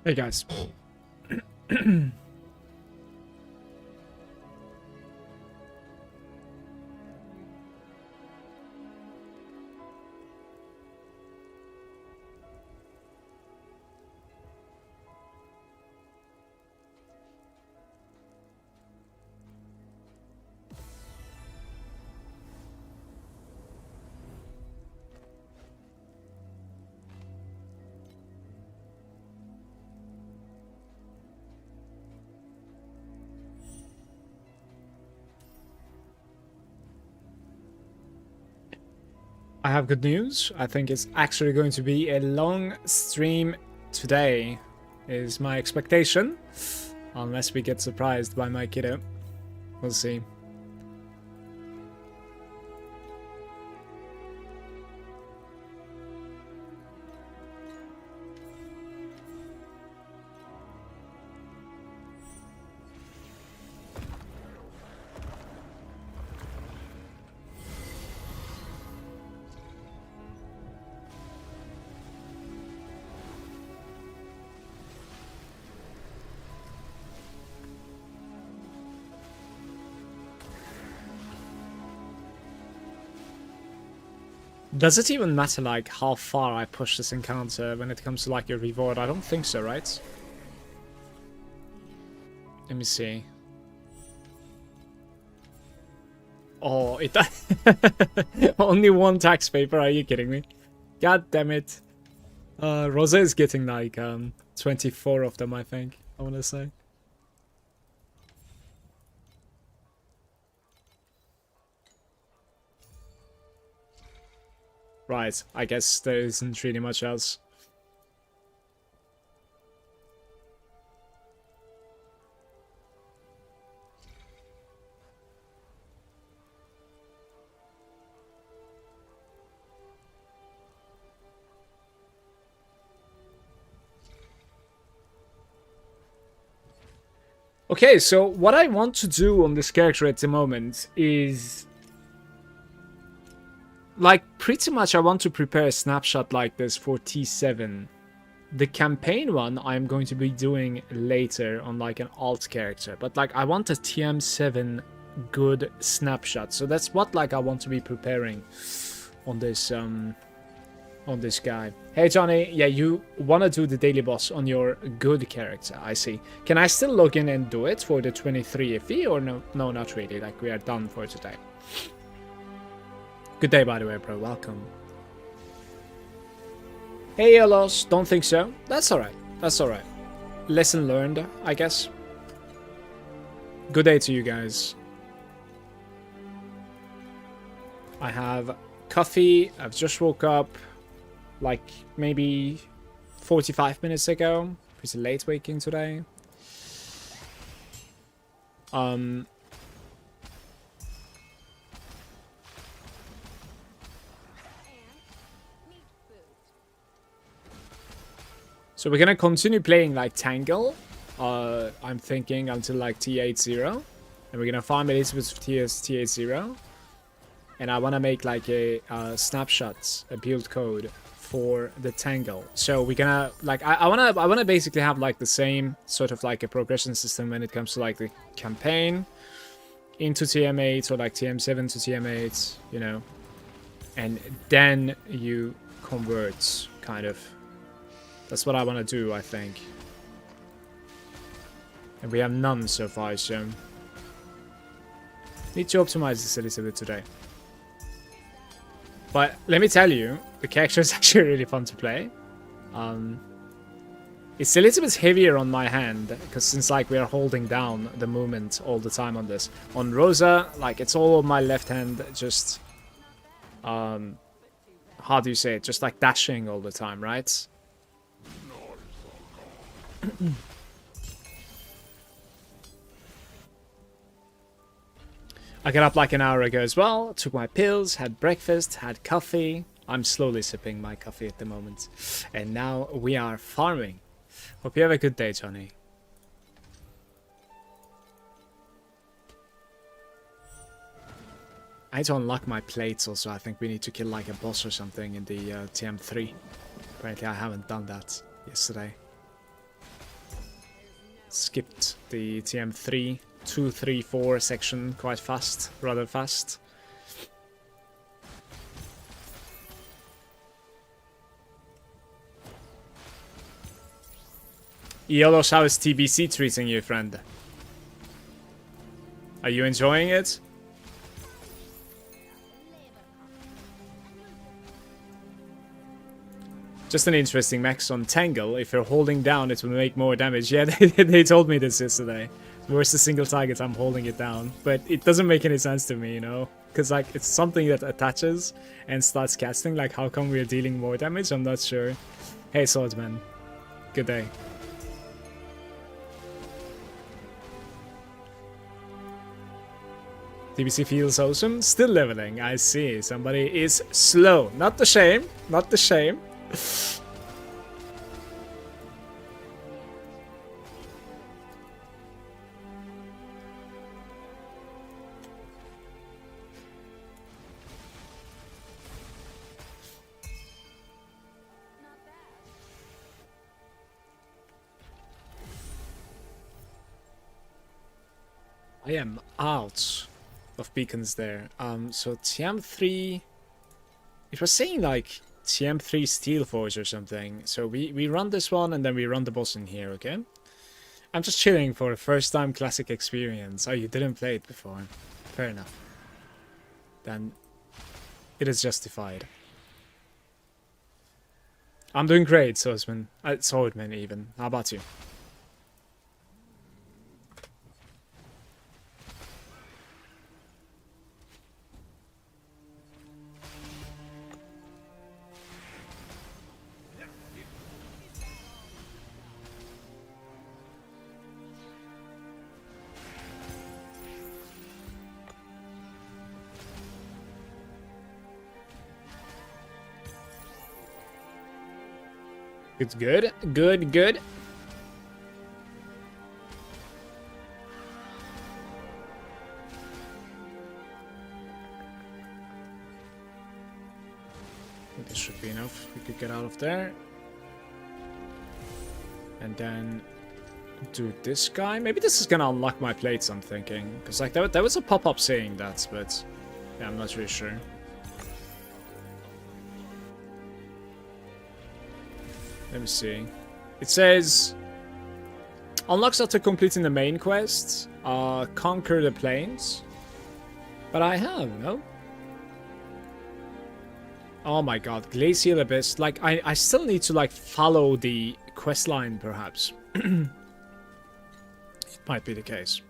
Hey guys. I have good news. I think it's actually going to be a long stream today, is my expectation. Unless we get surprised by my kiddo. We'll see. Does it even matter, like, how far I push this encounter when it comes to, like, a reward? I don't think so, right? Let me see. Oh, it... Only one tax paper? Are you kidding me? God damn it. Rosa is getting, like, 24 of them, I think, I want to say. Right, I guess there isn't really much else. Okay, so what I want to do on this character at the moment is... like, pretty much I want to prepare a snapshot like this for T7. The campaign one I'm going to be doing later on, like, an alt character. But, like, I want a TM7 good snapshot. So that's what, like, I want to be preparing on this guy. Hey, Johnny. Yeah, you want to do the daily boss on your good character, I see. Can I still log in and do it for the 23 FE or no? No, not really. Like, we are done for today. Good day, by the way, bro. Welcome. Hey, Elos. Don't think so. That's alright. That's alright. Lesson learned, I guess. Good day to you guys. I have coffee. I've just woke up like maybe 45 minutes ago. Pretty late waking today. So we're gonna continue playing like Tangle. I'm thinking until like T80. And we're gonna farm Elizabeth for T80. And I wanna make like a snapshot, a build code for the Tangle. So we're gonna like I wanna basically have like the same sort of like a progression system when it comes to like the campaign into TM8 or like TM7 to TM8, you know. And then you convert, kind of. That's what I want to do, I think. And we have none so far, so... need to optimize this a little bit today. But let me tell you, the character is actually really fun to play. It's a little bit heavier on my hand, because since like we are holding down the movement all the time on this. On Rosa, like it's all on my left hand, just... how do you say it? Just like dashing all the time, right? I got up like an hour ago as well, took my pills, had breakfast, had coffee. I'm slowly sipping my coffee at the moment. And now we are farming. Hope you have a good day, Johnny. I need to unlock my plates also. I think we need to kill like a boss or something in the TM3. Apparently I haven't done that yesterday. skipped the TM3, 2, 3, 4 section quite fast, rather fast. Yolos, how is TBC treating you, friend? Are you enjoying it? Just an interesting max on Tangle. If you're holding down, it will make more damage. Yeah, they told me this yesterday. Where's the single target? I'm holding it down. But it doesn't make any sense to me, you know? Because, like, it's something that attaches and starts casting. Like, how come we're dealing more damage? I'm not sure. Hey, Swordsman. Good day. TBC feels awesome. Still leveling. I see. Somebody is slow. Not the shame. Not the shame. I am out of beacons there. So TM3, it was saying like TM3 Steelforge or something. So we run this one and then we run the boss in here, okay? I'm just chilling for a first time classic experience. Oh, you didn't play it before. Fair enough. Then it is justified. I'm doing great, Swordman. Swordman even. How about you? It's good. Good, good. I think this should be enough. We could get out of there. And then do this guy. Maybe this is gonna unlock my plates, I'm thinking. Because like there was a pop-up saying that, but yeah, I'm not really sure. Let me see. It says unlocks after completing the main quest. Conquer the plains. But I have, no? Oh my god, Glacial Abyss. Like I still need to like follow the quest line perhaps. It might be the case.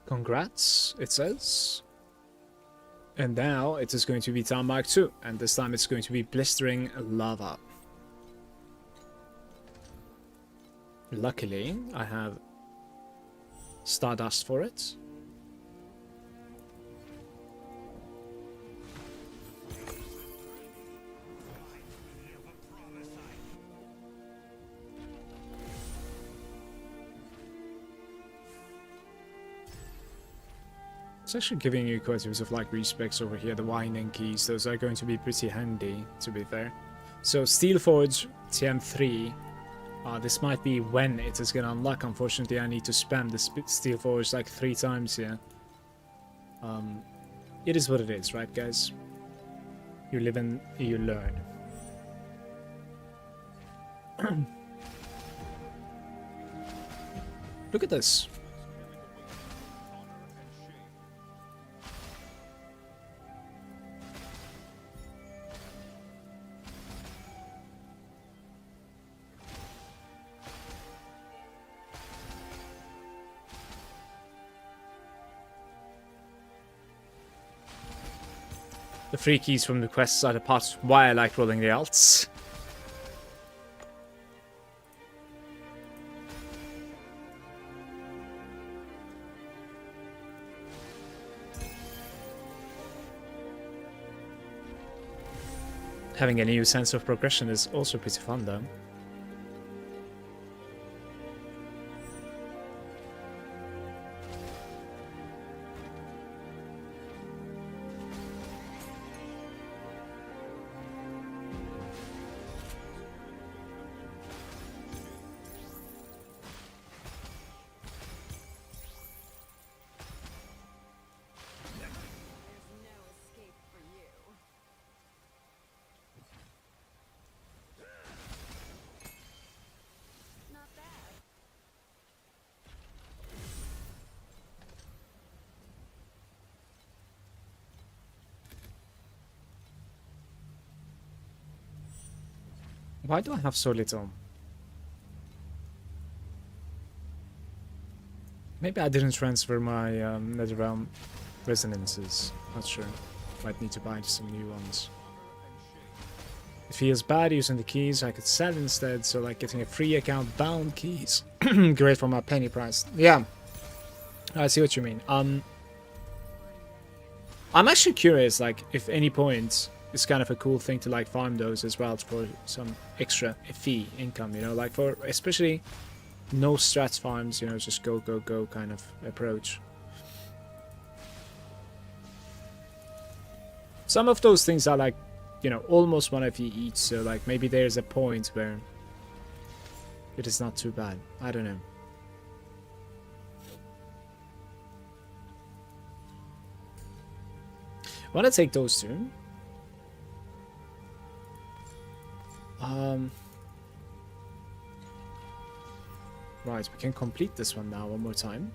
Congrats, it says. And now it is going to be Town Mark 2, and this time it's going to be Blistering Lava. Luckily, I have Stardust for it. It's actually giving you quite a bit of like respecs over here. The winding keys, those are going to be pretty handy, to be fair. So Steelforge TM3, this might be when it is going to unlock. Unfortunately, I need to spam the Steelforge like 3 times here. It is what it is, right, guys? You live and you learn. Look at this. The free keys from the quests are the part why I like rolling the alts. Having a new sense of progression is also pretty fun though. Why do I have so little? Maybe I didn't transfer my Netherrealm resonances. Not sure. Might need to buy some new ones. It feels bad using the keys. I could sell instead, so like getting a free account bound keys. Great for my penny price. Yeah, I see what you mean. I'm actually curious, like, if any point it's kind of a cool thing to like farm those as well for some extra fee income, you know, like for especially no strats farms, you know, just go go go kind of approach. Some of those things are like, you know, almost 1 FE each, so like maybe there's a point where it is not too bad. I don't know. I want to take those two. Right, we can complete this one now one more time.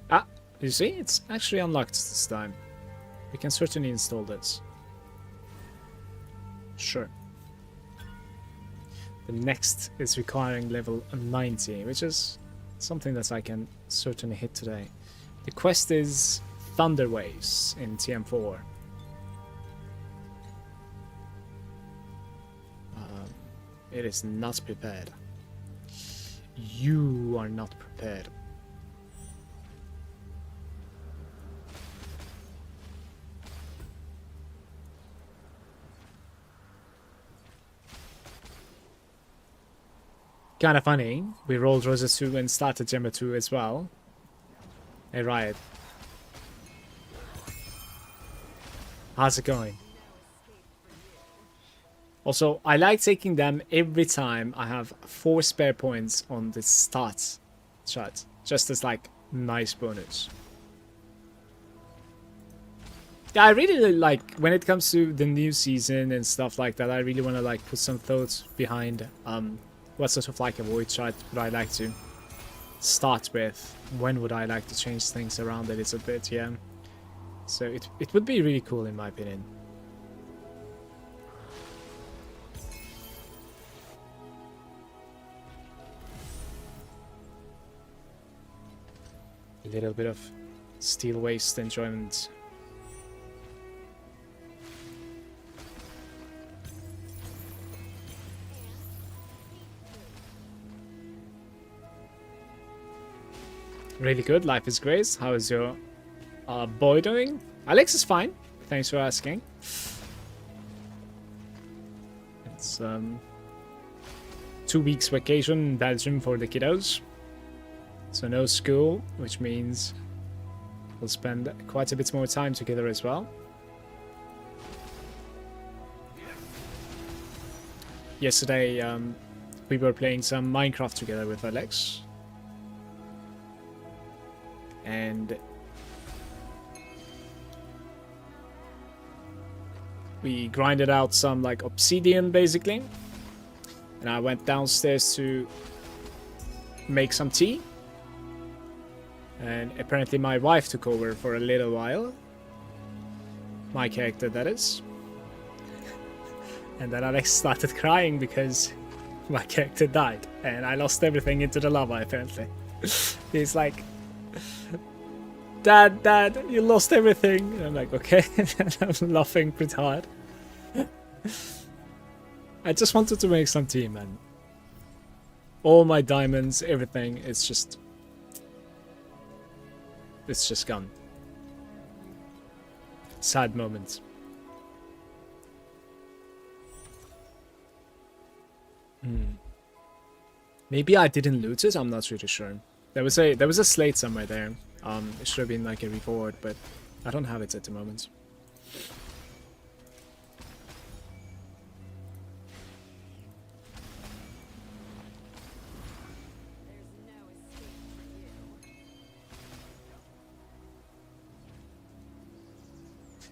Ah, you see, it's actually unlocked this time. We can certainly install this. Sure. The next is requiring level 90, which is something that I can certainly hit today. The quest is Thunder Waves in TM4. It is not prepared. You are not prepared. Kind of funny, we rolled Rosa 2 and started Gemma 2 as well. Hey Riot. How's it going? Also, I like taking them every time I have 4 spare points on the start shot. Just as like nice bonus. Yeah, I really like when it comes to the new season and stuff like that. I really want to like put some thoughts behind what sort of like a void shot would I like to start with? When would I like to change things around a little bit? Yeah. So it would be really cool in my opinion. A little bit of steel waste enjoyment. Really good. Life is great. How is your boy doing? Alex is fine. Thanks for asking. It's 2 weeks vacation in Belgium for the kiddos. So no school, which means we'll spend quite a bit more time together as well. Yesterday we were playing some Minecraft together with Alex. And we grinded out some like obsidian basically. And I went downstairs to make some tea. And apparently my wife took over for a little while. My character, that is. And then Alex started crying because my character died. And I lost everything into the lava apparently. He's like, Dad, you lost everything. And I'm like, okay. And I'm laughing pretty hard. I just wanted to make some tea, man. All my diamonds, everything, it's just gone. Sad moment. Maybe I didn't loot it, I'm not really sure. There was a slate somewhere there. It should have been like a reward, but I don't have it at the moment.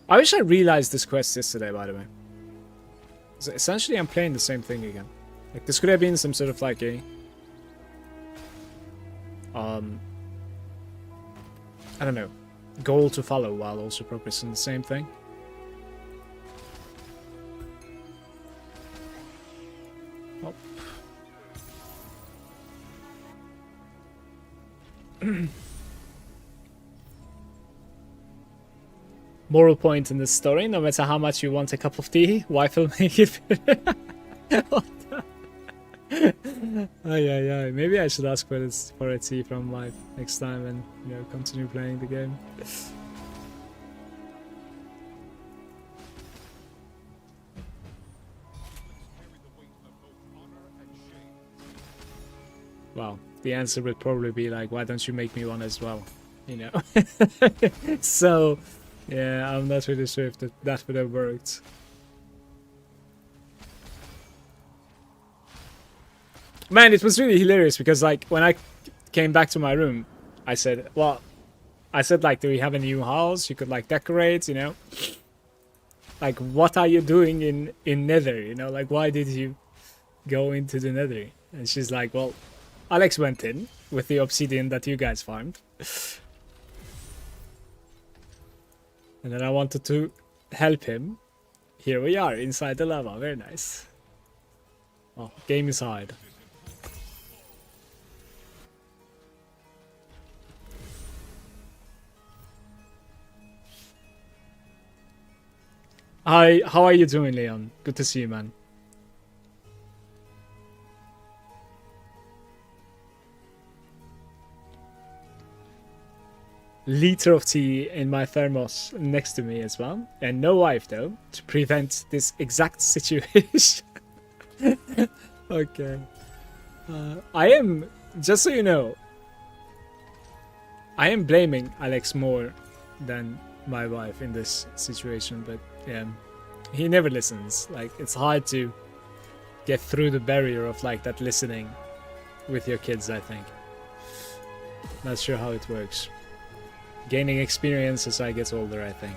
I wish I realized this quest yesterday, by the way. So essentially, I'm playing the same thing again. Like this could have been some sort of like a I don't know, goal to follow while also progressing the same thing. Oh. Moral point in this story: no matter how much you want a cup of tea, wife will make it. Ay. Maybe I should ask for a tea from wife next time and continue playing the game. Well, the answer would probably be like, why don't you make me one as well? So, yeah, I'm not really sure if that would have worked. Man, it was really hilarious because, like, when I came back to my room, I said, like, do we have a new house? You could, like, decorate, Like, what are you doing in Nether, Like, why did you go into the Nether? And she's like, well, Alex went in with the obsidian that you guys farmed. And then I wanted to help him. Here we are, inside the lava. Very nice. Oh, game is hard. Hi, how are you doing, Leon? Good to see you, man. Liter of tea in my thermos next to me as well. And no wife, though, to prevent this exact situation. Okay. I am, just so you know, I am blaming Alex more than my wife in this situation, but yeah, he never listens. Like, it's hard to get through the barrier of like that listening with your kids, I think. Not sure how it works. Gaining experience as I get older, I think.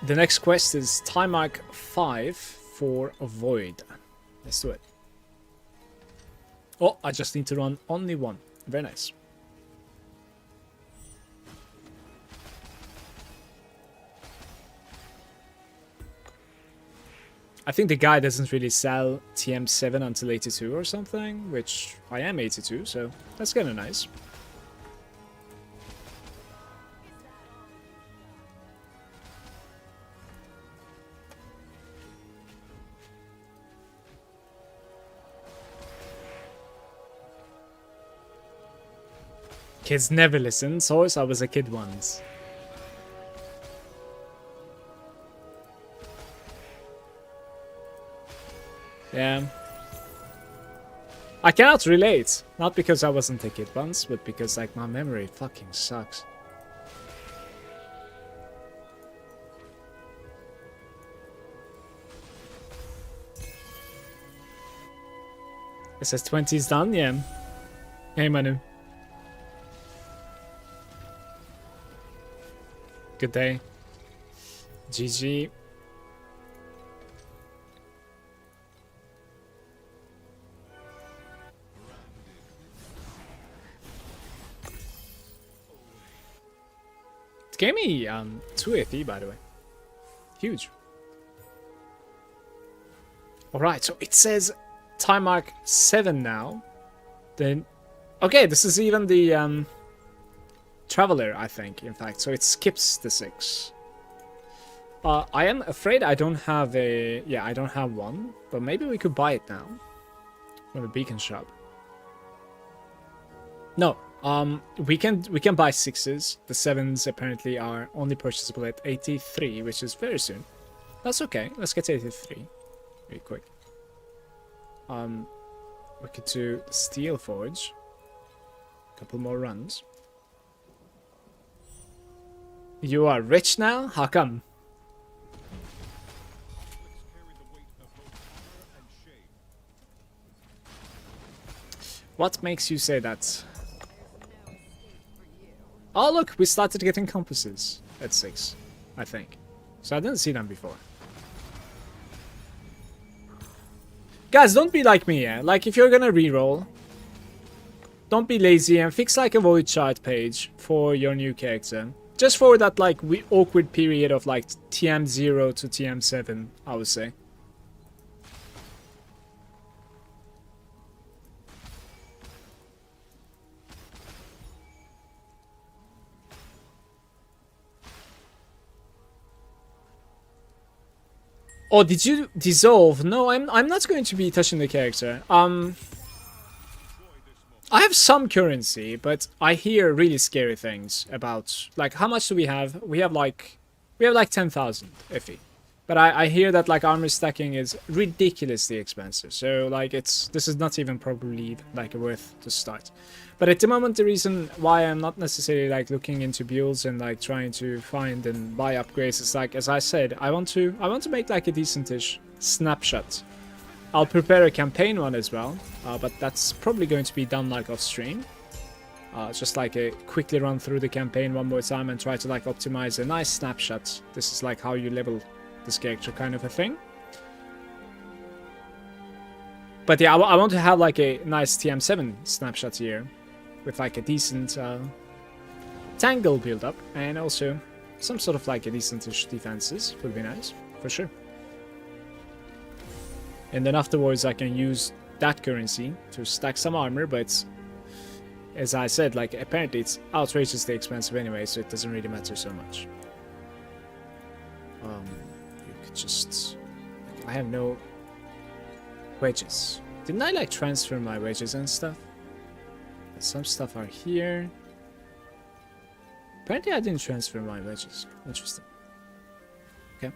The next quest is time mark 5 for a void. Let's do it. Oh, I just need to run only one. Very nice. I think the guy doesn't really sell TM7 until 82 or something, which I am 82, so that's kind of nice. Kids never listen, so I was a kid once. Yeah. I cannot relate. Not because I wasn't a kid once, but because like my memory fucking sucks. It says 20's done, yeah. Hey Manu. Good day. GG. It gave me 2 AP, by the way. Huge. Alright, so it says time mark 7 now. Then, okay, this is even the Traveler, I think, in fact, so it skips the 6. I am afraid I don't have a... Yeah, I don't have one, but maybe we could buy it now from the beacon shop. No, we can buy 6s. The 7s apparently are only purchasable at 83, which is very soon. That's okay. Let's get to 83 really quick. We could do Steel Forge. A couple more runs. You are rich now? How come? What makes you say that? Oh look, we started getting compasses at 6, I think. So I didn't see them before. Guys, don't be like me, yeah? Like, if you're gonna reroll, don't be lazy and fix like a void chart page for your new character. Just for that like awkward period of like TM0 to TM7, I would say. Oh, did you dissolve? No, I'm not going to be touching the character. I have some currency, but I hear really scary things about like how much do we have? We have like 10,000 iffy. But I hear that like armor stacking is ridiculously expensive. So like this is not even probably like worth to start. But at the moment the reason why I'm not necessarily like looking into builds and like trying to find and buy upgrades is like, as I said, I want to make like a decentish snapshot. I'll prepare a campaign one as well, but that's probably going to be done like off stream. Just like a quickly run through the campaign one more time and try to like optimize a nice snapshot. This is like how you level this character kind of a thing. But yeah, I want to have like a nice TM7 snapshot here with like a decent Tangle build up and also some sort of like a decentish defenses would be nice for sure. And then afterwards I can use that currency to stack some armor, but as I said, like apparently it's outrageously expensive anyway, so it doesn't really matter so much. You could just... I have no wedges. Didn't I like transfer my wedges and stuff? Some stuff are here. Apparently I didn't transfer my wedges. Interesting. Okay.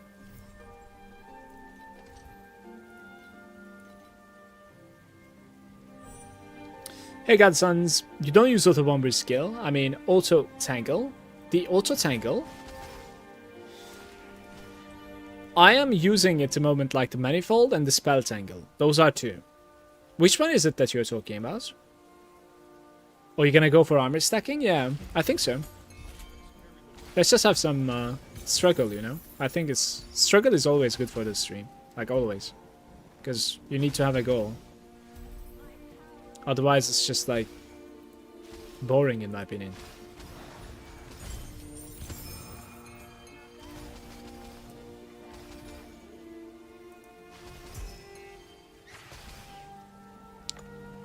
Hey Godsons, you don't use Auto Bomber's skill. I mean, Auto Tangle. The Auto Tangle. I am using at the moment like the Manifold and the Spell Tangle. Those are two. Which one is it that you're talking about? Oh, you're gonna go for armor stacking? Yeah, I think so. Let's just have some struggle, you know? I think struggle is always good for this stream. Like always. Because you need to have a goal. Otherwise, it's just like boring in my opinion.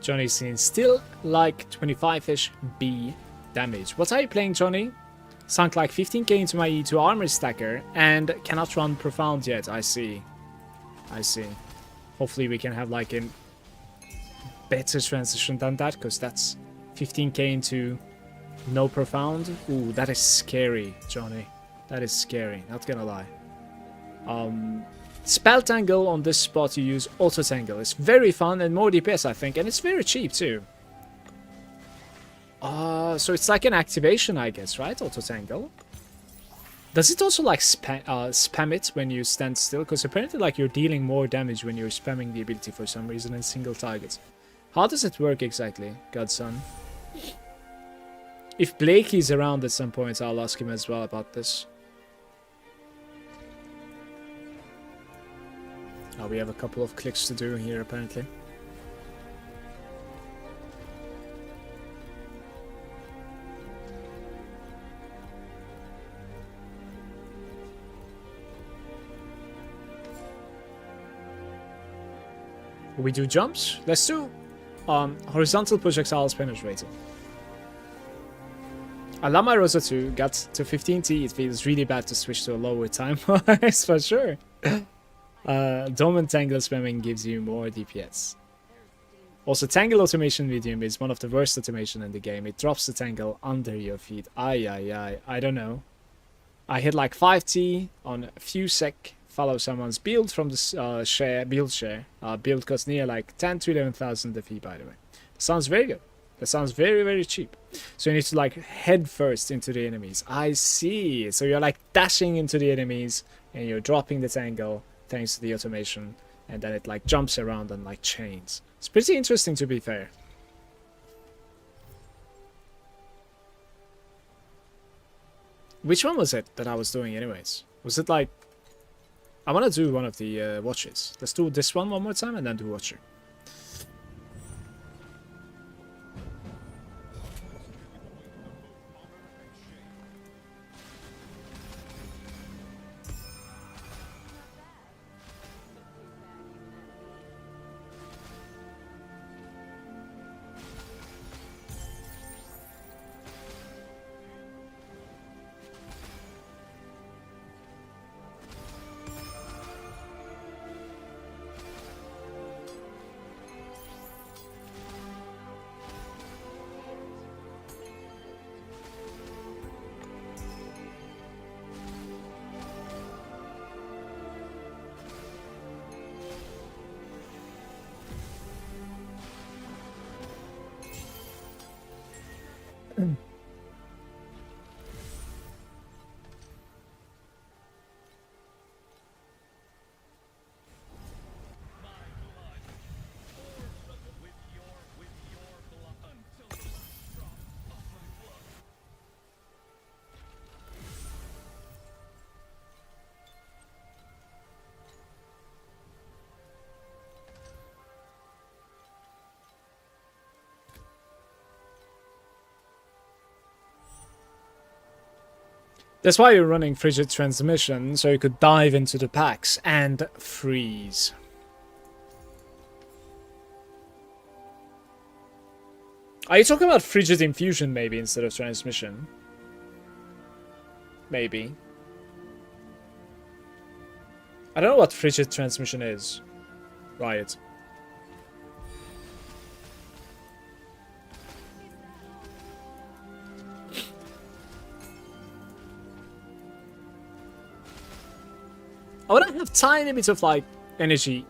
Johnny's seen still like 25-ish B damage. What are you playing, Johnny? Sunk like 15k into my E2 armor stacker and cannot run profound yet. I see. I see. Hopefully we can have like a better transition than that, because that's 15k into no profound. Ooh, that is scary, Johnny. That is scary, not gonna lie. Spell Tangle on this spot you use Auto Tangle. It's very fun and more DPS I think, and it's very cheap too. So it's like an activation I guess, right? Auto Tangle. Does it also like spam it when you stand still? Because apparently like you're dealing more damage when you're spamming the ability for some reason in single targets. How does it work exactly, Godson? If Blakey's around at some point, I'll ask him as well about this. Oh, we have a couple of clicks to do here, apparently. We do jumps? Let's do horizontal projectiles penetrating. I love my Rosa 2, got to 15T, it feels really bad to switch to a lower time wise for sure. Dome and Tangle spamming gives you more DPS. Also, Tangle automation medium is one of the worst automation in the game. It drops the Tangle under your feet. I don't know. I hit like 5T on a few sec, follow someone's build from the build costs near like 10 to 11,000 FP by the way. That sounds very good. That sounds very, very cheap. So you need to like head first into the enemies. I see. So you're like dashing into the enemies and you're dropping the Tangle thanks to the automation, and then it like jumps around and like chains. It's pretty interesting to be fair. Which one was it that I was doing anyways? Was it like... I want to do one of the watches. Let's do this one more time and then do watcher. That's why you're running frigid transmission, so you could dive into the packs and freeze. Are you talking about frigid infusion maybe instead of transmission? Maybe. I don't know what frigid transmission is. Riot. I would have tiny bits of like energy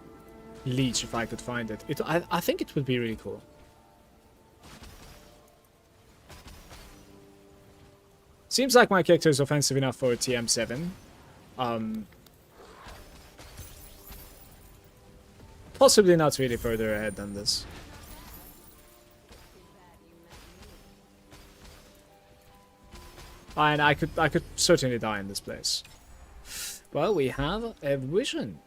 leech if I could find it. I think it would be really cool. Seems like my character is offensive enough for TM7. Possibly not really further ahead than this. And I could certainly die in this place. Well, we have a vision.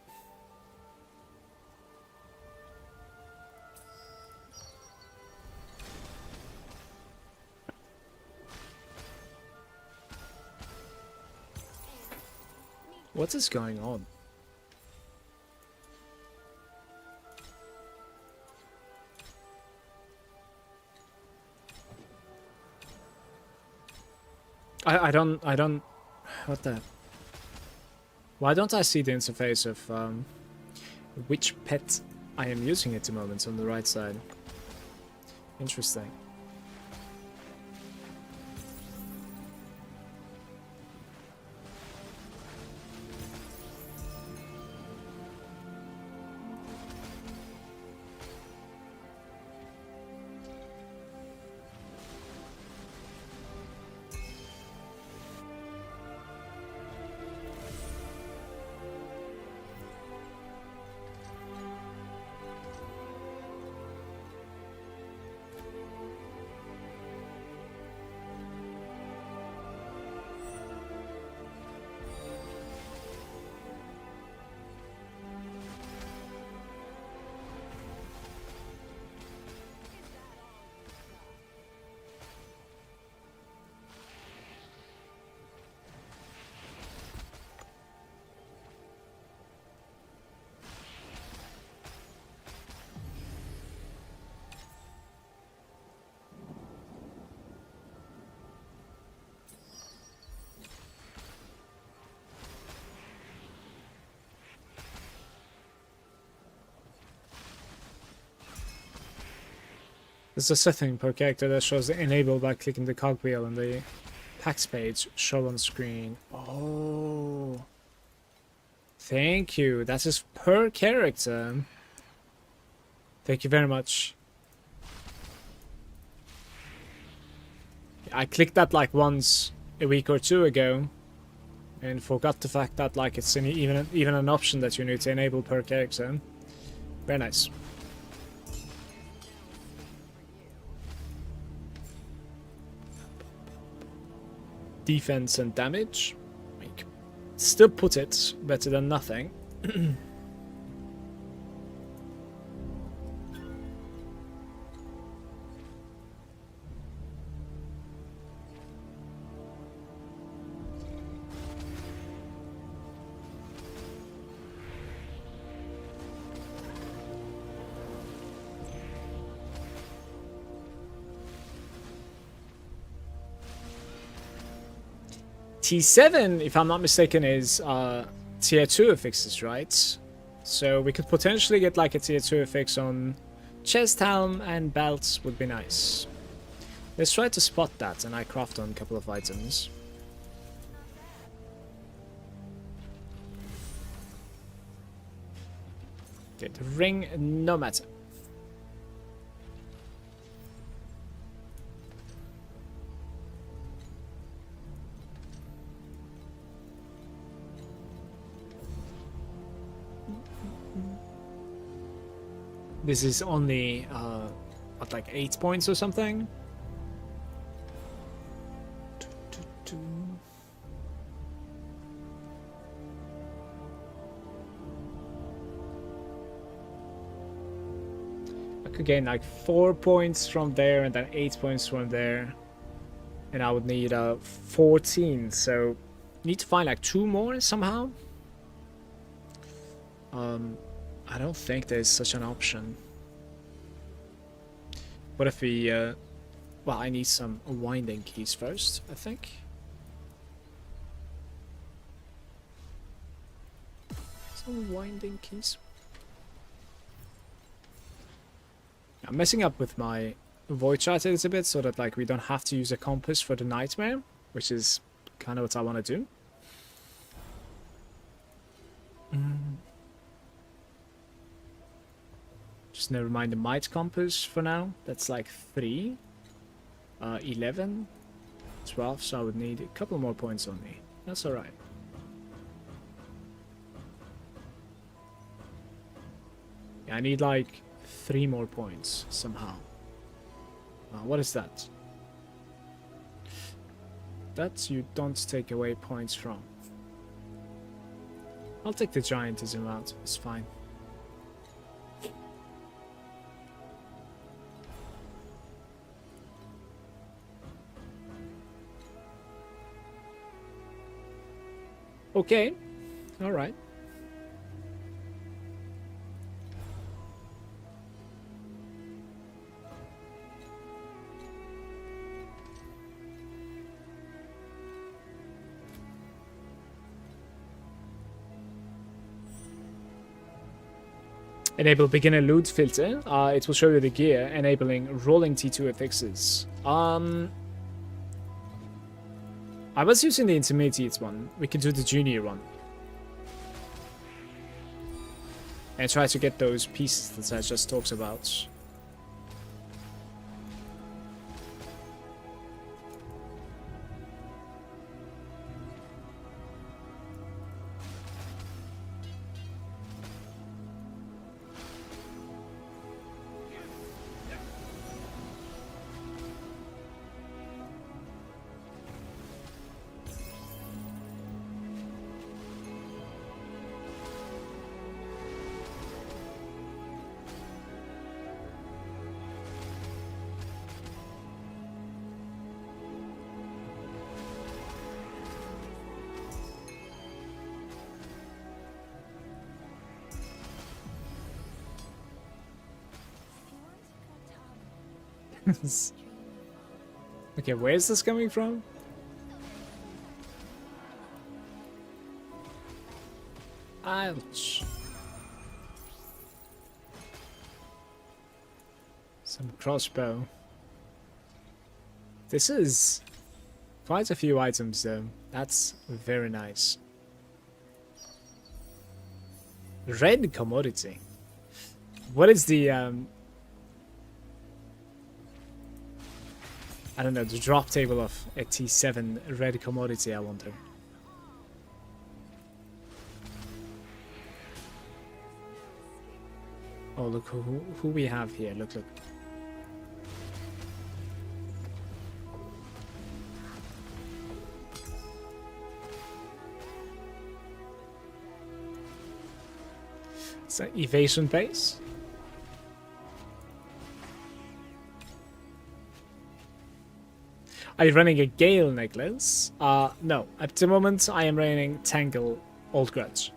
What is going on? I don't, what the? Why don't I see the interface of which pet I am using at the moment on the right side? Interesting. There's a setting per character that shows the enable by clicking the cogwheel and the packs page show on screen. Oh. Thank you. That is per character. Thank you very much. I clicked that like once a week or two ago and forgot the fact that like it's even an option that you need to enable per character. Very nice. Defense and damage. Make Still put it better than nothing. T7, if I'm not mistaken, is tier 2 affixes, right? So we could potentially get like a tier 2 affix on chest, helm, and belts would be nice. Let's try to spot that, and I craft on a couple of items. Okay, the ring, no matter. This is only, what, like 8 points or something? I could gain like 4 points from there and then 8 points from there. And I would need 14, so need to find like 2 more somehow. I don't think there's such an option. What if we, well, I need some winding keys first, I think. Some winding keys. I'm messing up with my void chart a little bit so that like we don't have to use a compass for the nightmare, which is kind of what I want to do. Just never mind the might compass for now. That's like 3, 11, 12, so I would need a couple more points on me. That's alright. Yeah, I need like 3 more points somehow. What is that? That you don't take away points from. I'll take the giantism out, it's fine. Okay, alright. Enable beginner loot filter. It will show you the gear, enabling rolling T2 affixes. I was using the intermediate one. We could do the junior one. And try to get those pieces that I just talked about. Okay, where is this coming from? Ouch. Some crossbow. This is quite a few items though. That's very nice. Red commodity. What is the I don't know, the drop table of a T7 red commodity, I wonder. Oh, look who we have here. Look. It's an evasion base. Are you running a Gale necklace? No. At the moment, I am running Tangle Old Grudge.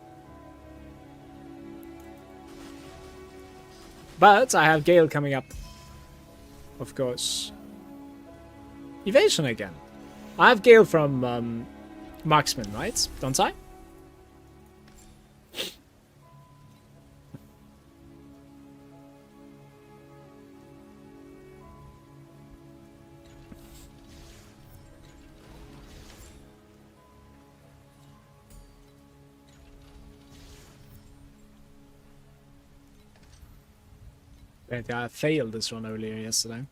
But I have Gale coming up. Of course. Evasion again. I have Gale from Marksman, right? Don't I? I failed this one earlier yesterday.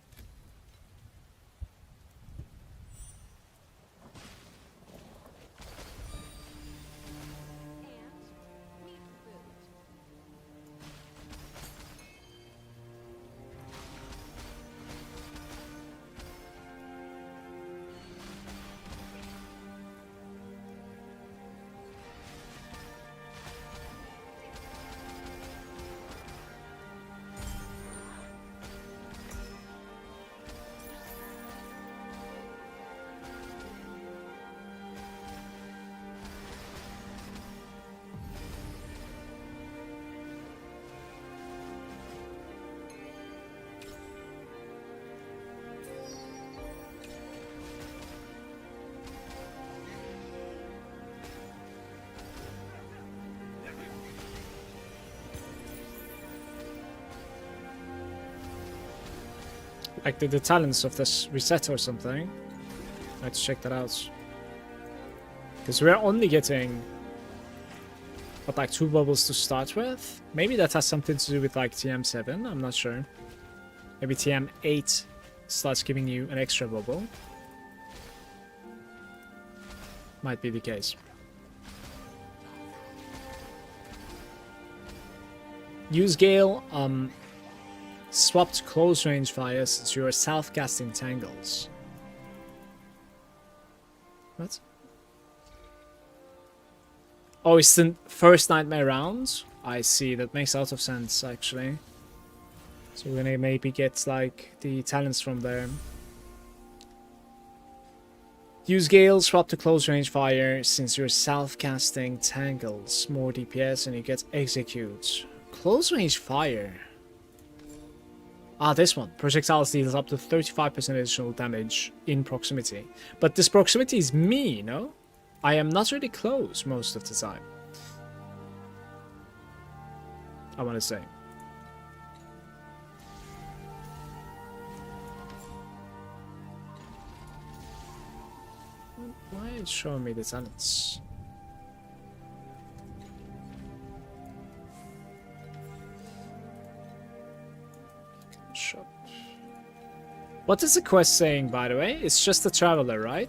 Like the talents of this reset or something. Let's check that out. Because we're only getting what, like 2 bubbles to start with. Maybe that has something to do with like TM7. I'm not sure. Maybe TM8 starts giving you an extra bubble. Might be the case. Use Gale. Swapped close range fire since you are self-casting Tangles. What? Oh, it's the first Nightmare round? I see, that makes a lot of sense actually. So we're gonna maybe get like the talents from there. Use Gale, swap to close range fire since you're self-casting Tangles. More DPS and you get Execute. Close range fire. Ah, this one. Projectiles deals up to 35% additional damage in proximity. But this proximity is me, no? I am not really close most of the time. I want to say. Why is it showing me the talents? Shop. What is the quest saying, by the way? It's just a traveler, right?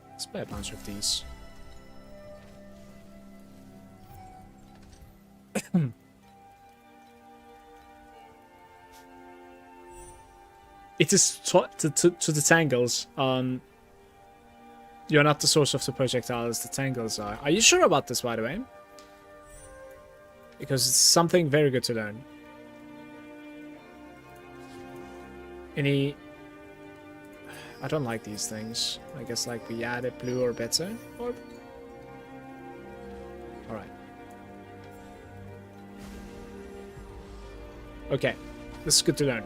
Let's buy a bunch of these. It is to the Tangles. You're not the source of the projectiles, the Tangles are. Are you sure about this, by the way? Because it's something very good to learn. Any... I don't like these things. I guess like we added blue or better. Or... Alright. Okay. This is good to learn.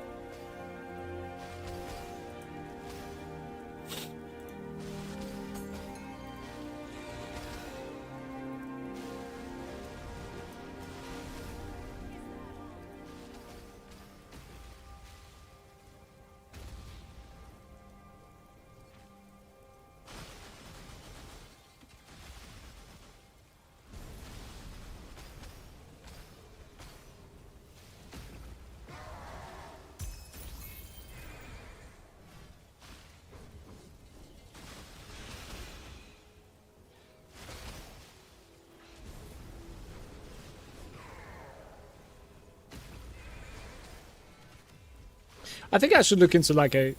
I think I should look into like a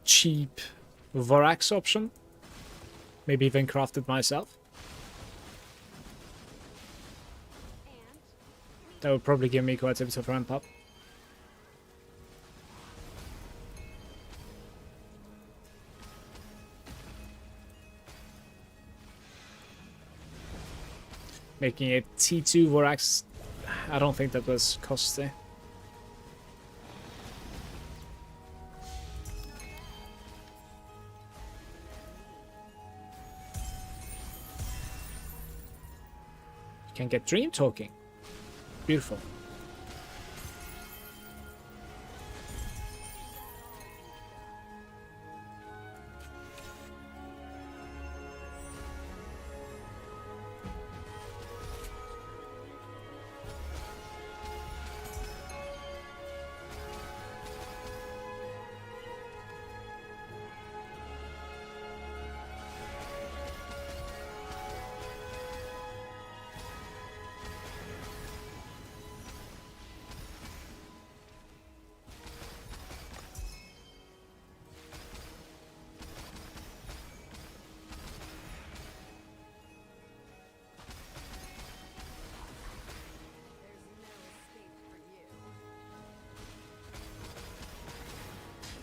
cheap Vorax option. Maybe even craft it myself. That would probably give me quite a bit of ramp up. Making it T2 Vorax, I don't think that was costly. You can get dream talking. Beautiful.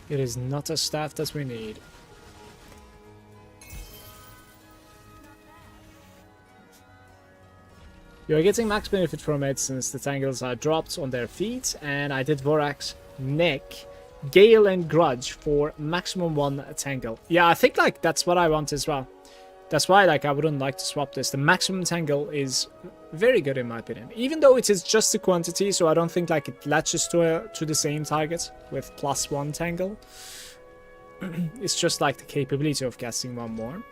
It is not a staff that we need. You are getting max benefit from it since the Tangles are dropped on their feet, and I did Vorax, Neck, Gale, and Grudge for maximum 1 Tangle. Yeah, I think like that's what I want as well. That's why like I wouldn't like to swap this. The maximum Tangle is very good in my opinion, even though it is just a quantity, so I don't think like it latches to the same target with +1 Tangle. It's just like the capability of casting one more.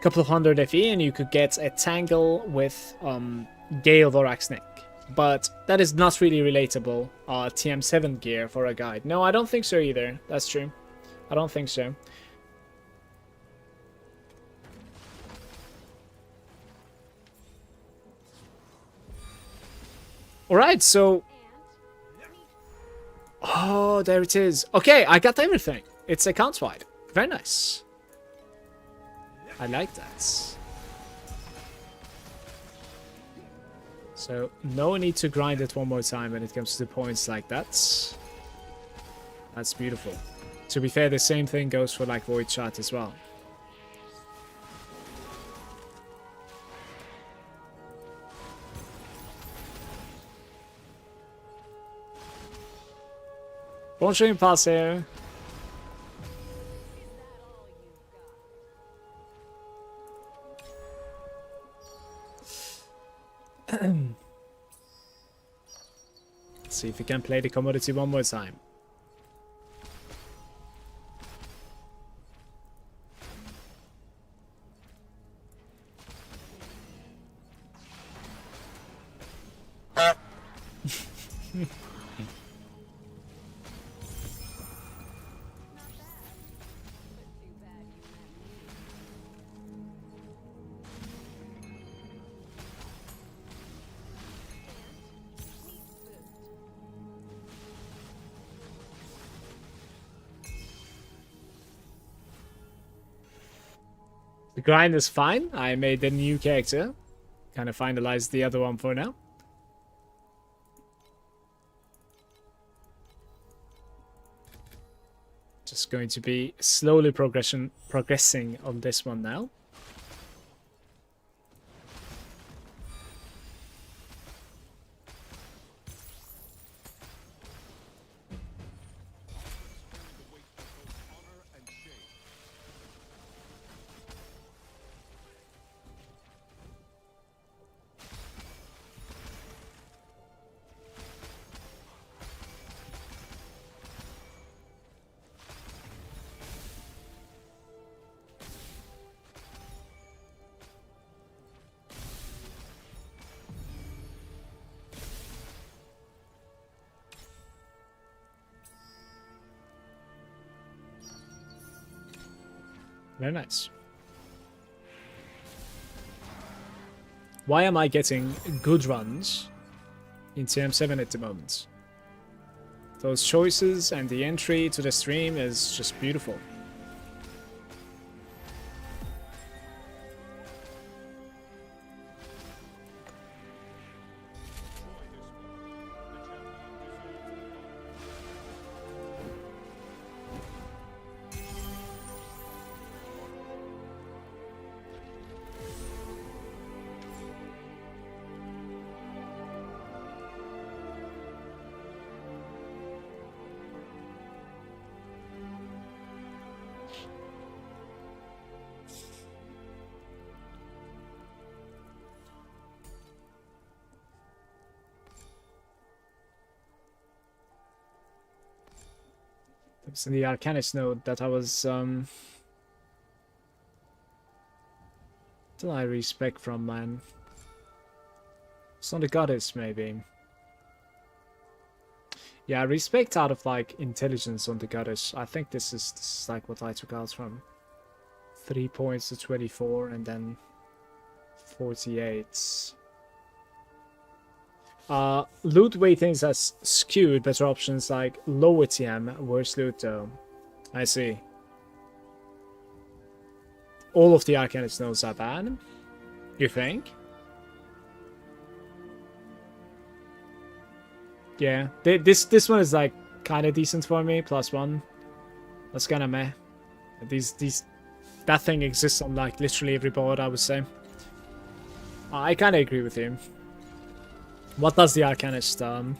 Couple of 100 FE and you could get a Tangle with Gale Vorax Neck. But that is not really relatable TM7 gear for a guide. No, I don't think so either. That's true. I don't think so. Alright, so... Oh, there it is. Okay, I got everything. It's accounts wide. Very nice. I like that. So, no need to grind it one more time when it comes to points like that. That's beautiful. To be fair, the same thing goes for like Void Shot as well. Bonjour, Impasse. Let's see if we can play the commodity one more time. The grind is fine. I made a new character. Kind of finalized the other one for now. Just going to be slowly progressing on this one now. Very nice. Why am I getting good runs in TM7 at the moment? Those choices and the entry to the stream is just beautiful. It's in the Arcanist node that I was did I respec from, man? It's on the goddess, maybe. Yeah, I respect out of like intelligence on the goddess. I think this is like what I took out from 3 points to 24 and then 48. Loot weightings has skewed better options like lower TM, worse loot though. I see. All of the Arcanist nodes are bad, you think? Yeah, this one is like kind of decent for me, +1. That's kind of meh. That thing exists on like literally every board, I would say. I kind of agree with you. What does the Arcanist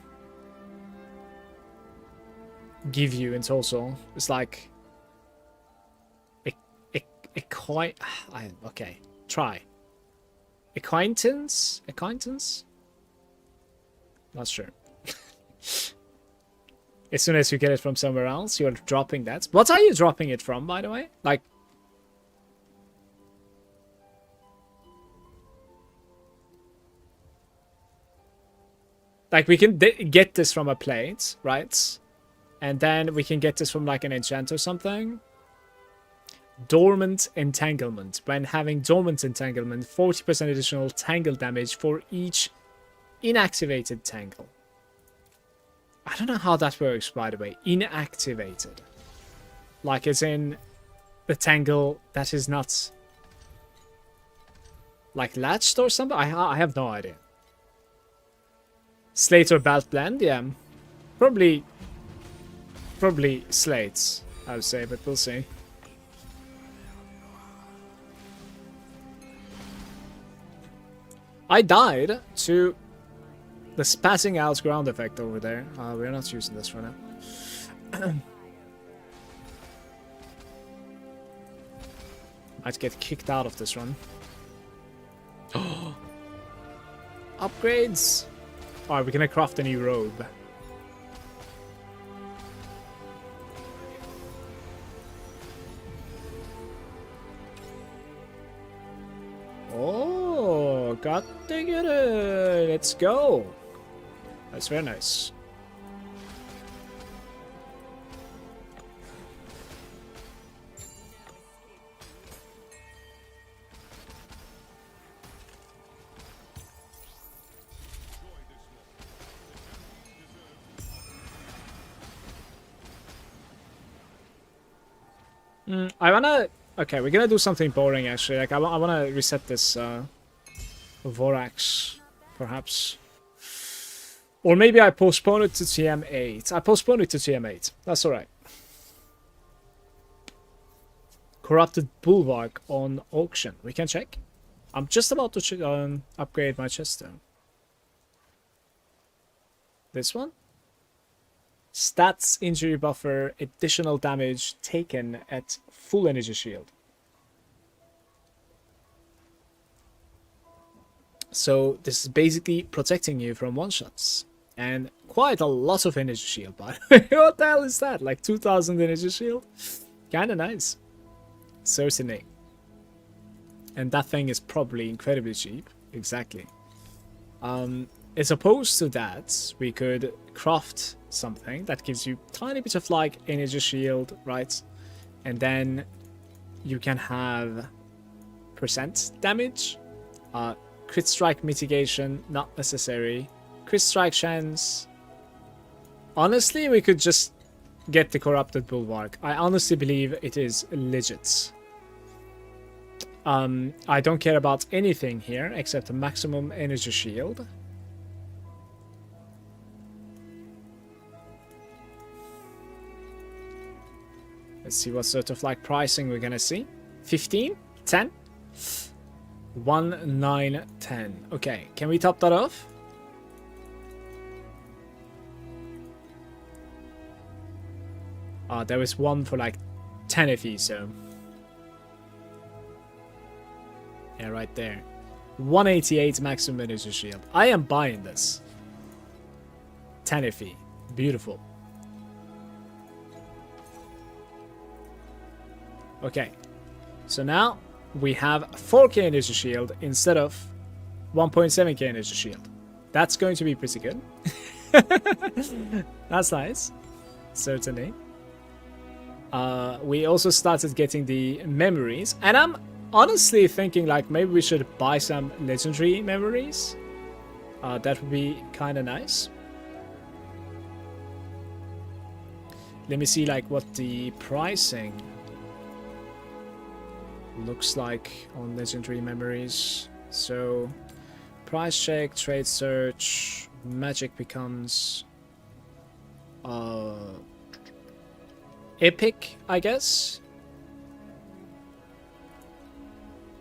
give you in total? It's like okay, try acquaintance. Not sure. As soon as you get it from somewhere else, you're dropping that. What are you dropping it from, by the way? Like, we can get this from a plate, right? And then we can get this from like an enchant or something. Dormant Entanglement. When having Dormant Entanglement, 40% additional tangle damage for each inactivated tangle. I don't know how that works, by the way. Inactivated. Like, as in the tangle that is not like latched or something? I have no idea. Slate or Belt Blend? Yeah. Probably slates, I would say, but we'll see. I died to the spazzing out ground effect over there. We're not using this for now. Might get kicked out of this run. Upgrades! Alright, we're gonna craft a new robe. Oh, got to get it! Let's go! That's very nice. I wanna... Okay, we're gonna do something boring, actually. Like, I wanna reset this, Vorax, perhaps. Or maybe I postpone it to TM8. I postpone it to TM8. That's alright. Corrupted Bulwark on auction. We can check. I'm just about to upgrade my chest, though. This one? Stats, injury buffer, additional damage taken at full energy shield. So this is basically protecting you from one-shots. And quite a lot of energy shield, by the way. What the hell is that? Like 2000 energy shield? Kinda nice. Certainly. And that thing is probably incredibly cheap. Exactly. As opposed to that, we could craft something that gives you tiny bit of like energy shield, right? And then you can have percent damage, crit strike mitigation, not necessary, crit strike chance. Honestly, we could just get the corrupted bulwark. I honestly believe it is legit. I don't care about anything here except a maximum energy shield. Let's see what sort of like pricing we're gonna see. 15, 10, 1, 9, 10. Okay, can we top that off? There was one for like 10 FE, so yeah, right there. 188 maximum energy shield. I am buying this. 10 FE. Beautiful. Okay. So now we have 4k energy shield instead of 1.7k energy shield. That's going to be pretty good. That's nice. Certainly. We also started getting the memories. And I'm honestly thinking like maybe we should buy some legendary memories. That would be kind of nice. Let me see like what the pricing looks like on legendary memories. So price check, trade search, magic becomes epic, I guess.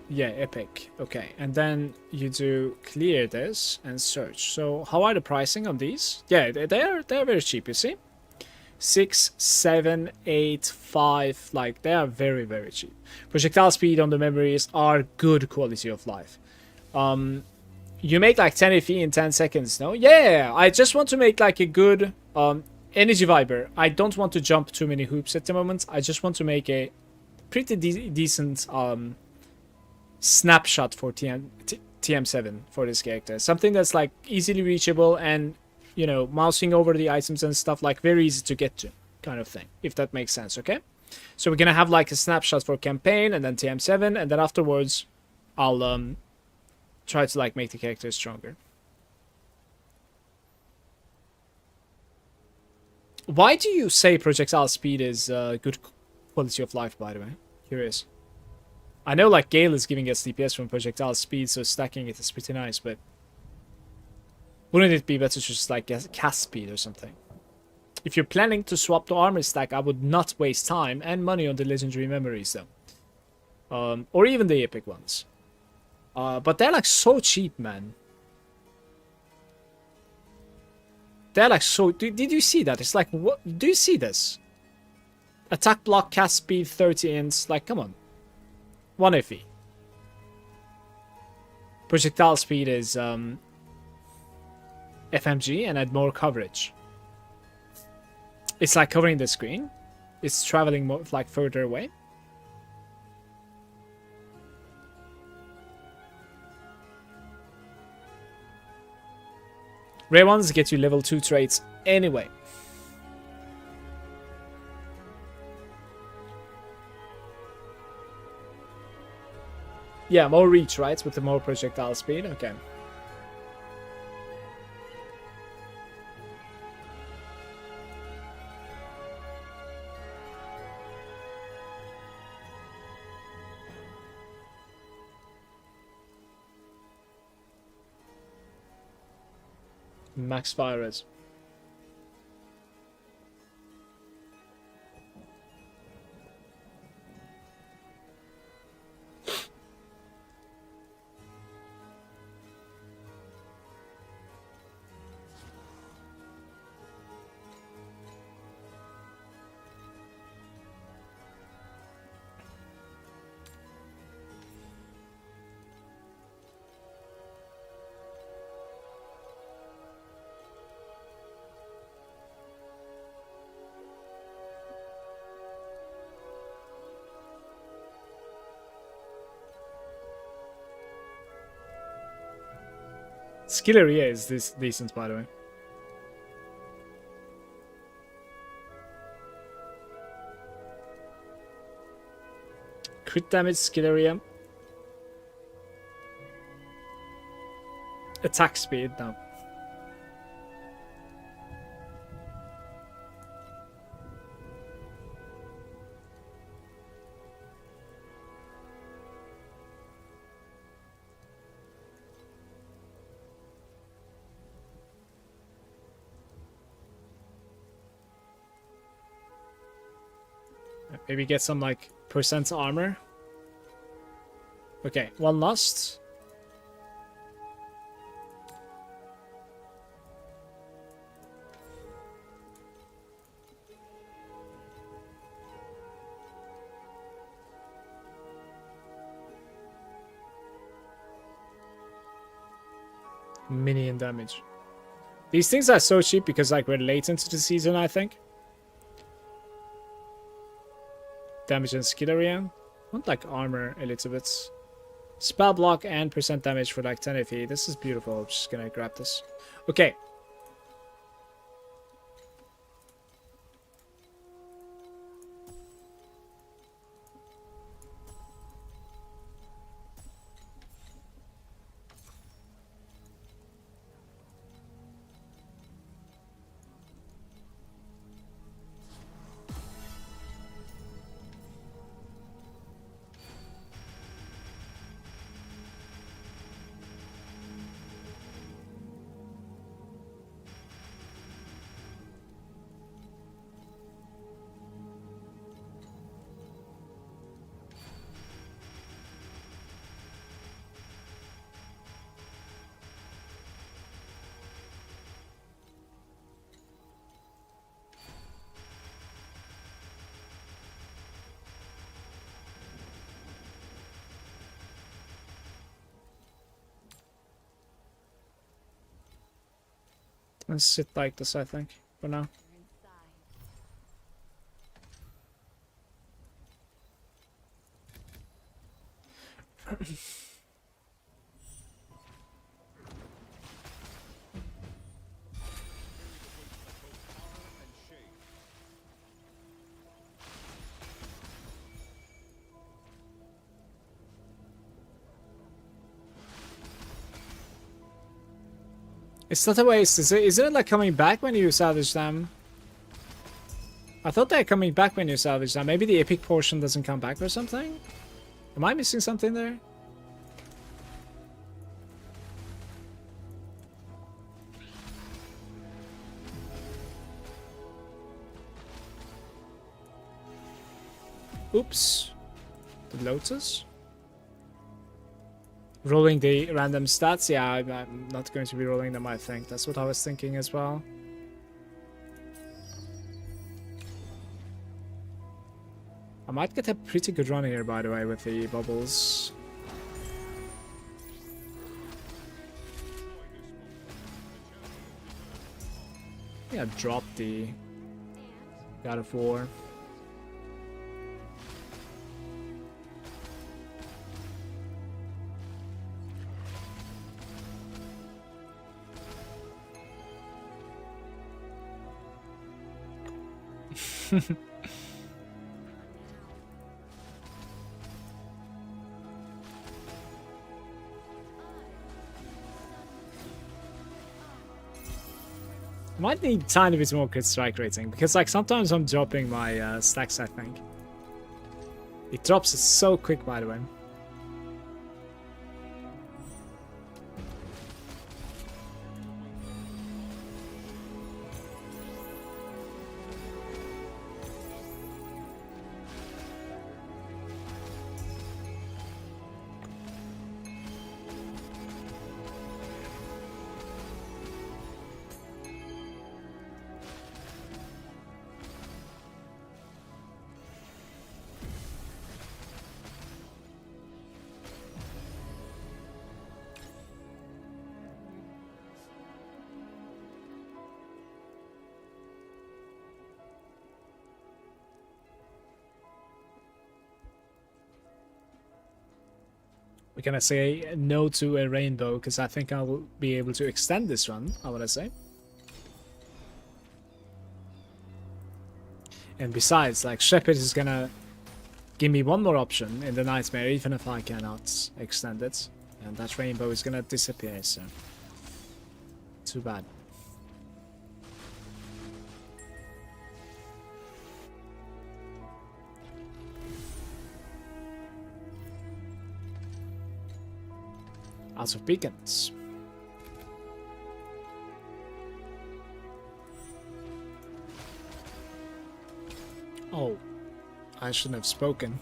Yeah, epic. Okay, and then you do clear this and search. So how are the pricing on these? Yeah, they're very cheap, you see. 6, 7, 8, 5, like they are very, very cheap. Projectile speed on the memories are good quality of life. You make like 10 FE in 10 seconds, no? Yeah, I just want to make like a good energy viber. I don't want to jump too many hoops at the moment. I just want to make a pretty decent snapshot for TM7 for this character. Something that's like easily reachable and, you know, mousing over the items and stuff, like very easy to get to kind of thing, if that makes sense. Okay, so we're gonna have like a snapshot for campaign and then TM7, and then afterwards I'll try to like make the character stronger. Why do you say projectile speed is good quality of life, by the way? Curious. I know like Gale is giving us DPS from projectile speed, so stacking it is pretty nice, but wouldn't it be better to just like get cast speed or something? If you're planning to swap the armor stack, I would not waste time and money on the legendary memories though. Or even the epic ones. But they're like so cheap, man. They're like so... Did you see that? It's like, what? Do you see this? Attack block, cast speed, 30 ints. Like, come on. 1 FE. Projectile speed is FMG and add more coverage. It's like covering the screen. It's traveling more, like further away. Rare ones get you level 2 traits anyway. Yeah, more reach, right? With the more projectile speed. Okay. Max virus. Skiller, yeah, is this decent, by the way. Crit damage, Skilleria. Attack speed, no. Maybe get some like percent armor. Okay, one lost. Minion damage. These things are so cheap because like we're late into the season, I think. damage and skill area. I want like armor a little bit. Spell block and percent damage for like 10 AP. This is beautiful. I'm just gonna grab this. Okay. Let's sit like this, I think, for now. It's not a waste, is it? Isn't it like coming back when you salvage them? I thought they're coming back when you salvage them. Maybe the epic portion doesn't come back or something? Am I missing something there? Oops. The Lotus? Rolling the random stats? Yeah, I'm not going to be rolling them, I think. That's what I was thinking as well. I might get a pretty good run here, by the way, with the bubbles. Yeah, drop the God of War. Might need a tiny bit more crit strike rating because like sometimes I'm dropping my stacks, I think. It drops it so quick, by the way. We're gonna say no to a rainbow because I think I will be able to extend this run, I wanna say. And besides, like Shepherd is gonna give me one more option in the Nightmare even if I cannot extend it. And that rainbow is gonna disappear, so too bad. Out of beacons. Oh, I shouldn't have spoken.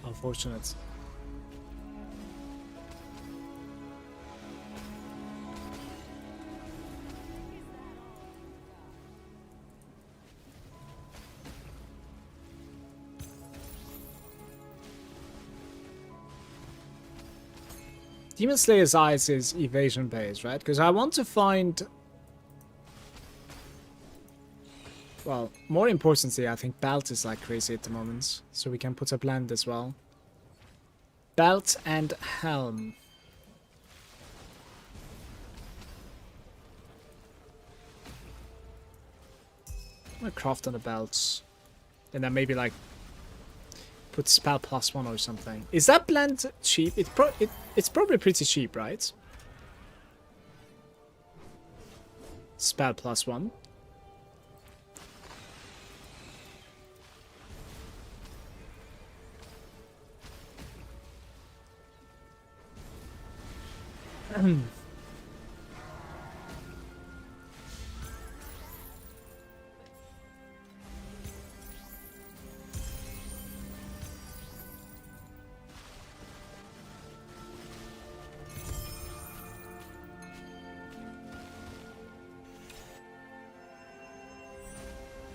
Unfortunate. Demon Slayer's Eyes is evasion based, right? Because I want to find... Well, more importantly, I think Belt is like crazy at the moment. So we can put a blend as well. Belt and Helm. I'm gonna craft on the belts. And then maybe like put spell +1 or something. Is that blend cheap? It's probably pretty cheap, right? Spell +1.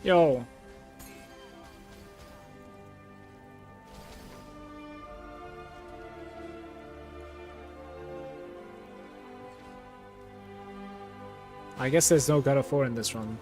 Yo. I guess there's no God of War in this run.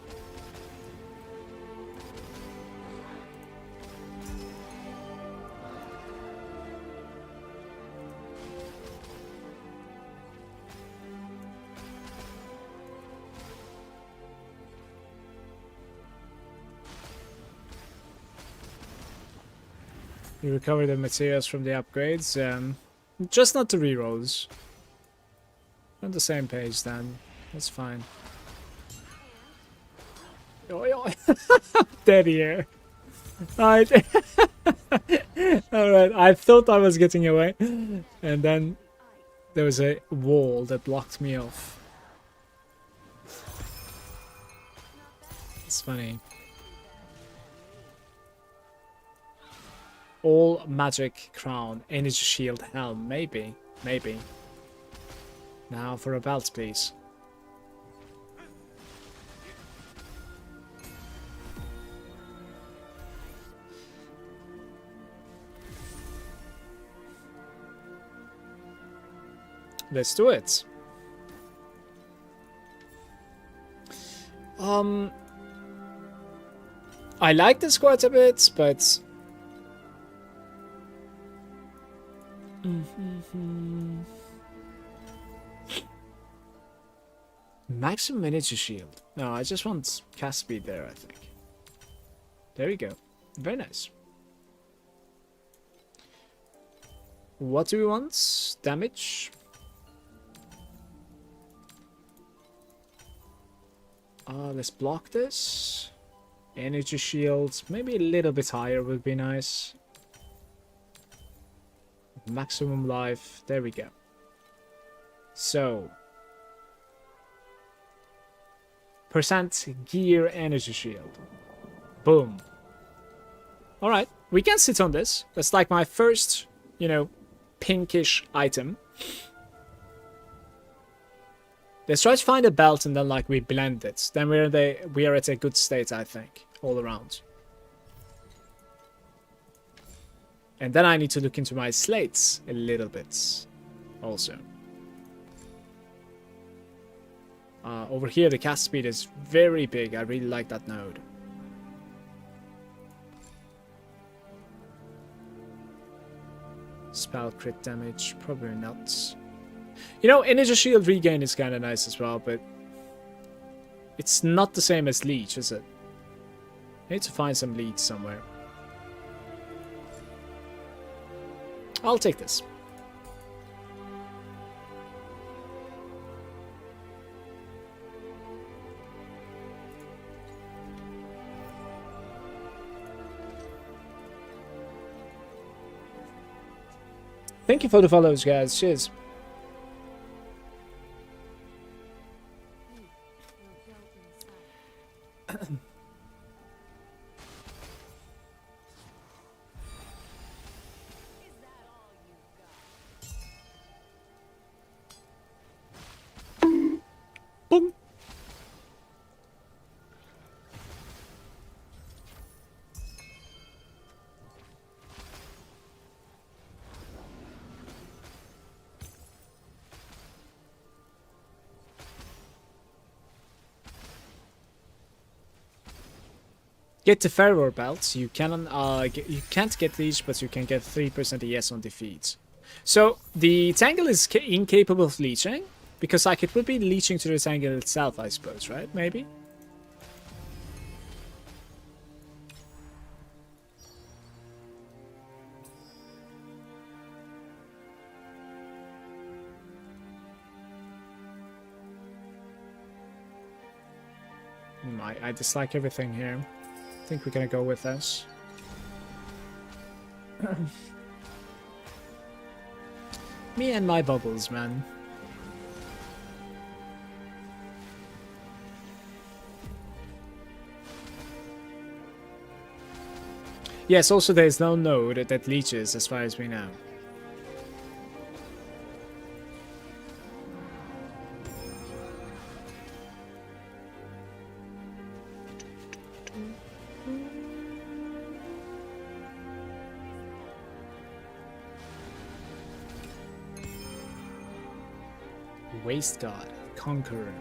You recover the materials from the upgrades. Just not the rerolls. On the same page then. That's fine. Oh, dead here. Alright. Alright, I thought I was getting away. And then there was a wall that blocked me off. It's funny. All magic crown, energy shield, helm. Maybe. Maybe. Now for a belt, please. Let's do it. I like this quite a bit, but maximum energy shield. No, I just want cast speed there, I think. There we go. Very nice. What do we want? Damage. Let's block this. Energy shield. Maybe a little bit higher would be nice. Maximum life. There we go. So. Percent gear energy shield. Boom. Alright. We can sit on this. That's like my first, you know, pinkish item. Let's try to find a belt and then like we blend it. Then we are at a good state, I think, all around. And then I need to look into my slates a little bit also. Over here the cast speed is very big. I really like that node. Spell crit damage, probably not. You know, energy shield regain is kind of nice as well, but it's not the same as leech, is it? I need to find some leech somewhere. I'll take this. Thank you for the follows, guys. Cheers. Boom. Get the Fervor Belt. You you can't get leech, but you can get 3% ES on defeat. So the Tangle is incapable of leeching, because like it would be leeching to the Tangle itself, I suppose, right? Maybe. I dislike everything here. I think we're gonna go with this. Me and my bubbles, man. Yes, also there's no node that leeches as far as we know. Waste God, Conqueror.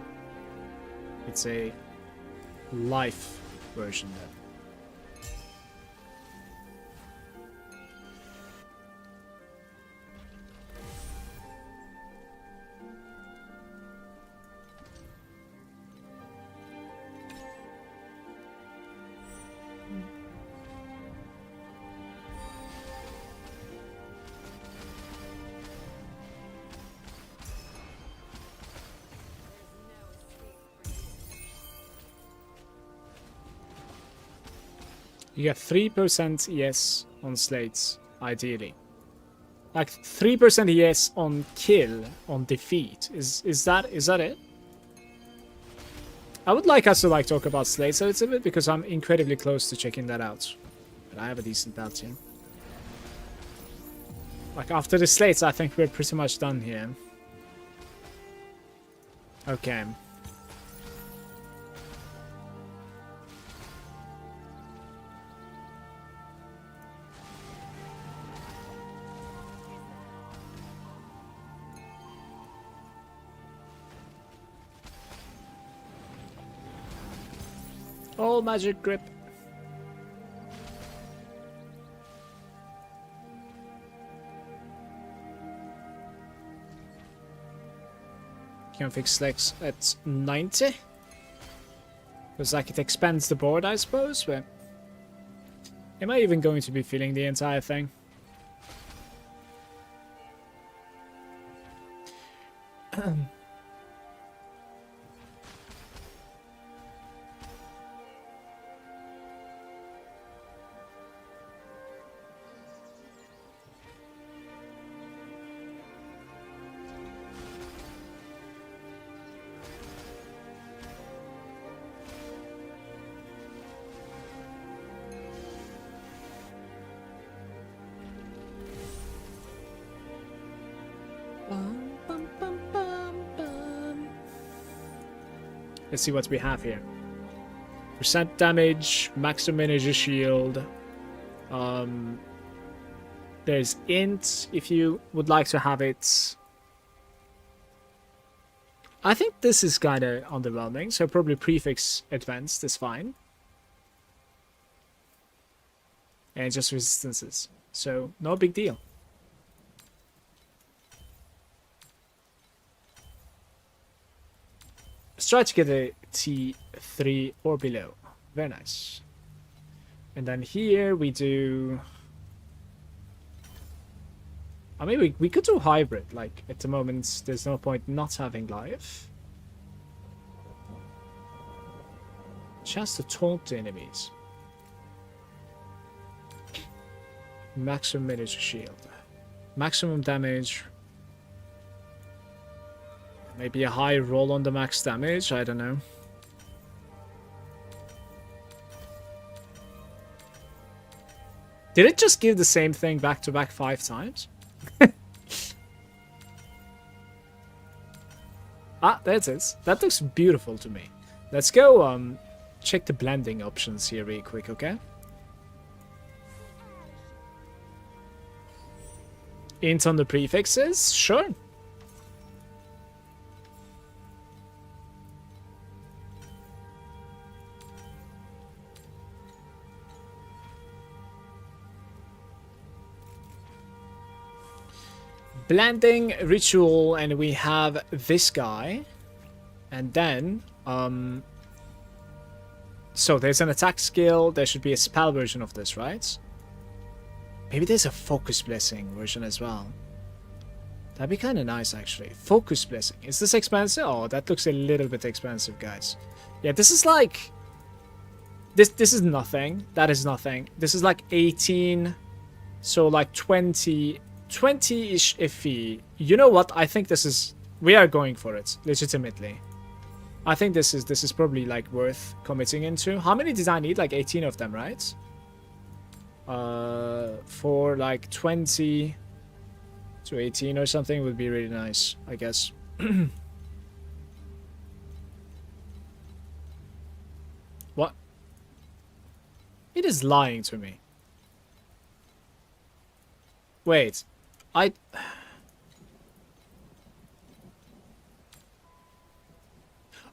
It's a life version though. You get 3% ES on slates, ideally. Like 3% ES on kill, on defeat. Is that it? I would like us to like talk about slates a little bit because I'm incredibly close to checking that out. But I have a decent belt here. Like after the slates, I think we're pretty much done here. Okay. All magic grip. Can fix Lex at 90. Because like it expands the board, I suppose, but am I even going to be feeling the entire thing? Let's see what we have here. Percent damage, maximum energy shield. There's int if you would like to have it. I think this is kind of underwhelming, so probably prefix advanced is fine. And just resistances. So no big deal. Let's try to get a T3 or below. Very nice. And then here we do... I mean, we could do hybrid. Like, at the moment, there's no point not having life. Chance to taunt the enemies. Maximum energy shield. Maximum damage. Maybe a high roll on the max damage, I don't know. Did it just give the same thing back to back 5 times? Ah, there it is. That looks beautiful to me. Let's go check the blending options here real quick, okay? Int on the prefixes? Sure. blending ritual, and we have this guy. And then, so there's an attack skill. There should be a spell version of this, right? Maybe there's a focus blessing version as well. That'd be kind of nice, actually. Focus blessing. Is this expensive? Oh, that looks a little bit expensive, guys. Yeah, this is like... This is nothing. That is nothing. This is like 18. So like 20-ish iffy. You know what? I think this is... We are going for it, legitimately. I think this is probably like worth committing into. How many did I need? Like 18 of them, right? For like 20 to 18 or something would be really nice, I guess. What? It is lying to me. Wait.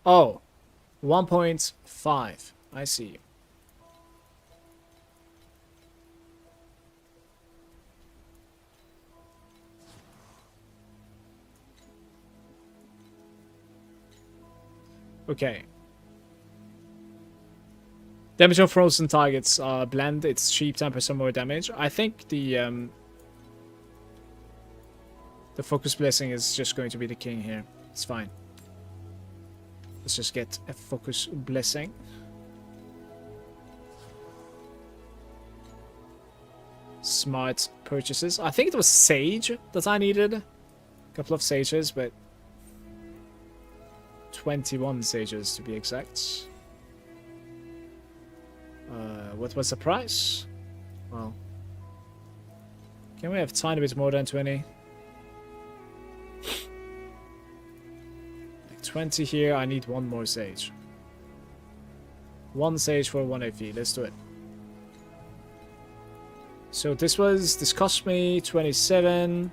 Oh. 1.5. I see. Okay. Damage on frozen targets blend. It's cheap, 10% more damage. I think the focus blessing is just going to be the king here. It's fine. Let's just get a focus blessing. Smart purchases. I think it was sage that I needed. A couple of sages, but 21 sages to be exact. What was the price? Well, can we have a tiny bit more than 20? Like 20 here. I need one more sage. One sage for 1 AP. Let's do it. So this cost me 27,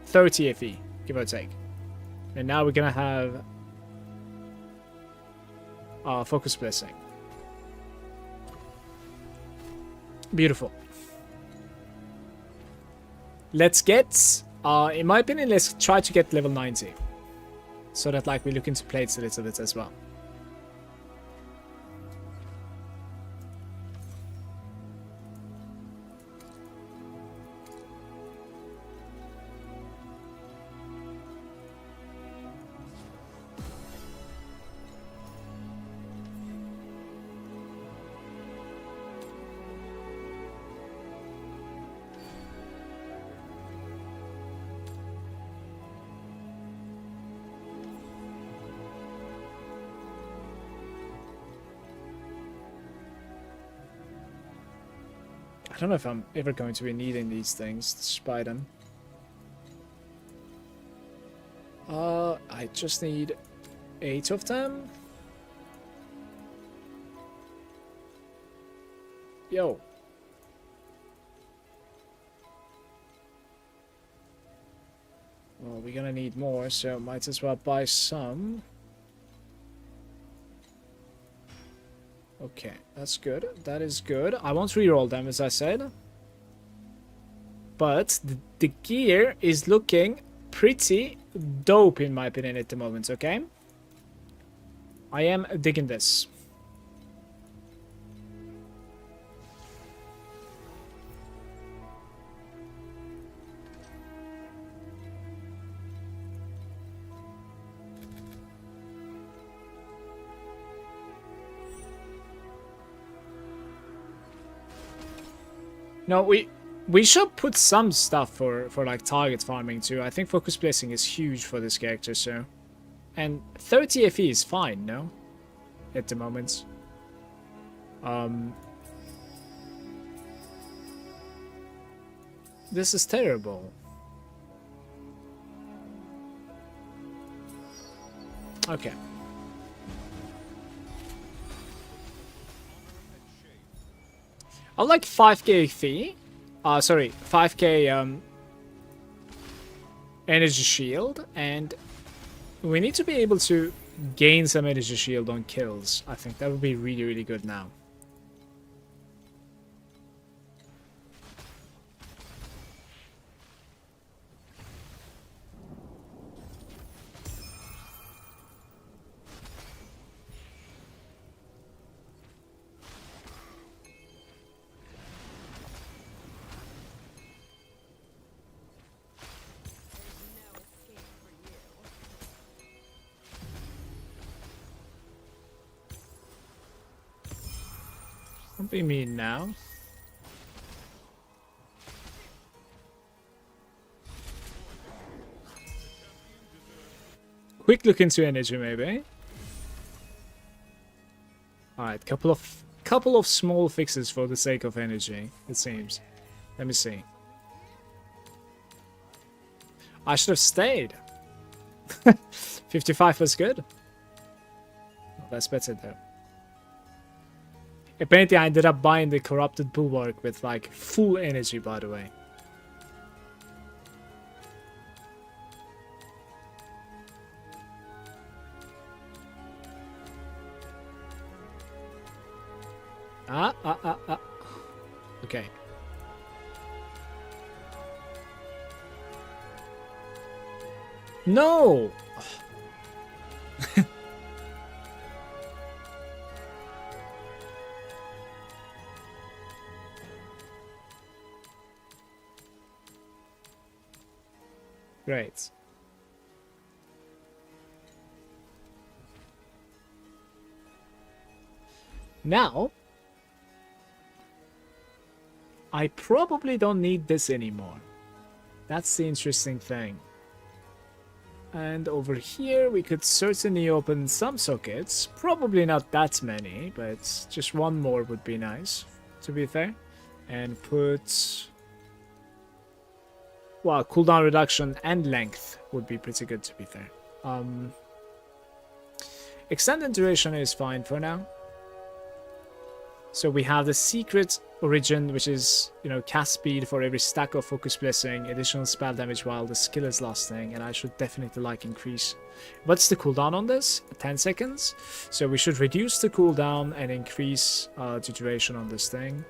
30 FE, give or take. And now we're gonna have focus blessing. Beautiful. Let's get, in my opinion, let's try to get level 90. So that like we look into plates a little bit as well. I don't know if I'm ever going to be needing these things, despite them. I just need 8 of them. Yo. Well, we're gonna need more, so might as well buy some. Okay, that's good. That is good. I won't reroll them, as I said. But the gear is looking pretty dope, in my opinion, at the moment, okay? I am digging this. No, we should put some stuff for like target farming too. I think focus placing is huge for this character, so. And 30 FE is fine, no? At the moment. This is terrible. Okay. I like 5k fee. Sorry, 5k energy shield, and we need to be able to gain some energy shield on kills. I think that would be really, really good now. Don't be mean now. Quick look into energy, maybe. Alright, couple of small fixes for the sake of energy, it seems. Let me see. I should have stayed. 55 was good. Oh, that's better though. Apparently I ended up buying the corrupted bulwark with like full energy, by the way. Okay. No! Great. Now, I probably don't need this anymore. That's the interesting thing. And over here, we could certainly open some sockets. Probably not that many, but just one more would be nice, to be fair. And put... well, cooldown reduction and length would be pretty good, to be fair. Extended duration is fine for now. So we have the secret origin, which is, you know, cast speed for every stack of focus blessing, additional spell damage while the skill is lasting, and I should definitely like increase. What's the cooldown on this? 10 seconds. So we should reduce the cooldown and increase the duration on this thing.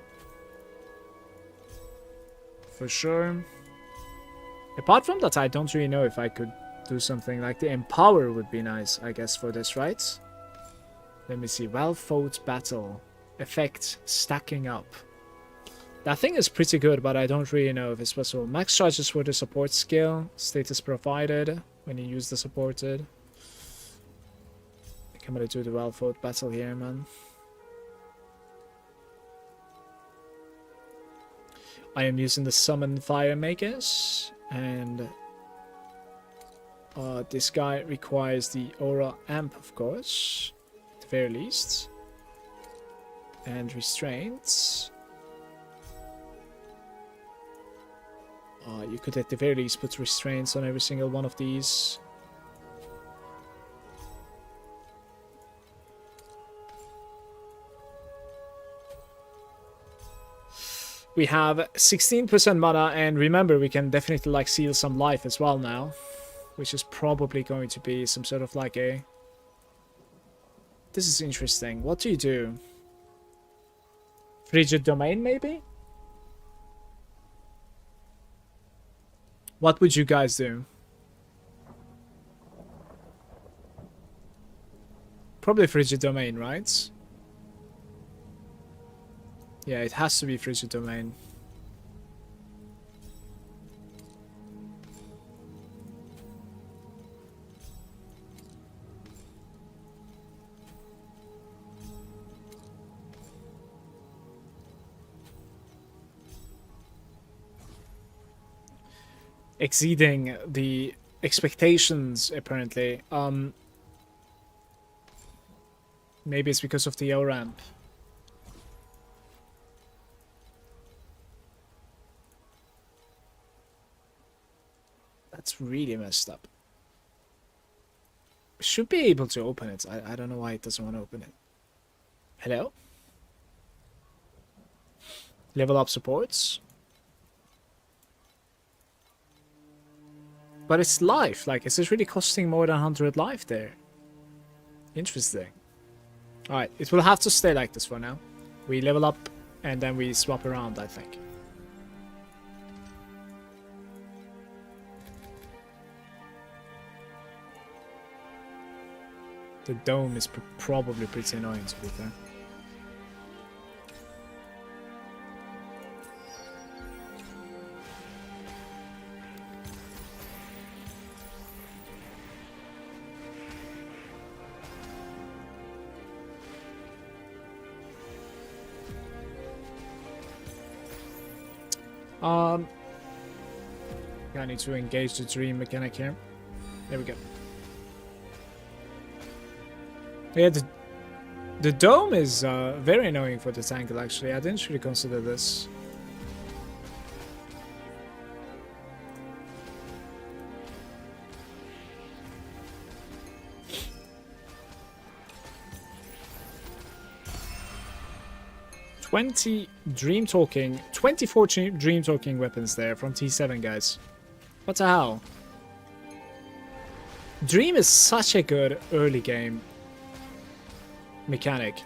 For sure. Apart from that, I don't really know if I could do something like the Empower would be nice, I guess, for this, right? Let me see. Well-fought battle. Effect stacking up. That thing is pretty good, but I don't really know if it's possible. Max charges for the support skill. Status provided when you use the supported. I think I'm gonna do the well-fought battle here, man. I am using the summon fire makers, and this guy requires the aura amp, of course, at the very least. And restraints. You could at the very least put restraints on every single one of these. We have 16% mana, and remember, we can definitely like seal some life as well now, which is probably going to be some sort of like a... This is interesting. What do you do? Frigid Domain, maybe? What would you guys do? Probably Frigid Domain, right? Yeah, it has to be Frigid Domain. Exceeding the expectations, apparently. Maybe it's because of the O ramp. That's really messed up. Should be able to open it. I don't know why it doesn't want to open it. Hello? Level up supports. But it's life. Like, is this really costing more than 100 life there? Interesting. Alright, it will have to stay like this for now. We level up and then we swap around, I think. The dome is probably pretty annoying, to be fair. I need to engage the dream mechanic here. There we go. Yeah, the dome is very annoying for the Tangle, actually. I didn't really consider this. Dream talking, 24 dream talking weapons there from T7, guys. What the hell? Dream is such a good early game mechanic.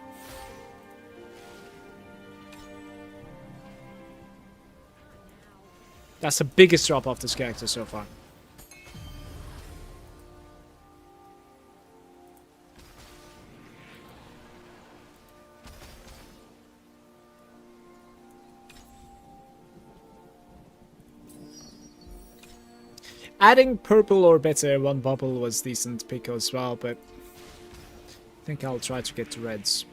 That's the biggest drop off this character so far. Adding purple or better, one bubble was decent pick as well, but I think I'll try to get to reds.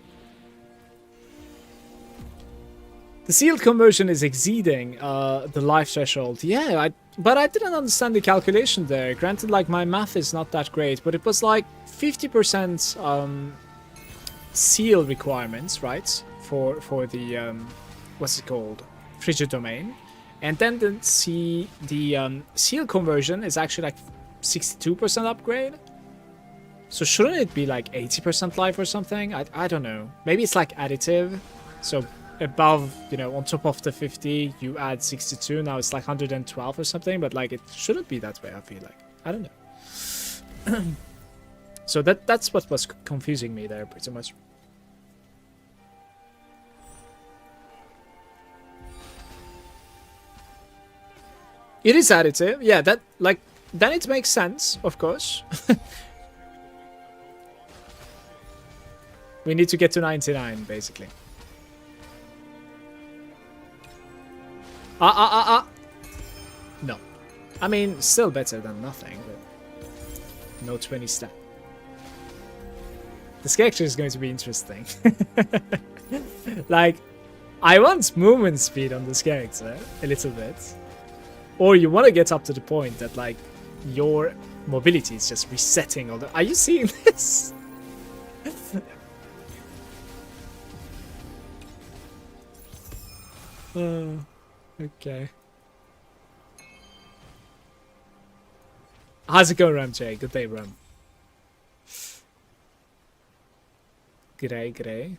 The sealed conversion is exceeding the life threshold. Yeah, but I didn't understand the calculation there. Granted, like, my math is not that great, but it was like 50% seal requirements, right? For the what's it called? Frigid domain. And then the seal conversion is actually like 62% upgrade. So shouldn't it be like 80% life or something? I don't know. Maybe it's like additive. So above, you know, on top of the 50, you add 62. Now it's like 112 or something. But like, it shouldn't be that way, I feel like. I don't know. So that's what was confusing me there pretty much. It is additive, yeah, that, like, then it makes sense, of course. We need to get to 99, basically. No. I mean, still better than nothing, but no 20 stat. This character is going to be interesting. Like, I want movement speed on this character, a little bit. Or you want to get up to the point that, like, your mobility is just resetting all the... Are you seeing this? Oh, okay. How's it going, Ramjay? Good day, Ram. G'day.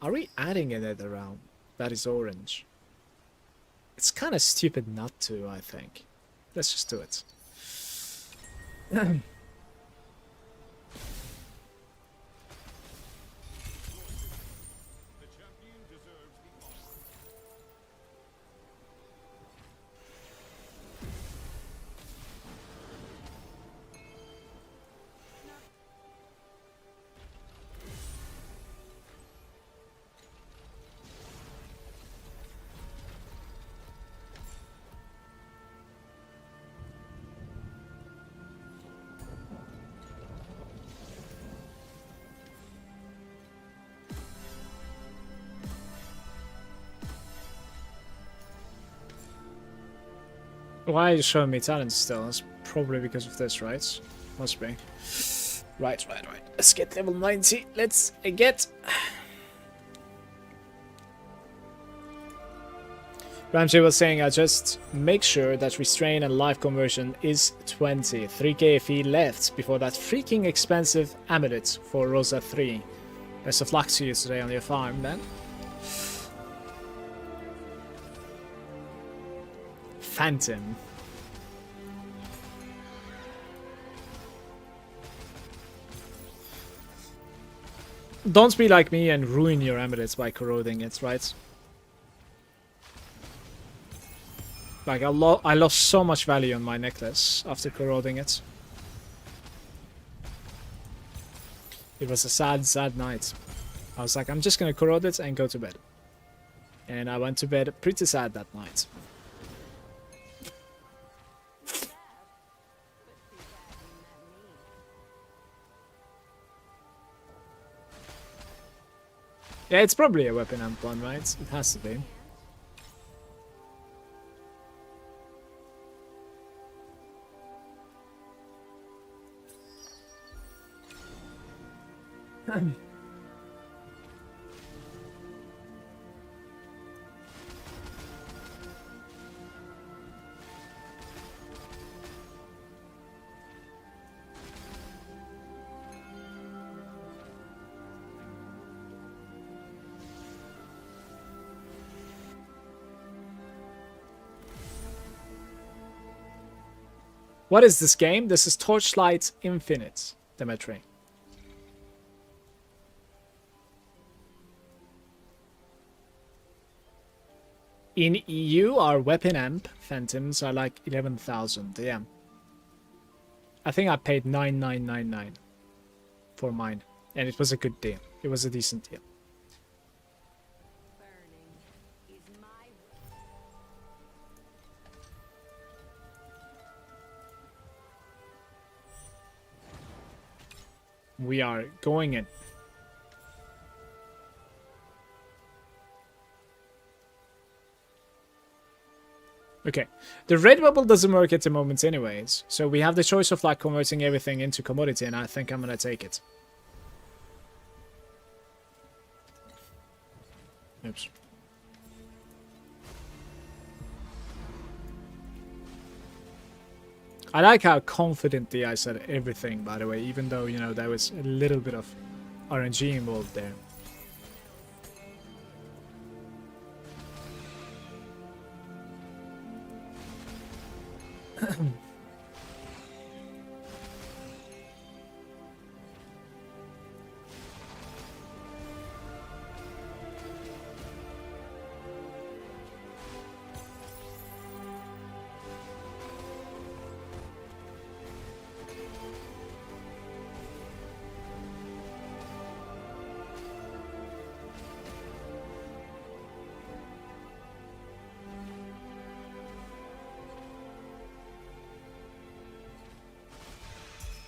Are we adding another round? That is orange. It's kind of stupid not to, I think. Let's just do it. Why are you showing me talent still? It's probably because of this, right? Must be. Right. Let's get level 90. Let's get... Ramsey was saying, I just make sure that restrain and life conversion is 20. 3k FE left before that freaking expensive amulet for Rosa 3. Best of luck to you today on your farm, man. Phantom. Don't be like me and ruin your amulets by corroding it, right? Like, I lost so much value on my necklace after corroding it. It was a sad, sad night. I was like, I'm just gonna corrode it and go to bed. And I went to bed pretty sad that night. Yeah, it's probably a weapon amp one, right? It has to be. What is this game? This is Torchlight Infinite, Dimitri. In EU, our weapon amp phantoms are like 11,000. Yeah. I think I paid 9,999 for mine, and it was a good deal. It was a decent deal. We are going in. Okay, the red bubble doesn't work at the moment anyways, so we have the choice of like converting everything into commodity, and I think I'm gonna take it. Oops. I like how confidently I said everything, by the way, even though, you know, there was a little bit of RNG involved there.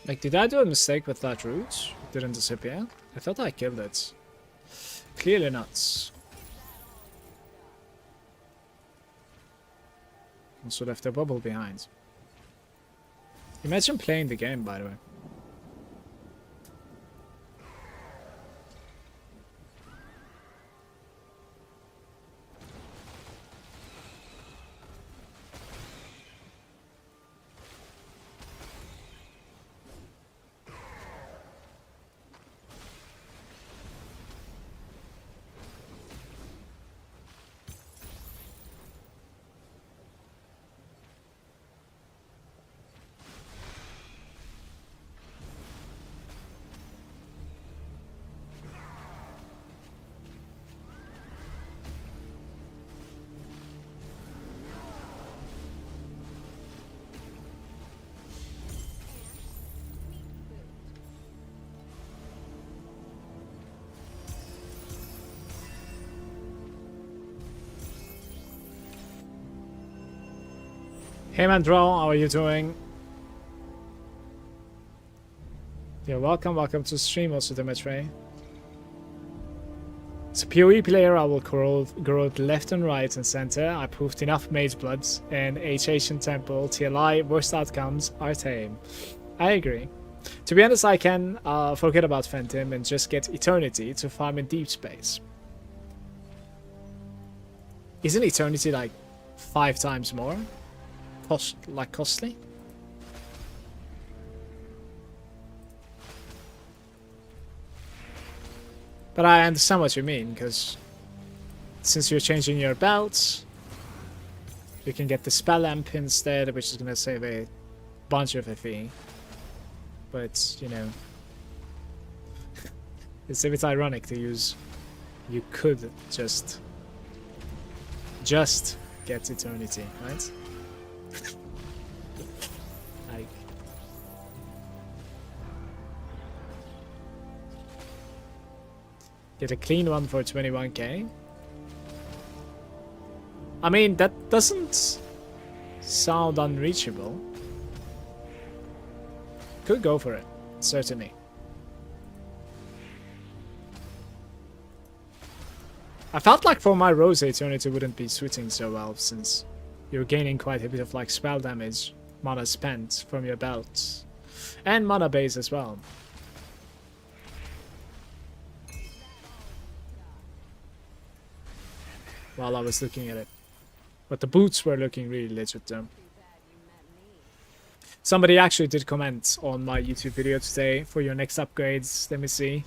Like, did I do a mistake with that root? It didn't disappear? I thought I killed it. Clearly not. Also left a bubble behind. Imagine playing the game, by the way. Hey Mandro, how are you doing? You're welcome to stream also, Dimitri. As a PoE player, I will grow left and right and center. I proved enough Mage Bloods and Ancient Temple, TLI, worst outcomes are tame. I agree. To be honest, I can forget about Phantom and just get Eternity to farm in deep space. Isn't Eternity like 5 times more? Costly? But I understand what you mean, because since you're changing your belts, you can get the spell amp instead, which is going to save a bunch of FE. But, you know, it's a bit ironic to use. You could just get Eternity, right? Like, get a clean one for 21k. I mean, that doesn't sound unreachable. Could go for it, certainly. I felt like for my Rosa, Eternity wouldn't be suiting so well, since you're gaining quite a bit of like spell damage, mana spent from your belts, and mana base as well. while I was looking at it. But the boots were looking really legit though. Somebody actually did comment on my YouTube video today for your next upgrades. Let me see.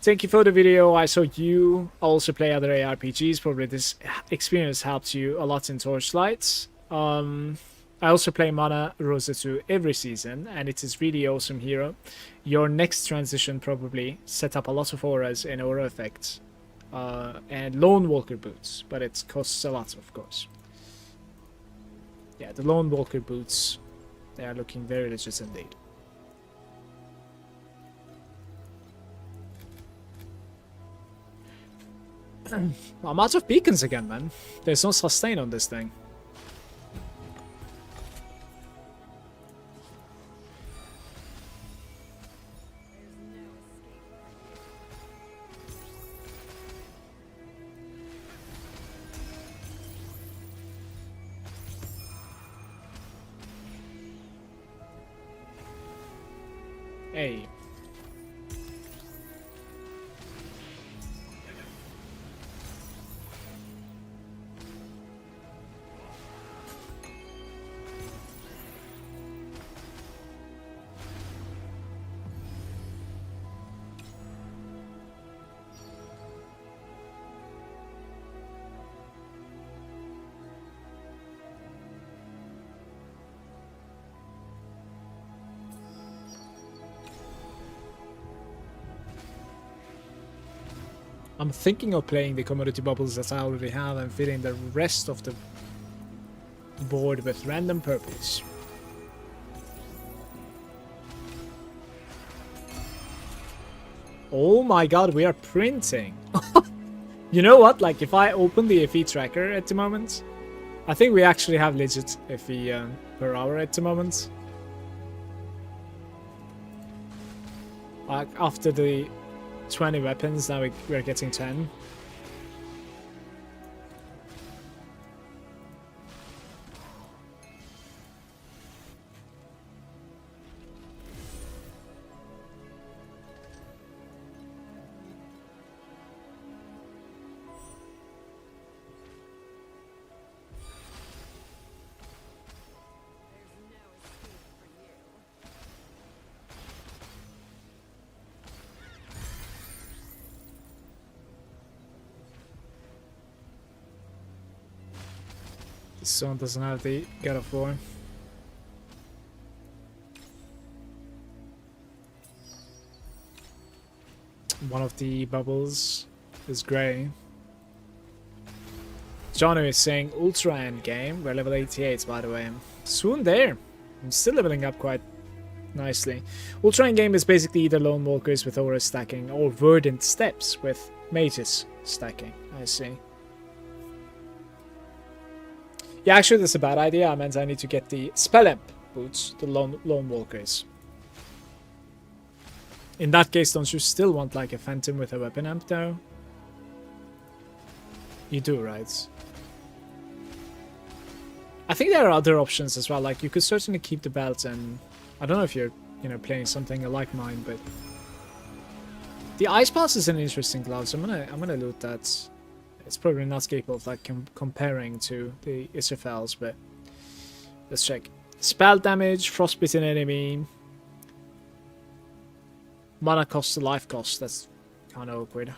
Thank you for the video. I saw you also play other ARPGs. Probably this experience helped you a lot in Torchlight. I also play Mana Rosa 2 every season, and it is really awesome hero. Your next transition probably set up a lot of auras and aura effects. And Lone Walker boots, but it costs a lot, of course. Yeah, the Lone Walker boots, they are looking very legit indeed. I'm out of beacons again, man. There's no sustain on this thing. Hey. I'm thinking of playing the commodity bubbles that I already have and filling the rest of the board with random purples. Oh my god, we are printing. You know what? Like, if I open the FE tracker at the moment, I think we actually have legit FE per hour at the moment. Like, after the 20 weapons, now we're getting 10. This one doesn't have the God of War. One of the bubbles is grey. Johnny is saying Ultra Endgame. We're level 88, by the way. Soon there. I'm still leveling up quite nicely. Ultra Endgame is basically either Lone Walkers with aura stacking or Verdant Steps with mages stacking. I see. Yeah, actually, that's a bad idea. I meant I need to get the Spell Amp boots, the Lone Walkers. In that case, don't you still want like a Phantom with a weapon amp though? You do, right? I think there are other options as well. Like, you could certainly keep the belt, and I don't know if you're, playing something like mine, but the Ice Pass is an interesting glove, so I'm gonna loot that. It's probably not capable of like comparing to the Israfels, but let's check. Spell damage, frostbitten enemy, mana cost to life cost. That's kind of awkward.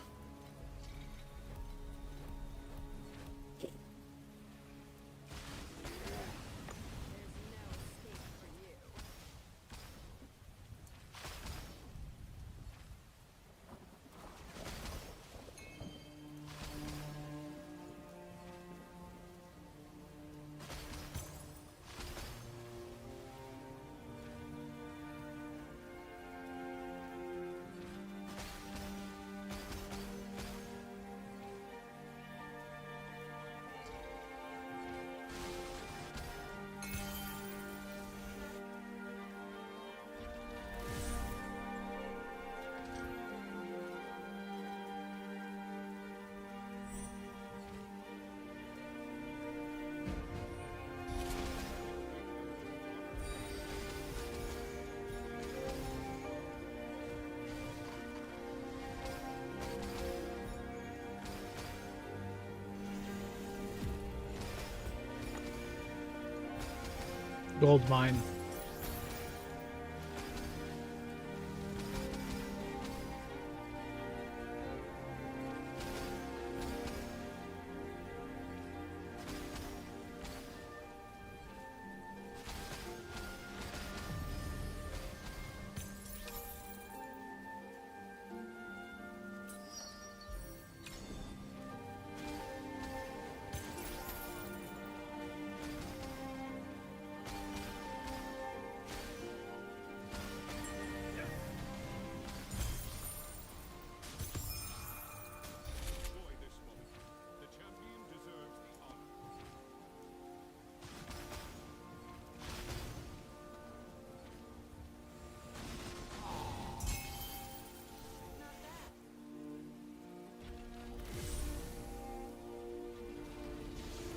Gold mine.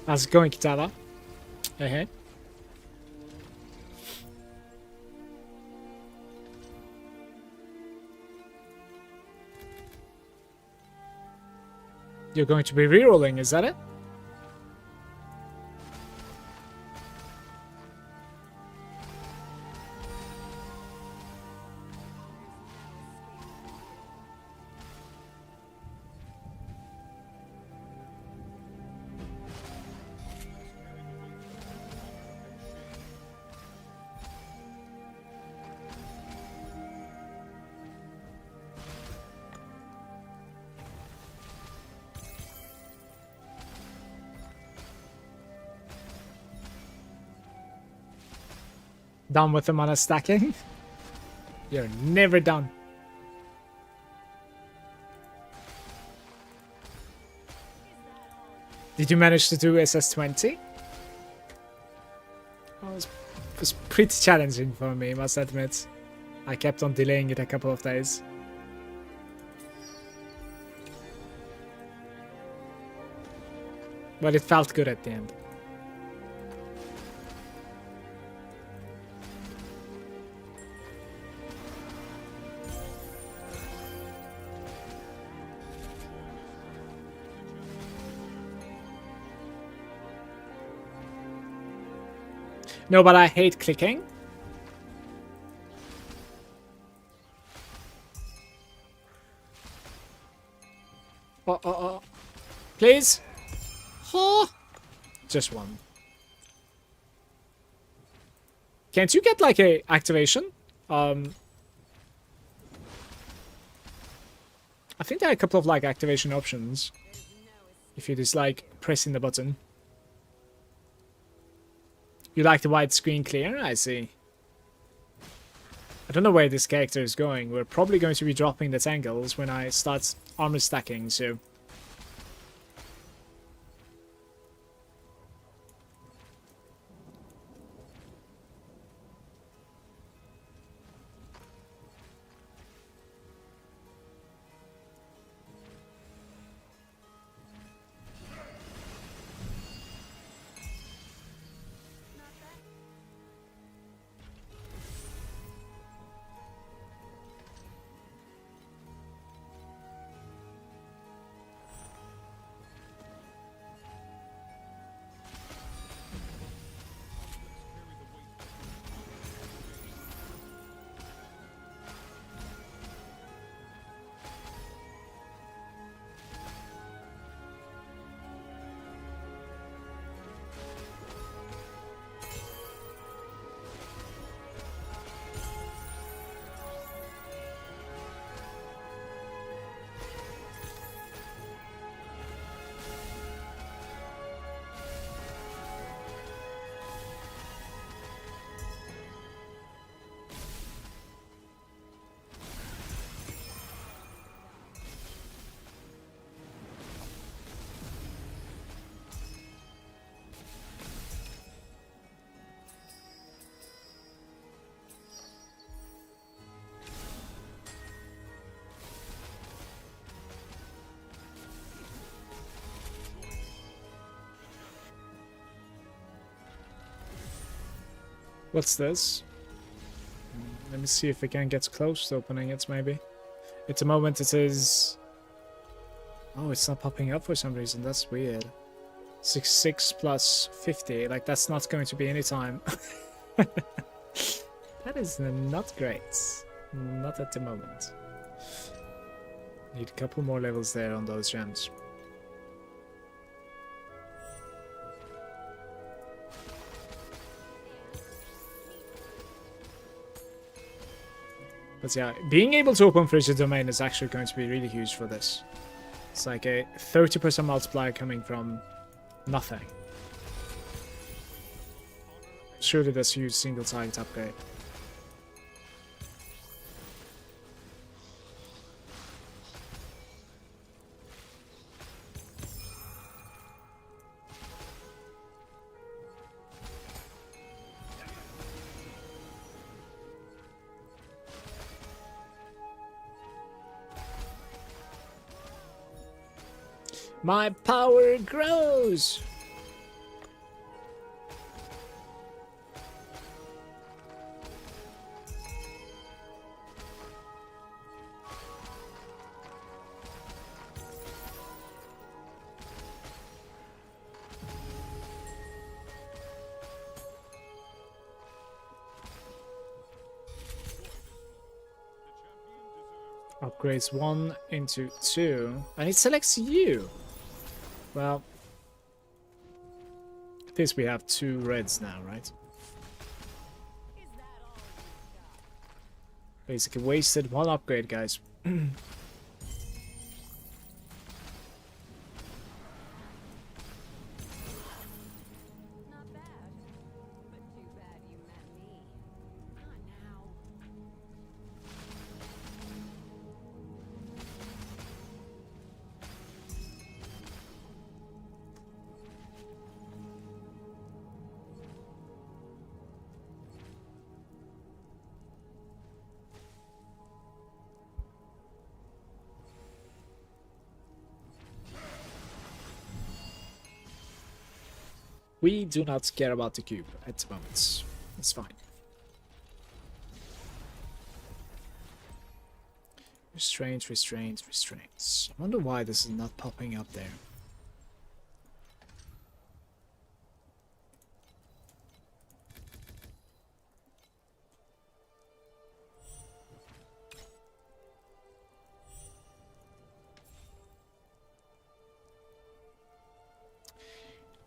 How's it going, Kitara? Hey. You're going to be rerolling, is that it? Done with the mana stacking? You're never done. Did you manage to do SS20? Oh, it was pretty challenging for me, must admit. I kept on delaying it a couple of days. But it felt good at the end. No, but I hate clicking. Please? Oh. Just one. Can't you get like a activation? I think there are a couple of like activation options. If you just like pressing the button. You like the white screen clear? I see. I don't know where this character is going. We're probably going to be dropping the Tangles when I start armor stacking, so... What's this? Let me see if we can get close to opening it, maybe. At the moment it is... Oh, it's not popping up for some reason. That's weird. 66 plus 50. Like, that's not going to be any time. That is not great. Not at the moment. Need a couple more levels there on those gems. But yeah, being able to open Frigid Domain is actually going to be really huge for this. It's like a 30% multiplier coming from nothing. Surely that's a huge single target upgrade. My power grows! Upgrades 1 into 2, and it selects you. Well, at least we have 2 reds now, right? Basically wasted 1 upgrade, guys. We do not care about the cube at the moment. It's fine. Restraint, restraint, restraints. I wonder why this is not popping up there.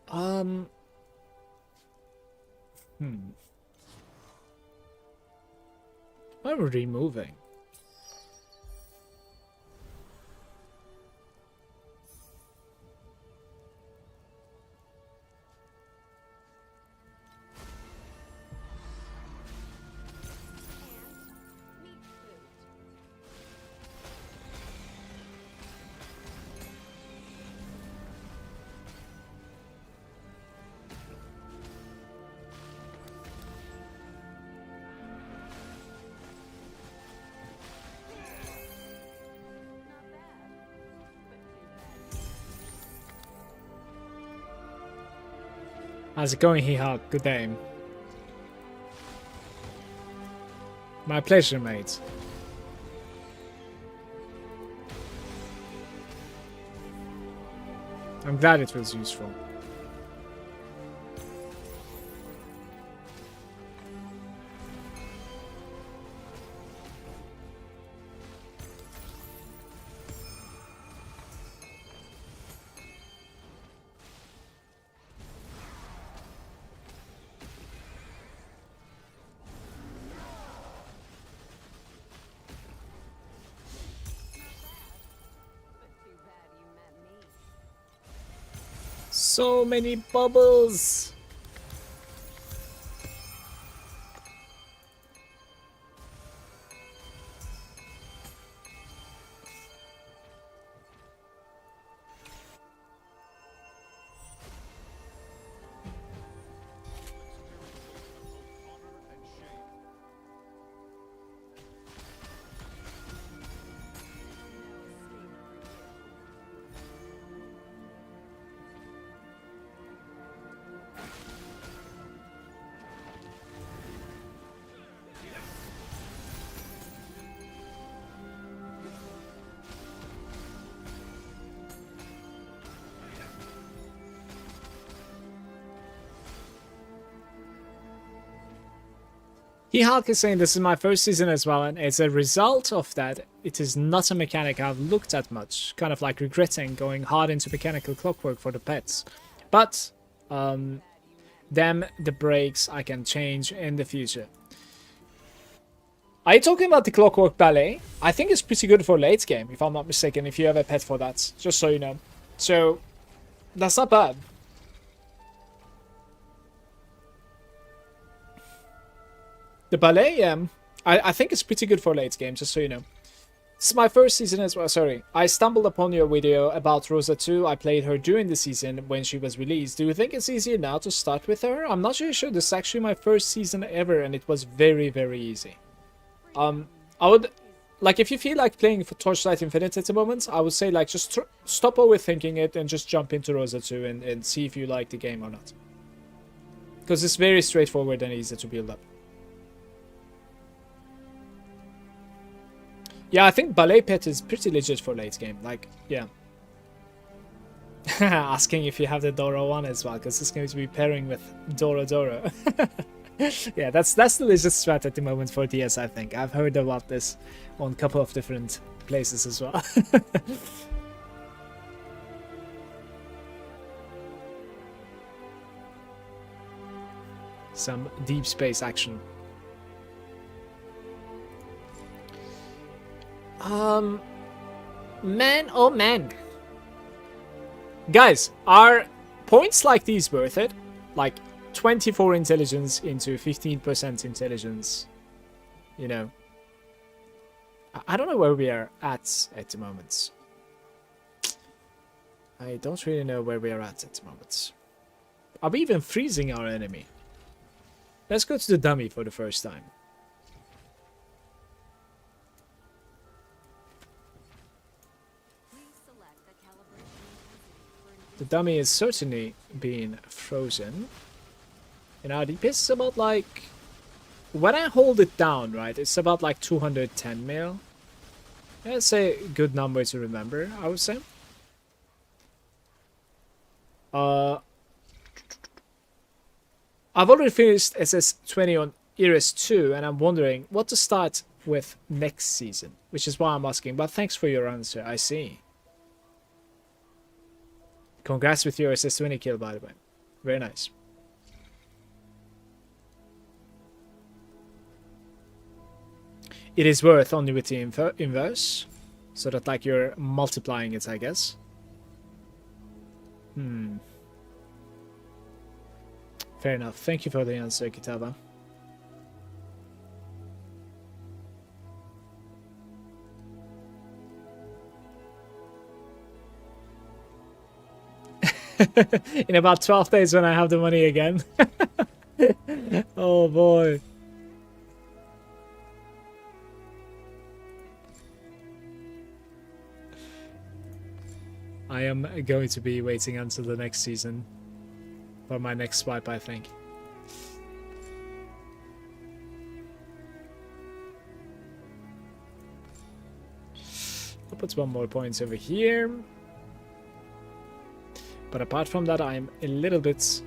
I'm removing. How's it going, Hee-Haw? Good day. My pleasure, mate. I'm glad it was useful. So many bubbles! Hulk is saying this is my first season as well, and as a result of that, it is not a mechanic I've looked at much. Kind of like regretting going hard into mechanical clockwork for the pets. But, them, the breaks I can change in the future. Are you talking about the clockwork ballet? I think it's pretty good for late game, if I'm not mistaken, if you have a pet for that. Just so you know. So, that's not bad. The ballet, I think it's pretty good for late game, just so you know. This is my first season as well, sorry. I stumbled upon your video about Rosa 2. I played her during the season when she was released. Do you think it's easier now to start with her? I'm not really sure. This is actually my first season ever, and it was very, very easy. I would... Like, if you feel like playing for Torchlight Infinite at the moment, I would say, like, just stop overthinking it and just jump into Rosa 2 and see if you like the game or not. Because it's very straightforward and easy to build up. Yeah, I think Ballet Pet is pretty legit for late game. Like, yeah. Asking if you have the Doro one as well, because it's going to be pairing with Doro. Yeah, that's the legit strat at the moment for DS, I think. I've heard about this on a couple of different places as well. Some deep space action. Man, oh man. Guys, are points like these worth it? Like 24 intelligence into 15% intelligence. You know. I don't know where we are at the moment. I don't really know where we are at the moment. Are we even freezing our enemy? Let's go to the dummy for the first time. The dummy is certainly being frozen. And our DPS is about like... When I hold it down, right, it's about like 210 mil. That's a good number to remember, I would say. I've already finished SS20 on Iris 2, and I'm wondering what to start with next season. Which is why I'm asking, but thanks for your answer, I see. Congrats with your SS20 kill, by the way. Very nice. It is worth only with the inverse. So that, like, you're multiplying it, I guess. Fair enough. Thank you for the answer, Kitaba. In about 12 days when I have the money again. Oh boy. I am going to be waiting until the next season for my next swipe, I think. I'll put one more point over here. But apart from that, I'm a little bit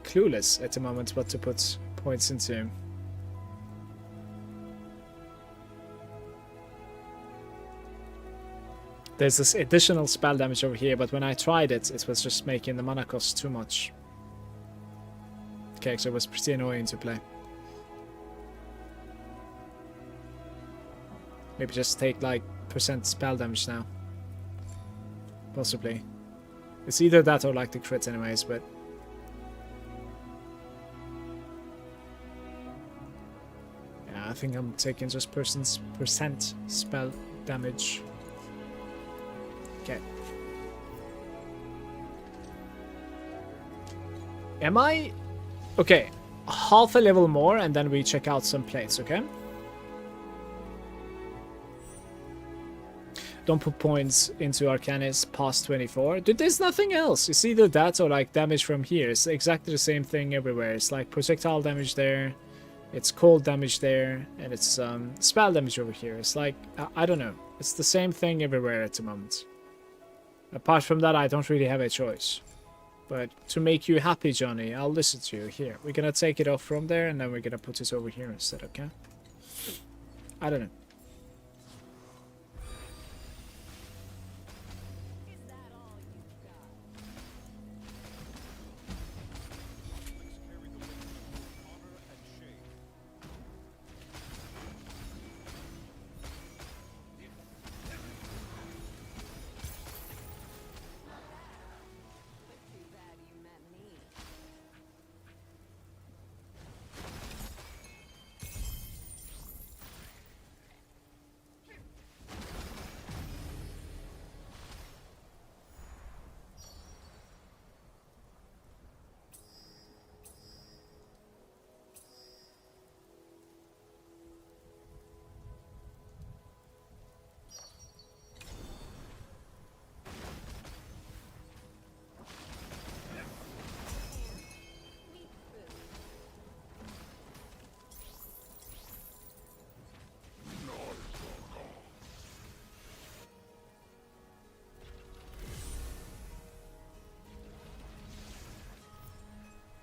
clueless at the moment what to put points into. There's this additional spell damage over here, but when I tried it, it was just making the mana cost too much. Okay, so it was pretty annoying to play. Maybe just take like % spell damage now. Possibly. It's either that or like the crit anyways, but... Yeah, I think I'm taking just % spell damage. Okay. Am I... Okay, half a level more and then we check out some plates, okay? Don't put points into Arcanis past 24. Dude, there's nothing else. It's either that or like damage from here. It's exactly the same thing everywhere. It's like projectile damage there, it's cold damage there, and it's spell damage over here. It's like, I don't know. It's the same thing everywhere at the moment. Apart from that, I don't really have a choice. But to make you happy, Johnny, I'll listen to you. Here, we're gonna take it off from there, and then we're gonna put it over here instead, okay? I don't know.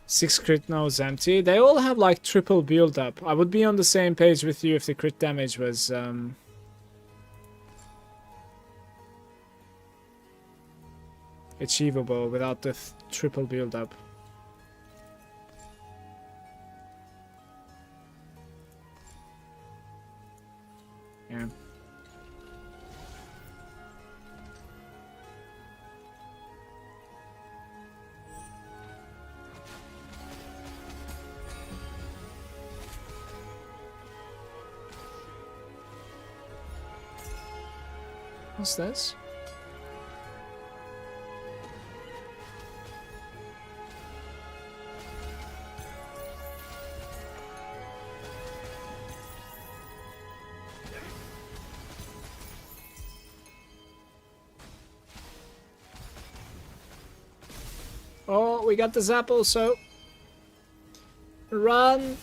Six crit nodes empty. They all have like triple build up. I would be on the same page with you if the crit damage was achievable without the triple build up. Yeah. What's this? Oh, we got the zap also. Run!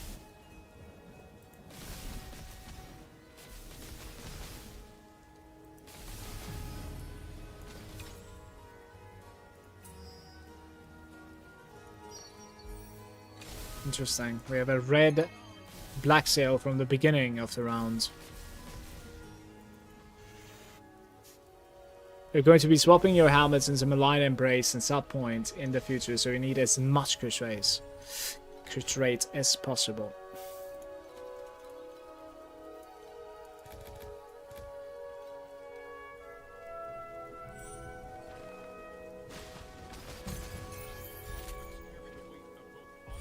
Interesting. We have a red black sail from the beginning of the round. You're going to be swapping your helmets into Malign Embrace and Sub Point in the future, so you need as much crit rate as possible.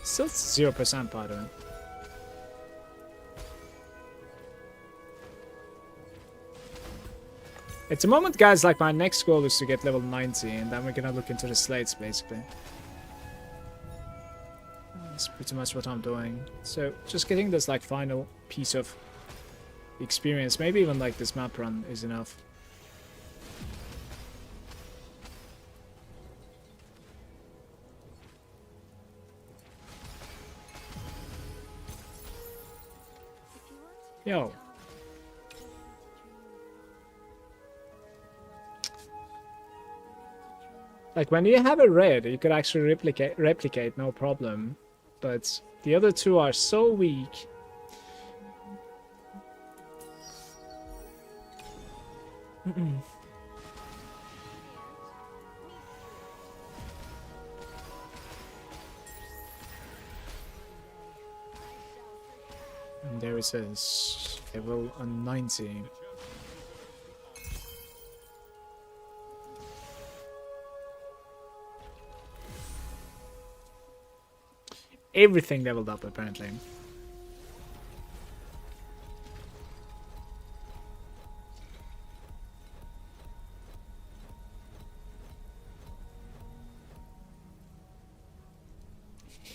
Still 0% by the way. At the moment, guys, like my next goal is to get level 90, and then we're gonna look into the slates, basically. That's pretty much what I'm doing. So, just getting this, like, final piece of experience, maybe even, like, this map run is enough. Yo. Like, when you have a red, you could actually replicate no problem. But the other two are so weak. And there it says, level 90. Everything leveled up, apparently.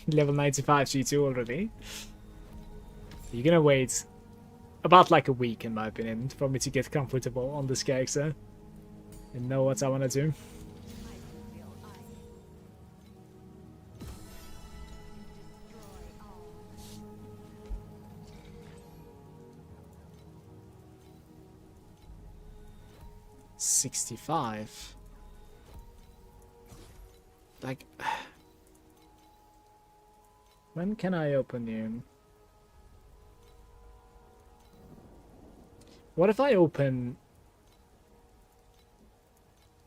Level 95 G2 already. You're gonna wait about like a week, in my opinion, for me to get comfortable on this character and know what I want to do. $65. Like, When can I open you? What if I open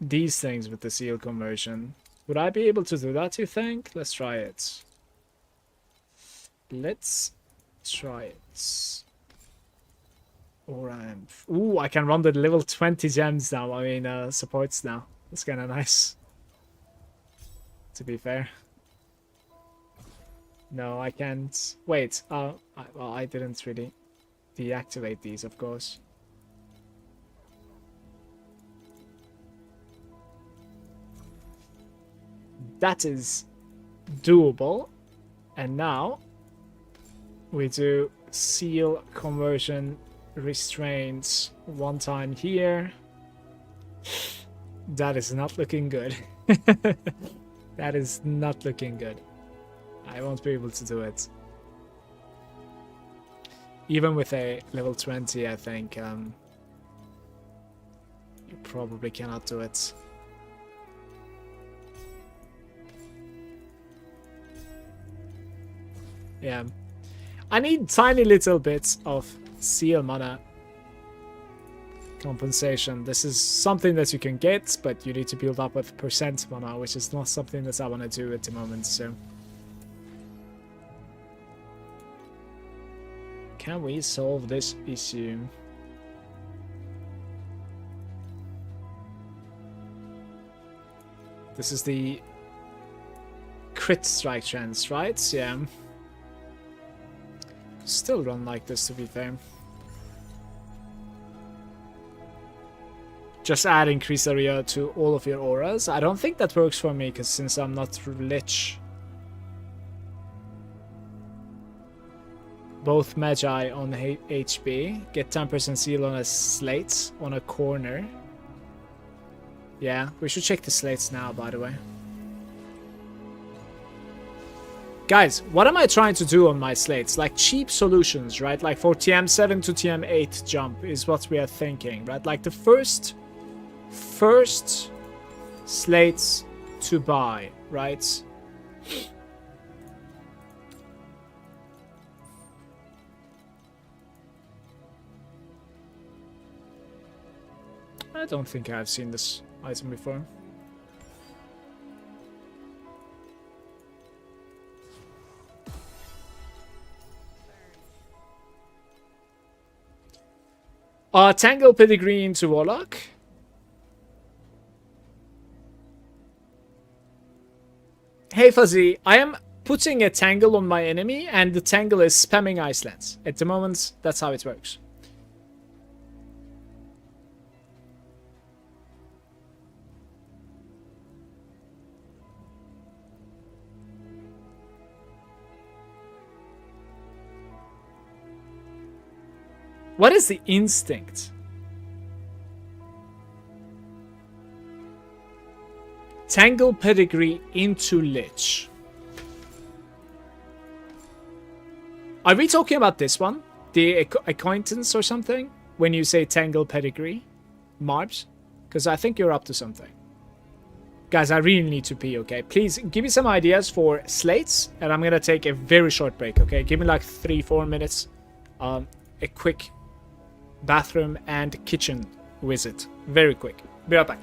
these things with the seal conversion? Would I be able to do that, you think? Let's try it. Let's try it. Ooh, I can run the level 20 gems now. I mean, supports now. That's kind of nice. To be fair. No, I can't. Wait, well, I didn't really deactivate these, of course. That is doable. And now we do seal conversion restraints one time here. That is not looking good. That is not looking good. I won't be able to do it. Even with a level 20, I think you probably cannot do it. Yeah. I need tiny little bits of seal mana compensation. This is something that you can get, but you need to build up with percent mana, which is not something that I want to do at the moment, so... Can we solve this issue? This is the crit strike chance, right? Yeah. Still run like this, to be fair. Just add increased area to all of your auras. I don't think that works for me, because since I'm not Lich. Both Magi on HP. Get 10% seal on a slate on a corner. Yeah, we should check the slates now, by the way. Guys, what am I trying to do on my slates? Like cheap solutions, right? Like for TM7 to TM8 jump is what we are thinking, right? Like the first slates to buy, right? I don't think I've seen this item before. Tangle pedigree into Warlock. Hey Fuzzy, I am putting a Tangle on my enemy and the Tangle is spamming Icelands. At the moment, that's how it works. What is the instinct? Tangle pedigree into Lich. Are we talking about this one? The acquaintance or something? When you say Tangle pedigree? Marbs? Because I think you're up to something. Guys, I really need to pee, okay? Please give me some ideas for slates. And I'm going to take a very short break, okay? Give me like 3-4 minutes. A quick bathroom and kitchen visit. Very quick. Be right back.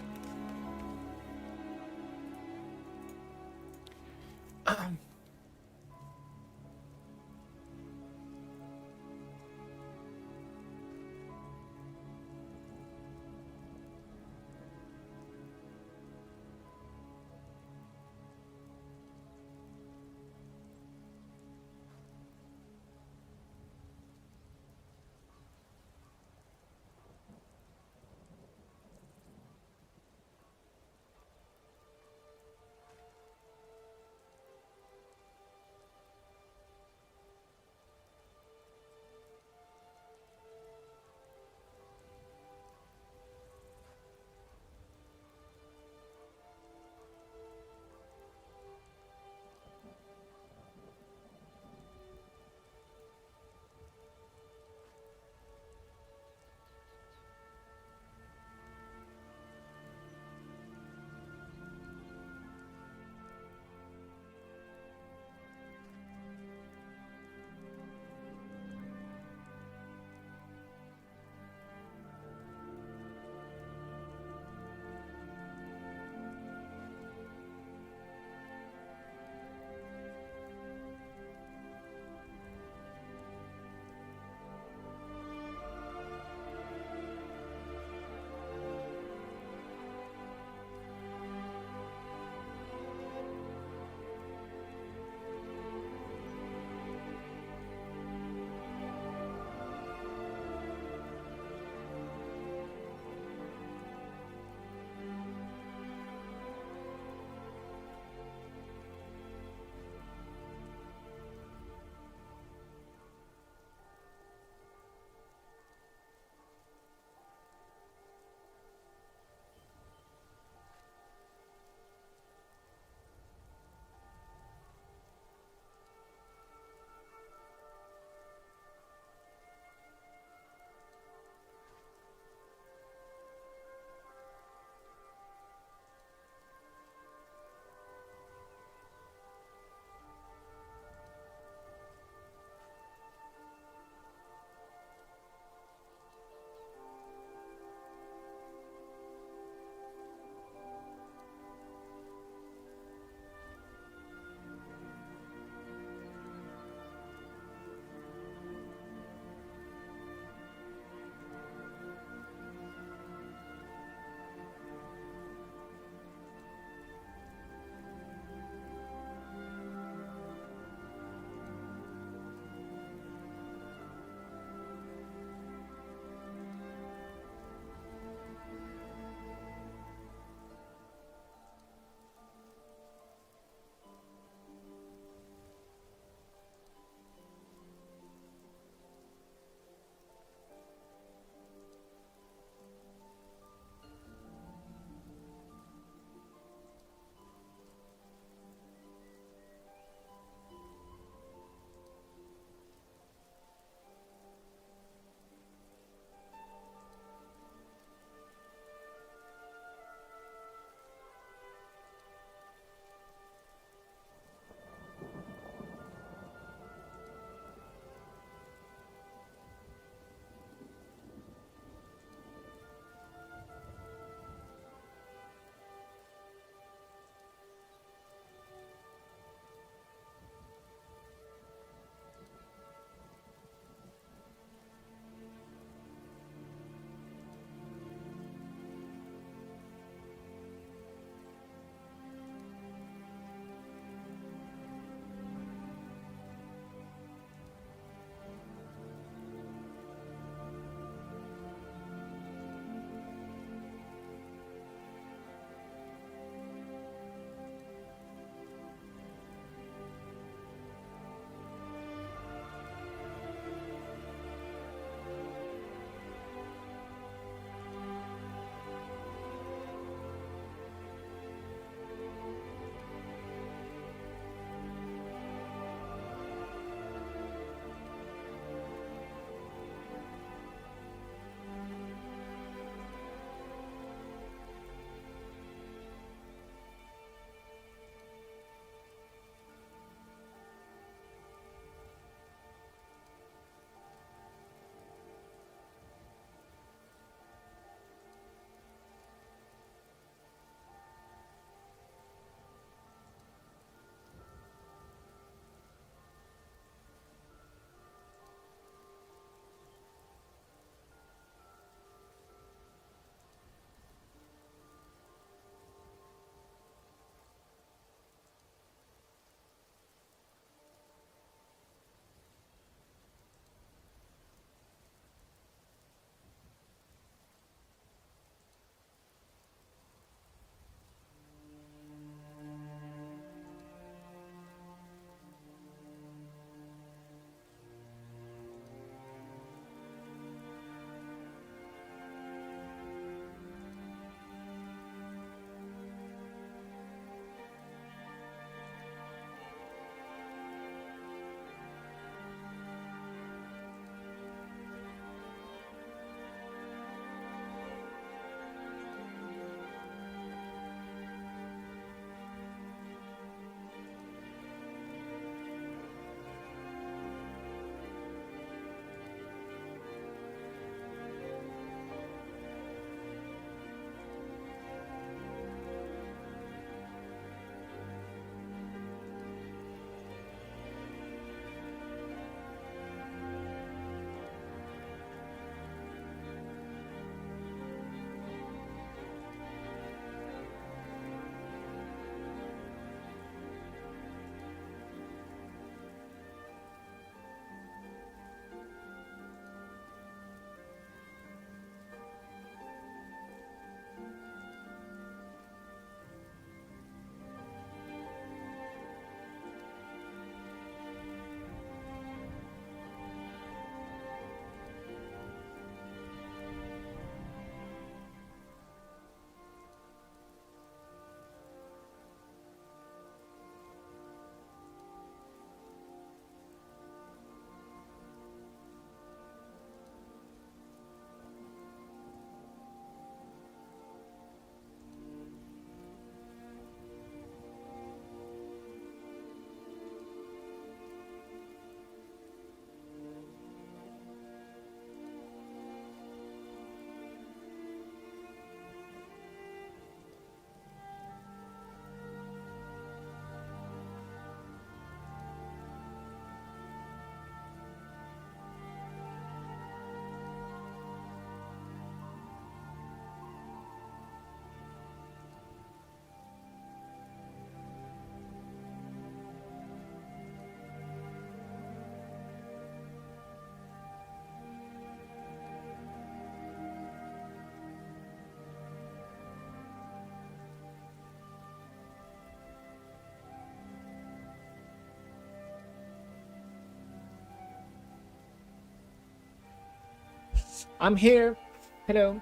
I'm here. Hello.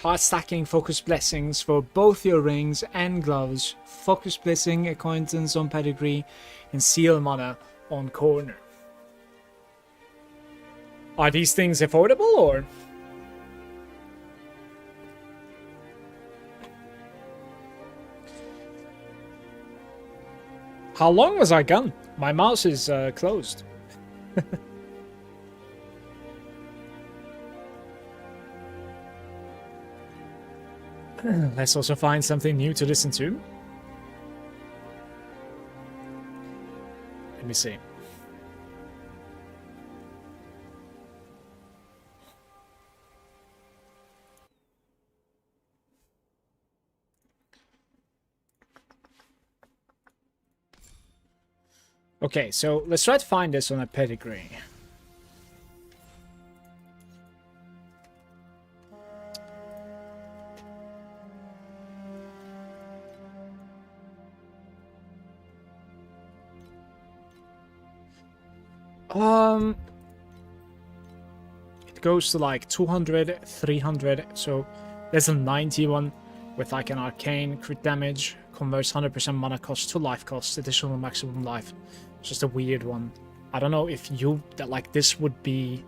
Hard stacking focus blessings for both your rings and gloves. Focus blessing, acquaintance on pedigree, and seal mana on corner. Are these things affordable or? How long was I gone? My mouse is closed. Let's also find something new to listen to. Let me see. Okay, so let's try to find this on a pedigree. It goes to like 200, 300, so there's a 91 with like an arcane crit damage, converts 100% mana cost to life cost, additional maximum life. It's just a weird one. I don't know if you, that like this would be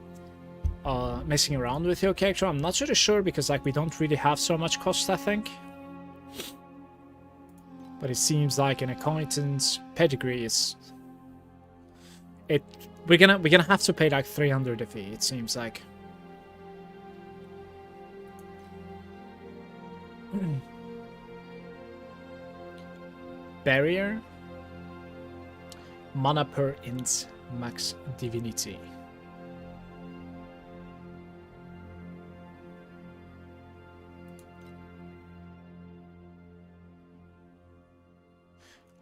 messing around with your character. I'm not really sure because like we don't really have so much cost, I think. But it seems like an acquaintance pedigree is we're gonna have to pay like 300 a fee, it seems like. Barrier. Mana per int, max divinity.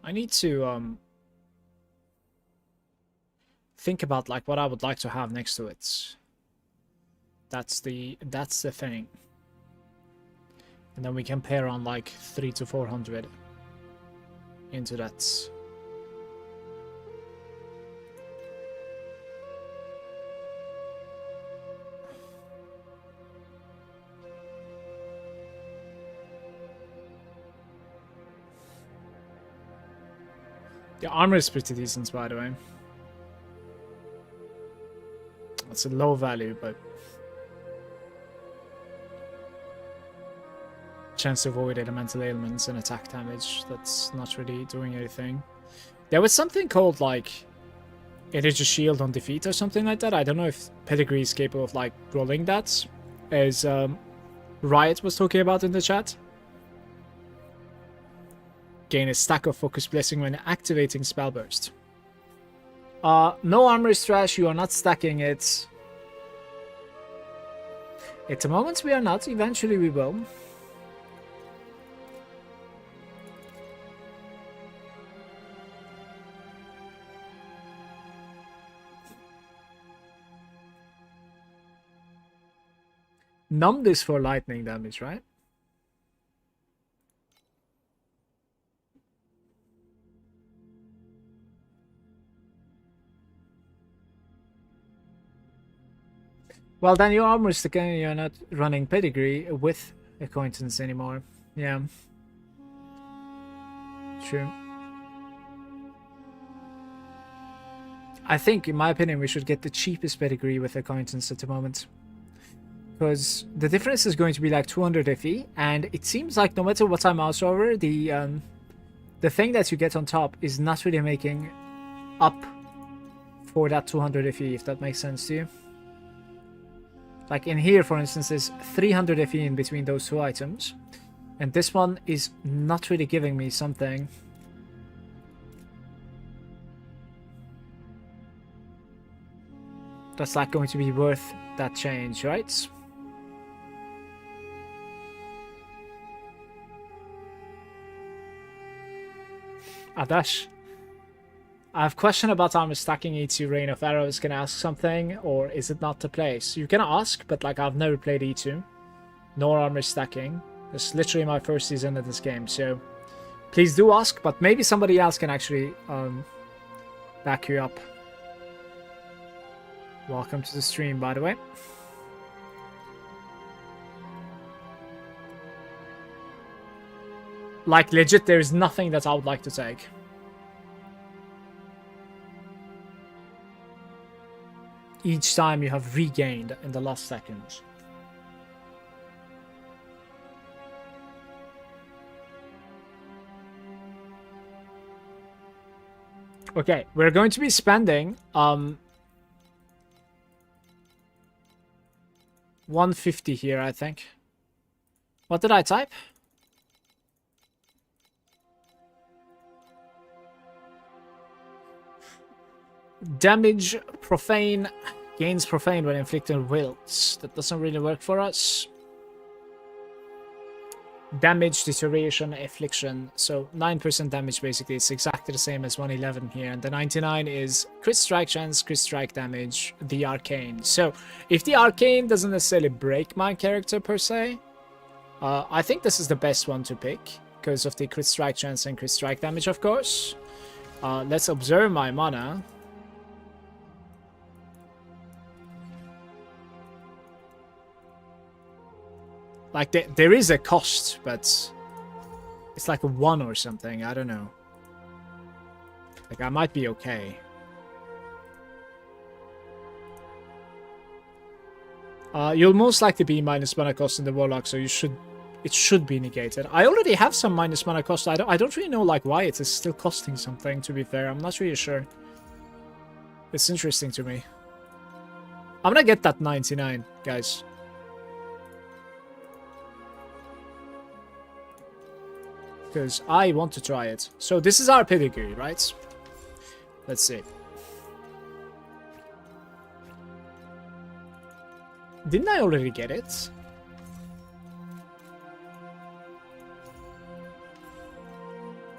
I need to think about like what I would like to have next to it. That's the thing. And then we can pair on like 300 to 400 into that. The armor is pretty decent, by the way. It's a low value, but chance to avoid elemental ailments and attack damage. That's not really doing anything. There was something called like Energy Shield on defeat or something like that. I don't know if Pedigree is capable of like rolling that, as Riot was talking about in the chat. Gain a stack of Focus Blessing when activating Spell Burst. No armor is trash, you are not stacking it. At the moment we are not, eventually we will. Numb this for lightning damage, right? Well, then your armor is again, you're not running Pedigree with Acquaintance anymore. Yeah. True. I think, in my opinion, we should get the cheapest Pedigree with Acquaintance at the moment. Because the difference is going to be like 200 FE, and it seems like no matter what I mouse over, the thing that you get on top is not really making up for that 200 FE, if that makes sense to you. Like in here, for instance, there's 300 FE in between those two items. And this one is not really giving me something. That's like going to be worth that change, right? Adash. I have a question about armor stacking E2 Rain of Arrows. Can I ask something, or is it not the place? You can ask, but like I've never played E2. Nor armor stacking. It's literally my first season of this game, so please do ask, but maybe somebody else can actually back you up. Welcome to the stream, by the way. Like, legit, there is nothing that I would like to take. Each time you have regained in the last second. Okay, we're going to be spending 150 here, I think. What did I type? Damage profane, gains profane when inflicting wilts. That doesn't really work for us. Damage, deterioration, affliction. So 9% damage basically. It's exactly the same as 111 here. And the 99 is crit strike chance, crit strike damage, the arcane. So if the arcane doesn't necessarily break my character per se, I think this is the best one to pick because of the crit strike chance and crit strike damage, of course. Let's observe my mana. Like, there is a cost, but it's like a 1 or something. I don't know. Like, I might be okay. You'll most likely be minus mana cost in the Warlock, so it should be negated. I already have some minus mana cost. I don't really know like why it is still costing something, to be fair. I'm not really sure. It's interesting to me. I'm gonna get that 99, guys. Because I want to try it. So this is our pedigree, right? Let's see. Didn't I already get it?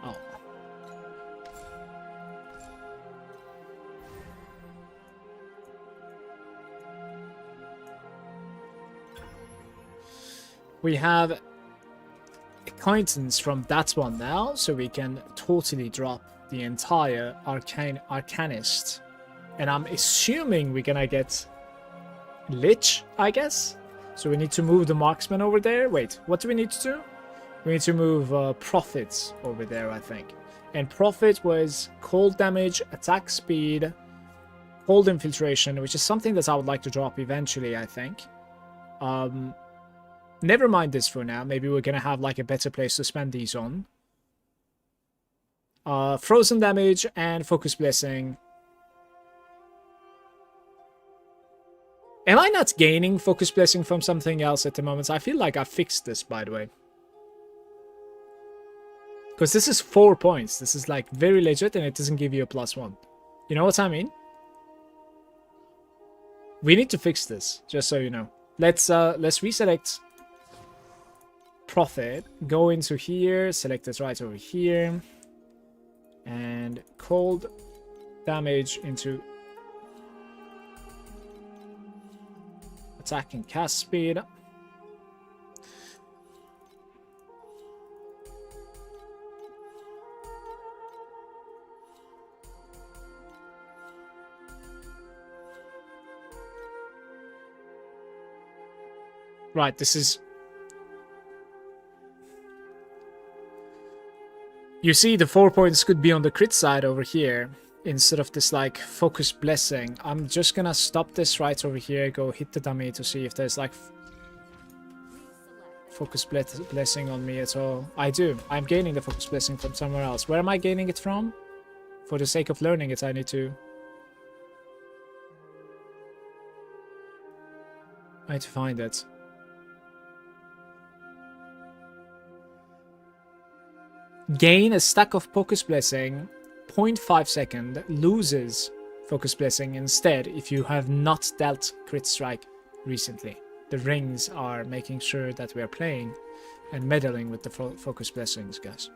Oh. We have acquaintance from that one now, so we can totally drop the entire arcanist. And I'm assuming we're gonna get Lich, I guess. So we need to move the marksman over there. Wait, what do we need to do? We need to move Prophet over there, I think. And Prophet was cold damage, attack speed, cold infiltration, which is something that I would like to drop eventually, I think. Never mind this for now. Maybe we're gonna have like a better place to spend these on. Frozen damage and focus blessing. Am I not gaining focus blessing from something else at the moment? I feel like I fixed this, by the way. Because this is 4 points. This is like very legit and it doesn't give you a +1. You know what I mean? We need to fix this, just so you know. Let's reselect Prophet, go into here, select it right over here, and cold damage into attack and cast speed. Right, this is... You see, the 4 points could be on the crit side over here, instead of this, like, focus blessing. I'm just gonna stop this right over here, go hit the dummy to see if there's, like, focus blessing on me at all. I do. I'm gaining the focus blessing from somewhere else. Where am I gaining it from? For the sake of learning it, I need to find it. Gain a stack of focus blessing, 0.5 second, loses focus blessing instead if you have not dealt crit strike recently. The rings are making sure that we are playing and meddling with the focus blessings, guys.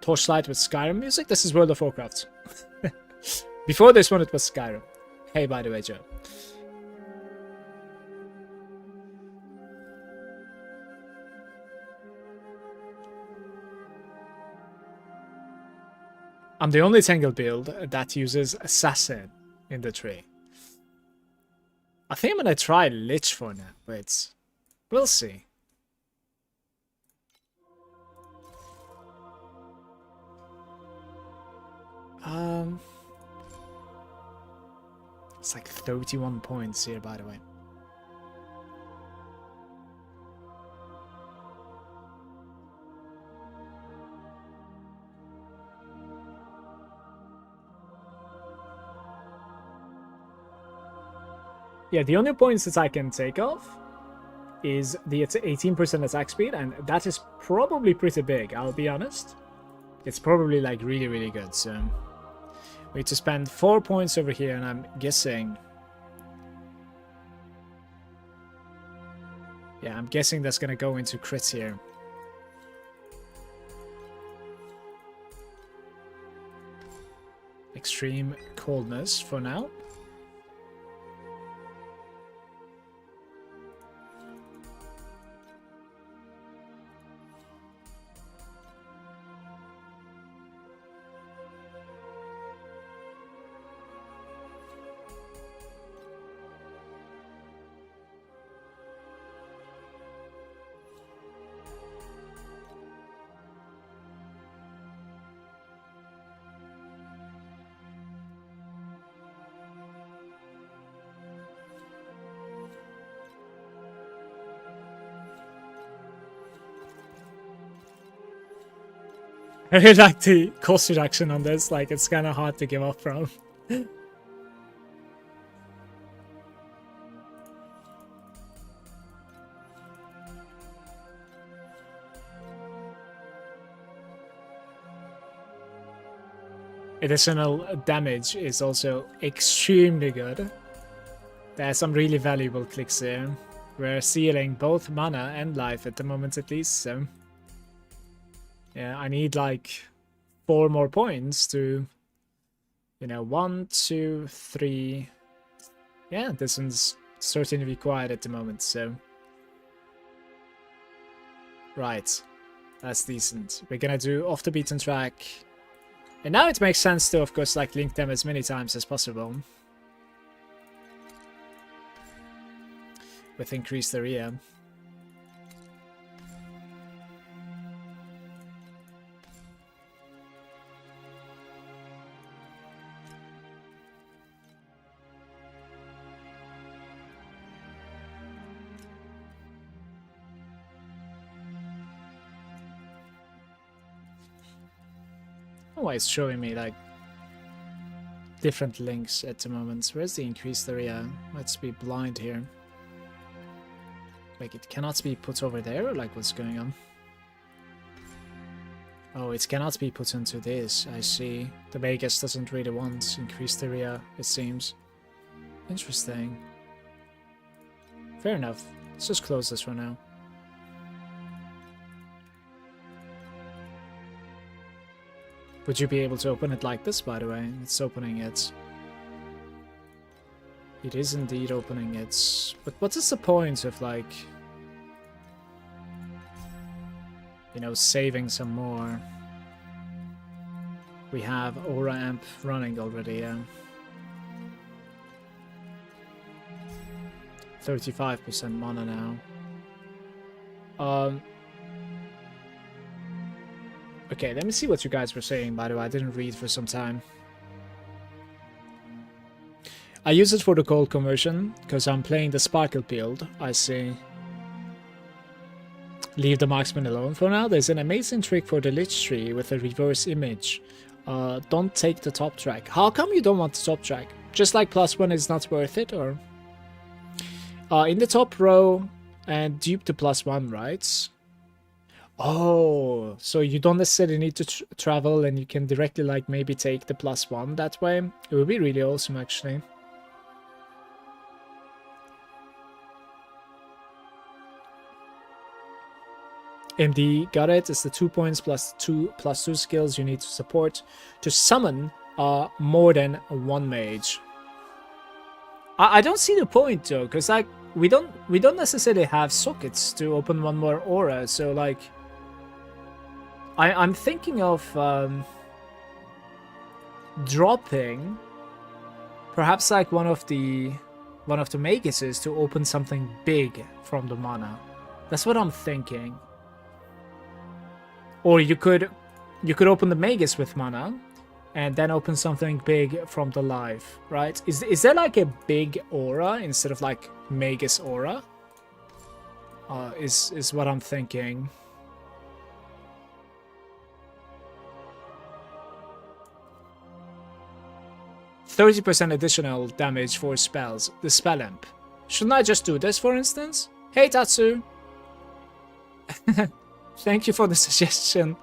Torchlight with Skyrim music? This is World of Warcraft. Before this one, it was Skyrim. Hey, by the way, Joe. I'm the only Tangle build that uses Assassin in the tree. I think I'm gonna try Lich for now, but we'll see. It's like 31 points here, by the way. Yeah, the only points that I can take off is the 18% attack speed, and that is probably pretty big, I'll be honest. It's probably like really, really good, so we need to spend 4 points over here, and I'm guessing... Yeah, I'm guessing that's gonna go into crits here. Extreme coldness for now. I really like the cost reduction on this, like it's kind of hard to give up from. Additional damage is also extremely good. There are some really valuable clicks here. We're sealing both mana and life at the moment at least, so... Yeah, I need like 4 more points to, you know, 1, 2, 3. Yeah, this one's certainly required at the moment, so. Right, that's decent. We're gonna do off the beaten track. And now it makes sense to, of course, like link them as many times as possible. With increased area. Oh, it's showing me like different links at the moment. Where's the increased area? Let's be blind here. Like it cannot be put over there, or like what's going on? Oh, it cannot be put into this. I see. The Vegas doesn't really want increased area, it seems. Interesting. Fair enough. Let's just close this for now. Would you be able to open it like this, by the way? It's opening it. It is indeed opening it. But what is the point of, like... You know, saving some more? We have Aura Amp running already, yeah. 35% mana now. Okay, let me see what you guys were saying, by the way. I didn't read for some time. I use it for the cold conversion, because I'm playing the Sparkle build. I see. Leave the marksman alone for now. There's an amazing trick for the Lich tree with a reverse image. Don't take the top track. How come you don't want the top track? Just like +1 is not worth it, or? In the top row, and dupe the +1, right? Oh, so you don't necessarily need to travel, and you can directly like maybe take the +1 that way. It would be really awesome, actually. MD got it. It's the 2 points +2 skills you need to support to summon more than 1 mage. I don't see the point though, because like we don't necessarily have sockets to open 1 more aura, so like I'm thinking of dropping perhaps like one of the Maguses to open something big from the mana. That's what I'm thinking. Or you could open the Magus with mana and then open something big from the life, right? Is there like a big aura instead of like Magus aura? Is what I'm thinking. %30 additional damage for spells. The spell imp. Shouldn't I just do this, for instance? Hey, Tatsu. Thank you for the suggestion.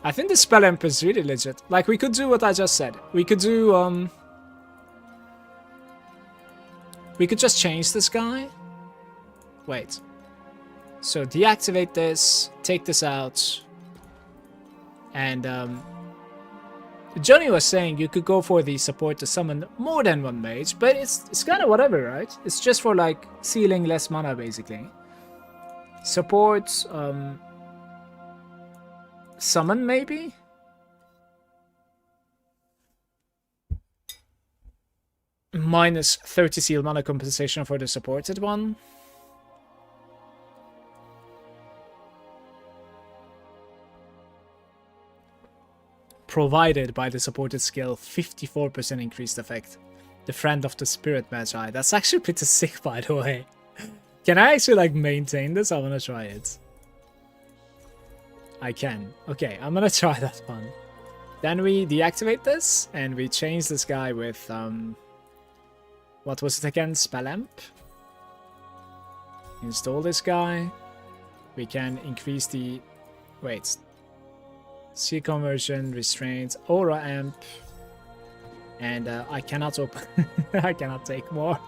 I think the spell imp is really legit. Like, we could do what I just said. We could do, we could just change this guy. Wait. So, deactivate this, take this out, and, Johnny was saying you could go for the support to summon more than one mage, but it's kind of whatever, right? It's just for like sealing less mana, basically. Support, summon maybe? Minus 30 seal mana compensation for the supported one. Provided by the supported skill, 54% increased effect. The friend of the spirit magi. That's actually pretty sick, by the way. Can I actually like maintain this? I want to try it. I can. Okay, I'm gonna try that one. Then we deactivate this and we change this guy with what was it again? Spellamp. Install this guy. We can increase the Sea conversion, restraint, aura amp, and I cannot open. I cannot take more.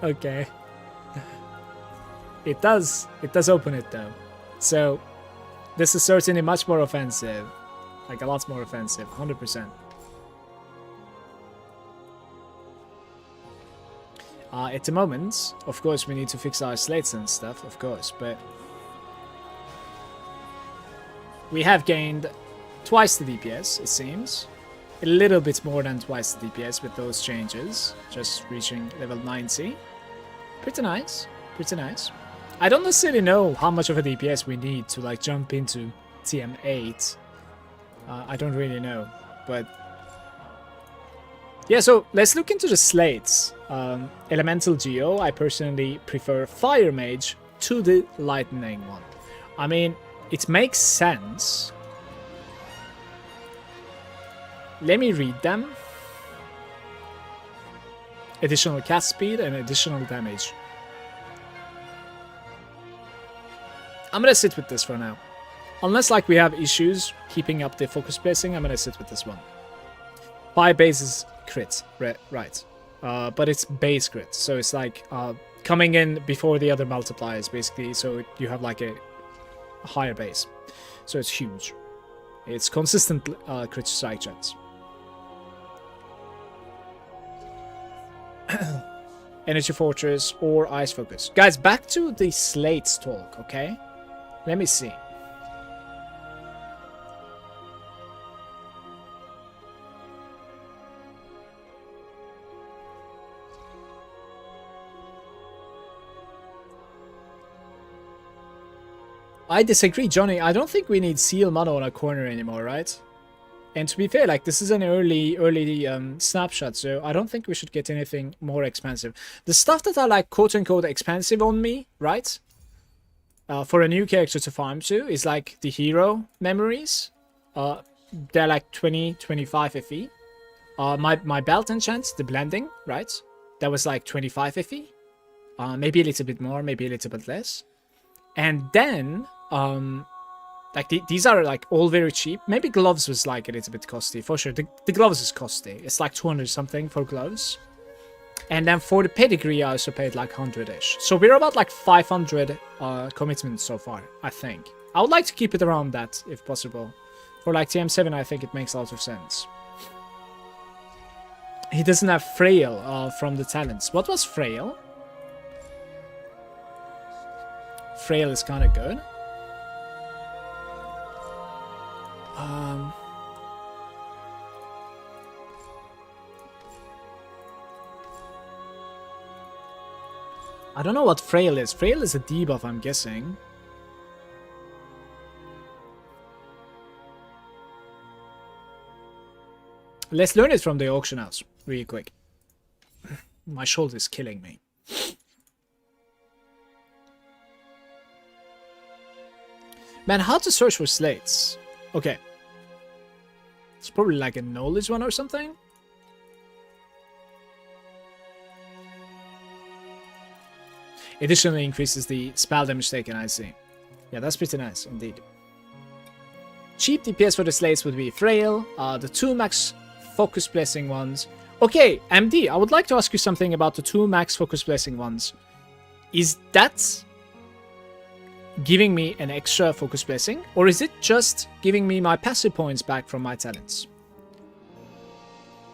Okay. It does open it though. So this is certainly much more offensive, like a lot more offensive, 100%. At the moment, of course, we need to fix our slates and stuff, of course, but we have gained twice the DPS, it seems. A little bit more than twice the DPS with those changes. Just reaching level 90. Pretty nice. Pretty nice. I don't necessarily know how much of a DPS we need to like jump into TM8. I don't really know. But yeah, so let's look into the slates. Elemental Geo, I personally prefer Fire Mage to the Lightning one. I mean, it makes sense. Let me read them. Additional cast speed and additional damage. I'm gonna sit with this for now. Unless like we have issues keeping up the focus placing, I'm gonna sit with this one. 5 bases crit, right. But it's base crit, so it's like coming in before the other multipliers basically, so you have like a higher base. So it's huge. It's consistent crit strike chance. Energy Fortress or Ice Focus. Guys, back to the slates talk, okay? Let me see. I disagree, Johnny. I don't think we need seal mana on a corner anymore, right? And to be fair, like, this is an early snapshot, so I don't think we should get anything more expensive. The stuff that are, like, quote-unquote expensive on me, right? For a new character to farm to is, like, the hero memories. They're, like, 20, 25 FE. My belt enchant, the blending, right? That was, like, 25 FE. Maybe a little bit more, maybe a little bit less. And then, like, these are, like, all very cheap. Maybe gloves was, like, a little bit costly. For sure, the gloves is costly. It's, like, 200 something for gloves. And then for the pedigree, I also paid, like, 100-ish. So we're about, like, 500 commitments so far, I think. I would like to keep it around that, if possible. For, like, TM7, I think it makes a lot of sense. He doesn't have Frail from the talents. What was Frail? Frail is kind of good. I don't know what Frail is. Frail is a debuff, I'm guessing. Let's learn it from the auction house, really quick. My shoulder is killing me. Man, how to search for slates? Okay. It's probably like a knowledge one or something. Additionally increases the spell damage taken, I see. Yeah, that's pretty nice, indeed. Cheap DPS for the slates would be Frail, the 2 max focus blessing ones. Okay, MD, I would like to ask you something about the 2 max focus blessing ones. Is that giving me an extra focus blessing, or is it just giving me my passive points back from my talents?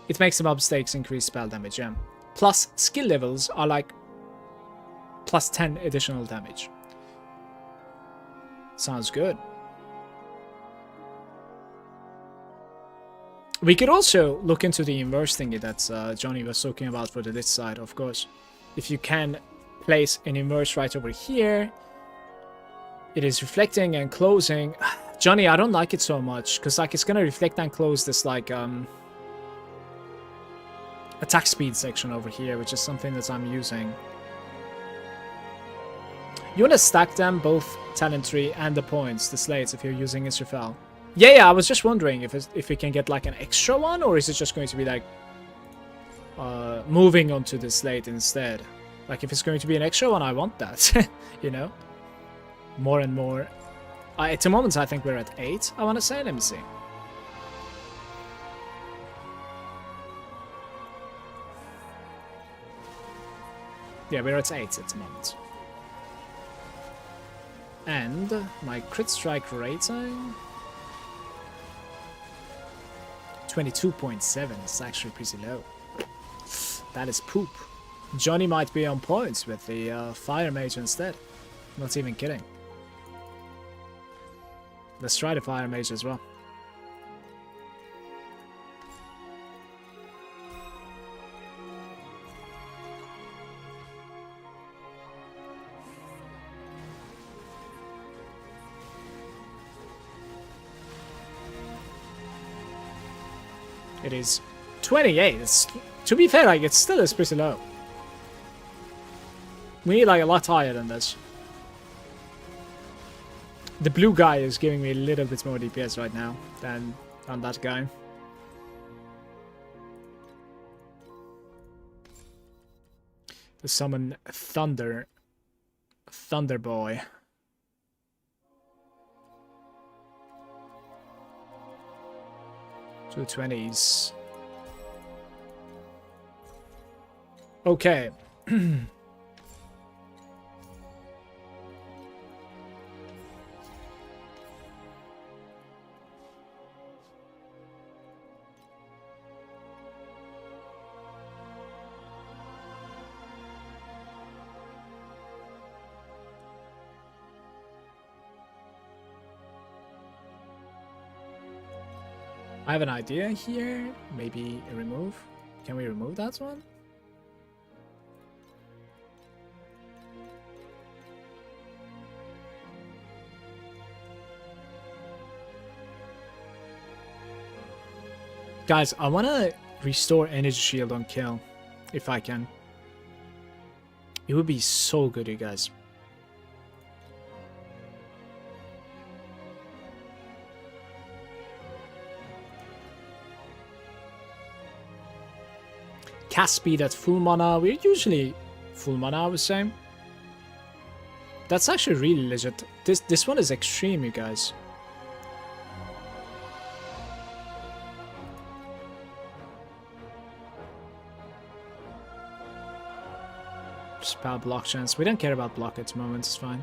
It makes the mob stakes increase spell damage, yeah. Plus skill levels are like plus 10 additional damage. Sounds good. We could also look into the inverse thingy that Johnny was talking about for the lit side, of course. If you can place an inverse right over here, it is reflecting and closing. Johnny, I don't like it so much, because like it's gonna reflect and close this like attack speed section over here, which is something that I'm using. You want to stack them, both talent tree and the points, the slates, if you're using Israfel. Yeah, I was just wondering if we can get like an extra one, or is it just going to be like moving onto the slate instead? Like if it's going to be an extra one, I want that, you know? More and more. At the moment, I think we're at 8, I want to say. Let me see. Yeah, we're at 8 at the moment. And my crit strike rating... 22.7 is actually pretty low. That is poop. Johnny might be on points with the Fire Mage instead. Not even kidding. Let's try the Fire Mage as well. It is 28. To be fair, like, it still is pretty low. We need like a lot higher than this. The blue guy is giving me a little bit more DPS right now than on that guy. To summon Thunder Boy. To the 20s. Okay. I have an idea here. Maybe a remove. Can we remove that one? Guys, I want to restore energy shield on kill, if I can. It would be so good, you guys. Cast speed at full mana. We're usually full mana, I would say. That's actually really legit. This one is extreme, you guys. Spell block chance. We don't care about block at the moment, it's fine.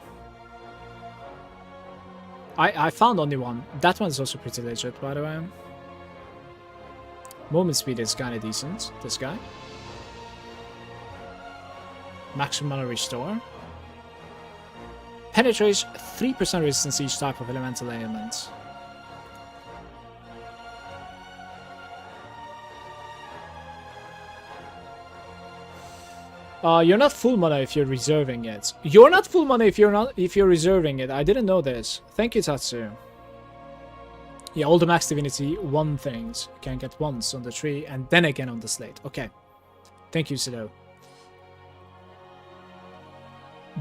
I found only one. That one's also pretty legit, by the way. Movement speed is kinda decent, this guy. Maximum mana restore. Penetrates 3% resistance each type of elemental element. You're not full mana if you're reserving it. You're not full mana if you're reserving it. I didn't know this. Thank you, Tatsu. Yeah, all the max divinity 1 things you can get once on the tree and then again on the slate. Okay. Thank you, Sido.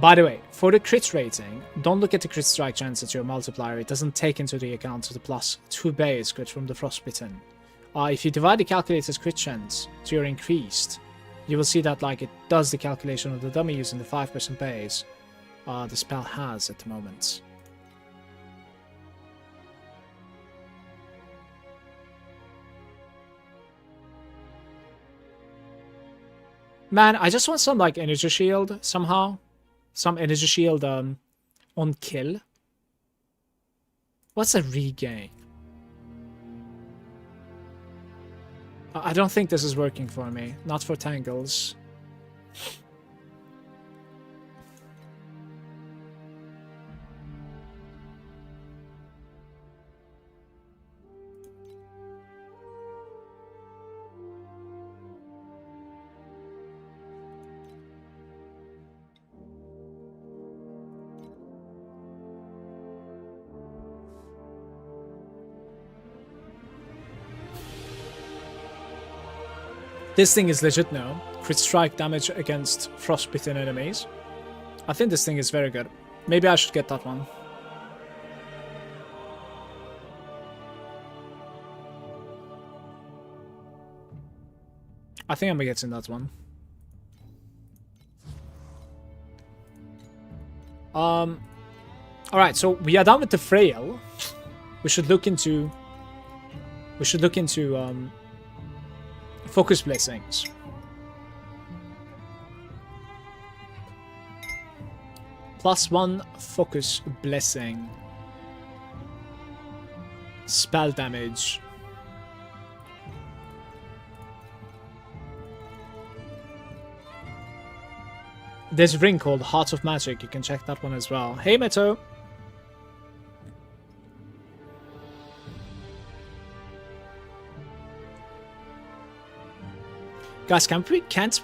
By the way, for the crit rating, don't look at the crit strike chance at your multiplier. It doesn't take into the account the +2 base crit from the Frostbitten. If you divide the calculated crit chance to your increased, you will see that like it does the calculation of the dummy using the 5% base the spell has at the moment. Man, I just want some like energy shield somehow. Some energy shield on kill. What's a regain? I don't think this is working for me. Not for Tangles. This thing is legit now. Crit strike damage against frostbitten enemies. I think this thing is very good. Maybe I should get that one. I think I'm getting that one. Alright, so we are done with the frail. We should look into focus blessings. +1 focus blessing. Spell damage. There's a ring called Heart of Magic. You can check that one as well. Hey, Meto. Guys, can't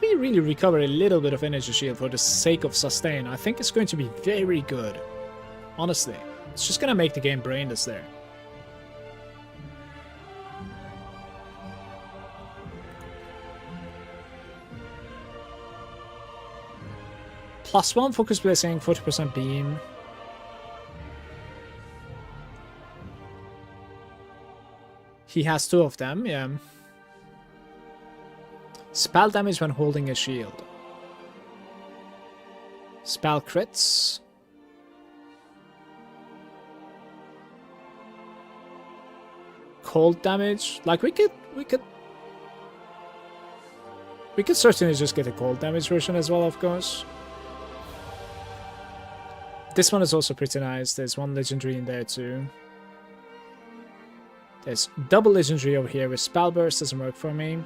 we really recover a little bit of energy shield for the sake of sustain? I think it's going to be very good. Honestly. It's just gonna make the game brainless there. +1 focus blessing, 40% beam. He has 2 of them, yeah. Spell damage when holding a shield. Spell crits. Cold damage. Like we could certainly just get a cold damage version as well, of course. This one is also pretty nice. There's 1 legendary in there too. There's double legendary over here with spell burst. Doesn't work for me.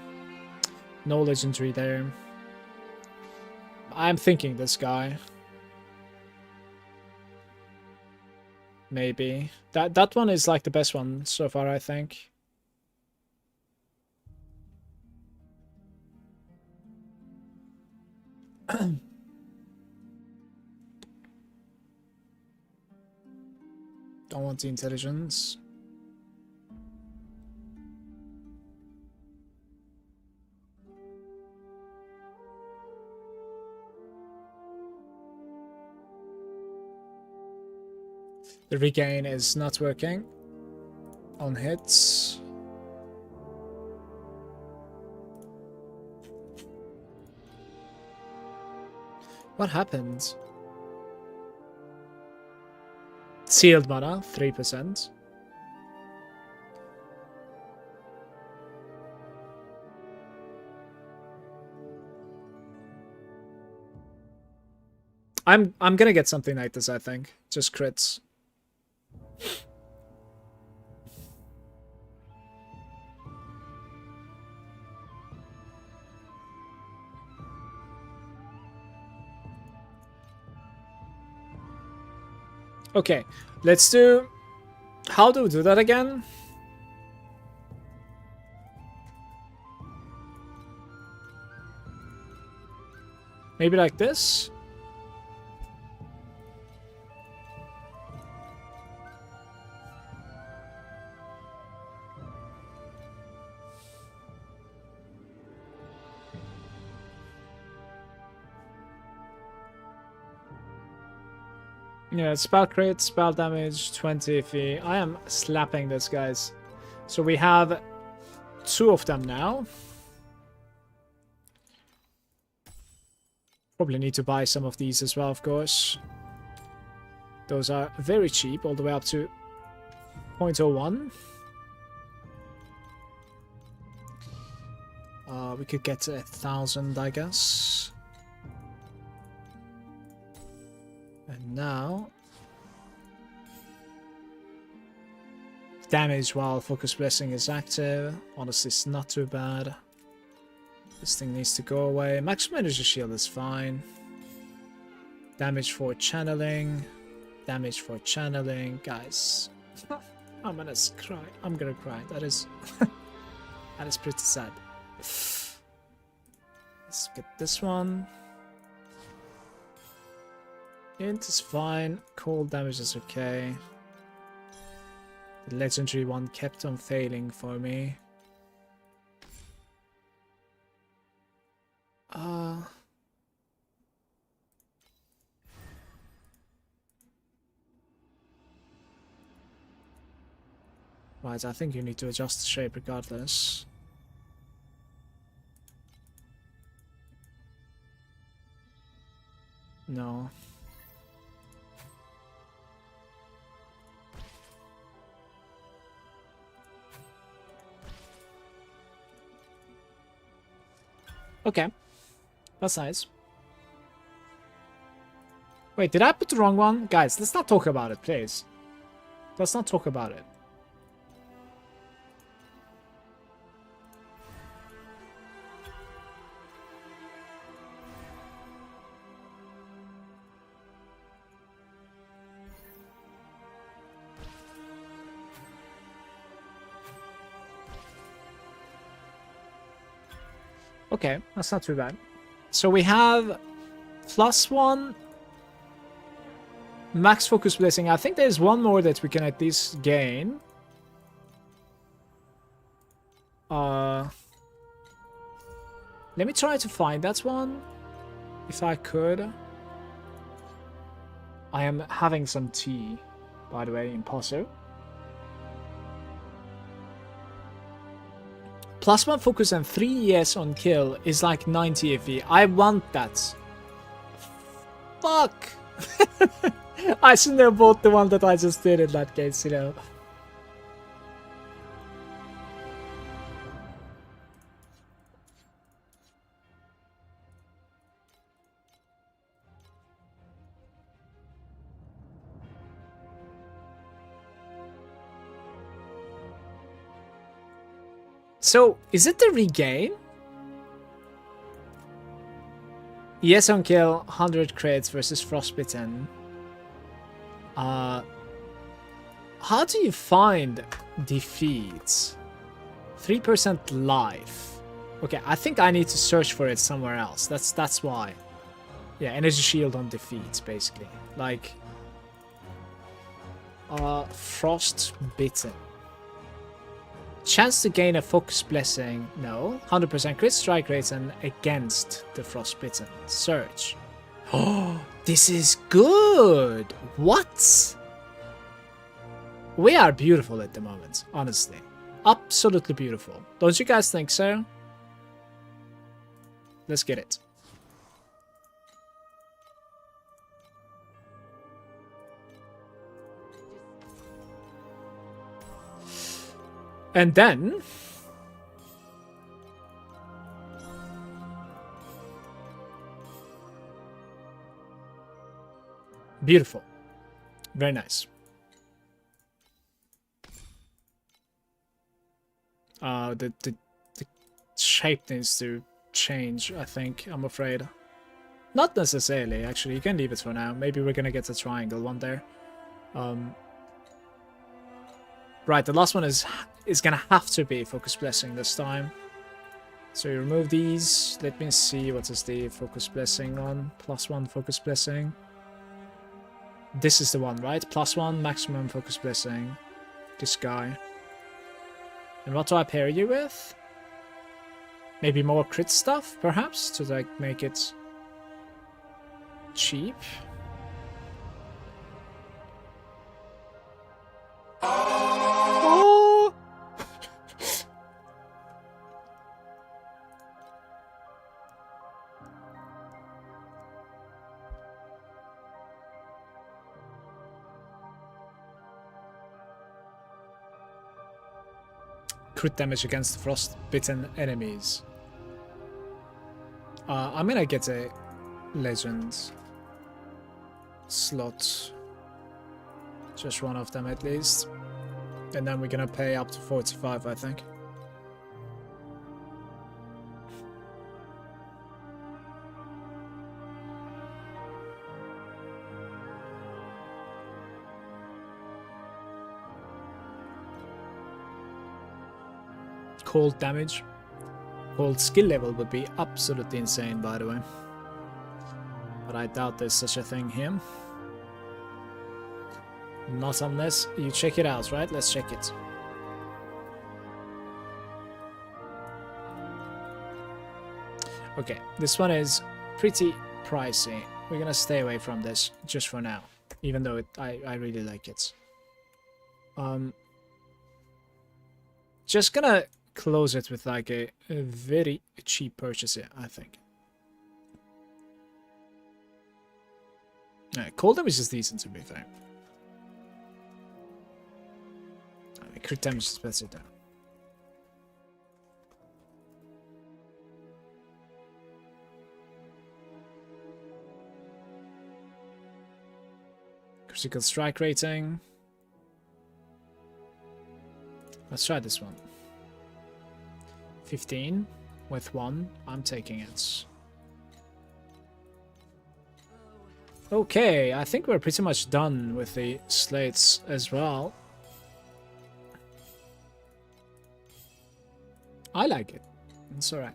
No legendary there. I'm thinking this guy. Maybe. That one is like the best one so far, I think. Don't want the intelligence. The regain is not working on hits. What happened? Sealed mana, 3%. I'm gonna get something like this, I think. Just crits. Okay, let's do... How do we do that again? Maybe like this? Yeah, spell crit, spell damage, 20 fee. I am slapping this, guys. So we have 2 of them now. Probably need to buy some of these as well, of course. Those are very cheap, all the way up to 0.01. We could get 1,000, I guess. And now... damage while Focus Blessing is active. Honestly, it's not too bad. This thing needs to go away. Maximum Energy Shield is fine. Damage for channeling. Damage for channeling. Guys, I'm gonna cry. I'm gonna cry. That is... that is pretty sad. Let's get this one. Int is fine. Cold damage is okay. The legendary one kept on failing for me. Right, I think you need to adjust the shape regardless. No. Okay. That's nice. Wait, did I put the wrong one? Guys, let's not talk about it, please. Let's not talk about it. Okay, that's not too bad. So we have +1 max focus blessing. I think there's one more that we can at least gain. Let me try to find that one, if I could. I am having some tea, by the way, in Poso. +1 focus and 3 ES on kill is like 90 FE. I want that. Fuck! I shouldn't have bought the one that I just did in that case, you know. So, is it the regain? Yes on kill, 100 crits versus Frostbitten. How do you find defeats? 3% life. Okay, I think I need to search for it somewhere else. That's why. Yeah, energy shield on defeats, basically. Like... Frostbitten. Chance to gain a focus blessing. No. 100% crit strike rates and against the Frostbitten. Search. Oh, this is good. What? We are beautiful at the moment, honestly. Absolutely beautiful. Don't you guys think so? Let's get it. And then... beautiful. Very nice. The shape needs to change, I think, I'm afraid. Not necessarily, actually. You can leave it for now. Maybe we're gonna get a triangle one there. Right, the last one is gonna have to be Focus Blessing this time. So you remove these. Let me see what is the focus blessing on. +1 focus blessing. This is the one, right? +1 maximum focus blessing. This guy. And what do I pair you with? Maybe more crit stuff, perhaps, to like make it cheap. Oh! Crit damage against frostbitten enemies. I'm gonna get a legend slot. Just one of them at least. And then we're gonna pay up to 45, I think. Cold damage. Cold skill level would be absolutely insane, by the way. But I doubt there's such a thing here. Not unless you check it out, right? Let's check it. Okay, this one is pretty pricey. We're gonna stay away from this just for now, even though I really like it. Just gonna close it with like a very cheap purchase here, I think. Cold damage is decent, to be fair. Crit damage is better down. Critical strike rating. Let's try this one. 15 with 1. I'm taking it. Okay, I think we're pretty much done with the slates as well. I like it. It's alright.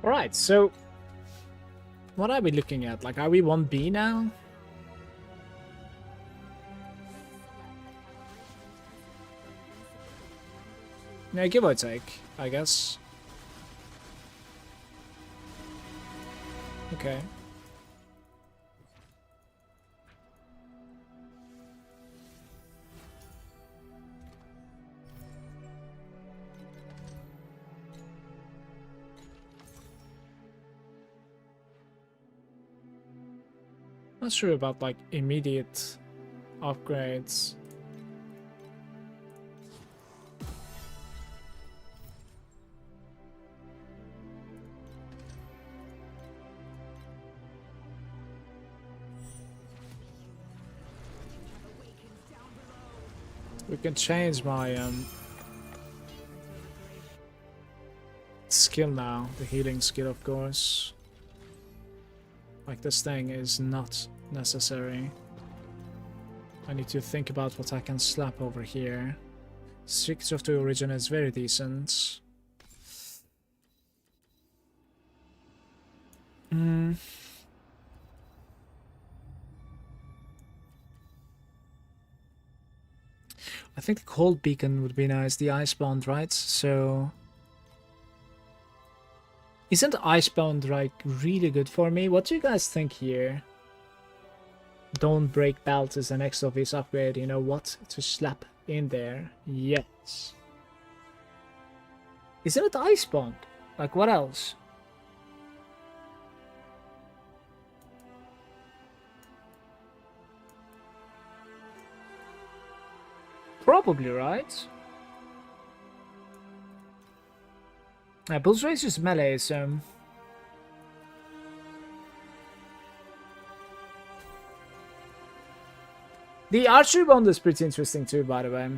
Alright, so what are we looking at? Like, are we 1B now? Yeah, give or take, I guess. Okay. Not sure about like immediate upgrades. We can change my skill now, the healing skill, of course. Like, this thing is not necessary. I need to think about what I can slap over here. Secrets of the Origin is very decent. I think the cold beacon would be nice, the icebound, right? So isn't icebound like really good for me? What do you guys think here? Don't break belt is the next obvious upgrade. You know what to slap in there? Yes. Isn't it icebound? Like, what else? Probably, right? Bull's Race is melee, so... The archery bond is pretty interesting too, by the way.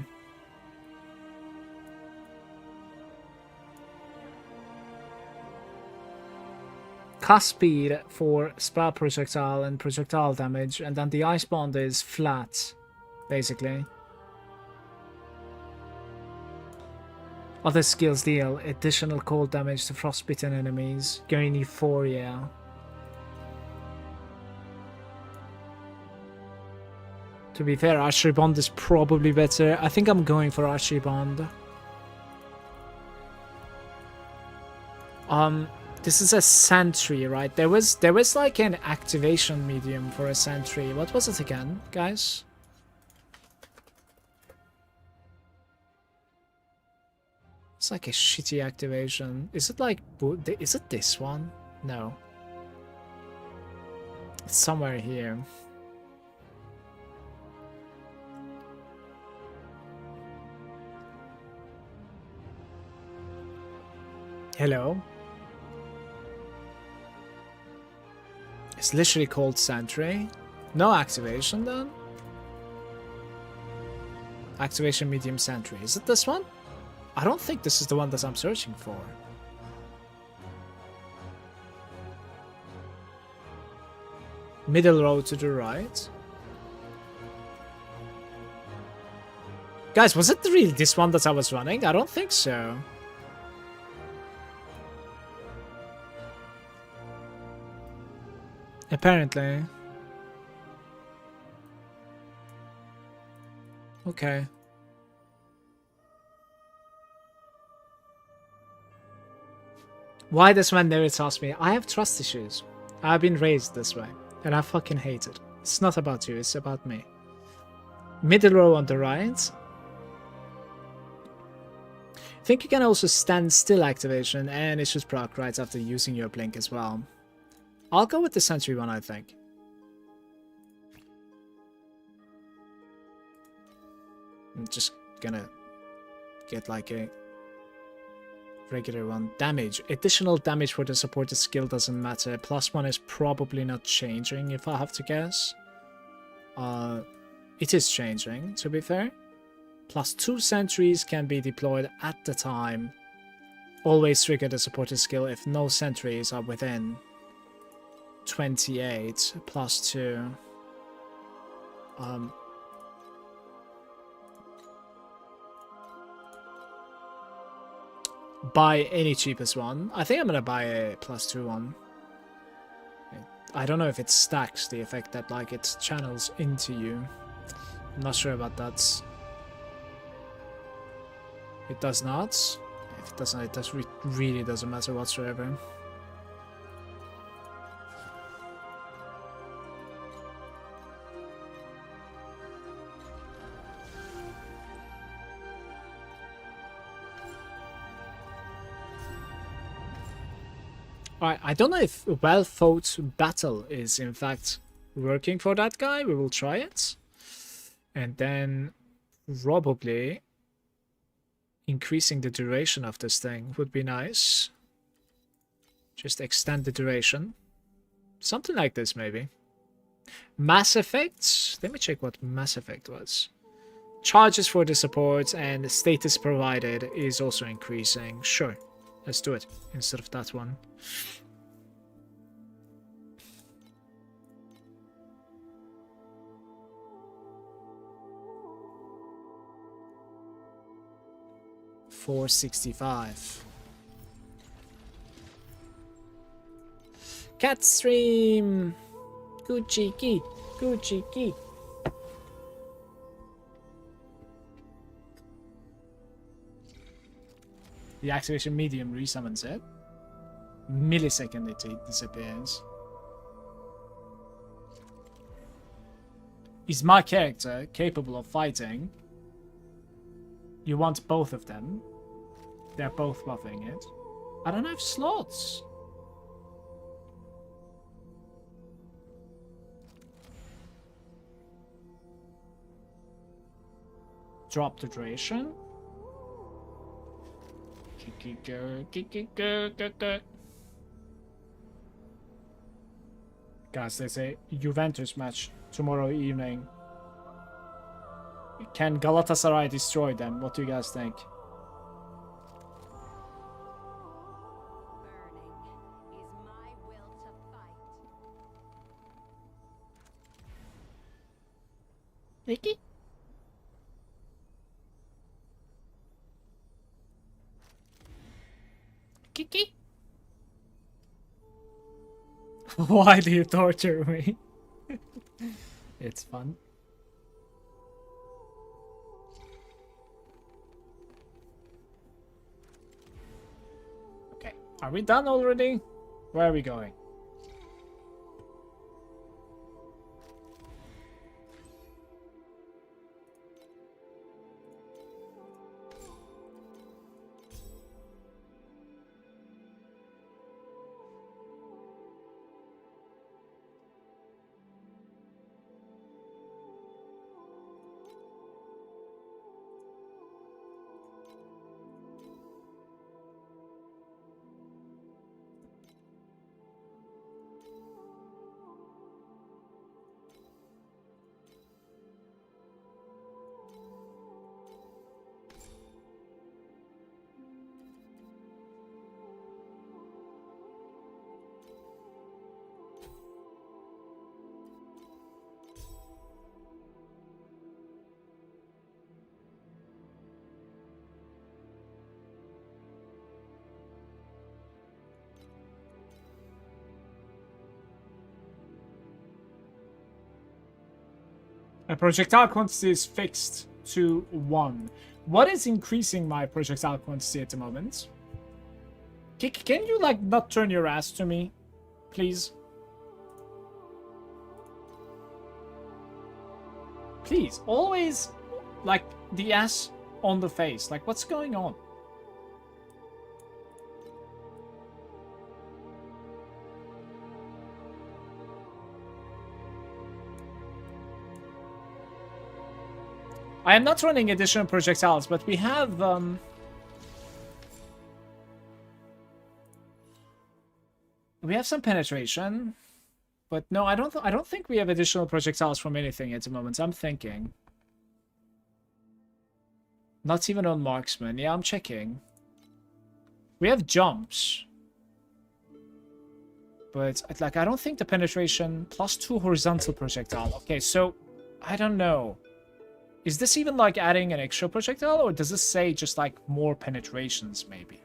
Cast speed for spell projectile and projectile damage, and then the ice bond is flat, basically. Other skills deal additional cold damage to frostbitten enemies, gain euphoria. To be fair, archery bond is probably better. I think I'm going for archery bond. This is a sentry, right? There was like an activation medium for a sentry. What was it again, guys? It's like a shitty activation. Is it like... Is it this one? No. It's somewhere here. Hello? It's literally called Sentry. No activation then? Activation medium Sentry. Is it this one? I don't think this is the one that I'm searching for. Middle row to the right. Guys, was it really this one that I was running? I don't think so. Apparently. Okay. Why does man never trust me? I have trust issues. I've been raised this way. And I fucking hate it. It's not about you, it's about me. Middle row on the right. I think you can also stand still activation, and it should proc right after using your blink as well. I'll go with the sentry one, I think. I'm just gonna get like a regular one. Damage. Additional damage for the supported skill doesn't matter. +1 is probably not changing, if I have to guess. It is changing, to be fair. +2 sentries can be deployed at the time. Always trigger the supported skill if no sentries are within 28 +2. Buy any cheapest one. I think I'm gonna buy a +2 one. I don't know if it stacks the effect that like it channels into you. I'm not sure about that. It does not. If it doesn't, it really doesn't matter whatsoever. Alright, I don't know if well thought battle is in fact working for that guy. We will try it. And then probably increasing the duration of this thing would be nice. Just extend the duration. Something like this maybe. Mass Effect. Let me check what Mass Effect was. Charges for the support and the status provided is also increasing. Sure. Let's do it instead of that one. $465. Cat stream. Gucci key. Gucci key. The activation medium resummons it. Millisecond it disappears. Is my character capable of fighting? You want both of them. They're both buffing it. I don't have slots. Drop the duration. Guys, there's a Juventus match tomorrow evening. Can Galatasaray destroy them? What do you guys think? Vicky? Kiki? Why do you torture me? It's fun. Okay, are we done already? Where are we going? My projectile quantity is fixed to 1. What is increasing my projectile quantity at the moment? Can you, like, not turn your ass to me, please? Please, always, like, the ass on the face. Like, what's going on? I am not running additional projectiles, but we have some penetration. But no, I don't think we have additional projectiles from anything at the moment. I'm thinking. Not even on marksman. Yeah, I'm checking. We have jumps. But like, I don't think the penetration plus 2 horizontal projectile. Okay, so I don't know. Is this even like adding an extra projectile, or does this say just like more penetrations maybe?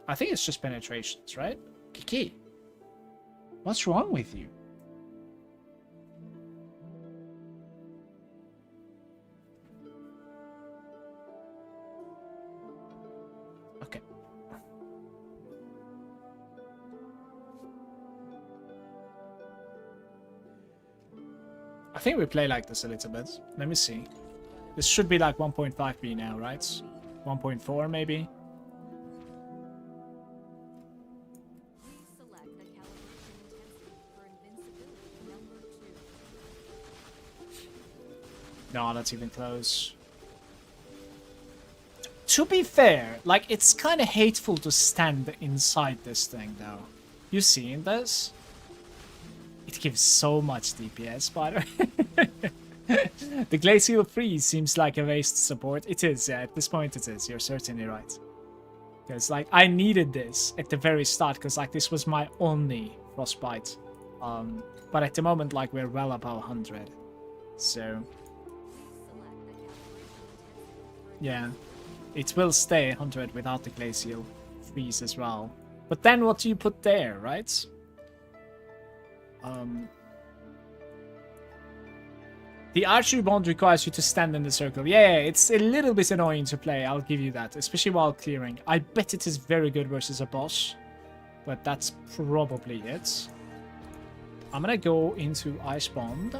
I think it's just penetrations, right? Kiki, what's wrong with you? Okay. I think we play like this a little bit. Let me see. This should be like 1.5B now, right? 1.4 maybe? No, not even close. To be fair, like, it's kind of hateful to stand inside this thing, though. You seen this? It gives so much DPS, by the way. The Glacial Freeze seems like a waste support. It is, yeah, at this point it is. You're certainly right. Because, like, I needed this at the very start, because, like, this was my only Frostbite. But at the moment, like, we're well above 100. So, yeah. It will stay 100 without the Glacial Freeze as well. But then what do you put there, right? The archery bond requires you to stand in the circle. Yeah, it's a little bit annoying to play, I'll give you that. Especially while clearing. I bet it is very good versus a boss. But that's probably it. I'm gonna go into Ice Bond.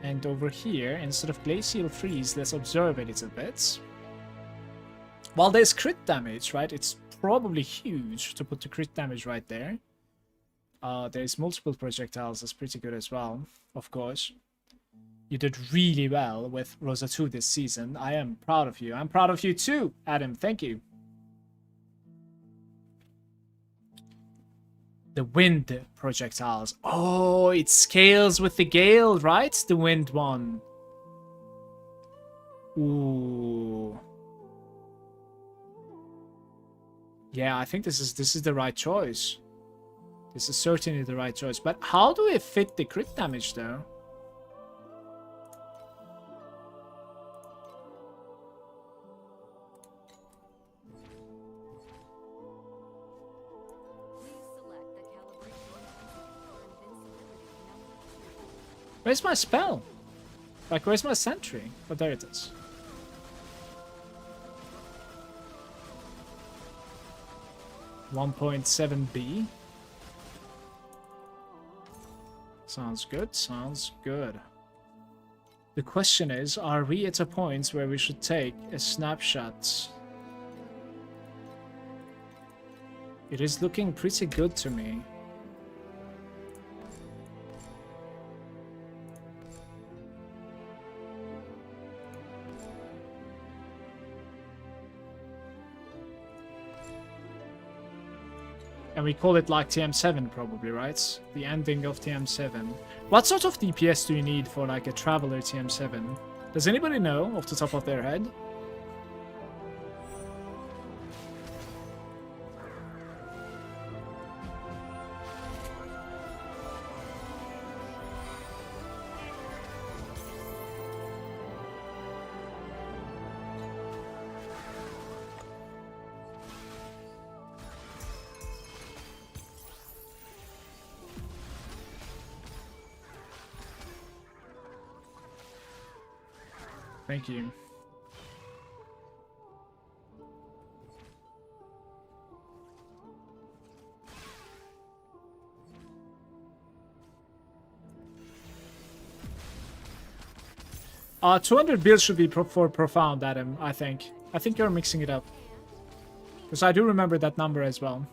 And over here, instead of Glacial Freeze, let's observe a little bit. While there's crit damage, right? It's probably huge to put the crit damage right there. There's multiple projectiles. That's pretty good as well, of course. You did really well with Rosa 2 this season. I am proud of you. I'm proud of you too, Adam. Thank you. The wind projectiles. Oh, it scales with the gale, right? The wind one. Ooh. Yeah, I think this is the right choice. This is certainly the right choice. But how do we fit the crit damage though? Where's my spell? Like, where's my sentry? Oh, there it is. $1.7B. Sounds good, sounds good. The question is, are we at a point where we should take a snapshot? It is looking pretty good to me. And we call it like TM7 probably, right? The ending of TM7. What sort of DPS do you need for like a Traveler TM7? Does anybody know off the top of their head? Thank you. Uh, 200 builds should be for Profound, Adam, I think. I think you're mixing it up. Because I do remember that number as well.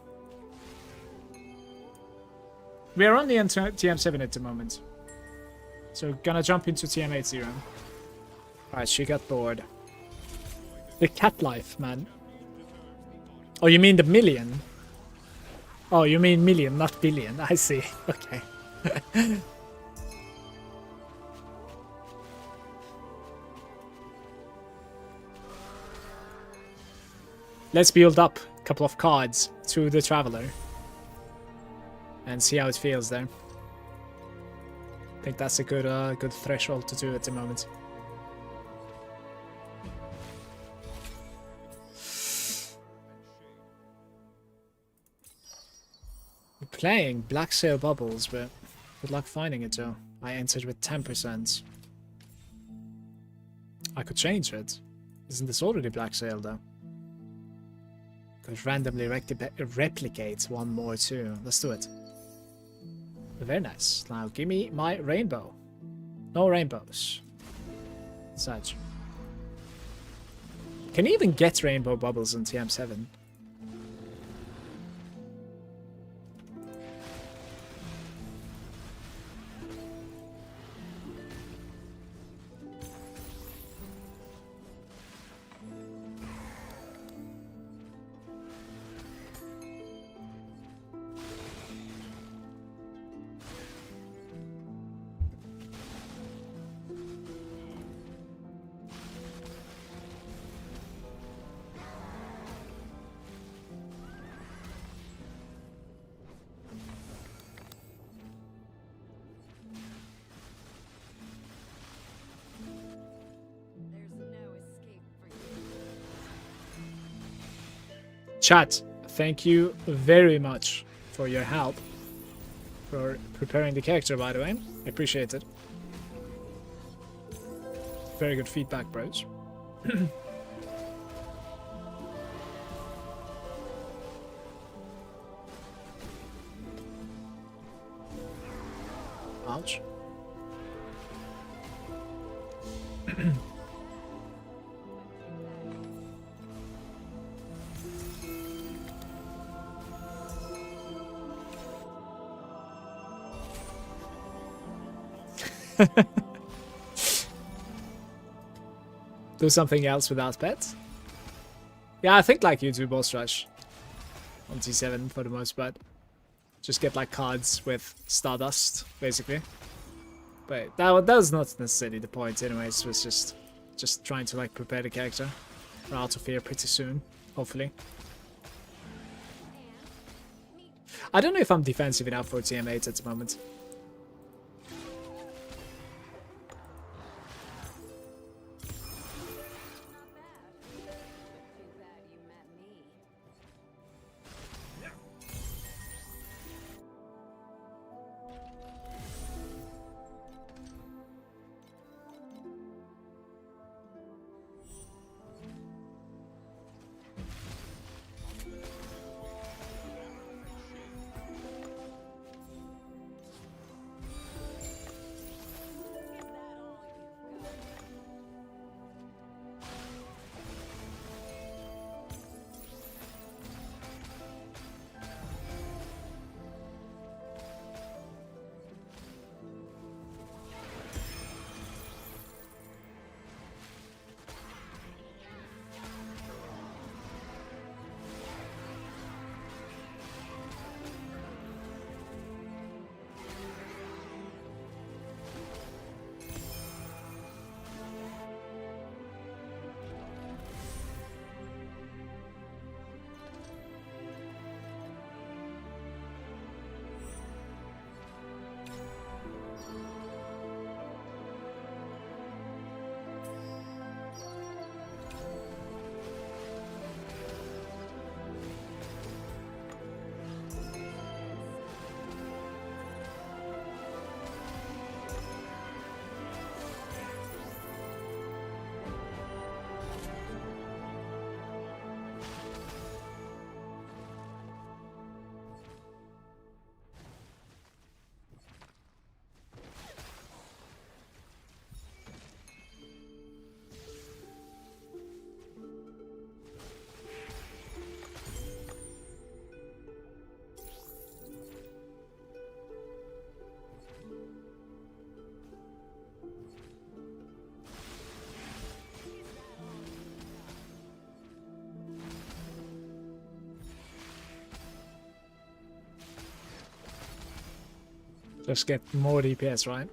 We are only in TM7 at the moment. So gonna jump into TM80. Alright, she got bored. The cat life, man. Oh, you mean the million? Oh, you mean million, not billion. I see. Okay. Let's build up a couple of cards to the Traveler. And see how it feels there. I think that's a good threshold to do at the moment. We're playing Black Sail Bubbles, but good luck finding it though. I entered with 10%. I could change it. Isn't this already Black Sail though? Could randomly replicate one more too. Let's do it. Very nice. Now give me my rainbow. No rainbows. Such. Can you even get rainbow bubbles in TM7? Chat, thank you very much for your help. For preparing the character, by the way. I appreciate it. Very good feedback, bros. Ouch. Do something else without pets? Yeah, I think like you do boss rush on T7 for the most part. Just get like cards with Stardust, basically. But that was not necessarily the point anyways, it was just Just trying to like prepare the character. We're out of here pretty soon, hopefully. I don't know if I'm defensive enough for TM8 at the moment. Just get more DPS, right?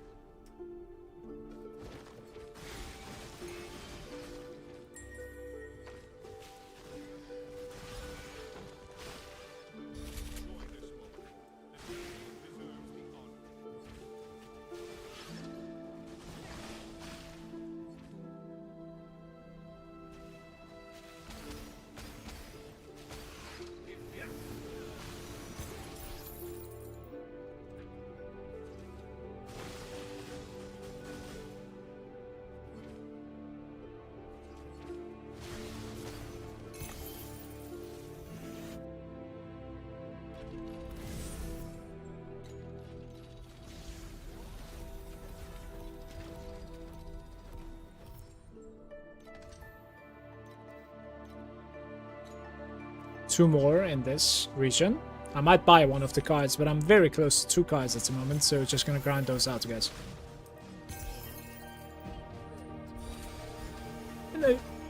Two more in this region. I might buy one of the cards, but I'm very close to 2 cards at the moment, so just gonna grind those out, guys.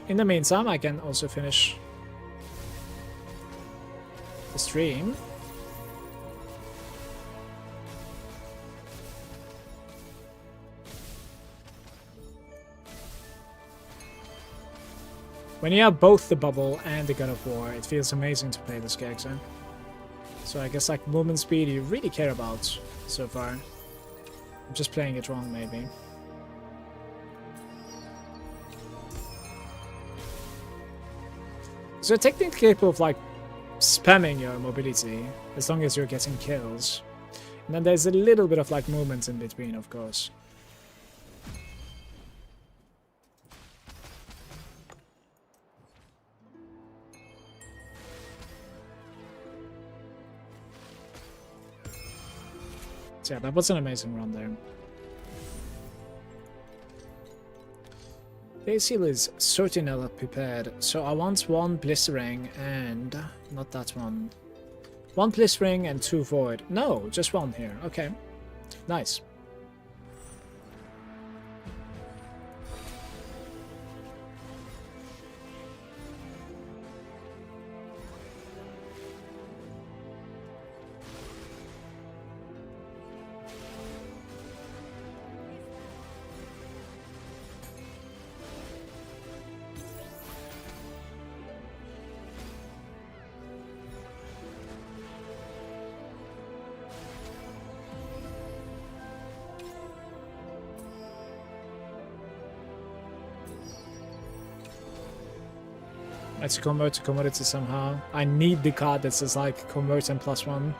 In the meantime, I can also finish the stream. When you have both the bubble and the God of War, it feels amazing to play this character. So I guess like movement speed you really care about so far. I'm just playing it wrong maybe. So you're technically capable of like spamming your mobility as long as you're getting kills. And then there's a little bit of like movement in between, of course. So yeah, that was an amazing run there. Base seal is certainly not prepared, so I want 1 blistering and... not that one. 1 blistering and 2 void. No, just 1 here. Okay. Nice. Let's convert to commodity somehow. I need the card that says like convert and +1.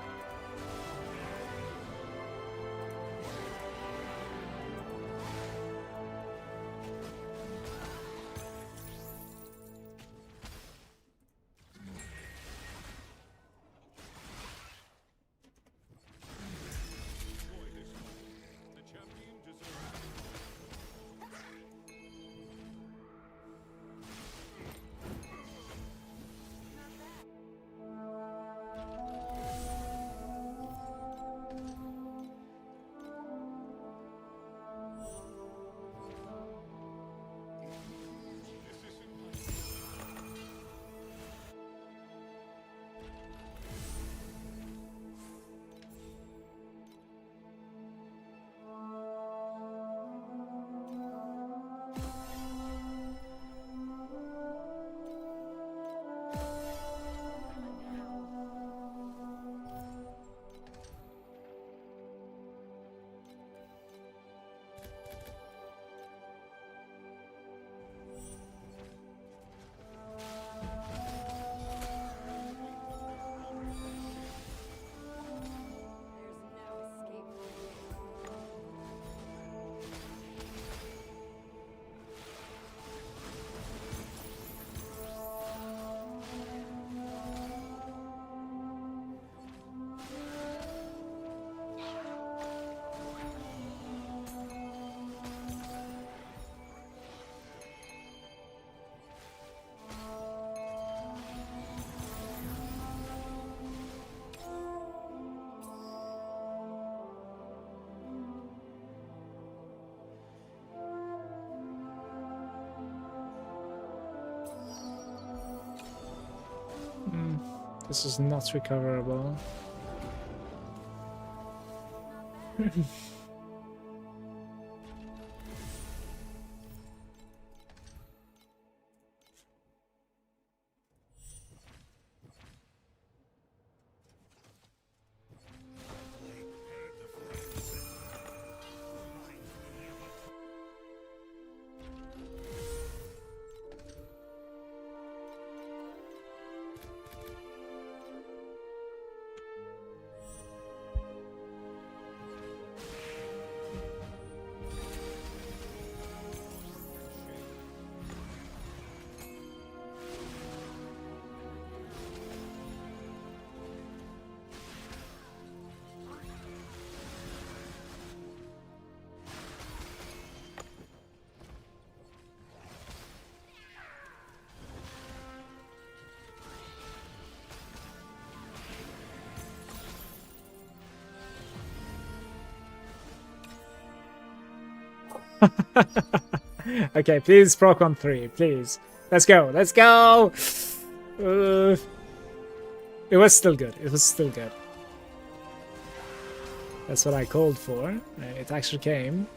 This is not recoverable. Okay, please proc on 3, please. Let's go, let's go! It was still good, it was still good. That's what I called for. It actually came.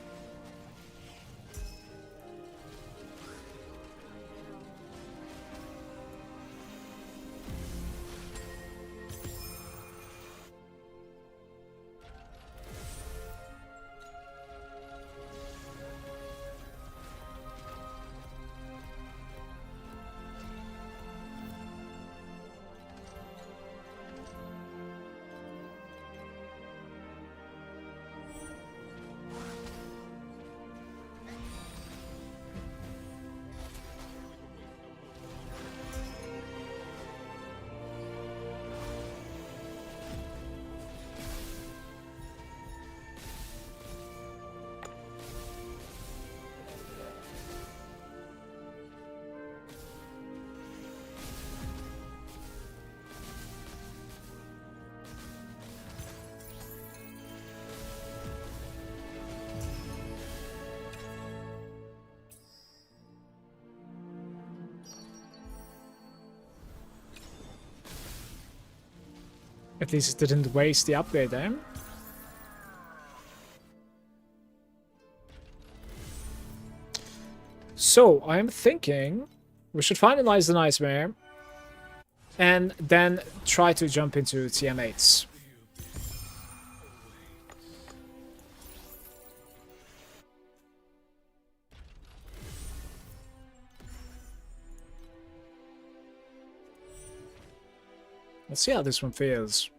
At least it didn't waste the upgrade there. So, I'm thinking we should finalize the Nightmare and then try to jump into TM8s. Let's see how this one feels.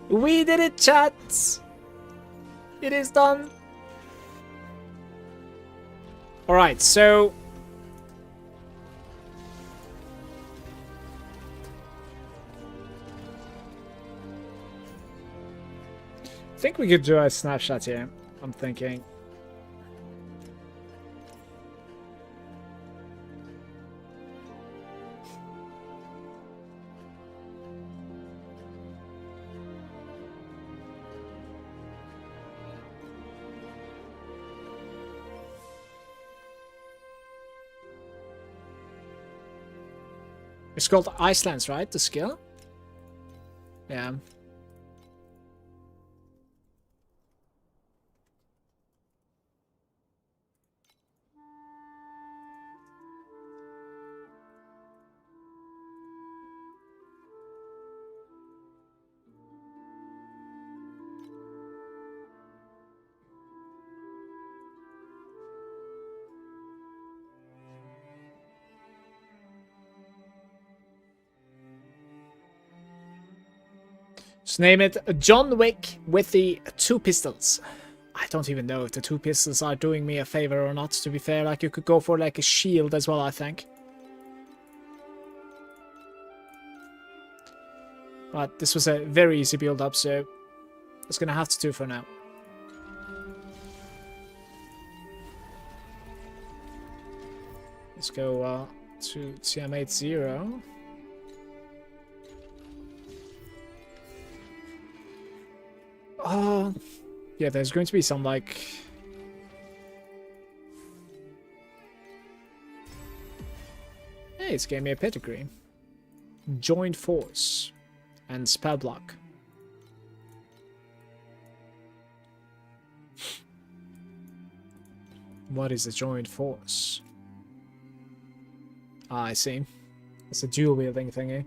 We did it, chat! It is done! Alright, so... I think we could do a snapshot here, I'm thinking. It's called Icelands, right? The skill? Yeah. Just name it John Wick with the 2 pistols. I don't even know if the 2 pistols are doing me a favor or not, to be fair. Like, you could go for like a shield as well, I think. But this was a very easy build up, so it's gonna have to do for now. Let's go to TM80. Yeah, there's going to be some, like... Hey, it's gave me a pedigree. Joint Force. And Spell Block. What is a Joint Force? Ah, I see. It's a dual wielding thingy.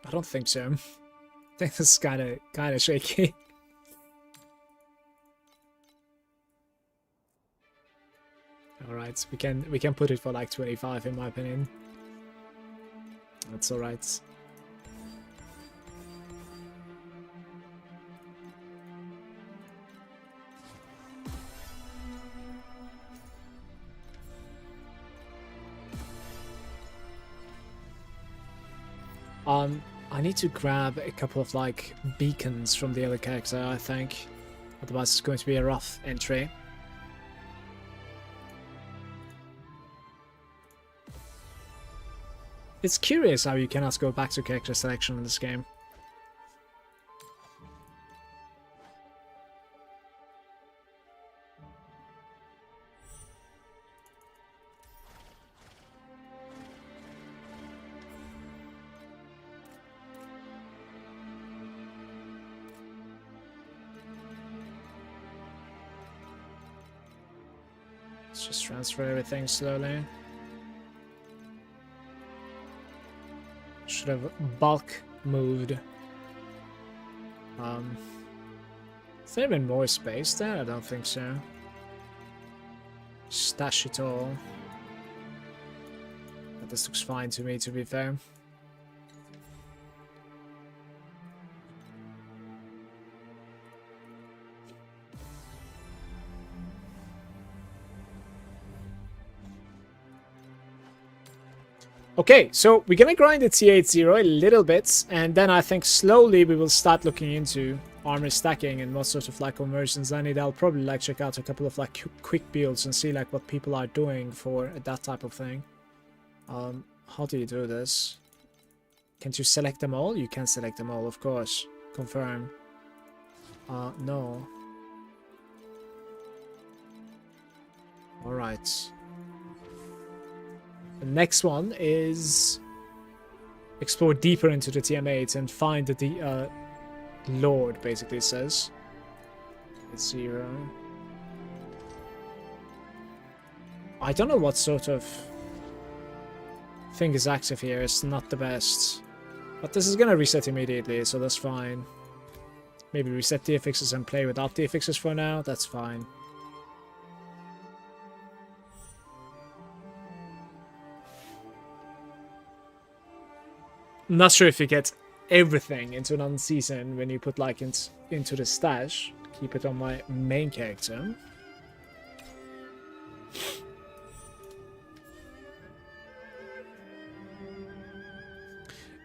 I don't think so. I think this is kinda shaky. Alright, we can put it for like 25 in my opinion. That's alright. I need to grab a couple of like beacons from the other character, I think. Otherwise it's going to be a rough entry. It's curious how you cannot go back to character selection in this game. Let's just transfer everything slowly. Should have bulk moved. Is there even more space there? I don't think so. Stash it all. But this looks fine to me, to be fair. Okay, so we're gonna grind the T80 a little bit, and then I think slowly we will start looking into armor stacking and what sort of like conversions I need. I'll probably like check out a couple of like quick builds and see like what people are doing for that type of thing. How do you do this? Can't you select them all? You can select them all, of course. Confirm. No. Alright. The next one is explore deeper into the TM8 and find the Lord, basically, it says. It's 0. I don't know what sort of thing is active here. It's not the best. But this is gonna reset immediately, so that's fine. Maybe reset the affixes and play without the affixes for now. That's fine. I'm not sure if you get everything into an unseason when you put like into the stash. Keep it on my main character.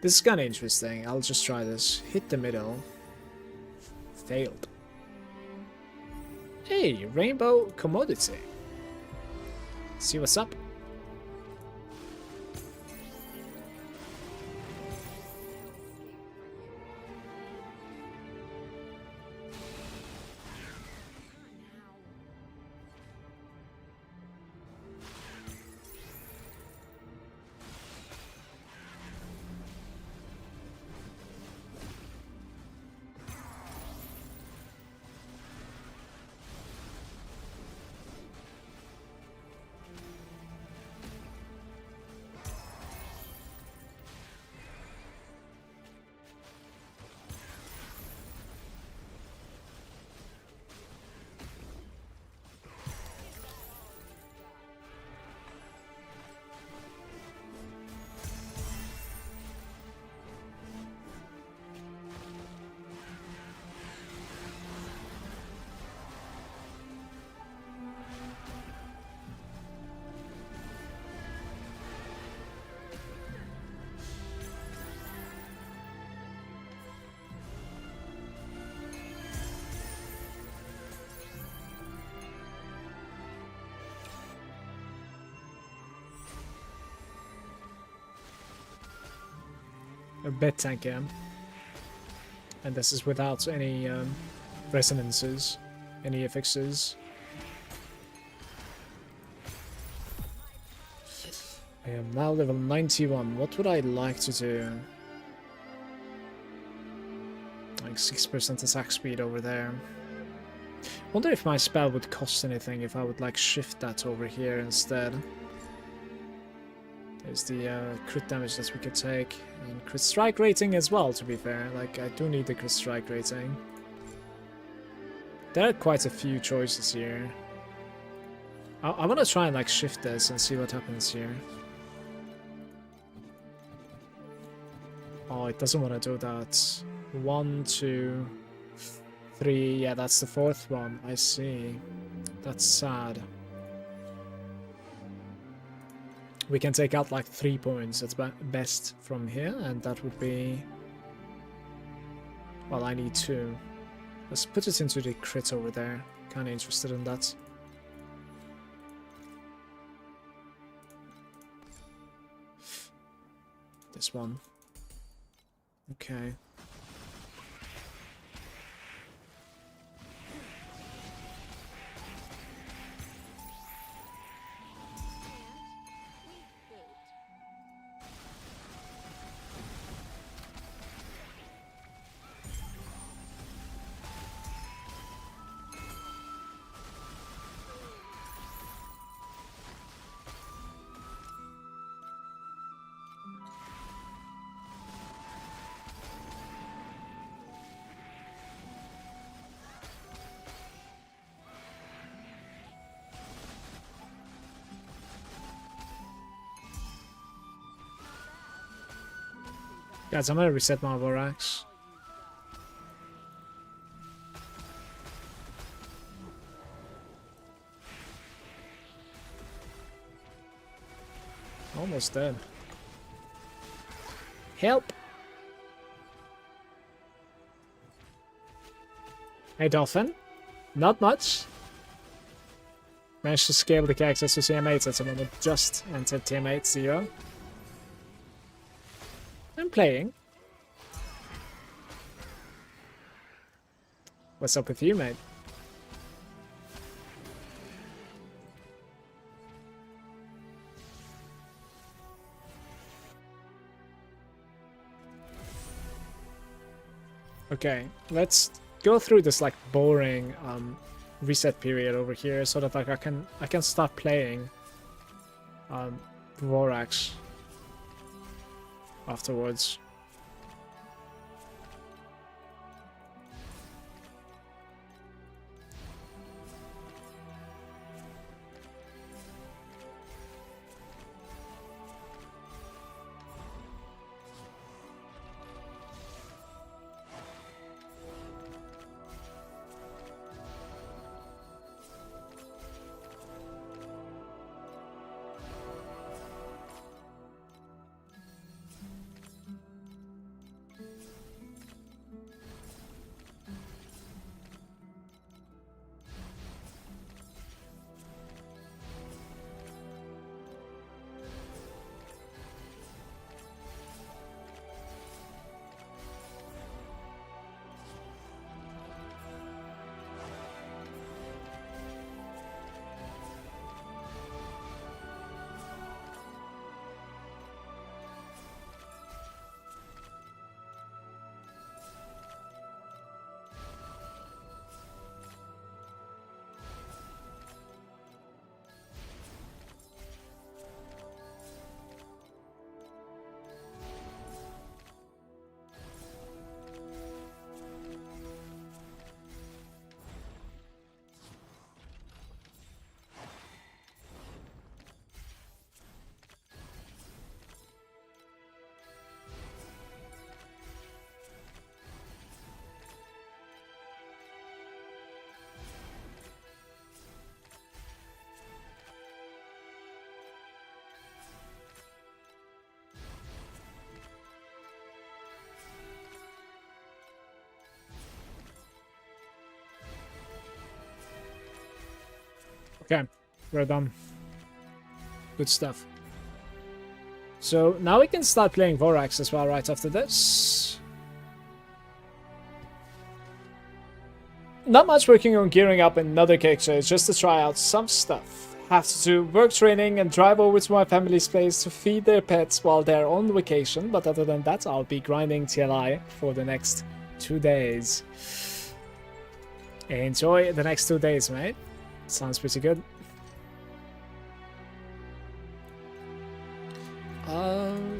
This is kind of interesting. I'll just try this. Hit the middle. Failed. Hey, rainbow commodity. See what's up. A bit tanky. And this is without any resonances, any affixes. I am now level 91. What would I like to do? Like 6% attack speed over there. Wonder if my spell would cost anything if I would like shift that over here instead. There's the crit damage that we could take, and crit strike rating as well, to be fair. Like, I do need the crit strike rating. There are quite a few choices here. I want to try and like shift this and see what happens here. Oh, it doesn't want to do that. 1, 2, 3. Yeah, that's the 4th one. I see. That's sad. We can take out like 3 points at best from here, and that would be... Well, I need 2. Let's put it into the crit over there. Kind of interested in that. This one. Okay. Guys, I'm gonna reset my Vorax. Almost dead. Help! Hey, Dolphin. Not much. Managed to scale the characters to TM8 at the moment. Just entered TM8 0. I'm playing. What's up with you, mate? Okay, let's go through this like boring reset period over here, so that like I can start playing Vorax afterwards. Okay, we're done. Good stuff. So now we can start playing Vorax as well right after this. Not much working on gearing up another character, it's just to try out some stuff. Have to do work training and drive over to my family's place to feed their pets while they're on vacation, but other than that I'll be grinding TLI for the next 2 days. Enjoy the next 2 days, mate. Sounds pretty good.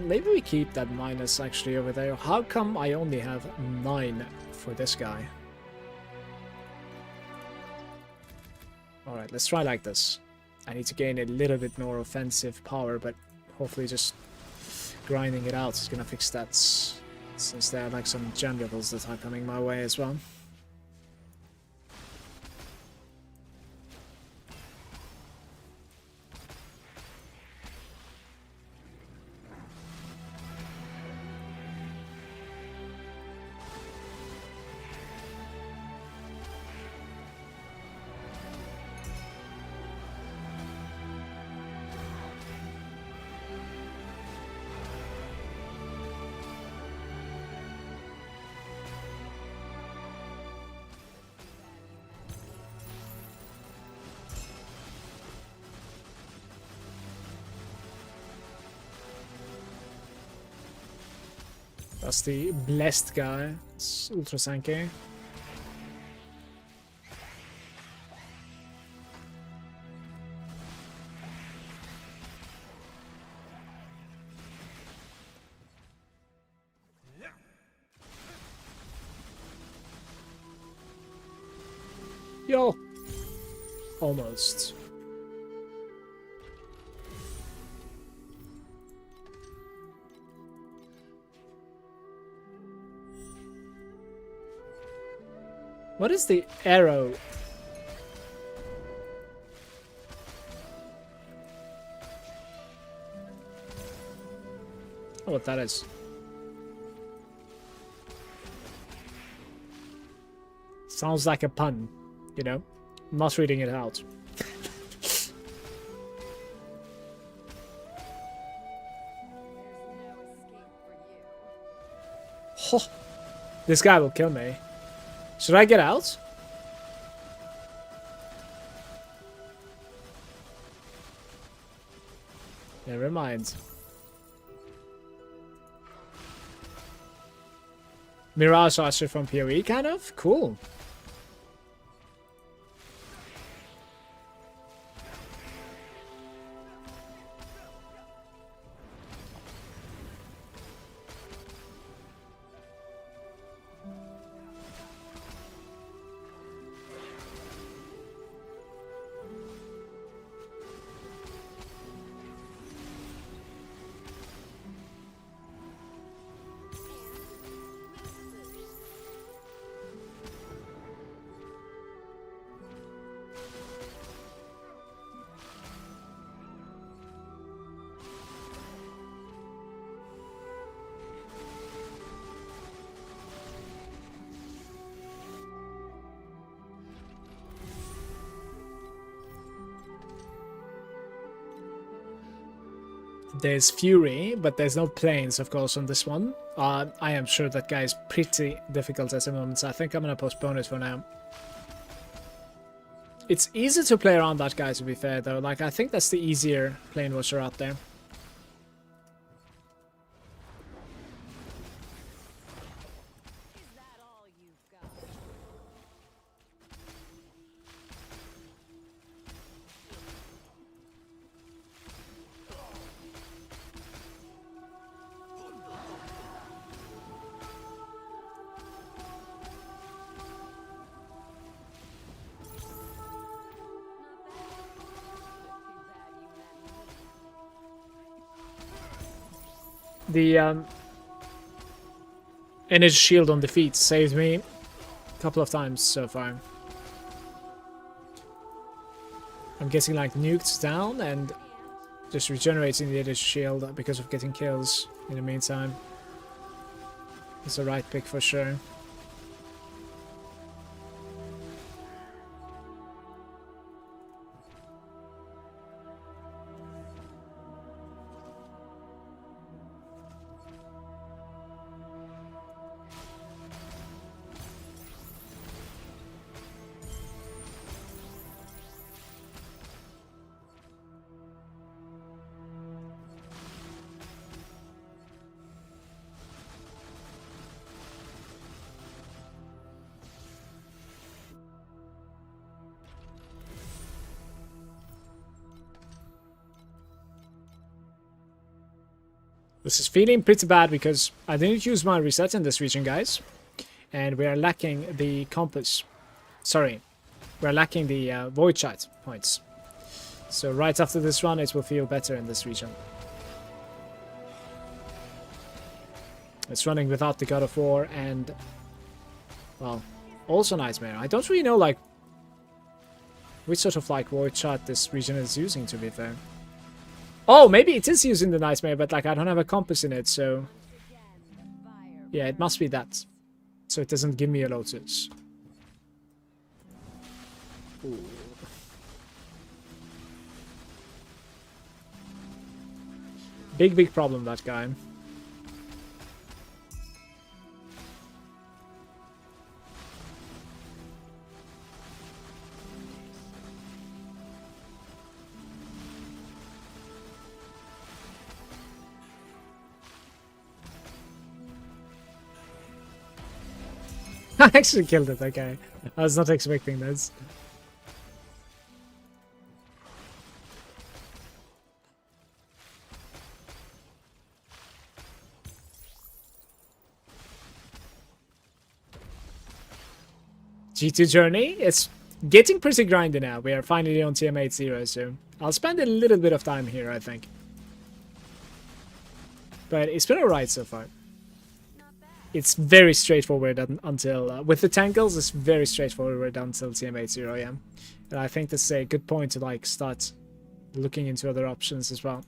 Maybe we keep that minus actually over there. How come I only have 9 for this guy? Alright, let's try like this. I need to gain a little bit more offensive power, but hopefully just grinding it out is gonna fix that. Since there are like some gem levels that are coming my way as well. That's the blessed guy. It's Ultra Sankey. Yo! Almost. What is the arrow? Oh, what that is. Sounds like a pun, you know? I'm not reading it out. Oh, this guy will kill me. Should I get out? Never mind. Mirage Archer from PoE, kind of? Cool. There's Fury, but there's no planes, of course, on this one. I am sure that guy is pretty difficult at the moment, so I think I'm gonna postpone it for now. It's easy to play around that guy, to be fair, though. Like, I think that's the easier plane watcher out there. The energy shield on defeat saved me a couple of times so far. I'm getting like nuked down and just regenerating the energy shield because of getting kills in the meantime. It's the right pick for sure. This is feeling pretty bad because I didn't use my reset in this region, guys. And we are lacking the compass. Sorry, we're lacking the void shot points. So right after this run, it will feel better in this region. It's running without the God of War and, well, also Nightmare. I don't really know, like, which sort of, like, void shot this region is using, to be fair. Oh, maybe it is using the Nightmare, but like I don't have a compass in it, so yeah, it must be that. So it doesn't give me a Lotus. Ooh. Big problem, that guy. I actually killed it, okay. I was not expecting this. G2 journey? It's getting pretty grindy now. We are finally on TM80, so I'll spend a little bit of time here, I think. But it's been alright so far. it's very straightforward until with the Tangles, it's very straightforward until TM80, yeah. And I think this is a good point to like start looking into other options as well.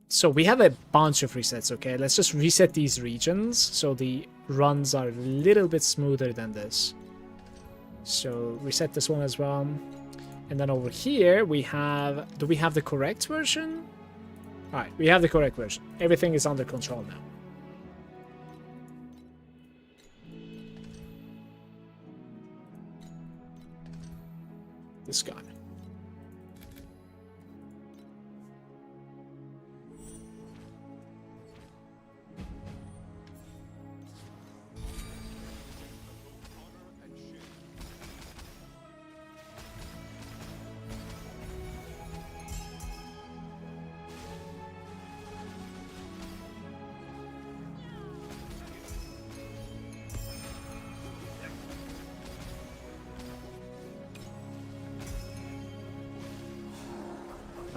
So we have a bunch of resets, okay? Let's just reset these regions so the runs are a little bit smoother than this. So reset this one as well. And then over here we have, do we have the correct version? All right, we have the correct version. Everything is under control now. This guy.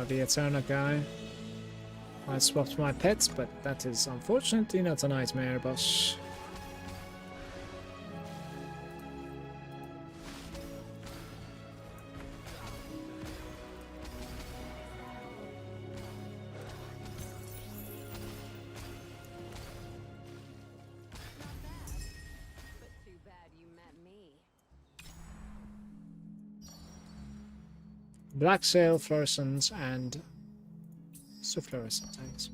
The Eternal guy. I swapped my pets, but that is unfortunately not a nightmare boss. Black Sail, Fluorescence, and Fluorescent tanks.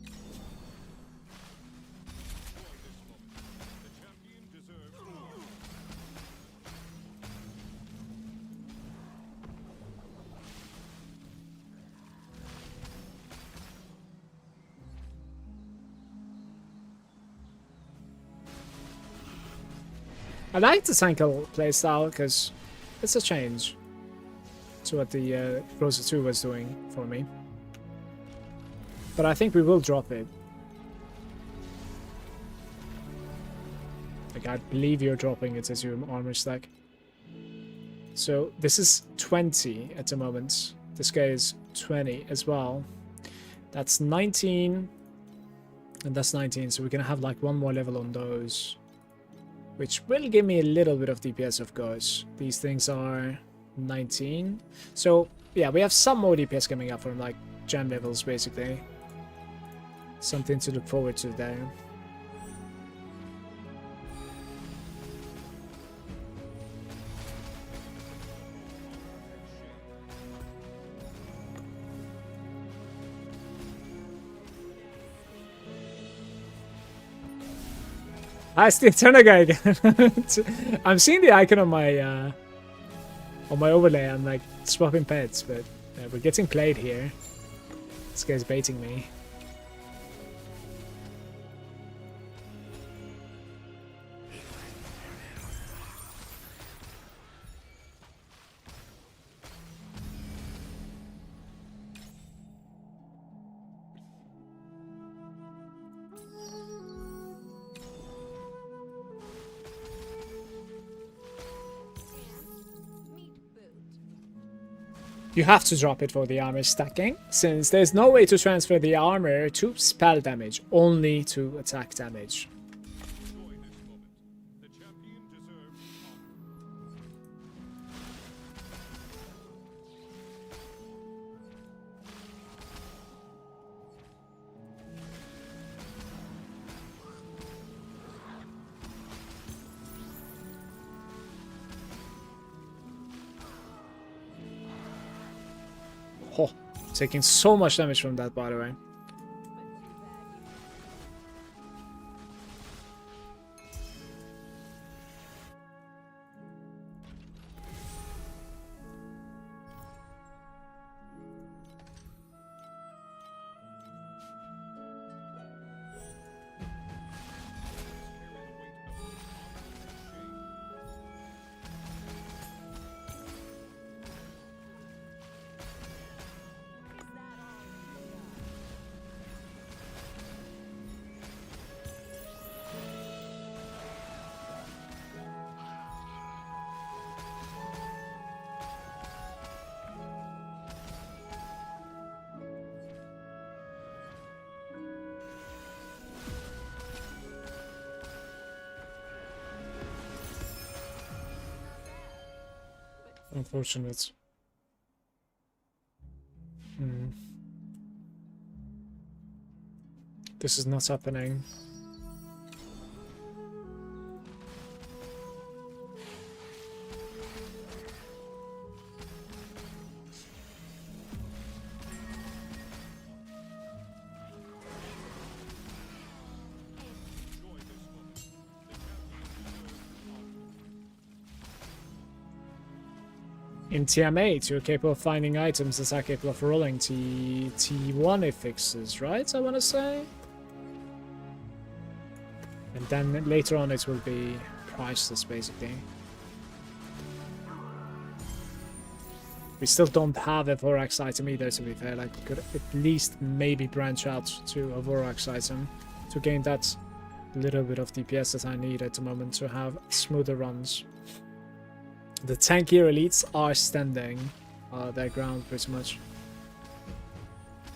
I like the Tangle playstyle because it's a change to what the Rosa 2 was doing for me. But I think we will drop it. Like, I believe you're dropping it as your armor stack. So this is 20 at the moment. This guy is 20 as well. That's 19. And that's 19. So we're going to have like one more level on those. Which will give me a little bit of DPS, of course. These things are 19. So yeah, we have some more DPS coming up from like gem levels, basically. Something to look forward to there. I still turn a guy again. I'm seeing the icon on my overlay. I'm like swapping pets, but we're getting played here. This guy's baiting me. You have to drop it for the armor stacking, since there's no way to transfer the armor to spell damage, only to attack damage. Oh, taking so much damage from that, by the way. Unfortunate. This is not happening. In TM8, you're capable of finding items that are capable of rolling T1 affixes, right? I want to say. And then later on it will be priceless, basically. We still don't have a Vorax item either, to be fair. Like, we could at least maybe branch out to a Vorax item to gain that little bit of DPS that I need at the moment to have smoother runs. The tankier elites are standing their ground pretty much.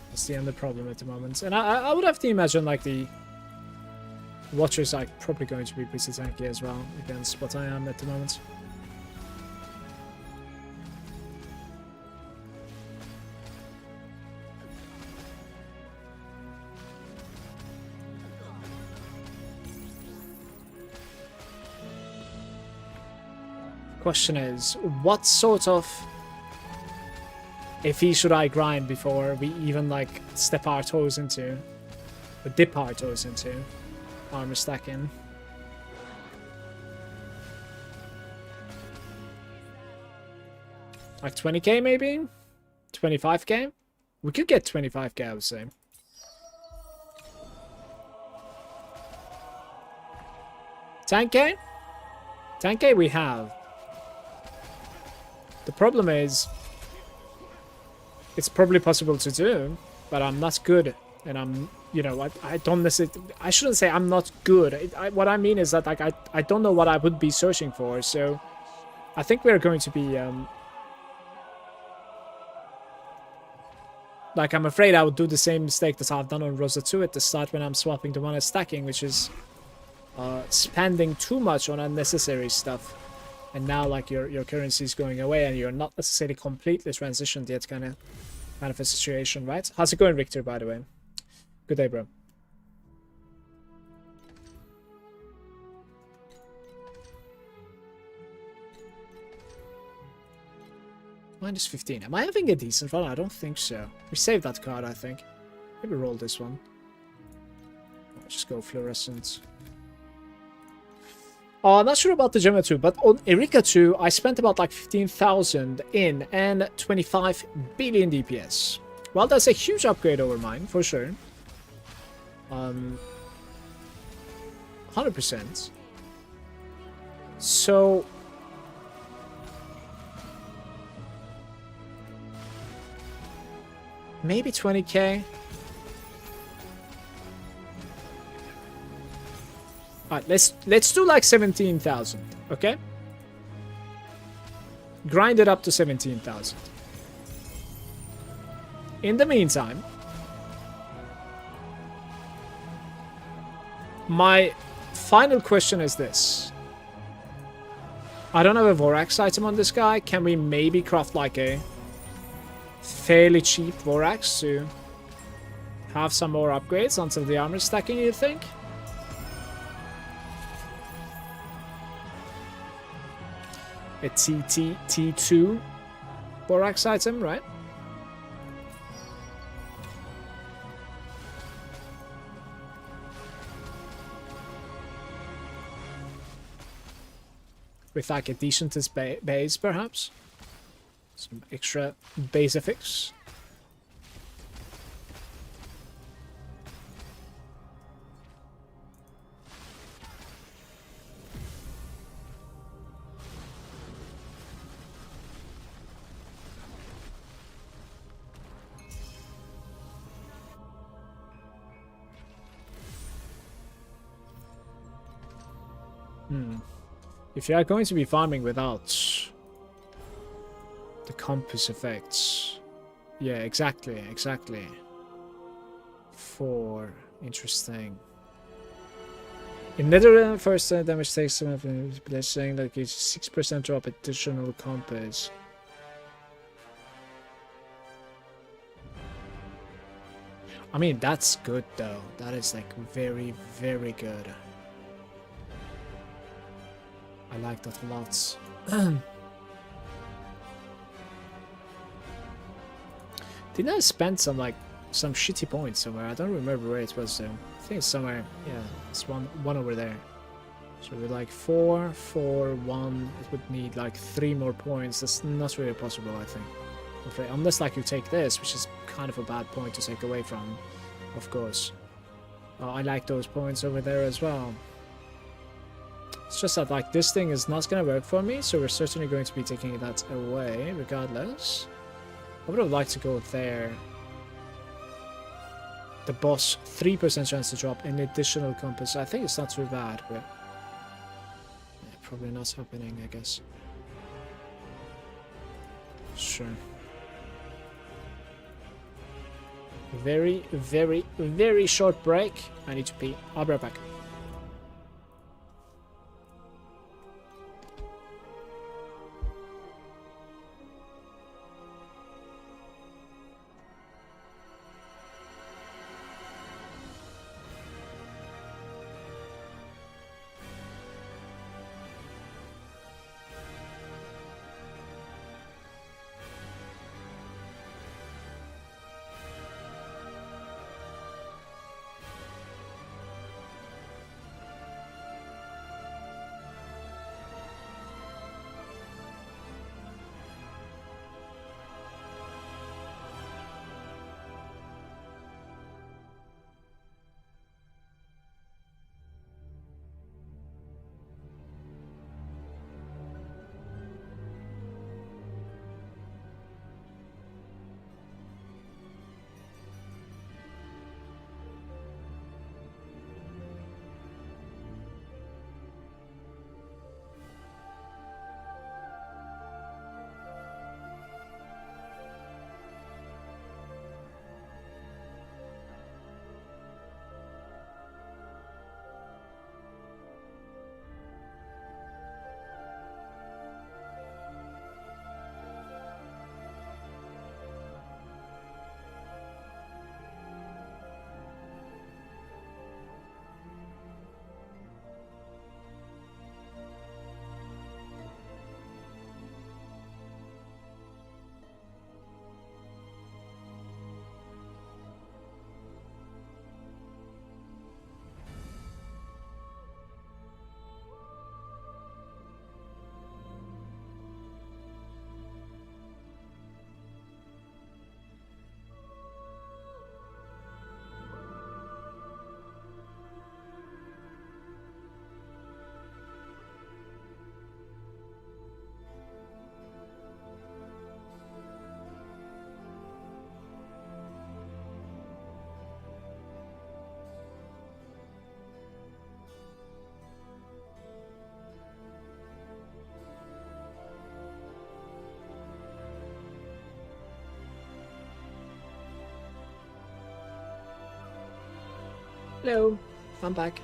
That's the only problem at the moment. And I would have to imagine like the Watchers are probably going to be pretty tanky as well against what I am at the moment. Question is, what sort of FE should I grind before we even like step our toes into, or dip our toes into armor stacking? Like 20k maybe? 25k? We could get 25k, I would say. 10k? 10k we have. The problem is, it's probably possible to do, but I'm not good, and I'm, you know, I don't necessarily, I shouldn't say I'm not good. What I mean is that, like, I don't know what I would be searching for, so I think we're going to be, like, I'm afraid I would do the same mistake that I've done on Rosa 2 at the start when I'm swapping the one at stacking, which is spending too much on unnecessary stuff. And now, like, your currency is going away, and you're not necessarily completely transitioned yet, kind of a situation, right? How's it going, Richter? By the way, good day, bro. -15. Am I having a decent run? I don't think so. We saved that card, I think. Maybe roll this one. I'll just go fluorescent. I'm not sure about the Gemma 2, but on Erika 2, I spent about like 15,000 in and 25 billion DPS. Well, that's a huge upgrade over mine, for sure. 100%. So... maybe 20k? Alright, let's do like 17,000, okay? Grind it up to 17,000. In the meantime, my final question is this. I don't have a Vorax item on this guy. Can we maybe craft like a fairly cheap Vorax to have some more upgrades until the armor stacking, you think? A T2 Vorax item, right? With like a decent base, perhaps? Some extra base effects. If you are going to be farming without the compass effects, yeah, exactly. 4, interesting. In Nether, first damage takes some of the saying like it's 6% drop additional compass. I mean, that's good though. That is like very, very good. I like that a lot. Didn't I spend some shitty points somewhere? I don't remember where it was though. I think it's somewhere. Yeah, it's one over there. So with like 4, 4, 1, it would need like 3 more points. That's not really possible, I think. Unless like you take this, which is kind of a bad point to take away from, of course. I like those points over there as well. It's just that like this thing is not gonna work for me, so we're certainly going to be taking that away regardless. I would have liked to go there. The boss, 3% chance to drop an additional compass. I think it's not too bad, but yeah, probably not happening, I guess. Sure. Very, very, very short break. I need to pee. I'll be right back. Hello, I'm back.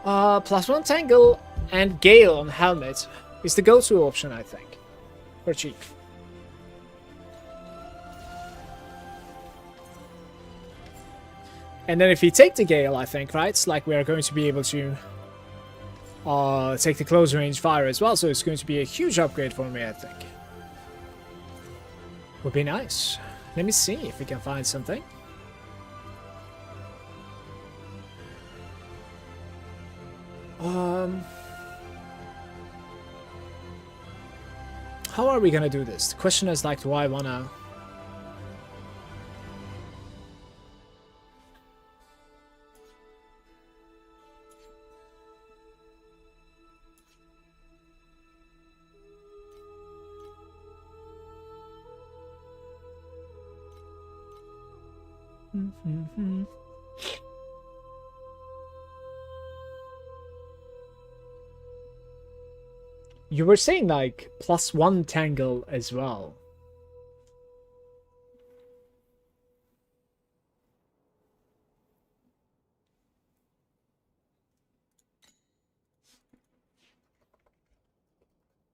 +1 Tangle and Gale on helmet is the go-to option, I think. For cheap. And then if you take the Gale, I think, right? It's like we are going to be able to take the close range fire as well, so it's going to be a huge upgrade for me, I think. Would be nice. Let me see if we can find something. How are we gonna do this? The question is like, do I wanna... You were saying like +1 Tangle as well.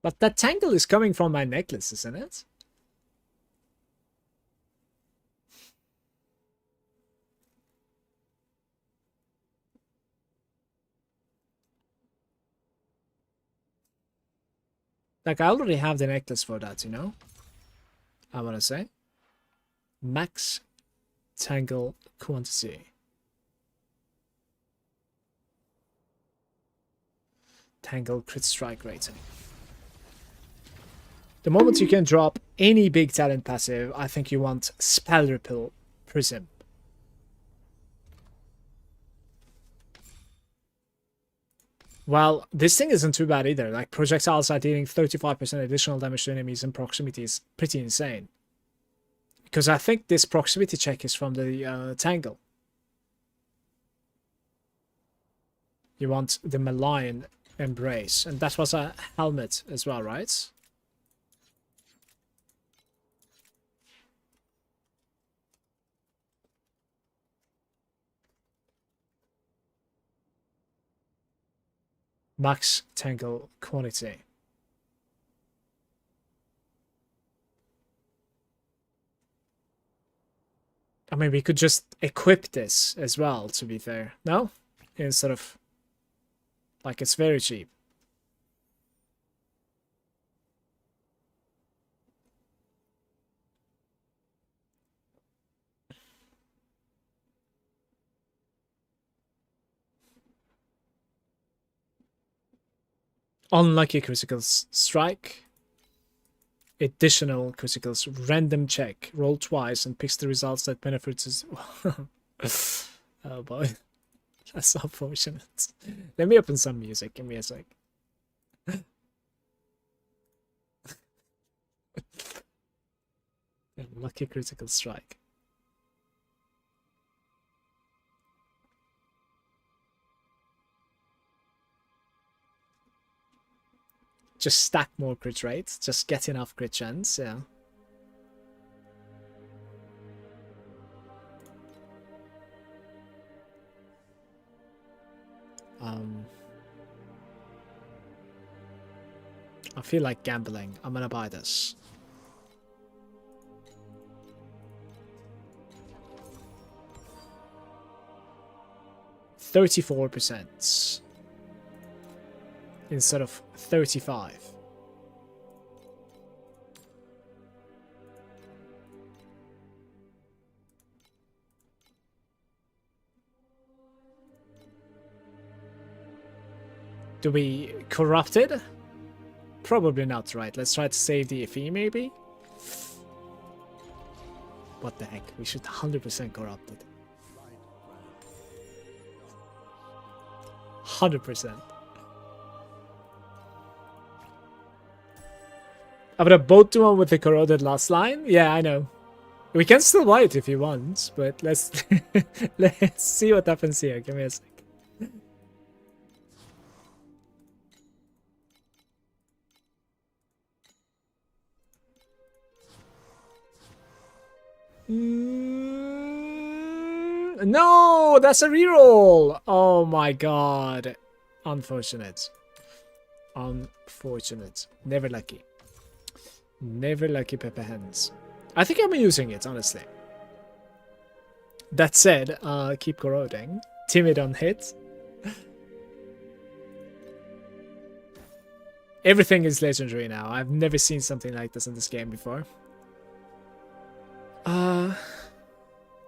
But that Tangle is coming from my necklace, isn't it? Like, I already have the necklace for that, you know? I want to say. Max Tangle quantity. Tangle crit strike rating. The moment you can drop any big talent passive, I think you want Spell Repel Prism. Well, this thing isn't too bad either. Like, projectiles are dealing 35% additional damage to enemies in proximity is pretty insane. Because I think this proximity check is from the Tangle. You want the Malign Embrace. And that was a helmet as well, right? Max Tangle quantity. I mean, we could just equip this as well, to be fair. No? Instead of... Like, it's very cheap. Unlucky critical strike. Additional criticals. Random check. Roll twice and picks the results that benefits us. Oh boy. That's unfortunate. Let me open some music. Give me a sec. Lucky critical strike. Just stack more crit rates. Just get enough crit chance, yeah. I feel like gambling. I'm gonna buy this. $34% instead of 35. Do we corrupt it? Probably not, right? Let's try to save the FE, maybe? What the heck? We should 100% corrupt it. 100%. I would have both the one with the corroded last line. Yeah, I know. We can still buy it if you want, but let's let's see what happens here. Give me a sec. No, that's a reroll. Oh my god. Unfortunate. Unfortunate. Never lucky. Never lucky Pepper Hands. I think I'm using it, honestly. That said, keep corroding. Timid on hit. Everything is legendary now. I've never seen something like this in this game before.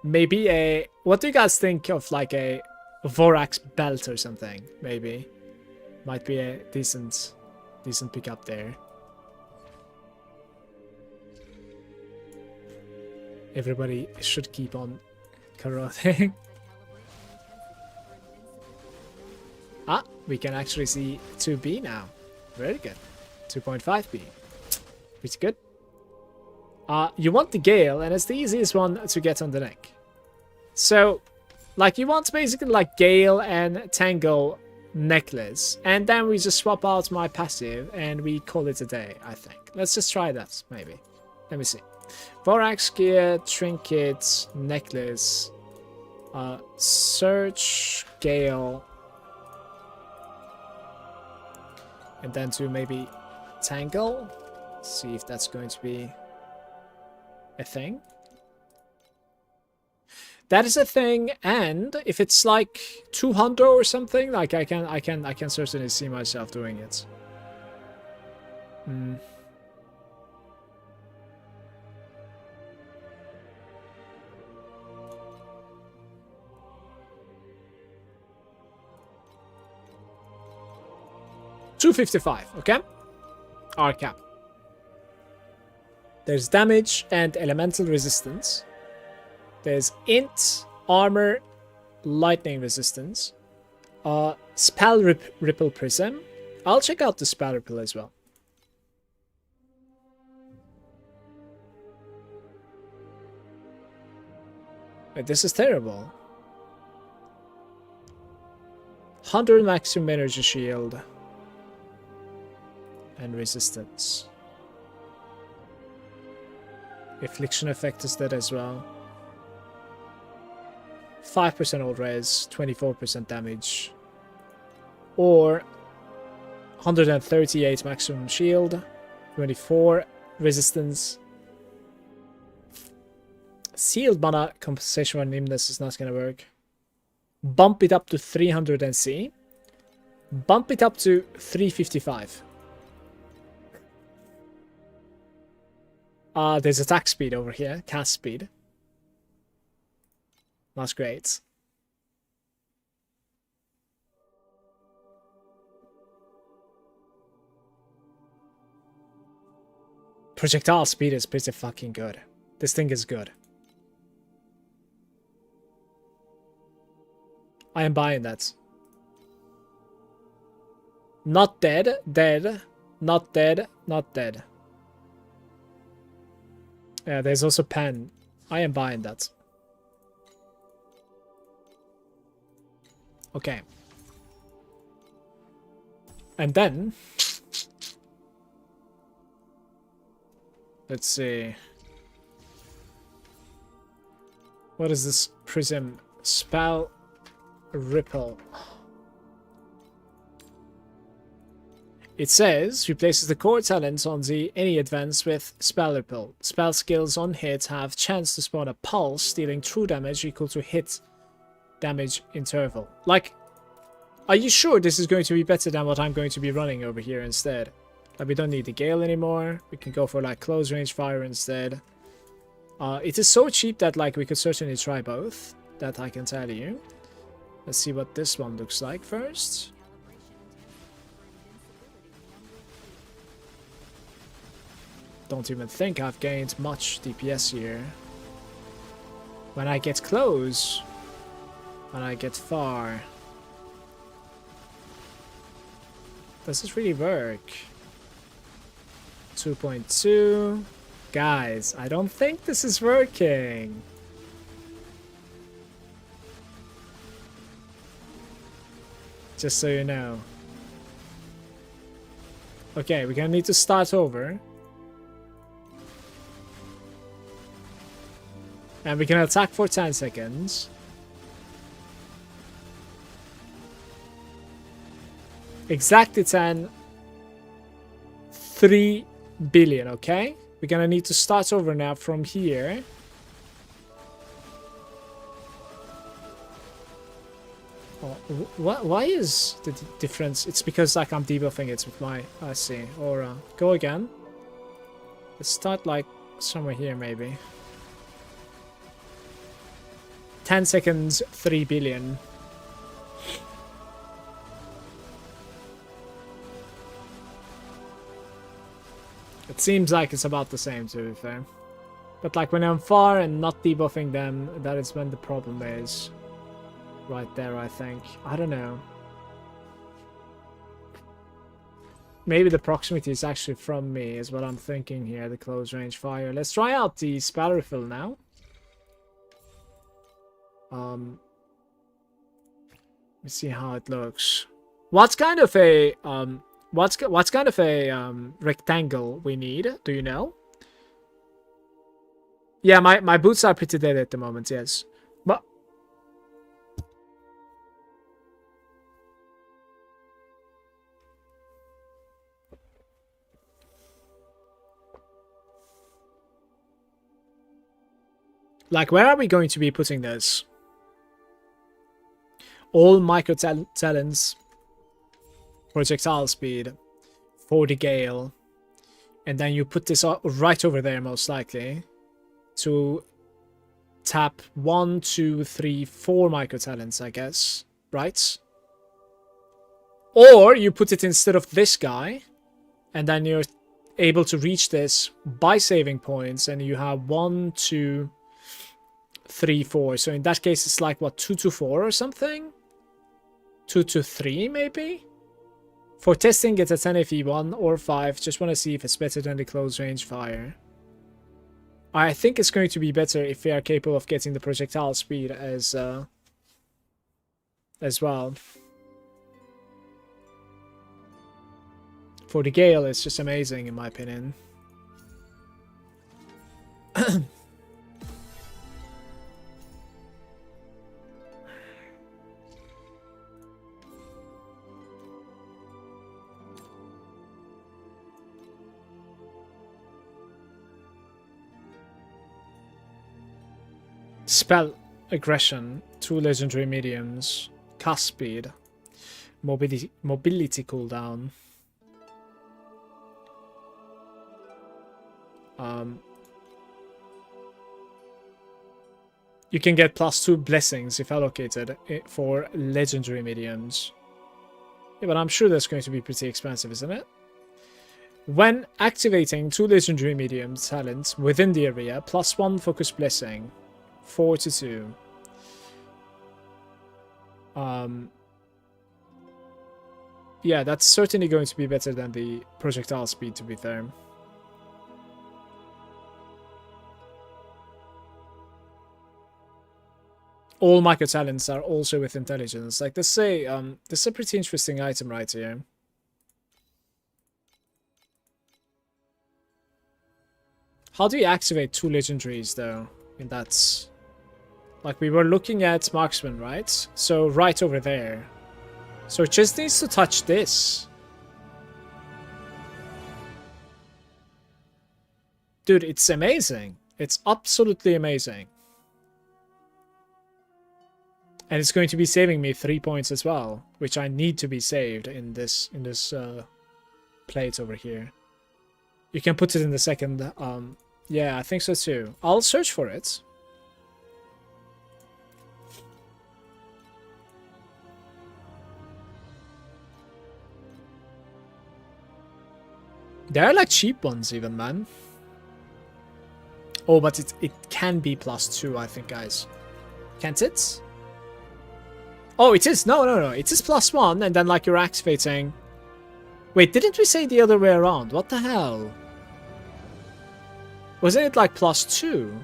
Maybe a... What do you guys think of like a Vorax belt or something? Maybe. Might be a decent pickup there. Everybody should keep on corroding. Ah, we can actually see 2B now. Very good. 2.5B. Pretty good. You want the Gale, and it's the easiest one to get on the neck. So, like, you want basically like Gale and Tangle necklace, and then we just swap out my passive, and we call it a day, I think. Let's just try that, maybe. Let me see. Vorax gear, trinkets, necklace, search, Gale, and then to maybe Tangle. See if that's going to be a thing. That is a thing, and if it's like 200 or something, like I can certainly see myself doing it. Hmm. $255, okay? Our cap. There's damage and elemental resistance. There's int, armor, lightning resistance. Spell ripple prism. I'll check out the spell ripple as well. Wait, this is terrible. 100 maximum energy shield. And resistance. Affliction effect is dead as well. 5% old res, 24% damage. Or 138 maximum shield, 24 resistance. Sealed mana compensation on Nimbus is not gonna work. Bump it up to 300 NC. Bump it up to 355. There's attack speed over here, cast speed. That's great. Projectile speed is pretty fucking good. This thing is good. I am buying that. Not dead, dead, not dead, not dead. Yeah, there's also pen. I am buying that. Okay. And then... let's see. What is this prism? Spell ripple. It says, replaces the core talent on the any advance with spell ripple. Spell skills on hit have chance to spawn a pulse, dealing true damage equal to hit damage interval. Like, are you sure this is going to be better than what I'm going to be running over here instead? Like, we don't need the Gale anymore. We can go for like close range fire instead. It is so cheap that like we could certainly try both. That I can tell you. Let's see what this one looks like first. Don't even think I've gained much DPS here. When I get close, when I get far. Does this really work? 2.2. Guys, I don't think this is working. Just so you know. Okay, we're gonna need to start over. And we can attack for 10 seconds. Exactly 10. 3 billion, okay? We're gonna need to start over now from here. Oh, why is the difference? It's because like I'm debuffing it with my... I see. Aura. Go again. Let's start like somewhere here maybe. 10 seconds, 3 billion. It seems like it's about the same, to be fair. But like when I'm far and not debuffing them, that is when the problem is. Right there, I think. I don't know. Maybe the proximity is actually from me, is what I'm thinking here, the close range fire. Let's try out the spell refill now. Let's see how it looks. What's kind of a what's kind of a rectangle we need? Do you know? Yeah, my boots are pretty dead at the moment. Yes, but like where are we going to be putting this? All micro talents, projectile speed, 40 Gale, And then you put this right over there, most likely, to tap 1, 2, 3, 4 micro talents, I guess, right? Or you put it instead of this guy, and then you're able to reach this by saving points, and you have 1, 2, 3, 4. So in that case, it's like, what, 2 to 4 or something? 2 to 3, maybe? For testing, it's a 10 if E1 or 5. Just want to see if it's better than the close range fire. I think it's going to be better if we are capable of getting the projectile speed as well. For the Gale, it's just amazing in my opinion. Spell aggression, 2 legendary mediums, cast speed, mobility cooldown. You can get +2 blessings if allocated for legendary mediums. Yeah, but I'm sure that's going to be pretty expensive, isn't it? When activating 2 legendary medium talents within the area, +1 focus blessing, 4 to 2. Yeah, that's certainly going to be better than the projectile speed, to be fair. All micro talents are also with intelligence. Like, let's say, this is a pretty interesting item right here. How do you activate 2 legendaries, though? And that's... Like, we were looking at marksman, right? So, right over there. So, it just needs to touch this. Dude, it's amazing. It's absolutely amazing. And it's going to be saving me 3 points as well, which I need to be saved in this plate over here. You can put it in the second. Yeah, I think so too. I'll search for it. There are like cheap ones even, man. Oh, but it can be +2, I think, guys. Can't it? Oh, it is. No. It is +1, and then like you're activating. Wait, didn't we say the other way around? What the hell? Wasn't it like +2?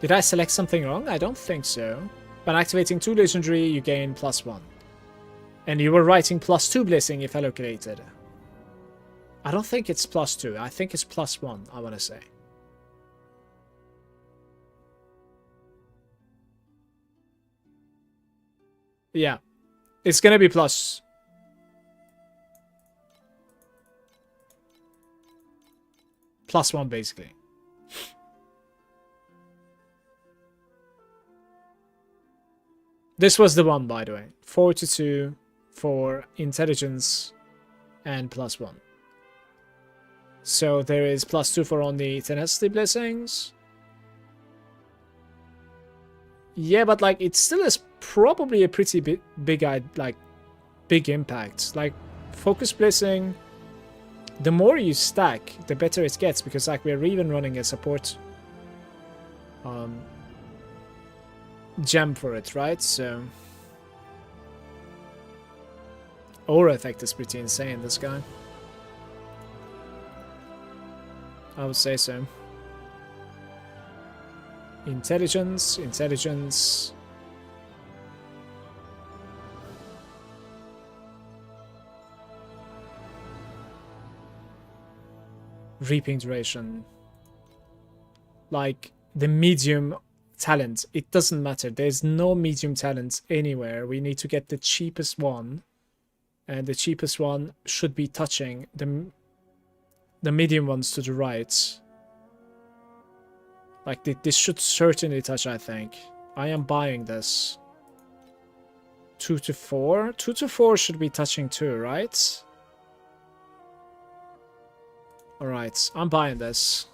Did I select something wrong? I don't think so. When activating 2 legendary, you gain +1. And you were writing +2 blessing if allocated. I don't think it's +2. I think it's +1, I want to say. Yeah. It's gonna be +1, basically. This was the one, by the way. 4 to 2 for intelligence and +1. So there is +2 for only tenacity blessings. Yeah, but like it still is probably a pretty big impact. Like focus blessing, the more you stack, the better it gets, because like we're even running a support gem for it, right? So aura effect is pretty insane, this guy. I would say so. Intelligence. Reaping duration. Like the medium talent, it doesn't matter. There's no medium talent anywhere. We need to get the cheapest one, and the cheapest one should be touching the medium ones to the right. Like, this should certainly touch, I think. I am buying this. 2 to 4? 2 to 4 should be touching too, right? Alright, I'm buying this.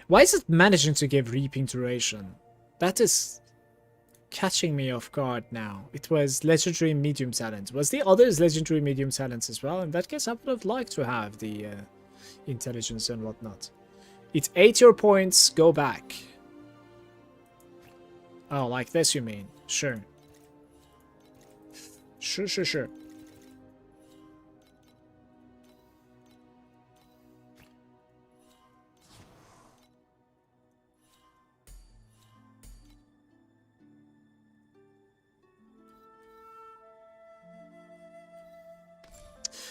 Why is it managing to give reaping duration? That is catching me off guard now. It was legendary medium talent. Was the others legendary medium talents as well? In that case, I would have liked to have the intelligence and whatnot. It's 8 your points, go back. Oh, like this you mean? Sure. Sure.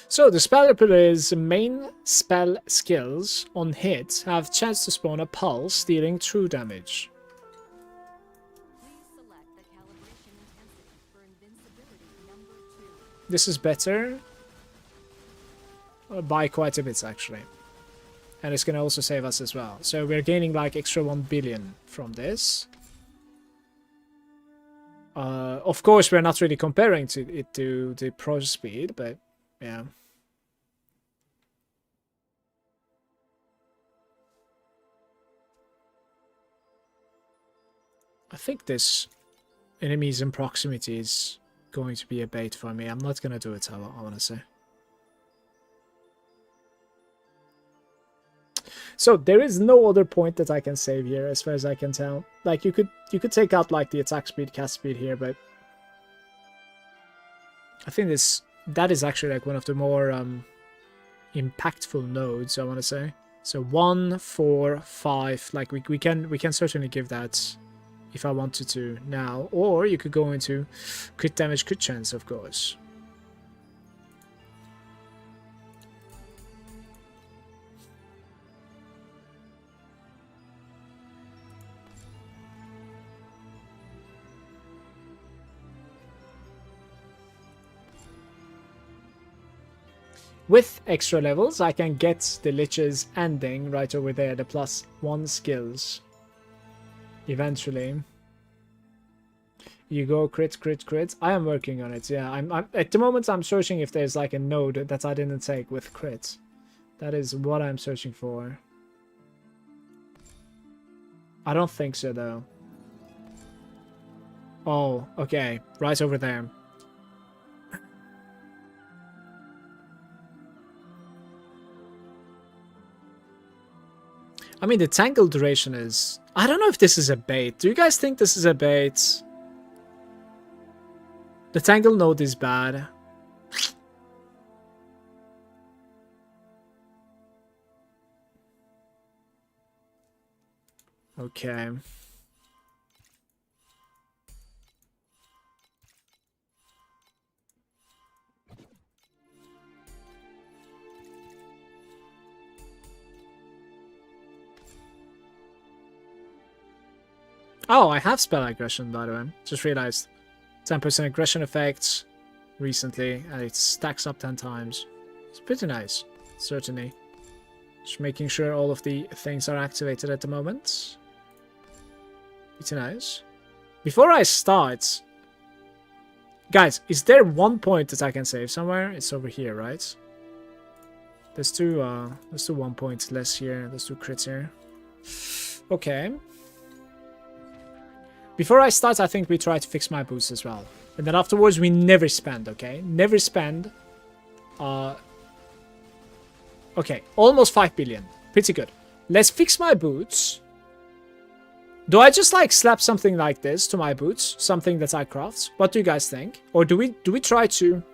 So the spell ability's main spell skills on hit have chance to spawn a pulse dealing true damage. This is better by quite a bit actually. And it's going to also save us as well. So we're gaining like extra 1 billion from this. Of course we're not really comparing it to the pro speed, but yeah. I think this enemies in proximity is going to be a bait for me. I'm not going to do it, I want to say. So there is no other point that I can save here as far as I can tell. Like you could take out like the attack speed, cast speed here, but I think that is actually like one of the more impactful nodes, I want to say. So 1, 4, 5, like we can certainly give that if I wanted to now, or you could go into crit damage, crit chance, of course. With extra levels, I can get the Lich's ending right over there, the +1 skills. Eventually. You go crit. I am working on it, yeah. I'm at the moment I'm searching if there's like a node that I didn't take with crit. That is what I'm searching for. I don't think so though. Oh, okay. Right over there. I mean, the Tangle duration is... I don't know if this is a bait. Do you guys think this is a bait? The Tangle node is bad. Okay. Oh, I have spell aggression, by the way. Just realized. 10% aggression effects recently, and it stacks up 10 times. It's pretty nice, certainly. Just making sure all of the things are activated at the moment. Pretty nice. Before I start... Guys, is there one point that I can save somewhere? It's over here, right? There's two 1 points less here. There's 2 crits here. Okay. Before I start, I think we try to fix my boots as well. And then afterwards, we never spend, okay? Never spend. Okay, almost 5 billion. Pretty good. Let's fix my boots. Do I just like slap something like this to my boots? Something that I craft? What do you guys think? Or do we try to...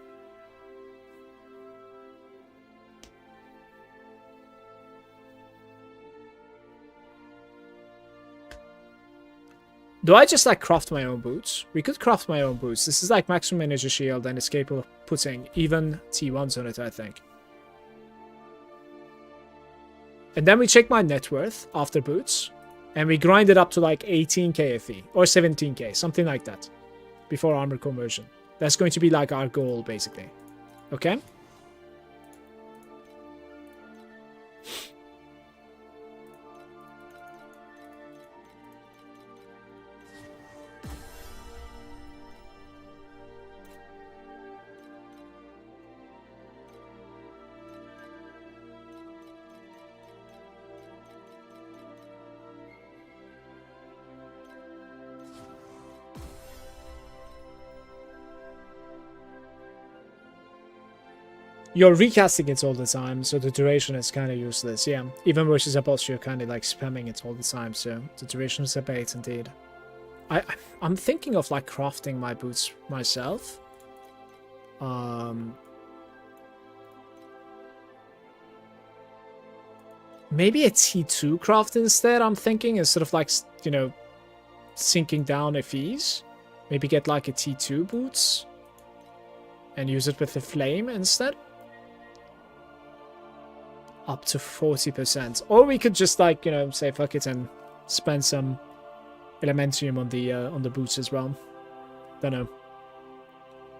Do I just like craft my own boots? We could craft my own boots. This is like maximum energy shield and it's capable of putting even T1s on it, I think. And then we check my net worth after boots. And we grind it up to like 18k FE. Or 17k, something like that. Before armor conversion. That's going to be like our goal, basically. Okay? You're recasting it all the time, so the duration is kind of useless. Yeah, even versus a boss, you're kind of like spamming it all the time, so the duration is a bait indeed. I'm thinking of like crafting my boots myself. Maybe a T2 craft instead, I'm thinking, instead of like, you know, sinking down a fees. Maybe get like a T2 boots and use it with the flame instead. Up to 40%. Or we could just like, you know, say fuck it and spend some Elementium on the boots as well. Don't know.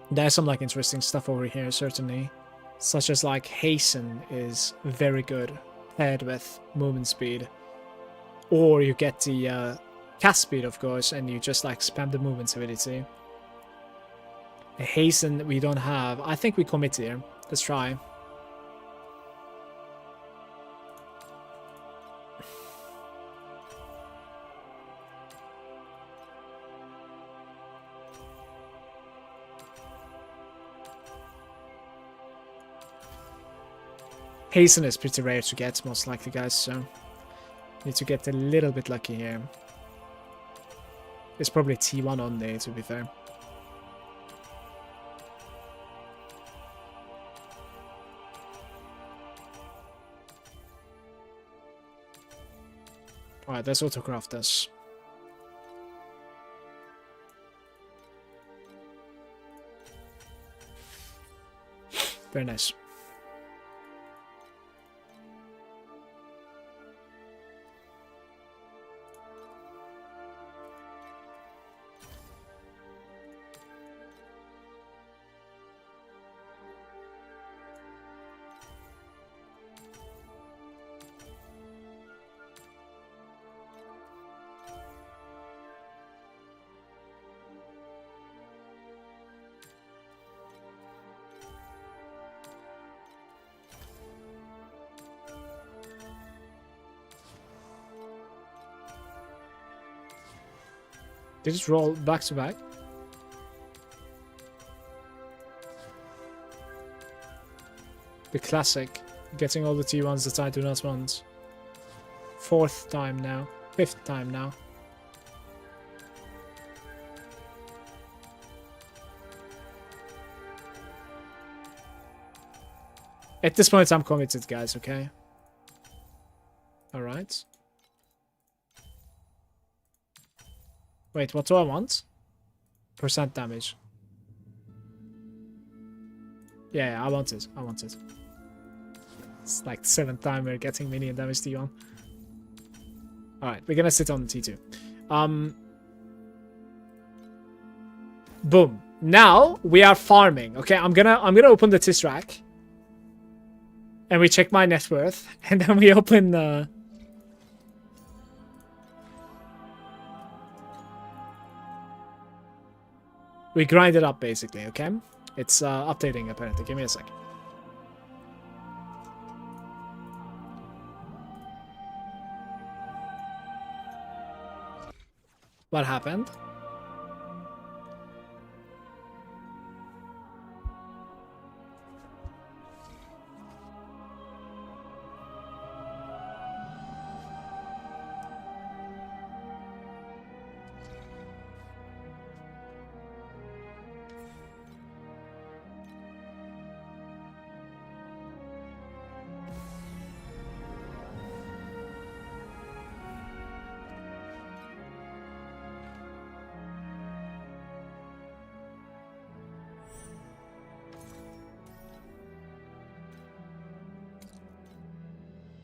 There's some like interesting stuff over here, certainly. Such as like Hasten is very good paired with movement speed. Or you get the cast speed, of course, and you just like spam the movement ability. The Hasten we don't have. I think we commit here. Let's try. Hasten is pretty rare to get, most likely, guys, so need to get a little bit lucky here. It's probably T1 on there, to be fair. Alright, let's autocraft this. Very nice. Did it roll back to back? The classic. Getting all the T1s that I do not want. 4th time now. 5th time now. At this point, I'm committed, guys, okay? Alright. Wait, what do I want? Percent damage. Yeah, I want it. I want it. It's like the 7th time we're getting minion damage T1. Alright, we're gonna sit on the T2. Boom. Now we are farming. Okay, I'm gonna open the Tis rack. And we check my net worth. And then we open we grind it up, basically, okay? It's updating, apparently. Give me a sec. What happened?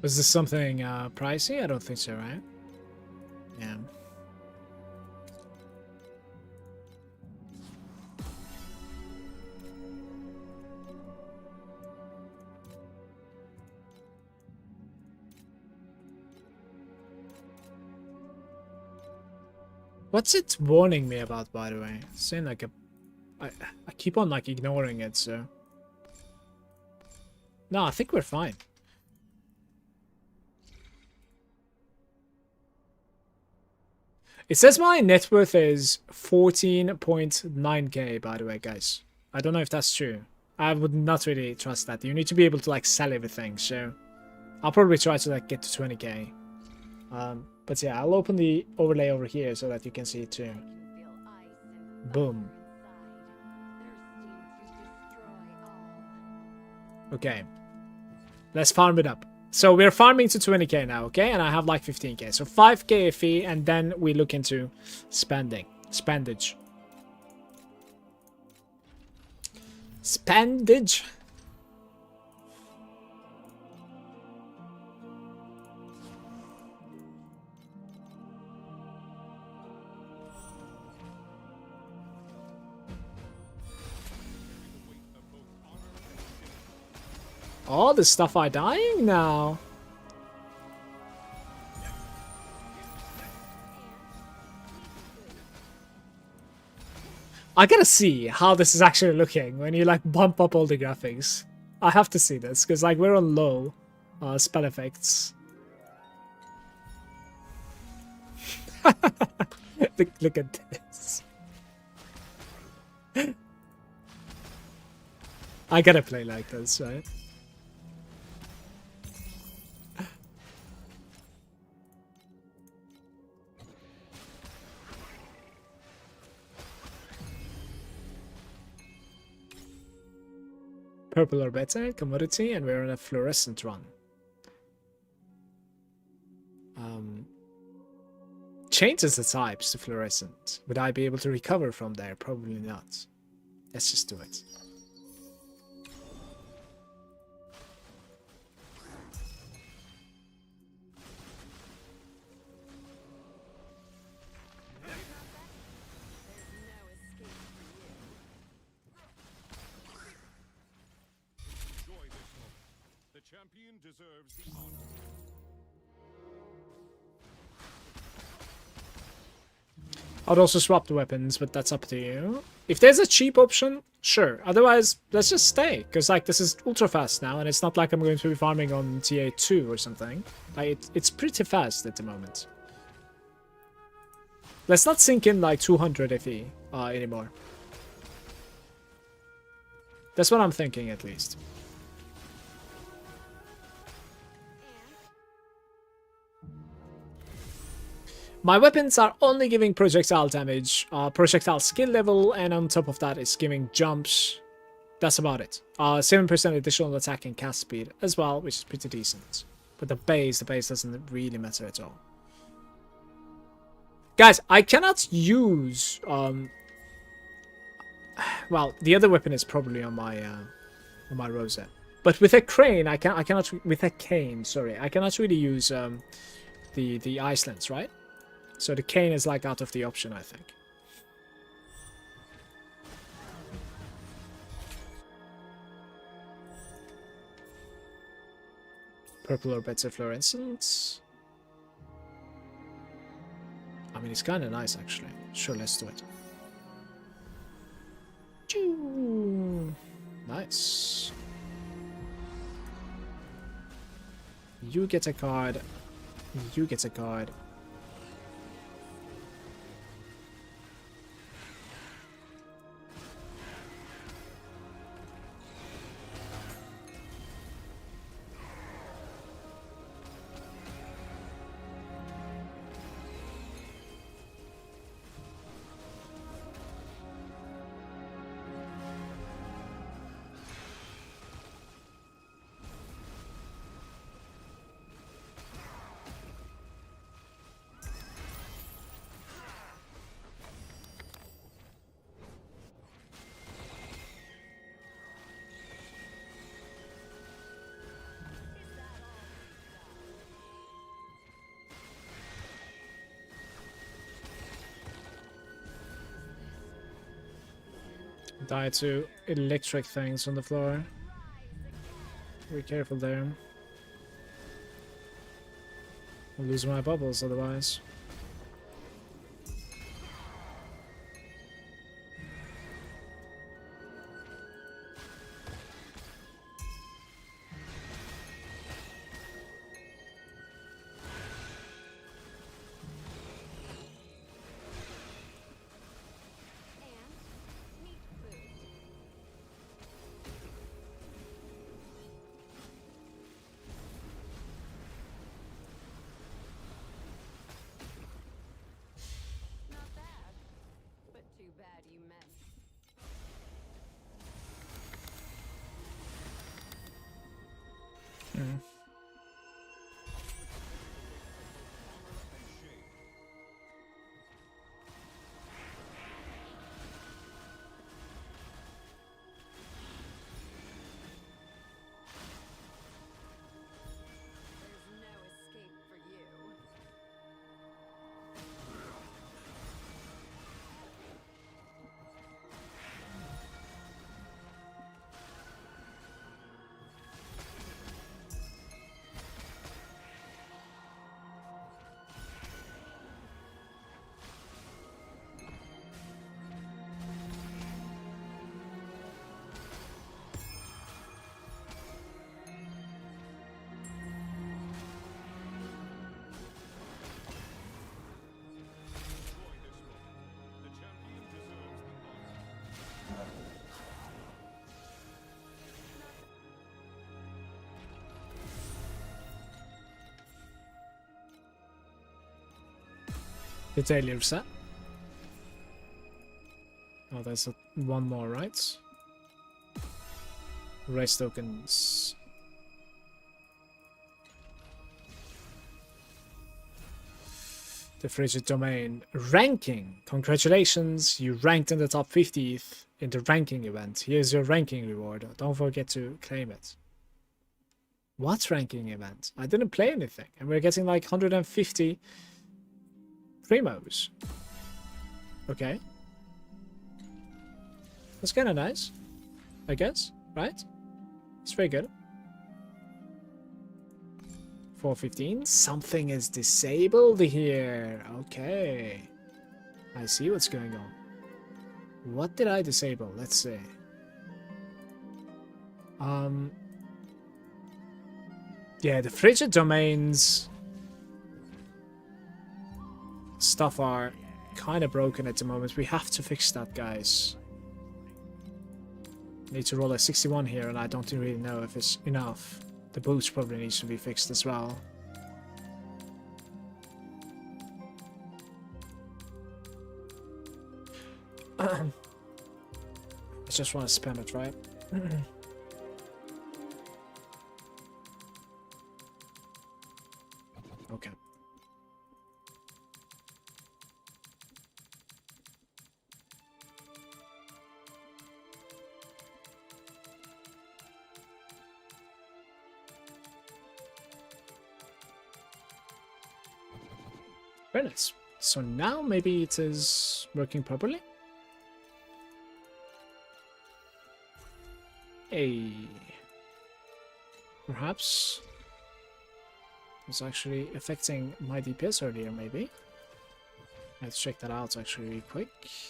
Was this something pricey? I don't think so, right? Yeah. What's it warning me about, by the way? It's saying like I keep on like ignoring it, so. No, I think we're fine. It says my net worth is 14.9k, by the way, guys. I don't know if that's true. I would not really trust that. You need to be able to like sell everything, so I'll probably try to like get to 20k. But yeah, I'll open the overlay over here so that you can see it too. Boom. Okay. Let's farm it up. So we're farming to 20k now, okay? And I have like 15k. So 5k FE, and then we look into spendage. Spendage. All the stuff are dying now. I gotta see how this is actually looking when you like bump up all the graphics. I have to see this because like we're on low spell effects. Look at this. I gotta play like this, right? Purple or better, commodity, and we're on a fluorescent run. Changes the types to fluorescent. Would I be able to recover from there? Probably not. Let's just do it. Deserves the honor. I'd also swap the weapons, but that's up to you. If there's a cheap option, sure. Otherwise, let's just stay. Because like this is ultra fast now, and it's not like I'm going to be farming on TA2 or something. Like it's pretty fast at the moment. Let's not sink in like 200 FE anymore. That's what I'm thinking, at least. My weapons are only giving projectile damage, projectile skill level, and on top of that it's giving jumps. That's about it. 7% additional attack and cast speed as well, which is pretty decent. But the base doesn't really matter at all. Guys, I cannot use... well, the other weapon is probably on my Rosa. But with a crane, I cannot... With a cane, sorry. I cannot really use the ice lens, right? So the cane is like out of the option, I think. Purple or better fluorescence. I mean, it's kind of nice, actually. Sure, let's do it. Choo! Nice. You get a card. You get a card. Die to electric things on the floor. Be careful there. I'll lose my bubbles otherwise. There's no escape for you. Enjoy this moment. The champion deserves the honor. The daily reset. Oh, there's one more, right? Race tokens. The frigid domain. Ranking. Congratulations, you ranked in the top 50th in the ranking event. Here's your ranking reward. Don't forget to claim it. What ranking event? I didn't play anything. And we're getting like 150 primos. Okay. That's kind of nice, I guess, right? It's very good. 415. Something is disabled here. Okay. I see what's going on. What did I disable? Let's see. Yeah, the frigid domains stuff are kind of broken at the moment. We have to fix that, guys. Need to roll a 61 here, and I don't really know if it's enough. The boost probably needs to be fixed as well. I just want to spam it, right? Okay. Very nice. So now maybe it is working properly. Hey. Perhaps it's actually affecting my DPS earlier, maybe. Let's check that out actually really quick. Please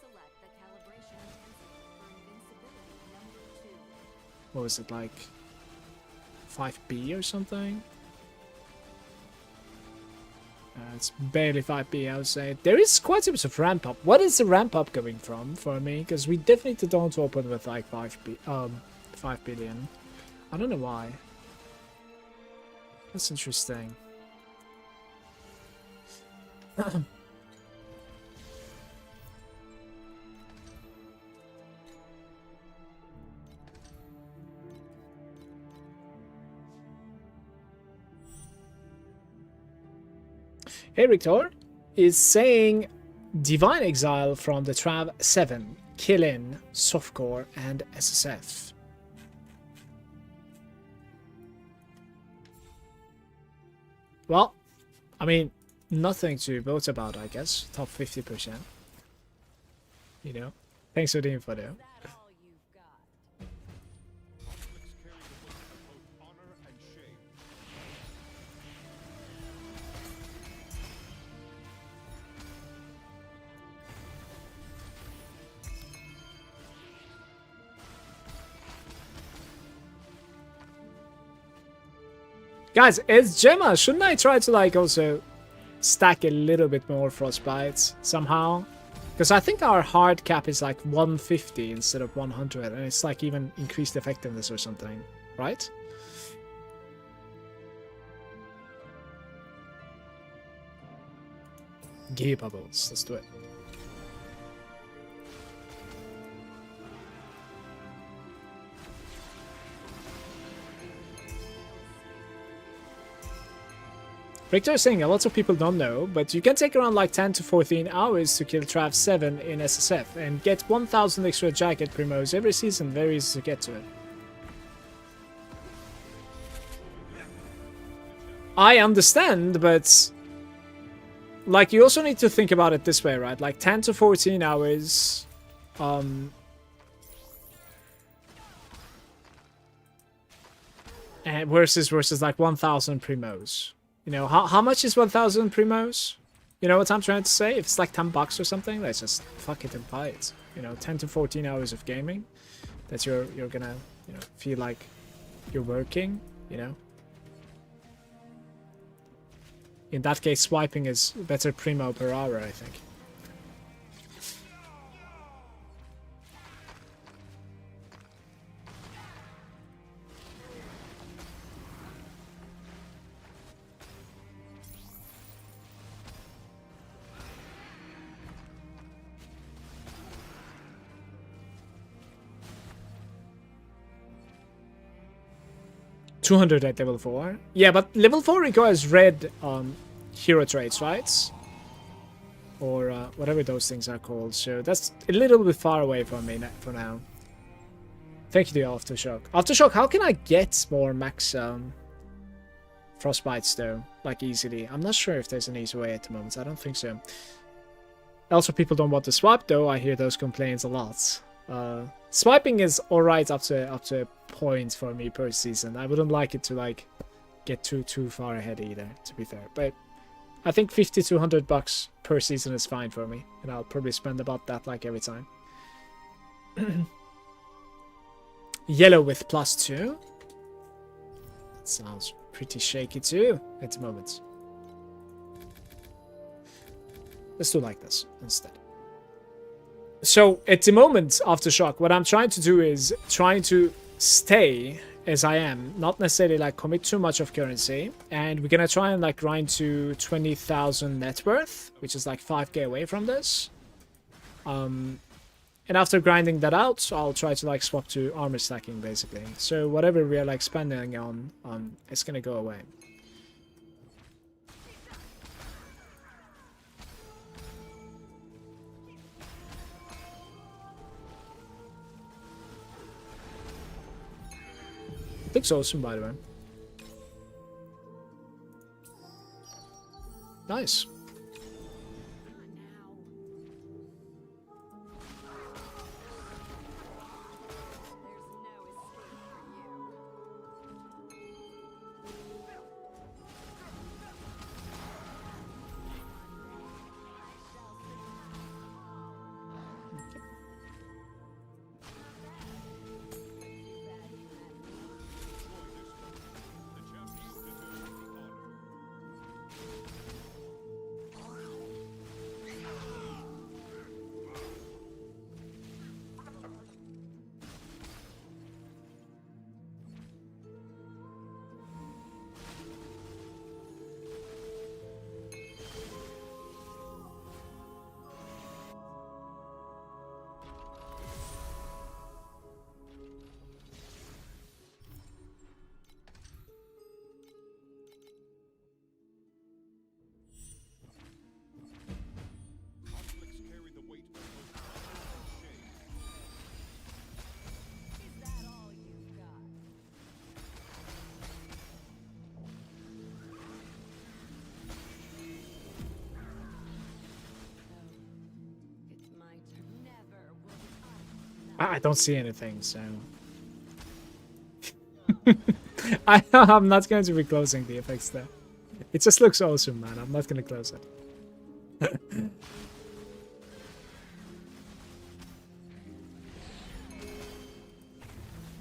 select the calibration intensity for invincibility number 2. What was it, like 5B or something? It's barely 5B, I would say. There is quite a bit of ramp up. What is the ramp up coming from for me? Because we definitely don't open with like 5 billion. I don't know why. That's interesting. Hey, Victor is saying Divine Exile from the Trav 7, Kill-In, Softcore, and SSF. Well, I mean, nothing to boast about, I guess. Top 50%. You know? Thanks for the info, though. Is that all you've got? Conflicts carry the weight of both honor and shame. Guys, it's Gemma. Shouldn't I try to like also stack a little bit more frostbites somehow? Because I think our hard cap is like 150 instead of 100, and it's like even increased effectiveness or something, right? Gear bubbles. Let's do it. Richter is saying a lot of people don't know, but you can take around like 10 to 14 hours to kill Trav 7 in SSF and get 1000 extra jacket primos every season. Very easy to get to it. I understand, but like you also need to think about it this way, right? Like 10 to 14 hours and versus like 1000 primos. You know, how much is 1000 primos? You know what I'm trying to say? If it's like $10 or something, let's just fuck it and buy it. You know, 10 to 14 hours of gaming that you're gonna, you know, feel like you're working, you know. In that case, swiping is better primo per hour, I think. $200 at level 4. Yeah, but level 4 requires red hero traits, right? Or whatever those things are called. So that's a little bit far away from me for now. Thank you to Aftershock. Aftershock, how can I get more max frostbites though? Like easily. I'm not sure if there's an easy way at the moment. I don't think so. Also, people don't want to swipe though. I hear those complaints a lot. Swiping is alright up to a point for me per season. I wouldn't like it to like get too far ahead either, to be fair. But I think $50 to $100 per season is fine for me, and I'll probably spend about that like every time. Yellow with +2. That sounds pretty shaky too at the moment. Let's do like this instead. So at the moment, Aftershock, what I'm trying to do is trying to stay as I am, not necessarily like commit too much of currency, and we're gonna try and like grind to 20,000 net worth, which is like 5k away from this. And after grinding that out, I'll try to like swap to armor stacking basically. So whatever we're like spending on, it's gonna go away. Looks awesome, by the way. Nice. I don't see anything, so I'm not going to be closing the effects there. It just looks awesome, man. I'm not going to close it.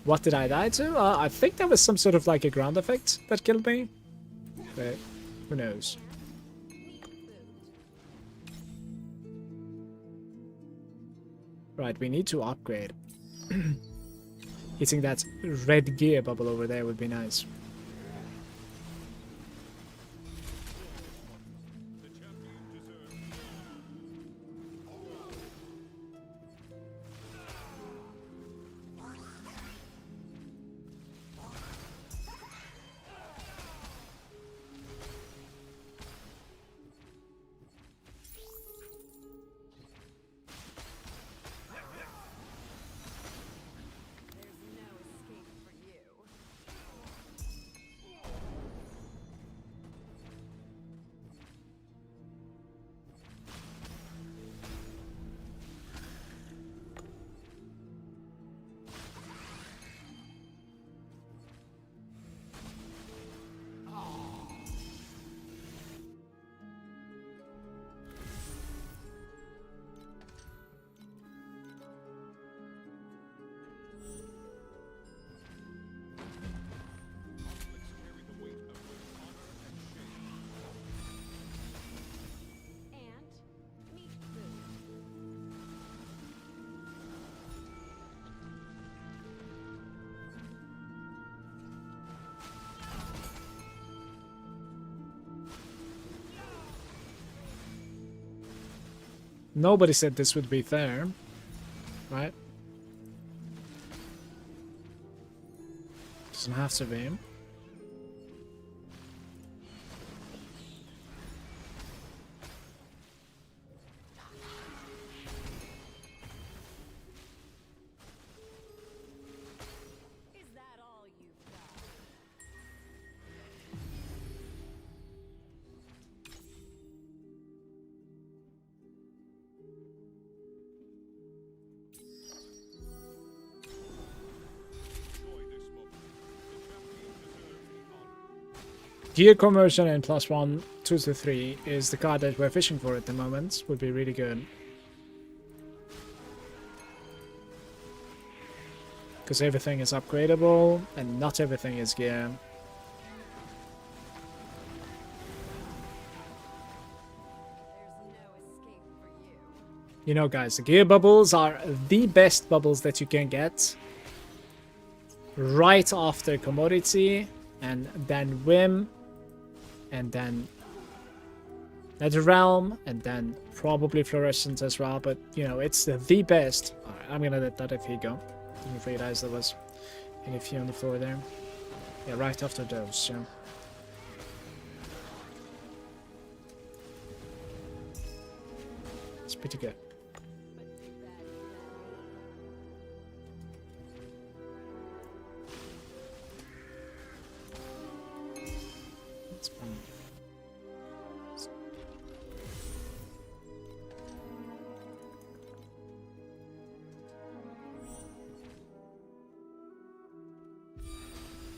What did I die to? I think that was some sort of like a ground effect that killed me, but who knows? Right, we need to upgrade. Hitting that red gear bubble over there would be nice. Nobody said this would be fair, right? Doesn't have to be. Is that all you've got? Enjoy this moment. The champion deserves the honor. Gear conversion and +1, 2 to 3 is the card that we're fishing for at the moment. Would be really good. Because everything is upgradable and not everything is gear. There's no escape for you. You know, guys, the gear bubbles are the best bubbles that you can get. Right after commodity, and then whim, and then Nether Realm, and then probably fluorescence as well. But you know, it's the best. Alright, I'm gonna let that if he go. Didn't realize there was any few on the floor there. Yeah, right after those. So. It's pretty good. But too bad for It's fine.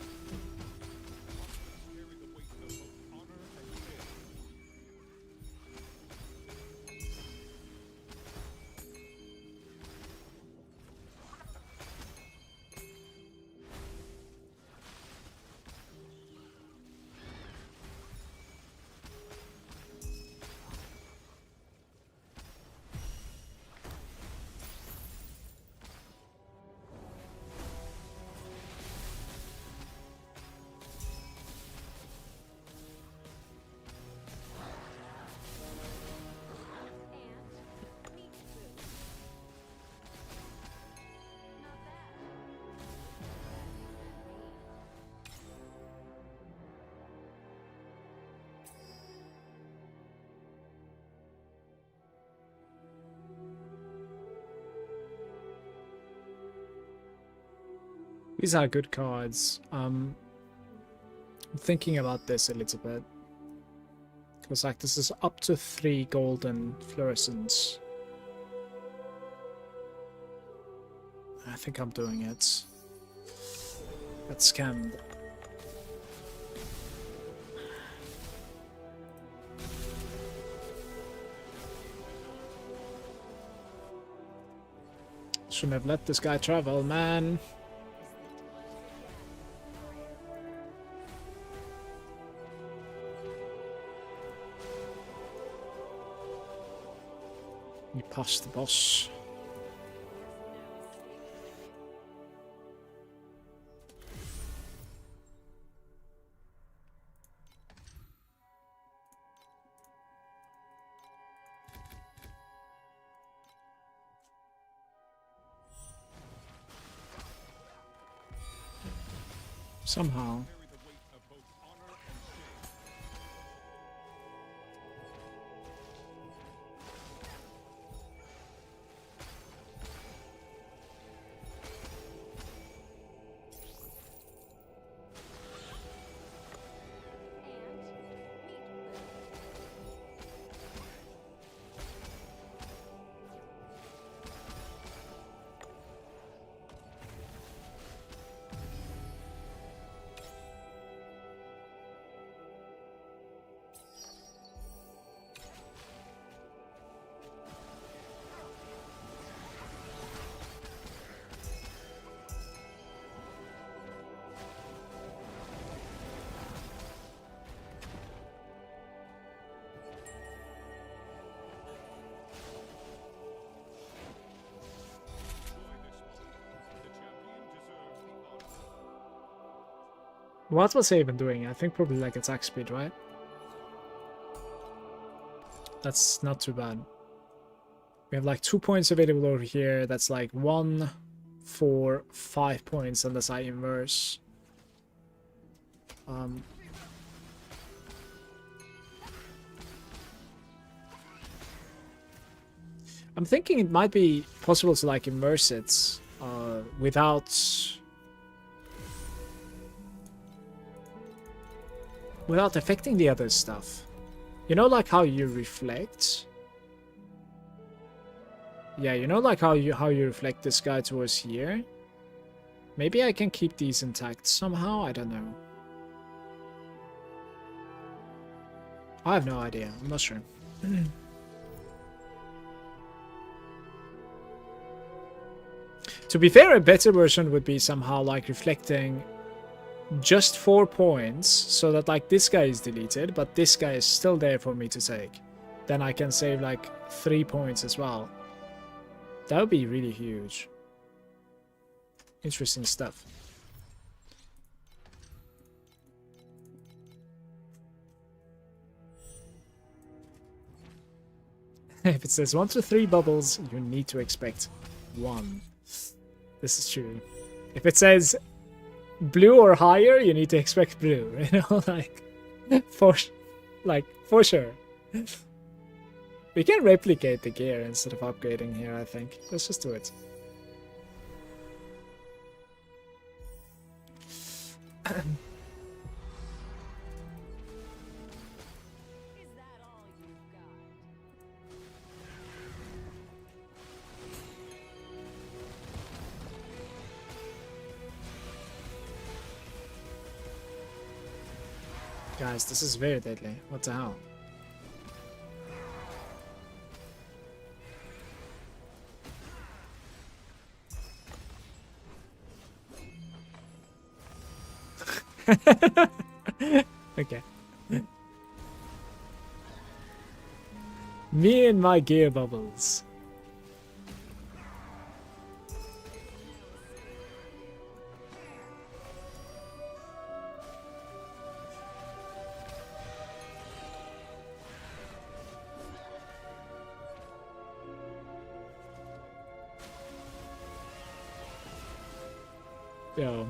Carry the weight of both honor and shame. and meat food. Not bad. These are good cards. I'm thinking about this a little bit. Because like this is up to 3 golden fluorescents. I think I'm doing it. Got scammed. Shouldn't have let this guy travel, man. You passed the boss. Somehow. Carry the weight of both honor and shame. What was he even doing? I think probably like attack speed, right? That's not too bad. We have like 2 points available over here. That's like 1, 4, 5 points unless I inverse. I'm thinking it might be possible to like immerse it without affecting the other stuff. You know, like how you reflect. Yeah, you know, like how you reflect this guy towards here. Maybe I can keep these intact somehow. I don't know. I have no idea. I'm not sure. To be fair, a better version would be somehow like reflecting just 4 points so that like this guy is deleted, but this guy is still there for me to take. Then I can save like 3 points as well. That would be really huge. Interesting stuff. If it says 1 to 3 bubbles, you need to expect 1. This is true. If it says blue or higher, you need to expect blue. You know, like for sure. We can replicate the gear instead of upgrading here, I think. Let's just do it. Is that all you've got? Guys, this is very deadly. What the hell? Okay. Me and my gear bubbles. Yo.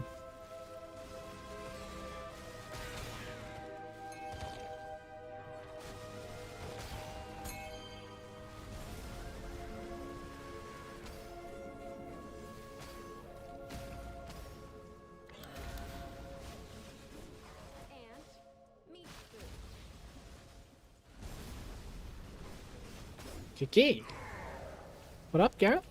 Kiki. What up, Garrett?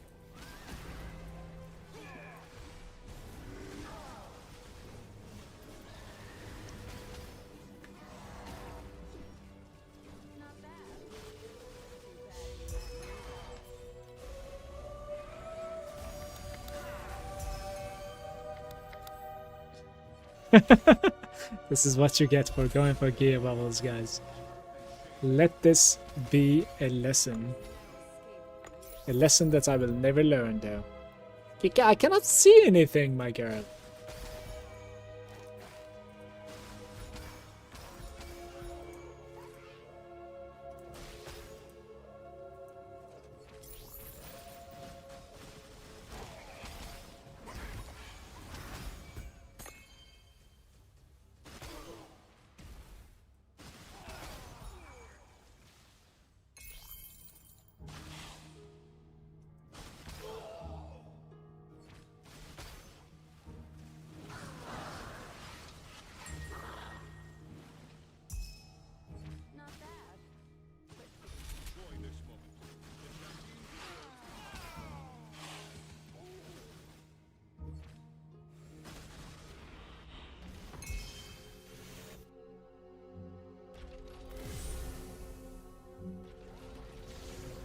This is what you get for going for gear bubbles, guys. Let this be a lesson. A lesson that I will never learn, though. Kika, I cannot see anything, my girl.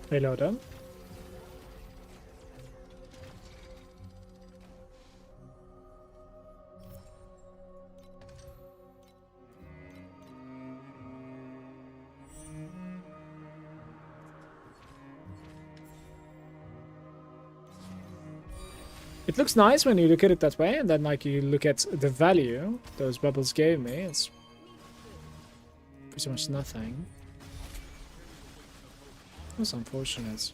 Hello, then. It looks nice when you look at it that way, and then like you look at the value those bubbles gave me. It's pretty much nothing. That's unfortunate.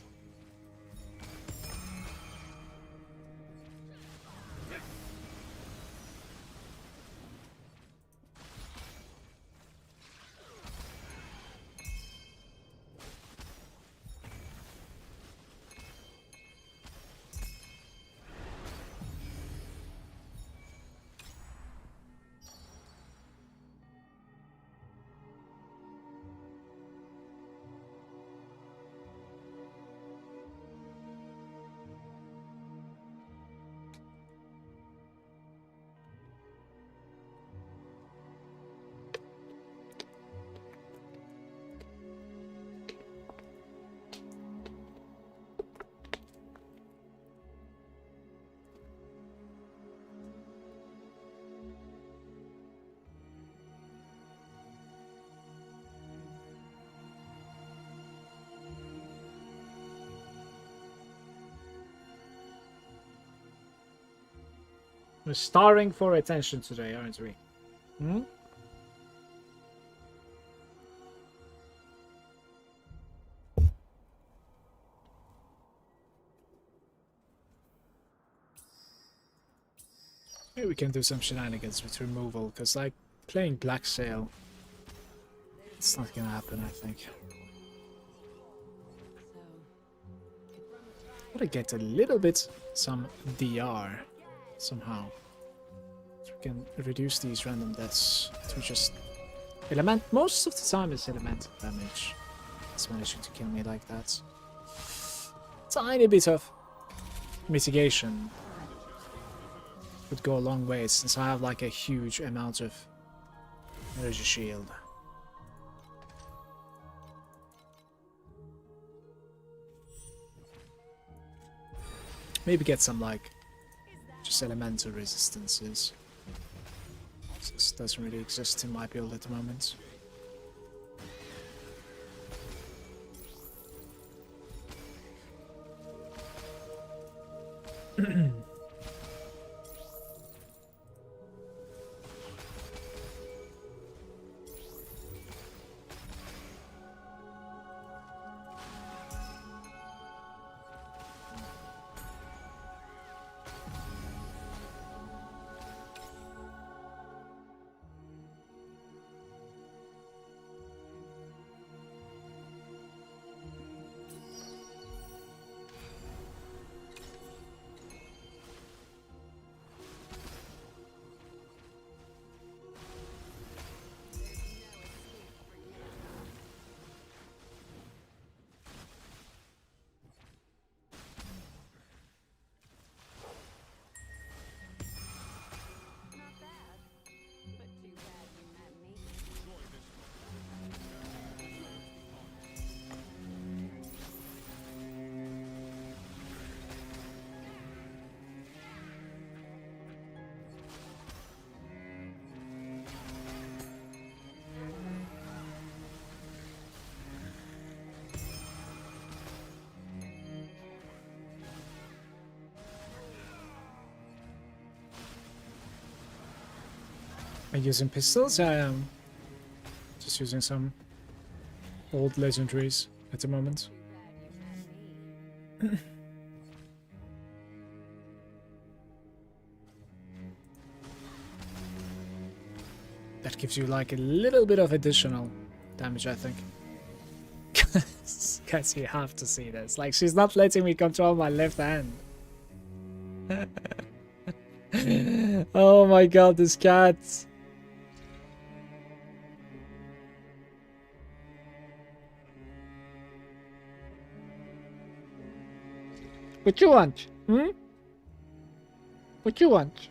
We're starving for attention today, aren't we? Hmm? Maybe we can do some shenanigans with removal, because like playing Black Sail, it's not gonna happen, I think. I want to get a little bit some DR somehow. So we can reduce these random deaths to just element. Most of the time it's elemental damage. It's managing to kill me like that. Tiny bit of mitigation would go a long way since I have like a huge amount of energy shield. Maybe get some like just elemental resistances. This doesn't really exist in my build at the moment. Not bad. But too bad you met me. Are you using pistols? I am just using some old legendaries at the moment. Too bad you met me. That gives you like a little bit of additional damage, I think. Guys, you have to see this. Like, she's not letting me control my left hand. Oh my god, this cat. What you want? Hmm? What you want?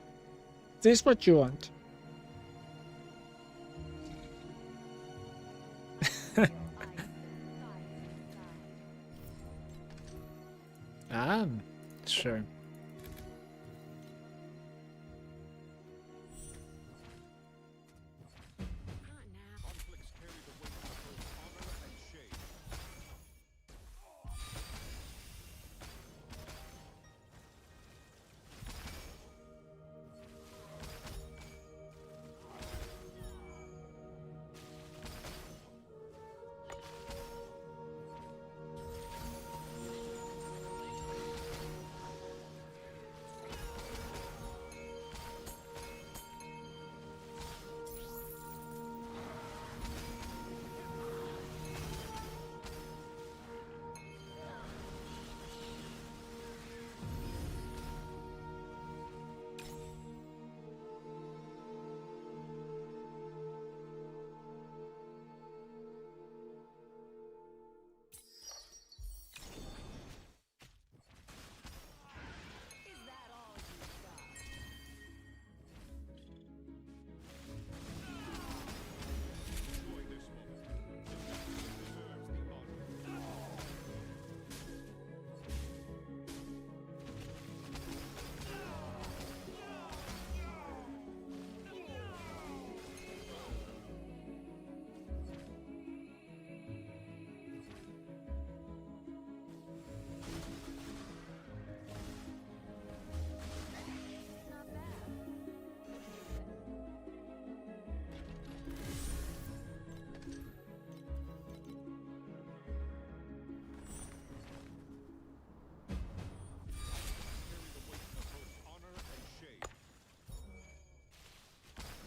This what you want? Sure. Conflicts carry the weight of both honor and shame.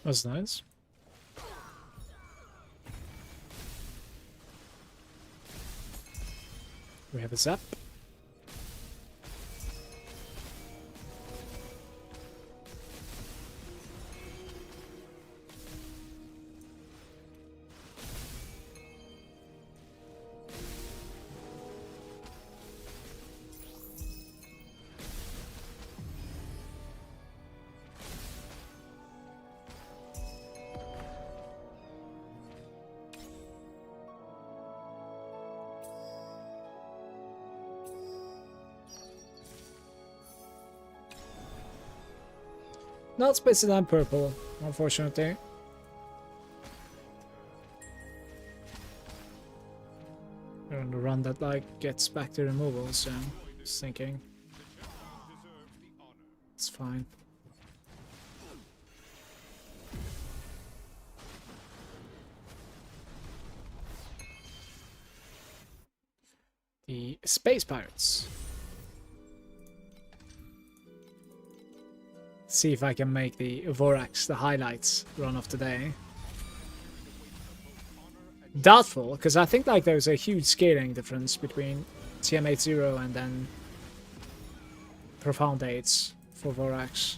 That's nice. We have a zap. Not specified than purple, unfortunately. We're on the run that like gets back to removal, so just thinking it's fine. The Space Pirates. See if I can make the Vorax the highlights run of the day. Doubtful, because I think like there's a huge scaling difference between TM80 and then Profound 8s for Vorax.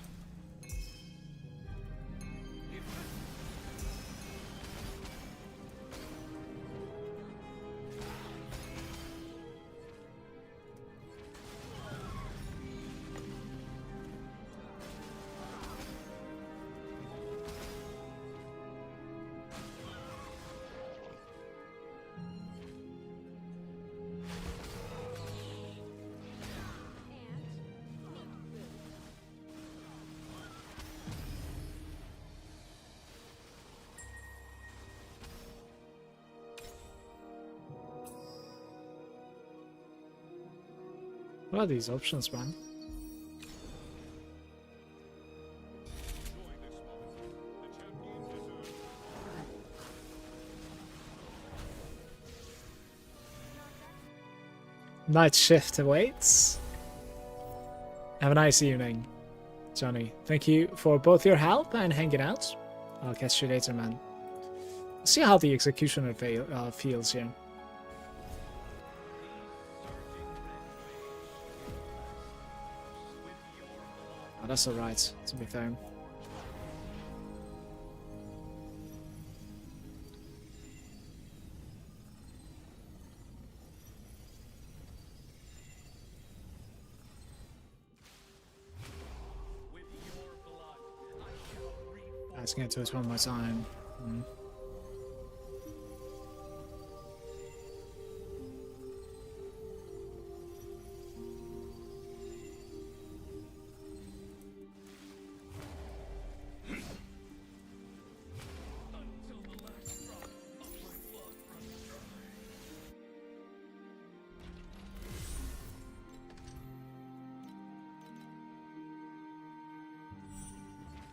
What are these options, man? Night shift awaits. Have a nice evening, Johnny. Thank you for both your help and hanging out. I'll catch you later, man. See how the executioner feels here. Oh, that's alright, to be fair. Let's get to it one more time.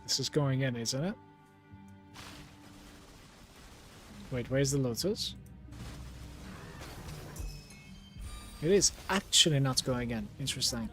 This is going in, isn't it? Wait, where's the Lotus? It is actually not going in. Interesting.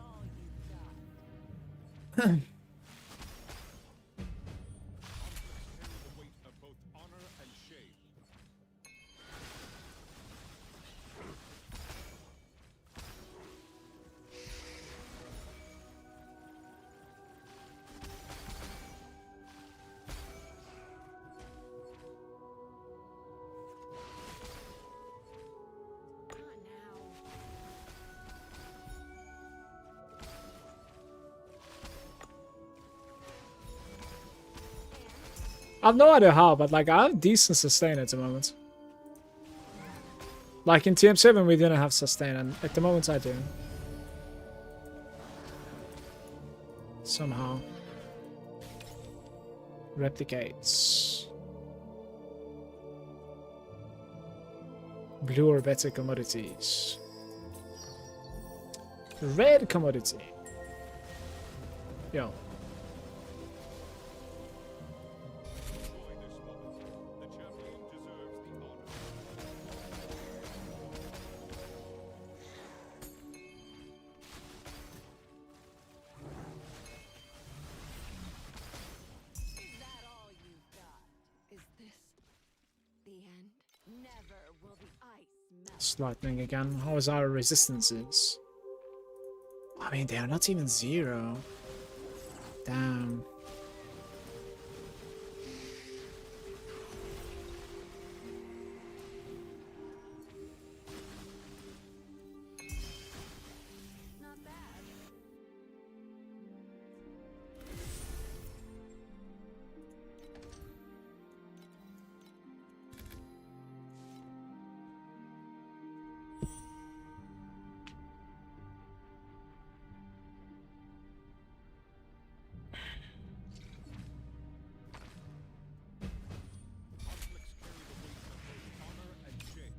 I have no idea how, but like I have decent sustain at the moment. Like in TM7 we didn't have sustain, and at the moment I do. Somehow. Replicates. Blue or better commodities. Red commodity. Yo. Never will the ice melt. It's lightning again. How is our resistances? I mean, they are not even 0. Damn. Not bad. Conflicts carry the weight of both honor and shame.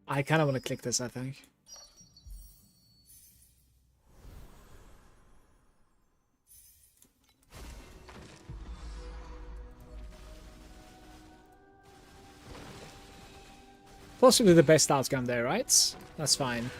I kind of want to click this, I think. Possibly the best outcome there, right? That's fine.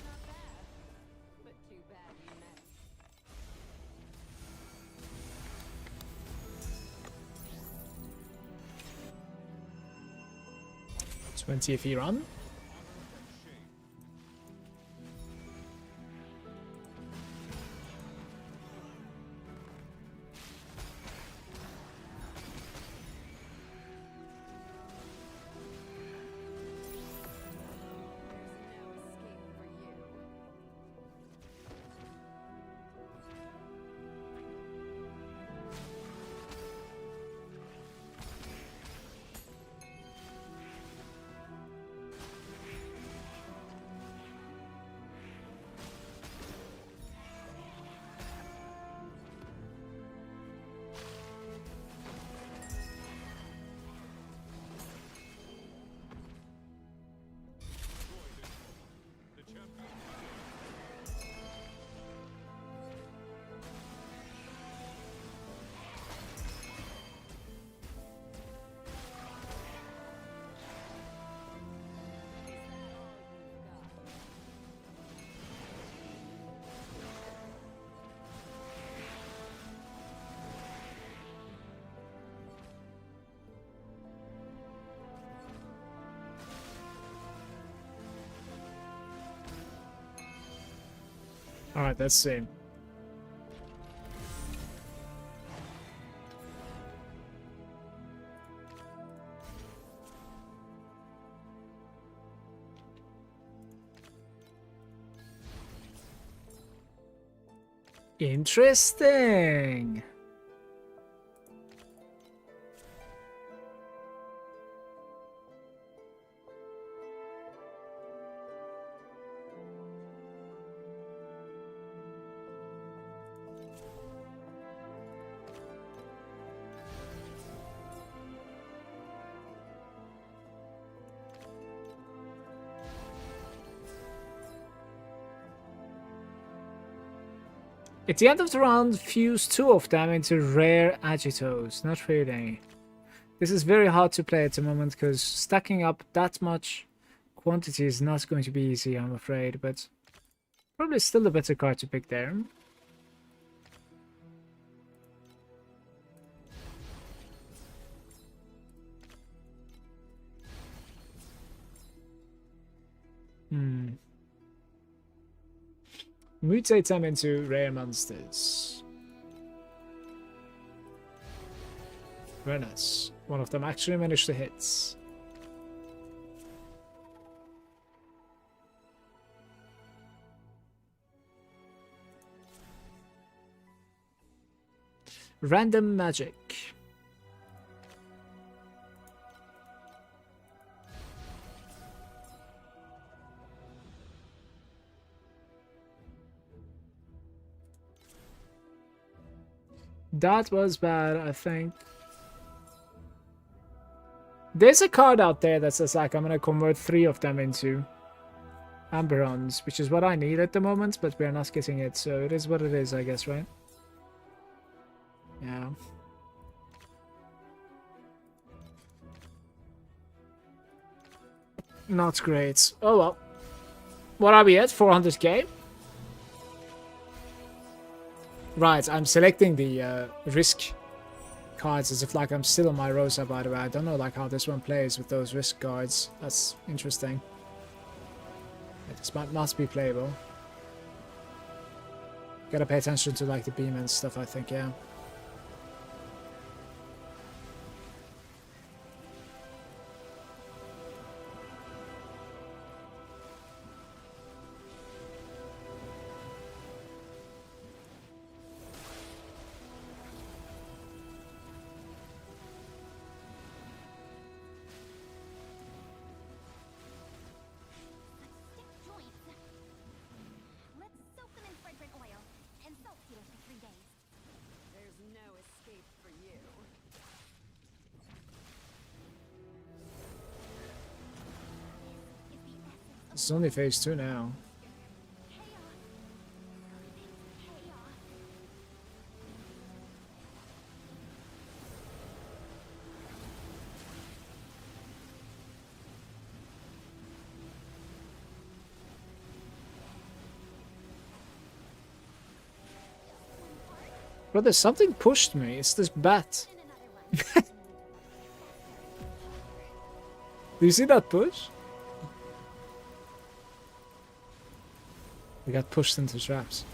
Not bad. But too bad you missed. 20 if he run. There's no escape for you. The champion Is that all you've got? Alright, let's see. Interesting. At the end of the round, fuse 2 of them into rare Agitos. Not really. This is very hard to play at the moment because stacking up that much quantity is not going to be easy, I'm afraid, but probably still a better card to pick there. Mutate them into rare monsters. Very nice. One of them actually managed to hit. Random magic. That was bad, I think. There's a card out there that says like I'm gonna convert 3 of them into Amberons, which is what I need at the moment, but we're not getting it, so it is what it is, I guess, right? Yeah. Not great. Oh well. What are we at? 400k? Right, I'm selecting the risk cards as if like I'm still on my Rosa, by the way. I don't know like how this one plays with those risk cards. That's interesting. Yeah, this must be playable. Gotta pay attention to like the beam and stuff, I think, yeah. There's no escape for you. It's only phase 2 now. Brother, something pushed me. It's this bat. Do you see that push? We got pushed into traps.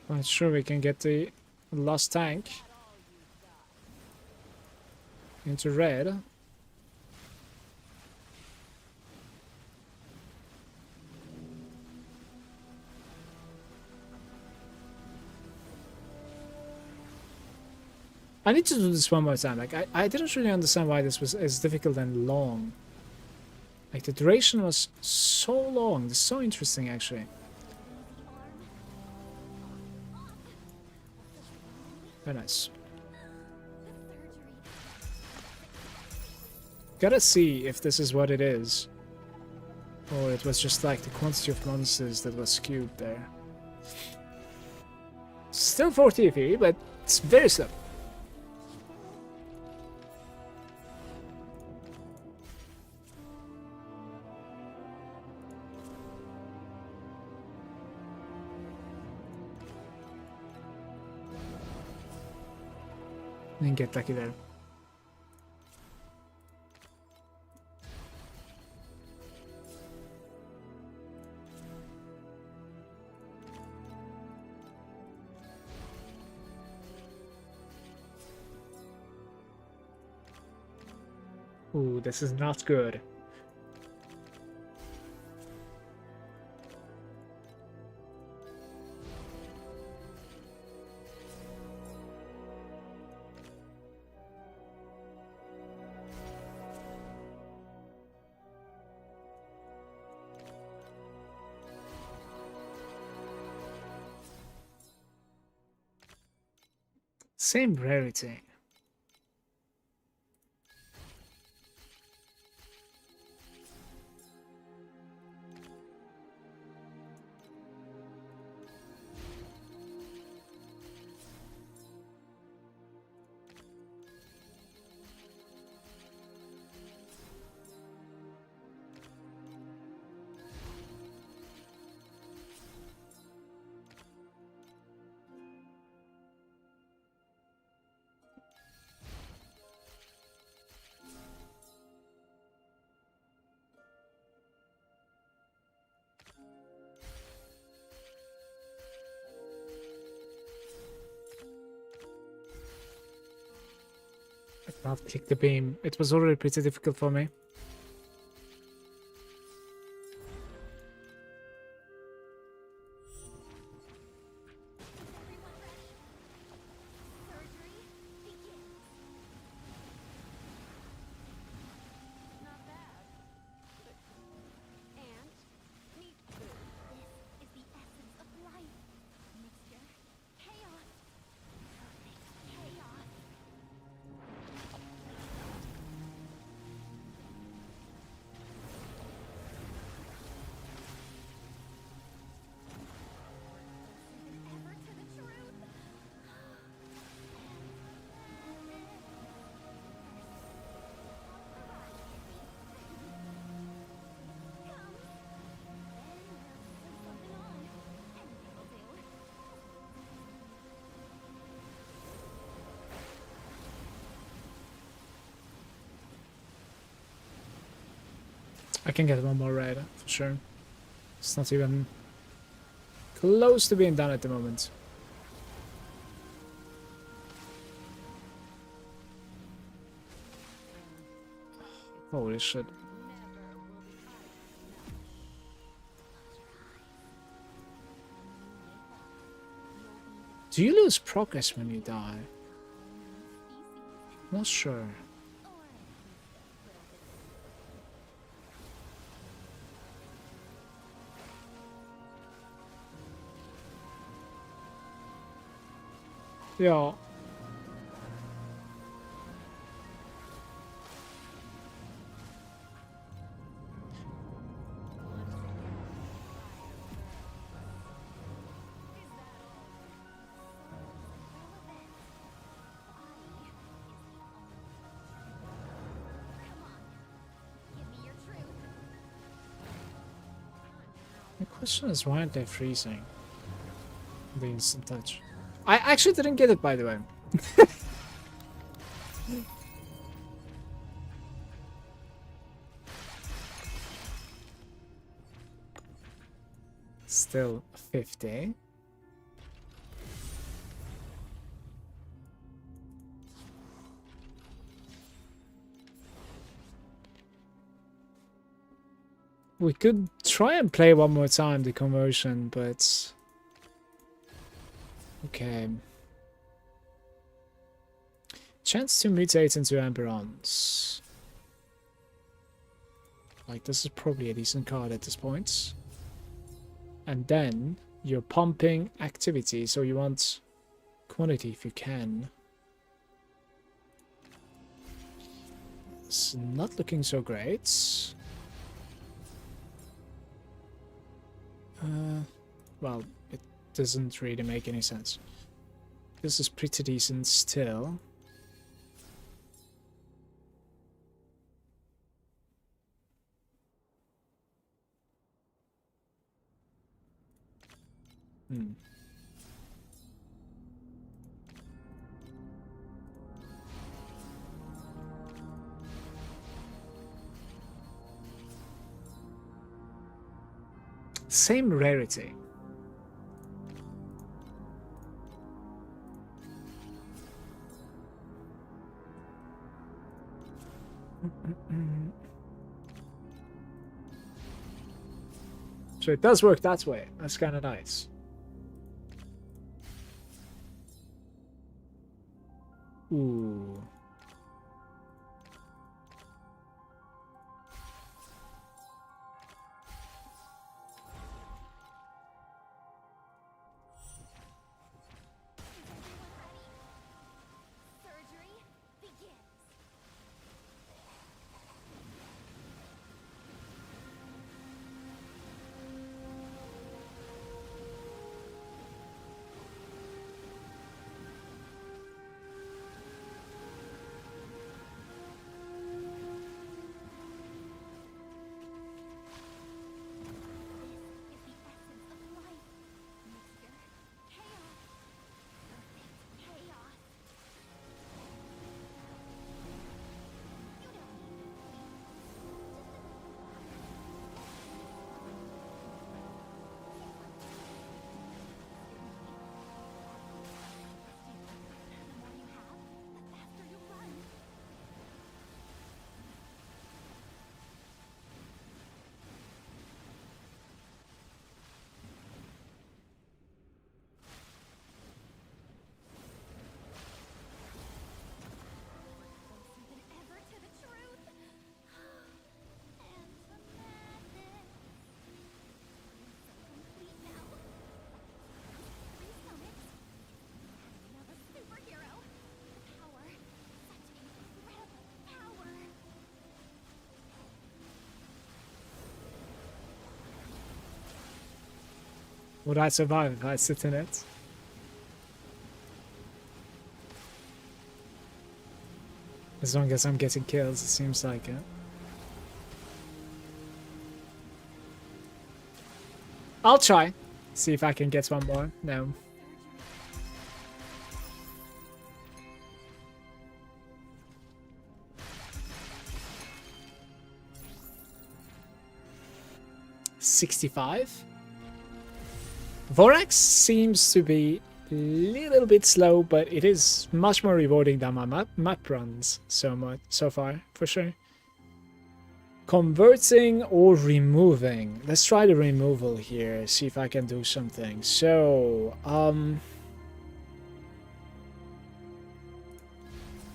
Not sure we can get the lost tank into red. I need to do this one more time. Like I didn't really understand why this was as difficult and long. Like the duration was so long. This is so interesting actually. Very nice. Gotta see if this is what it is. Or it was just like the quantity of monsters that was skewed there. Still 40 FE, but it's very slow. And get lucky there. Ooh, this is not good. Same rarity. I cannot click the beam. It was already pretty difficult for me. Surgery begins. Not bad. And meat food. This is the essence of life. Mixture. Chaos. Perfect chaos. Ever to the truth. I can get one more red, for sure. It's not even close to being done at the moment. Holy shit. Do you lose progress when you die? Not sure. Yeah. The question is, why aren't they freezing? The instant touch. I actually didn't get it, by the way. Still 50. We could try and play one more time the conversion, but okay. Chance to mutate into Amberons. Like, this is probably a decent card at this point. And then you're pumping activity, so you want quantity if you can. It's not looking so great. Well, it doesn't really make any sense. This is pretty decent still. Same rarity. So it does work that way. That's kind of nice. Ooh. Surgery begins. This is the essence of life. Mixture. Chaos. Perfect chaos. You don't need to be. The more you have, the faster you run. Closer than ever to the truth. And to madness. So complete now. Resummit. Anatomy of a superhero. Power. Such incredible power. Would I survive if I sit in it? As long as I'm getting kills, it seems like it. I'll try. See if I can get one more. No. $65? Vorax seems to be a little bit slow, but it is much more rewarding than my map runs so far, for sure. Converting or removing. Let's try the removal here, see if I can do something. So,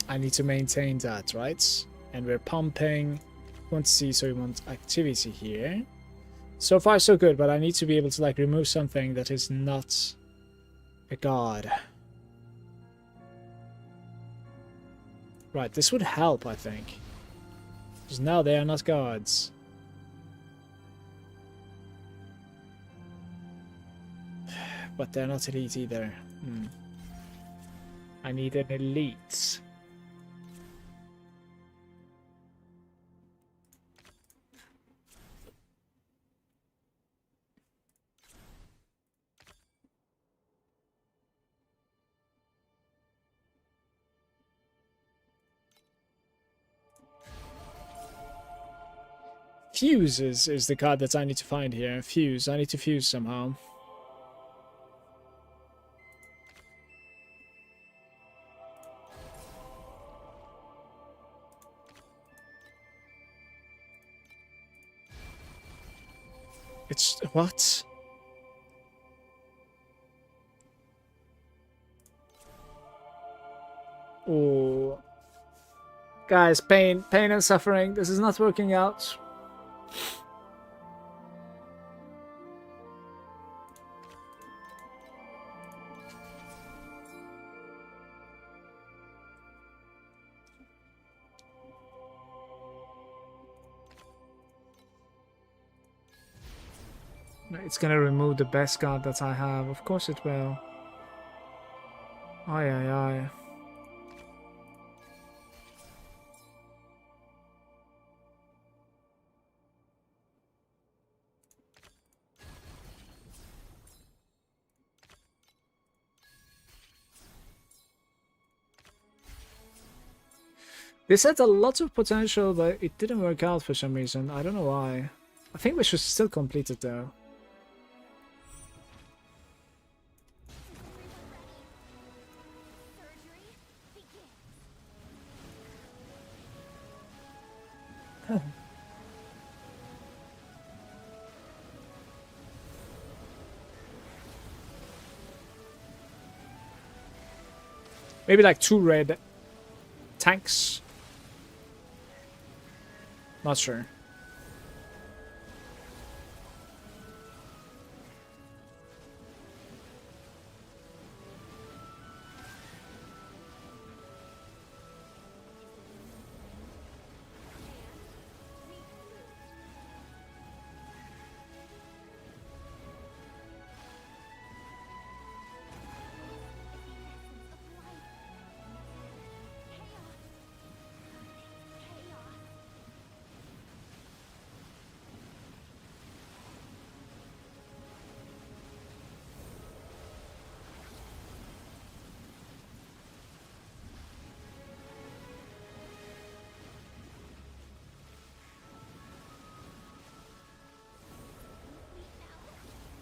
I need to maintain that, right? And we're pumping. Want to see, so we want activity here. So far so good, but I need to be able to like remove something that is not a god. Right, this would help, I think. Because now they are not gods. But they're not elite either. I need an elite. Fuse is the card that I need to find here. Fuse. I need to fuse somehow. It's... what? Oh. Guys, pain and suffering. This is not working out. It's gonna remove the best card that I have. Of course it will. Aye, aye, aye. This had a lot of potential, but it didn't work out for some reason. I don't know why. I think we should still complete it though. Maybe like 2 red tanks. Not sure.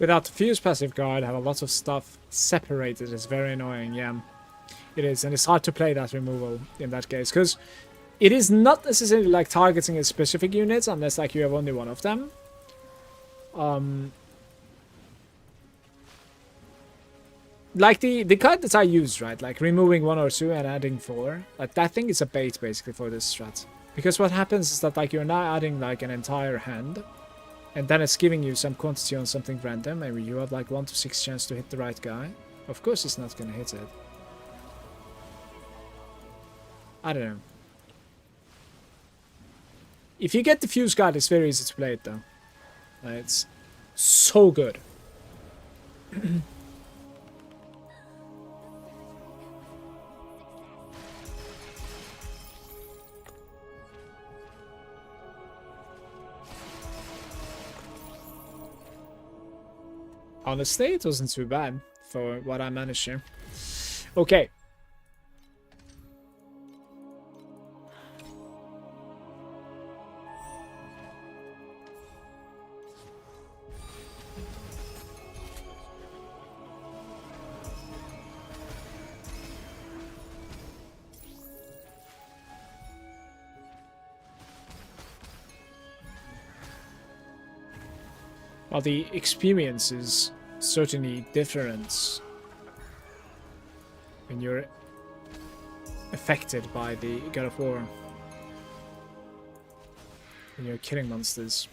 Without the fuse passive guard, have a lot of stuff separated. It's very annoying, yeah. It is, and it's hard to play that removal in that case, because it is not necessarily like targeting a specific unit unless like you have only one of them. Like the card that I use, right? Like removing 1 or 2 and adding 4. Like that thing is a bait basically for this strat. Because what happens is that like you're now adding like an entire hand. And then it's giving you some quantity on something random. Maybe you have like 1 to 6 chance to hit the right guy. Of course it's not gonna hit it. I don't know. If you get the fuse guard, it's very easy to play it though. It's so good. Honestly, it wasn't too bad for what I managed here. Okay. Well, the experience is certainly different when you're affected by the God of War. When you're killing monsters.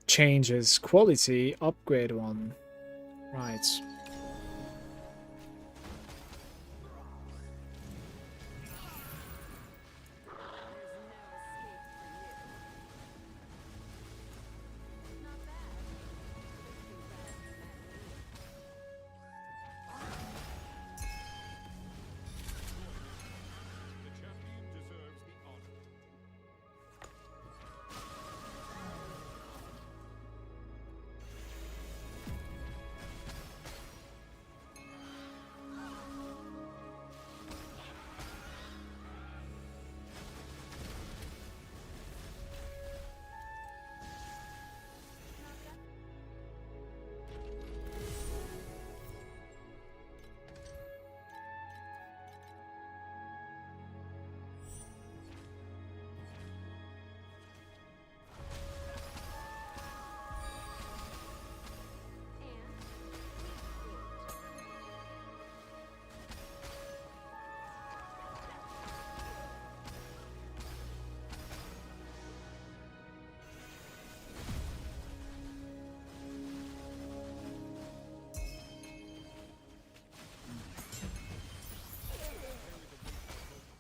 Changes quality, upgrade 1. Right. The champion deserves the honor.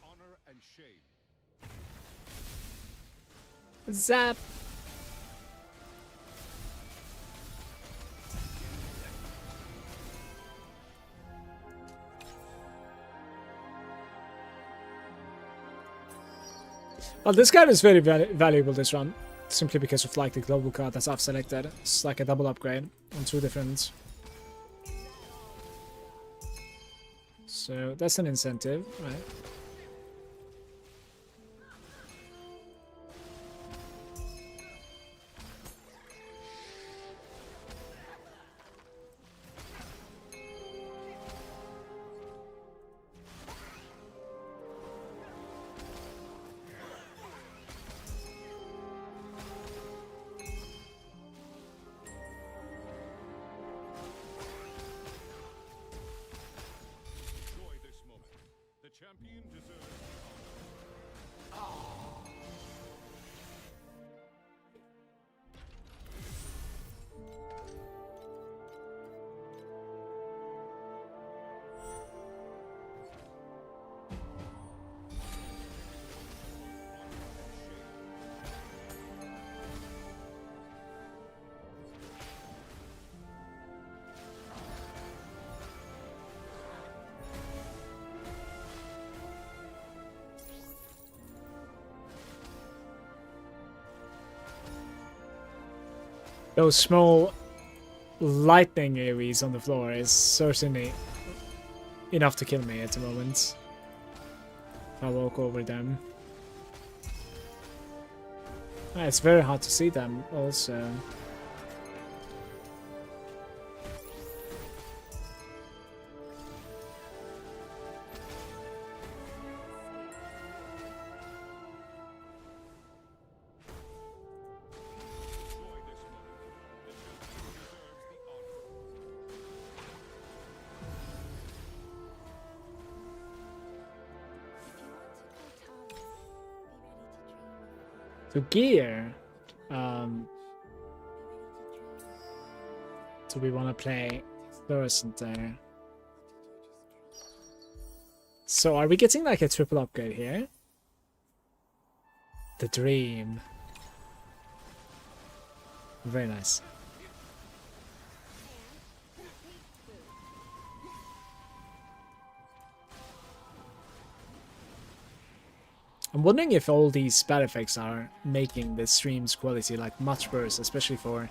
Honor and shame. Zap. Well, this card is very valuable this run, simply because of like the global card that I've selected. It's like a double upgrade on 2 different. So that's an incentive, right? Those small lightning AoEs on the floor is certainly enough to kill me at the moment. If I walk over them. It's very hard to see them also. So gear. Do we want to play fluorescent there? So are we getting like a triple upgrade here? The dream. Very nice. I'm wondering if all these spell effects are making the stream's quality like much worse, especially for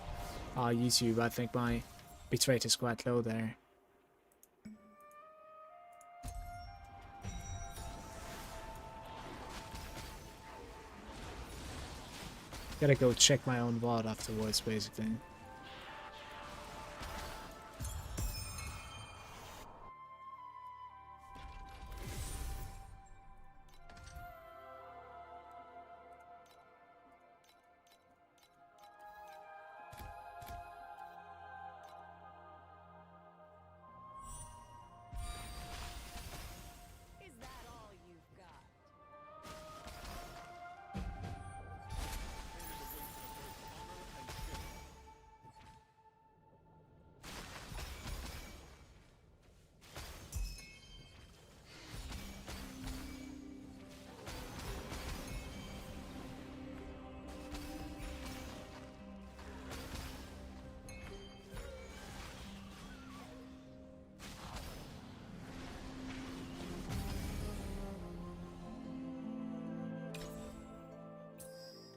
YouTube. I think my bitrate is quite low there. Gotta go check my own VOD afterwards, basically. Is that all you've got?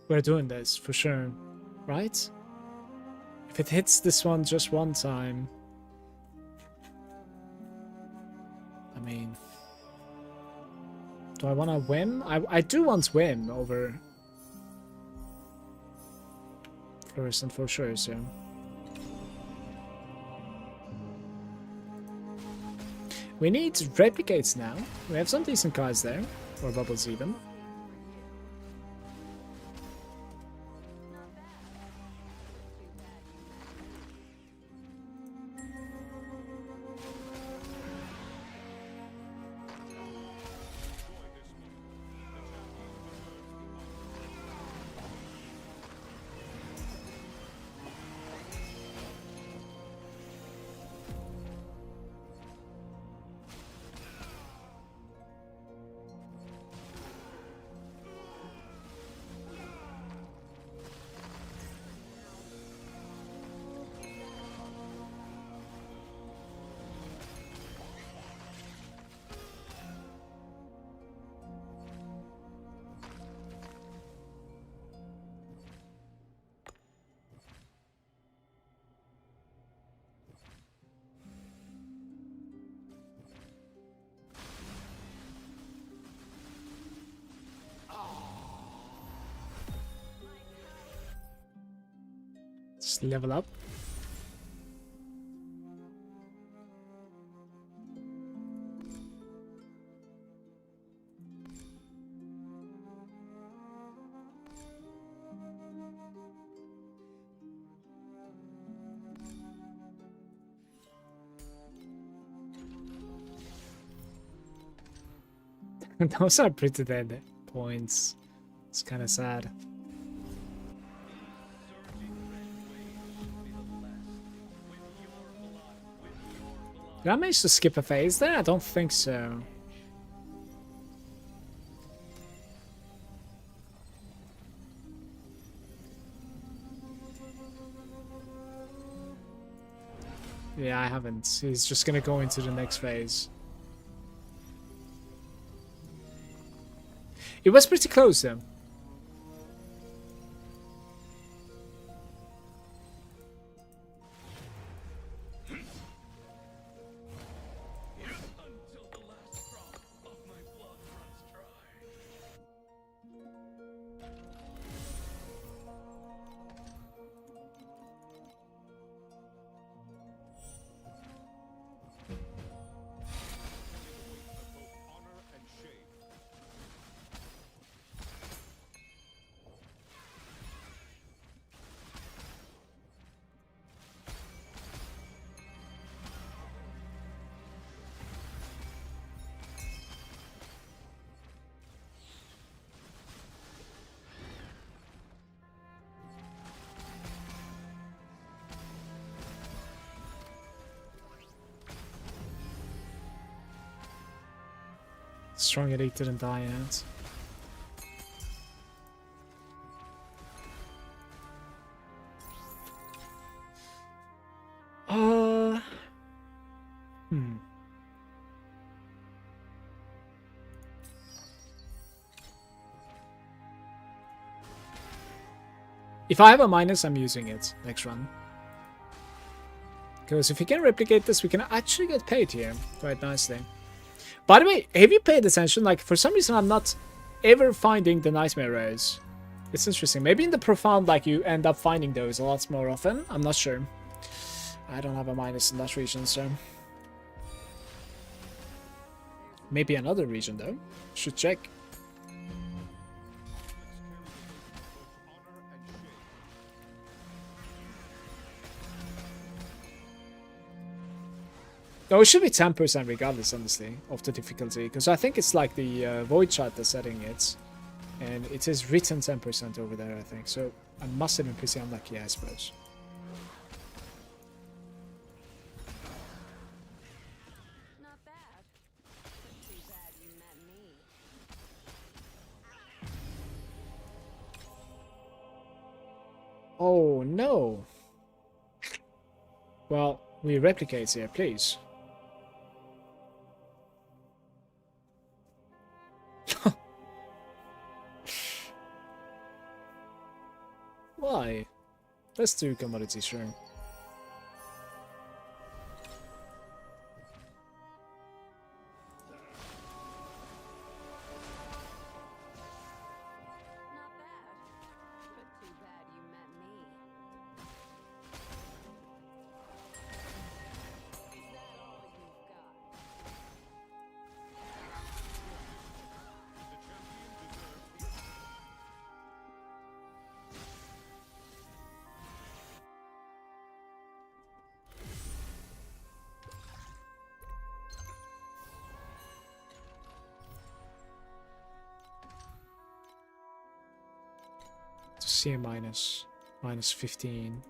We're doing this for sure, right? If it hits this one just one time, I mean, do I want to win? I do want win over fluorescent for sure, so. We need replicates now. We have some decent cards there, or bubbles even. Just level up. Those are pretty dead points. It's kind of sad. Did I manage to skip a phase there? I don't think so. Yeah, I haven't. He's just gonna go into the next phase. It was pretty close though. Strong Elite didn't die yet. If I have a minus, I'm using it next run. Because if we can replicate this, we can actually get paid here quite nicely. By the way, have you paid attention? Like, for some reason, I'm not ever finding the Nightmare Rares. It's interesting. Maybe in the Profound, like, you end up finding those a lot more often. I'm not sure. I don't have a minus in that region, so... Maybe another region, though. Should check. No, it should be 10% regardless, honestly, of the difficulty. Because I think it's like the Void Chat that's setting it. And it is written 10% over there, I think. So I must have been pretty unlucky, I suppose. Not bad. But too bad you met me. Oh, no. Well, we replicate here, please. Why? Let's do commodities, sure. Not bad. But too bad you met me. Is that all you've got? The champion deserves the honor. To see a minus. Minus 15.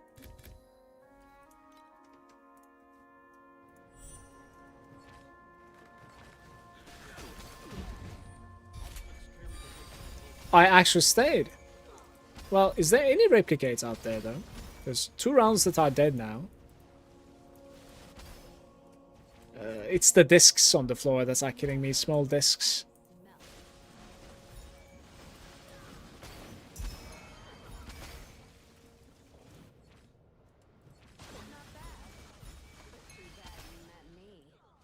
I actually stayed. Well, is there any replicates out there, though? There's 2 rounds that are dead now. It's the discs on the floor that's are killing me. Small discs. Not bad. But too bad you met me. Not bad.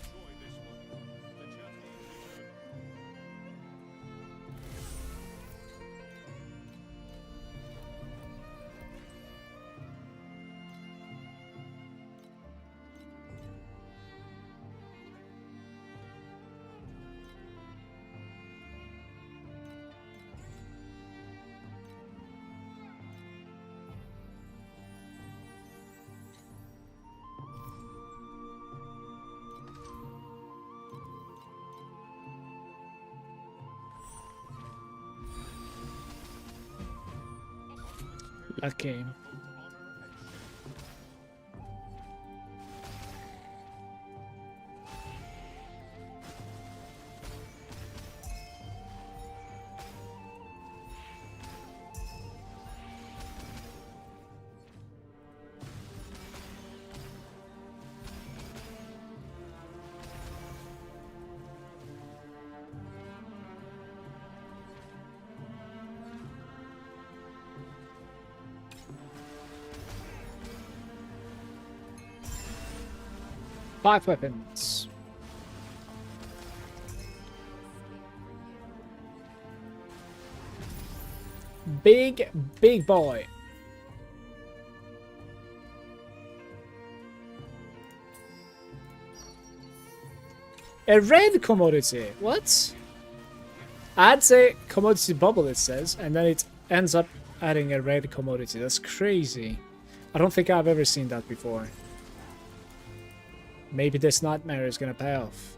Enjoy this one. The champion deserves. Okay. Five weapons. Big boy. A red commodity. What? Adds a commodity bubble, it says, and then it ends up adding a red commodity. That's crazy. I don't think I've ever seen that before. Maybe this nightmare is gonna pay off.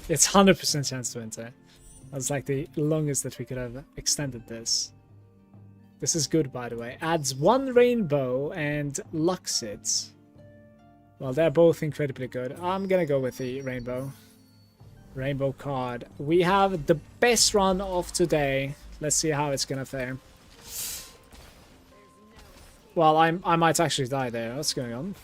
It's 100% chance to enter. That's like the longest that we could have extended this. This is good, by the way. Adds 1 rainbow and locks it. Well, they're both incredibly good. I'm gonna go with the rainbow. Rainbow card. We have the best run of today. Let's see how it's gonna fare. Well, I might actually die there. What's going on?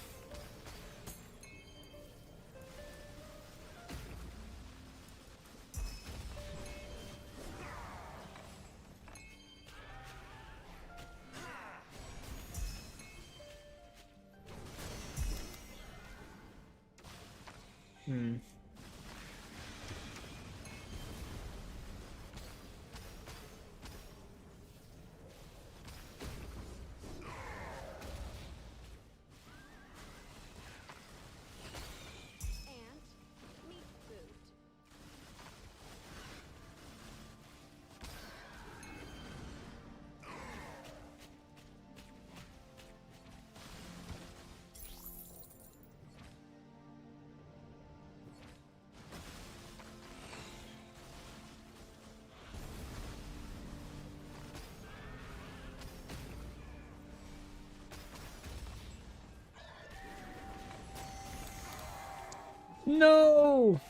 No!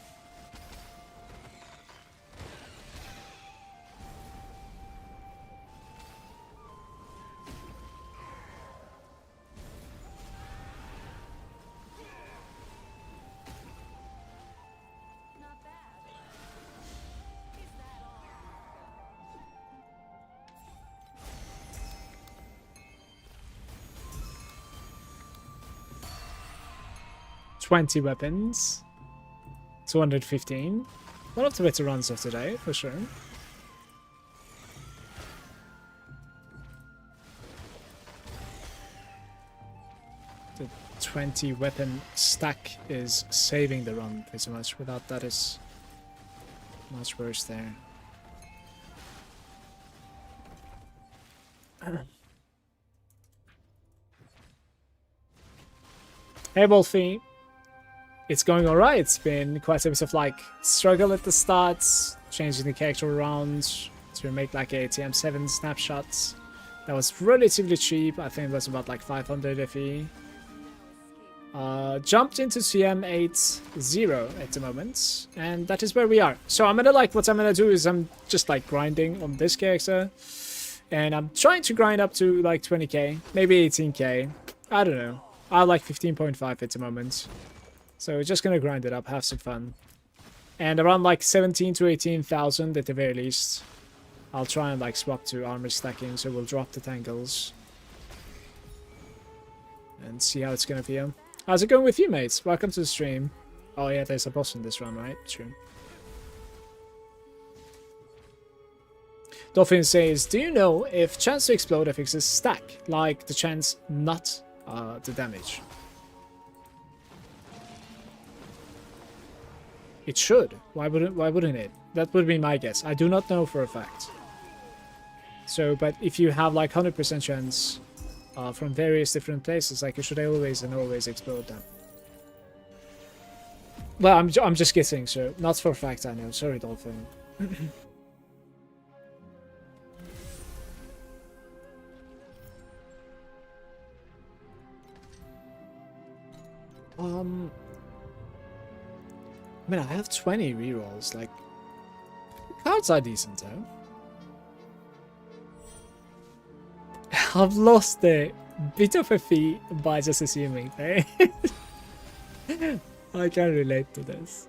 Not bad. Is that all? 20 weapons. 215. One of the better runs of today, for sure. The 20 weapon stack is saving the run pretty much. Without that, is much worse there. Hey, Wolfie. It's going alright. It's been quite a bit of like struggle at the start, changing the character around to make like a TM7 snapshot. That was relatively cheap. I think it was about like 500 FE. Jumped into TM80 at the moment, and that is where we are. So I'm gonna what I'm gonna do is I'm just like grinding on this character, and I'm trying to grind up to like 20k, maybe 18k. I don't know. I like 15.5 at the moment. So we're just gonna grind it up, have some fun. And around like 17 to 18,000 at the very least. I'll try and like swap to armor stacking, so we'll drop the Tangles. And see how it's gonna feel. How's it going with you, mates? Welcome to the stream. Oh yeah, there's a boss in this run, right? True. Dolphin says, do you know if chance to explode affixes stack, like the chance not the damage? It should. Why wouldn't it? That would be my guess. I do not know for a fact. So, but if you have like 100% chance from various different places, like you should always and always explode them. Well, I'm just guessing, so not for a fact I know. Sorry, Dolphin. I mean, I have 20 rerolls. Like, cards are decent though. I've lost a bit of a fee by just assuming, eh? I can relate to this.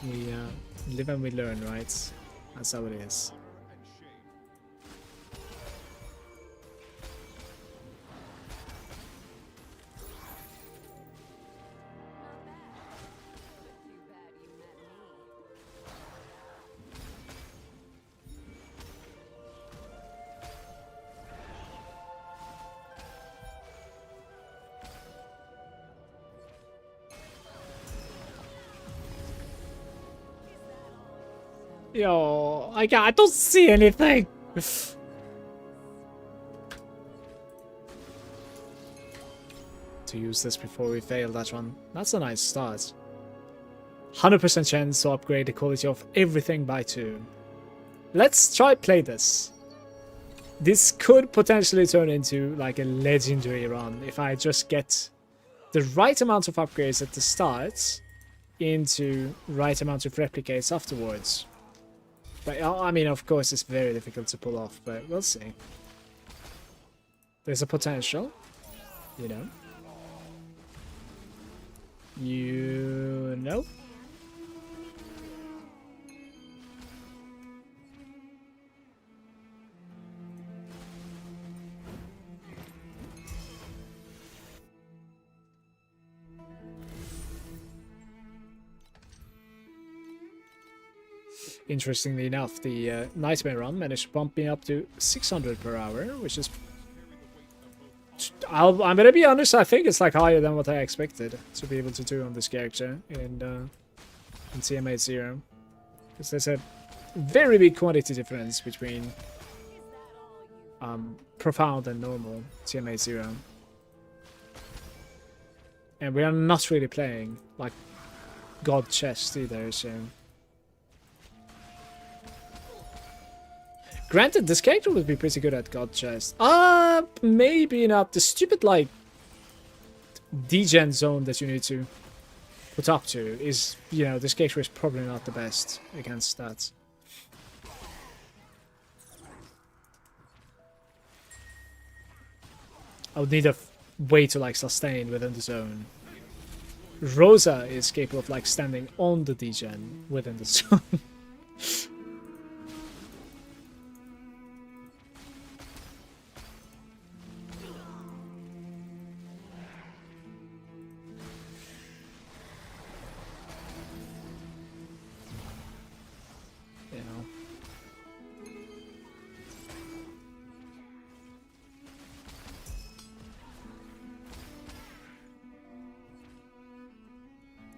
We live and we learn, right? That's how it is. and shame. Not bad. But too bad you met me. Yo, I don't see anything. To use this before we fail that one. That's a nice start. 100% chance to upgrade the quality of everything by 2. Let's try play this. This could potentially turn into like a legendary run if I just get the right amount of upgrades at the start into right amount of replicates afterwards. But I mean, of course, it's very difficult to pull off, but we'll see. There's a potential, you know. You know. Interestingly enough, the Nightmare run managed to bump me up to 600 per hour, which is... I'm gonna be honest, I think it's like higher than what I expected to be able to do on this character in TM80. Because there's a very big quantity difference between Profound and normal TM80. And we are not really playing like God Chest either, so... Granted, this character would be pretty good at God Chest. Maybe not. The stupid, like, degen zone that you need to put up to is, you know, this character is probably not the best against that. I would need a way to, like, sustain within the zone. Rosa is capable of, like, standing on the degen within the zone.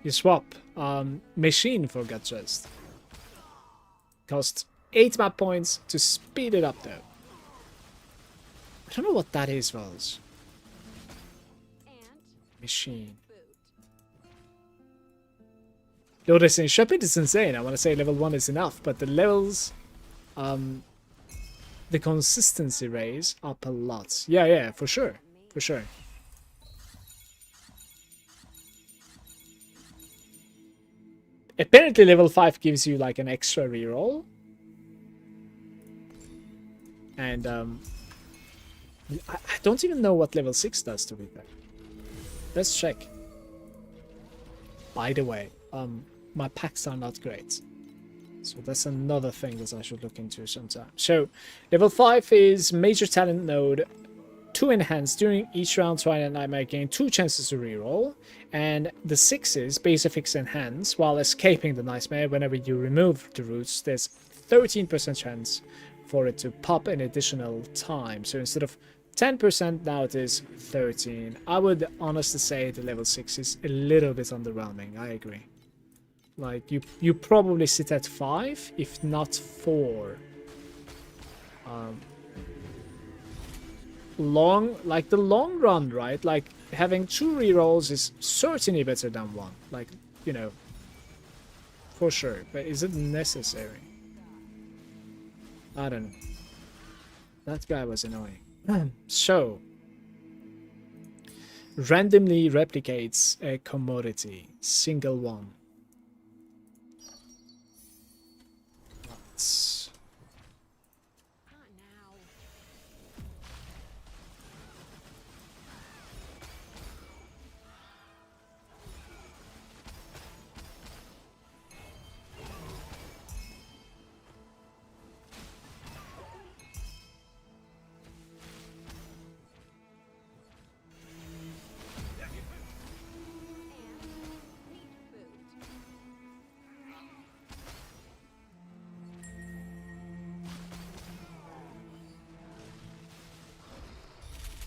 You swap machine for gut chest. Cost 8 map points to speed it up though. I don't know what that is, Rose. Machine. Lord is in Shepherd is insane. I want to say level 1 is enough, but the levels, the consistency raise up a lot. Yeah, for sure. For sure. Apparently level 5 gives you like an extra reroll. And I don't even know what level 6 does, to be fair. Let's check. By the way, my packs are not great. So that's another thing that I should look into sometime. So level 5 is major talent node. 2 enhanced during each round. Twilight Nightmare gain 2 chances to reroll, and the 6 is base effects enhance while escaping the nightmare. Whenever you remove the roots, there's 13% chance for it to pop an additional time. So instead of 10%, now it is 13. I would honestly say the level 6 is a little bit underwhelming. I agree. Like you probably sit at 5, if not 4. Like the long run, right? Like having 2 rerolls is certainly better than 1. Like, you know, for sure. But is it necessary? I don't know. That guy was annoying. So, randomly replicates a commodity, single one. Let's Not now.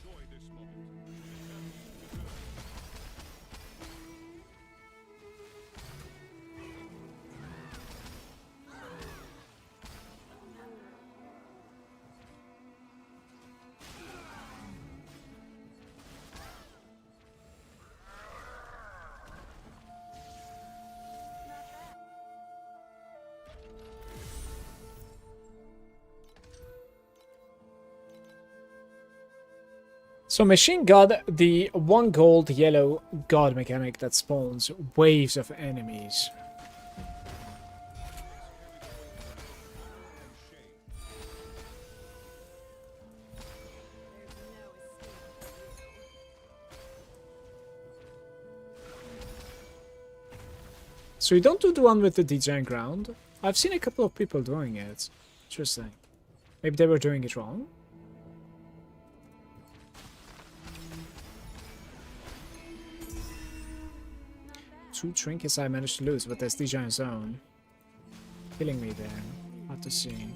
Enjoy this moment. The champion deserves So Machine got the 1 gold yellow god mechanic that spawns waves of enemies. So you don't do the one with the DJ ground? I've seen a couple of people doing it. Interesting. Maybe they were doing it wrong? Two trinkets I managed to lose, but there's DJ on zone. Killing me there. Hard to see.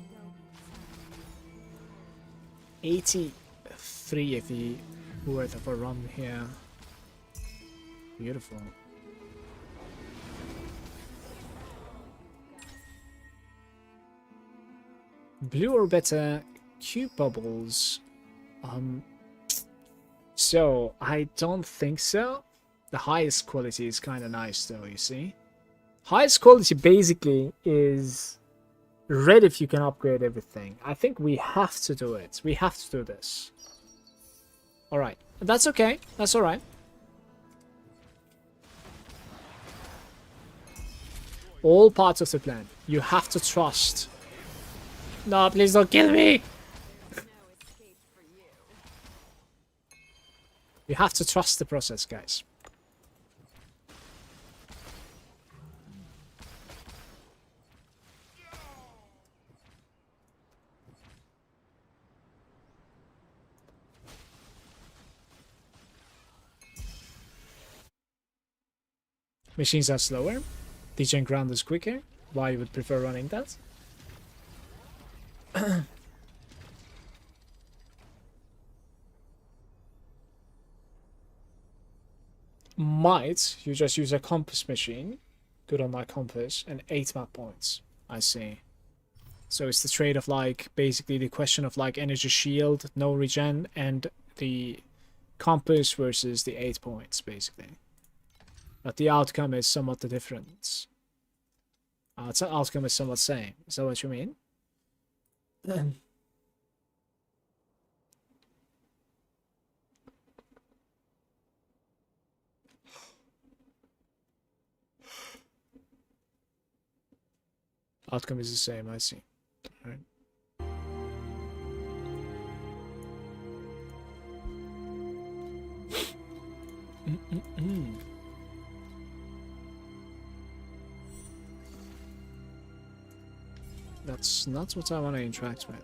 83 if he worth of a run here. Beautiful. Blue or better cube bubbles. So I don't think so. The highest quality is kind of nice though, you see. Highest quality basically is red if you can upgrade everything. I think we have to do it. We have to do this. Alright. That's okay. That's alright. All parts of the plan. You have to trust. No, please don't kill me! You have to trust the process, guys. Machines are slower. DJ ground is quicker. Why you would prefer running that? Might you just use a compass machine? Good on my compass and 8 map points. I see. So it's the trade of like basically the question of like energy shield, no regen, and the compass versus the 8 points basically. But the outcome is somewhat the difference. The outcome is somewhat same. Is that what you mean? Outcome is the same, I see. Alright. That's not what I want to interact with.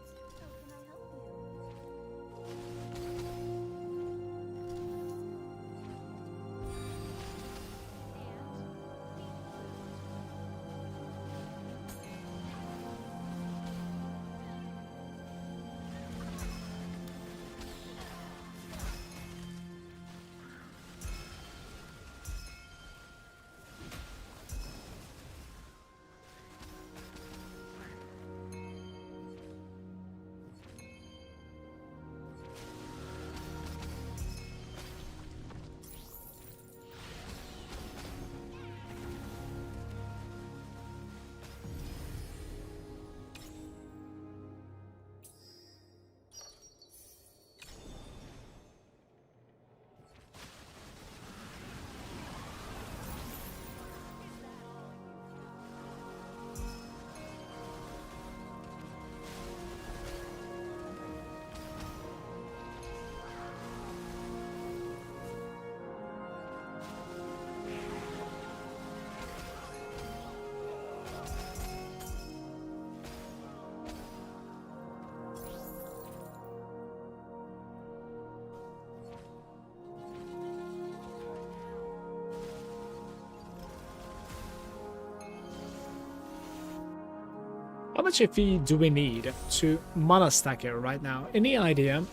How much FP do we need to mana stack here right now? Any idea?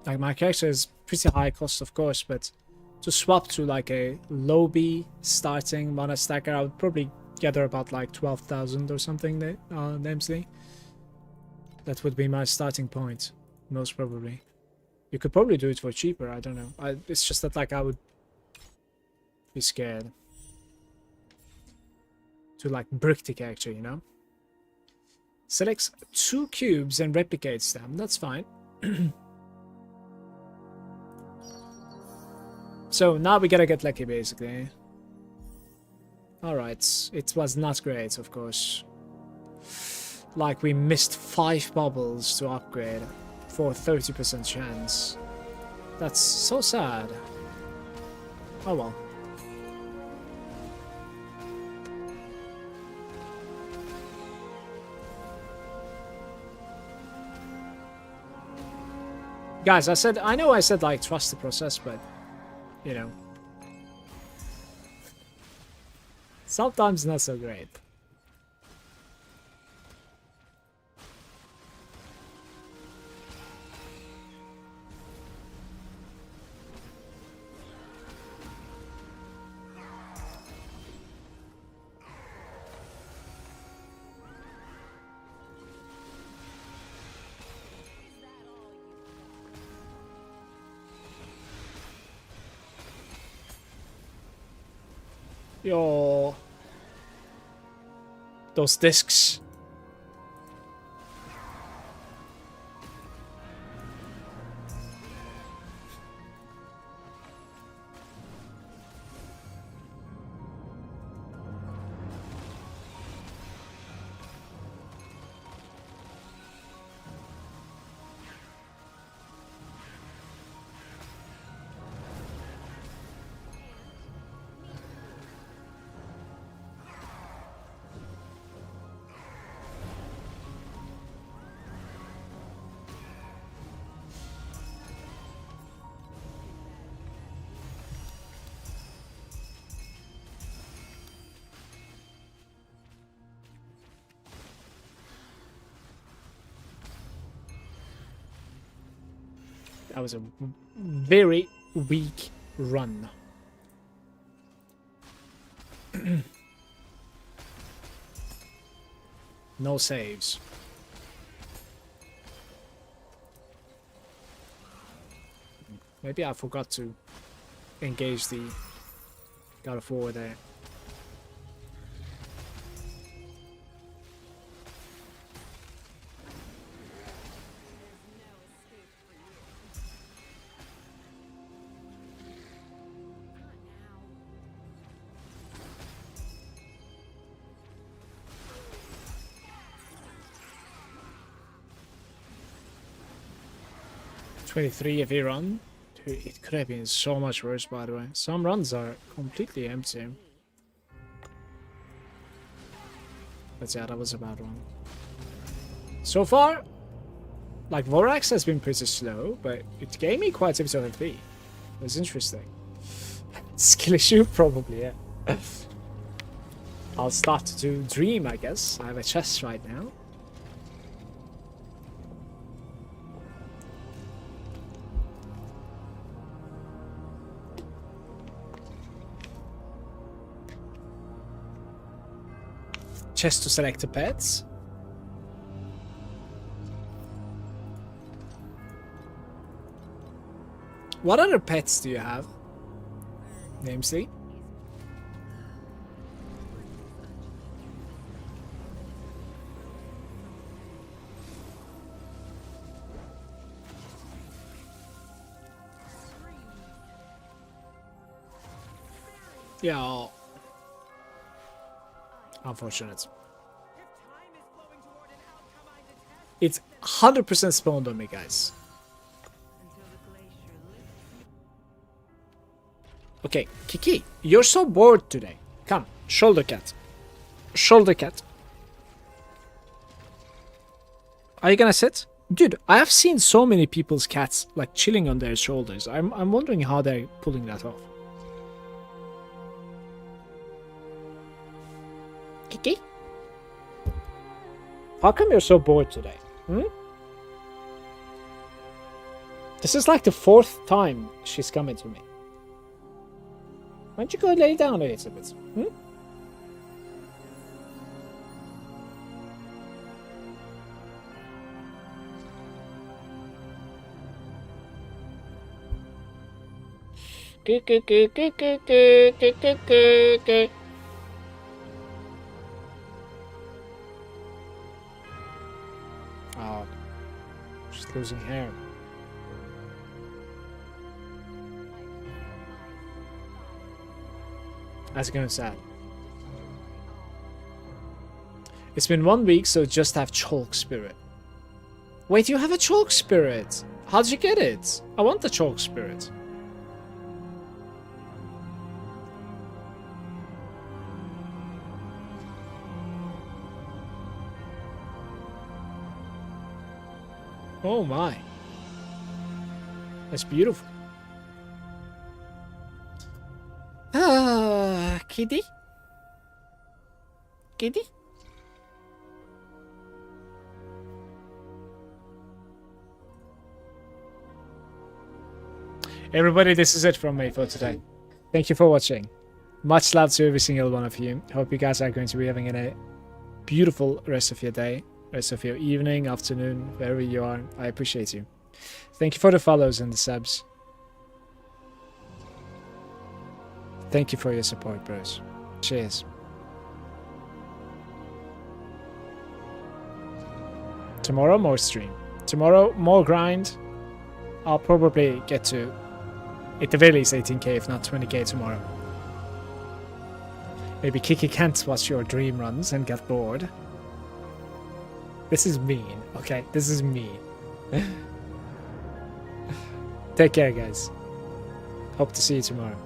Like, my character is pretty high cost, of course, but to swap to like a low B starting mana stacker, I would probably gather about like 12,000 or something there, Dempsey. That would be my starting point, most probably. You could probably do it for cheaper, I don't know. It's just that like I would be scared to like brick the character, you know? Selects 2 cubes and replicates them, that's fine. So now we gotta get lucky, basically. Alright, it was not great, of course. Like, we missed 5 bubbles to upgrade for 30% chance. That's so sad. Oh well. Guys, I know I said like trust the process, but you know, sometimes not so great. Yo, those discs. That was a very weak run. No saves. Maybe I forgot to engage the God of War there. $23 if he run. Dude, it could have been so much worse, by the way. Some runs are completely empty. But yeah, that was a bad one. So far, like, Vorax has been pretty slow, but it gave me quite a bit of FP. That's interesting. Skill issue? Probably, yeah. I'll start to dream, I guess. I have a chest right now. Chest to select the pets. What other pets do you have? Namesly? Yeah. Unfortunate. It's 100% spawned on me, guys. Okay, Kiki, you're so bored today. Come, shoulder cat. Shoulder cat. Are you gonna sit? Dude, I have seen so many people's cats like chilling on their shoulders. I'm wondering how they're pulling that off. Kiki? How come you're so bored today? Hmm? This is like the 4th time she's coming to me. Why don't you go lay down a little bit? Hmm? Oh, she's losing hair. That's going sad. It's been 1 week, so just have chalk spirit. Wait, you have a chalk spirit? How'd you get it? I want the chalk spirit. Oh my. That's beautiful. Ah, kitty? Kitty? Everybody, this is it from me for today. Thank you for watching. Much love to every single one of you. Hope you guys are going to be having a beautiful rest of your day, rest of your evening, afternoon, wherever you are. I appreciate you. Thank you for the follows and the subs. Thank you for your support, bros. Cheers. Tomorrow, more stream. Tomorrow, more grind. I'll probably get to, at the very least, 18k, if not 20k tomorrow. Maybe Kiki can't watch your dream runs and get bored. This is mean, okay? This is mean. Take care, guys. Hope to see you tomorrow.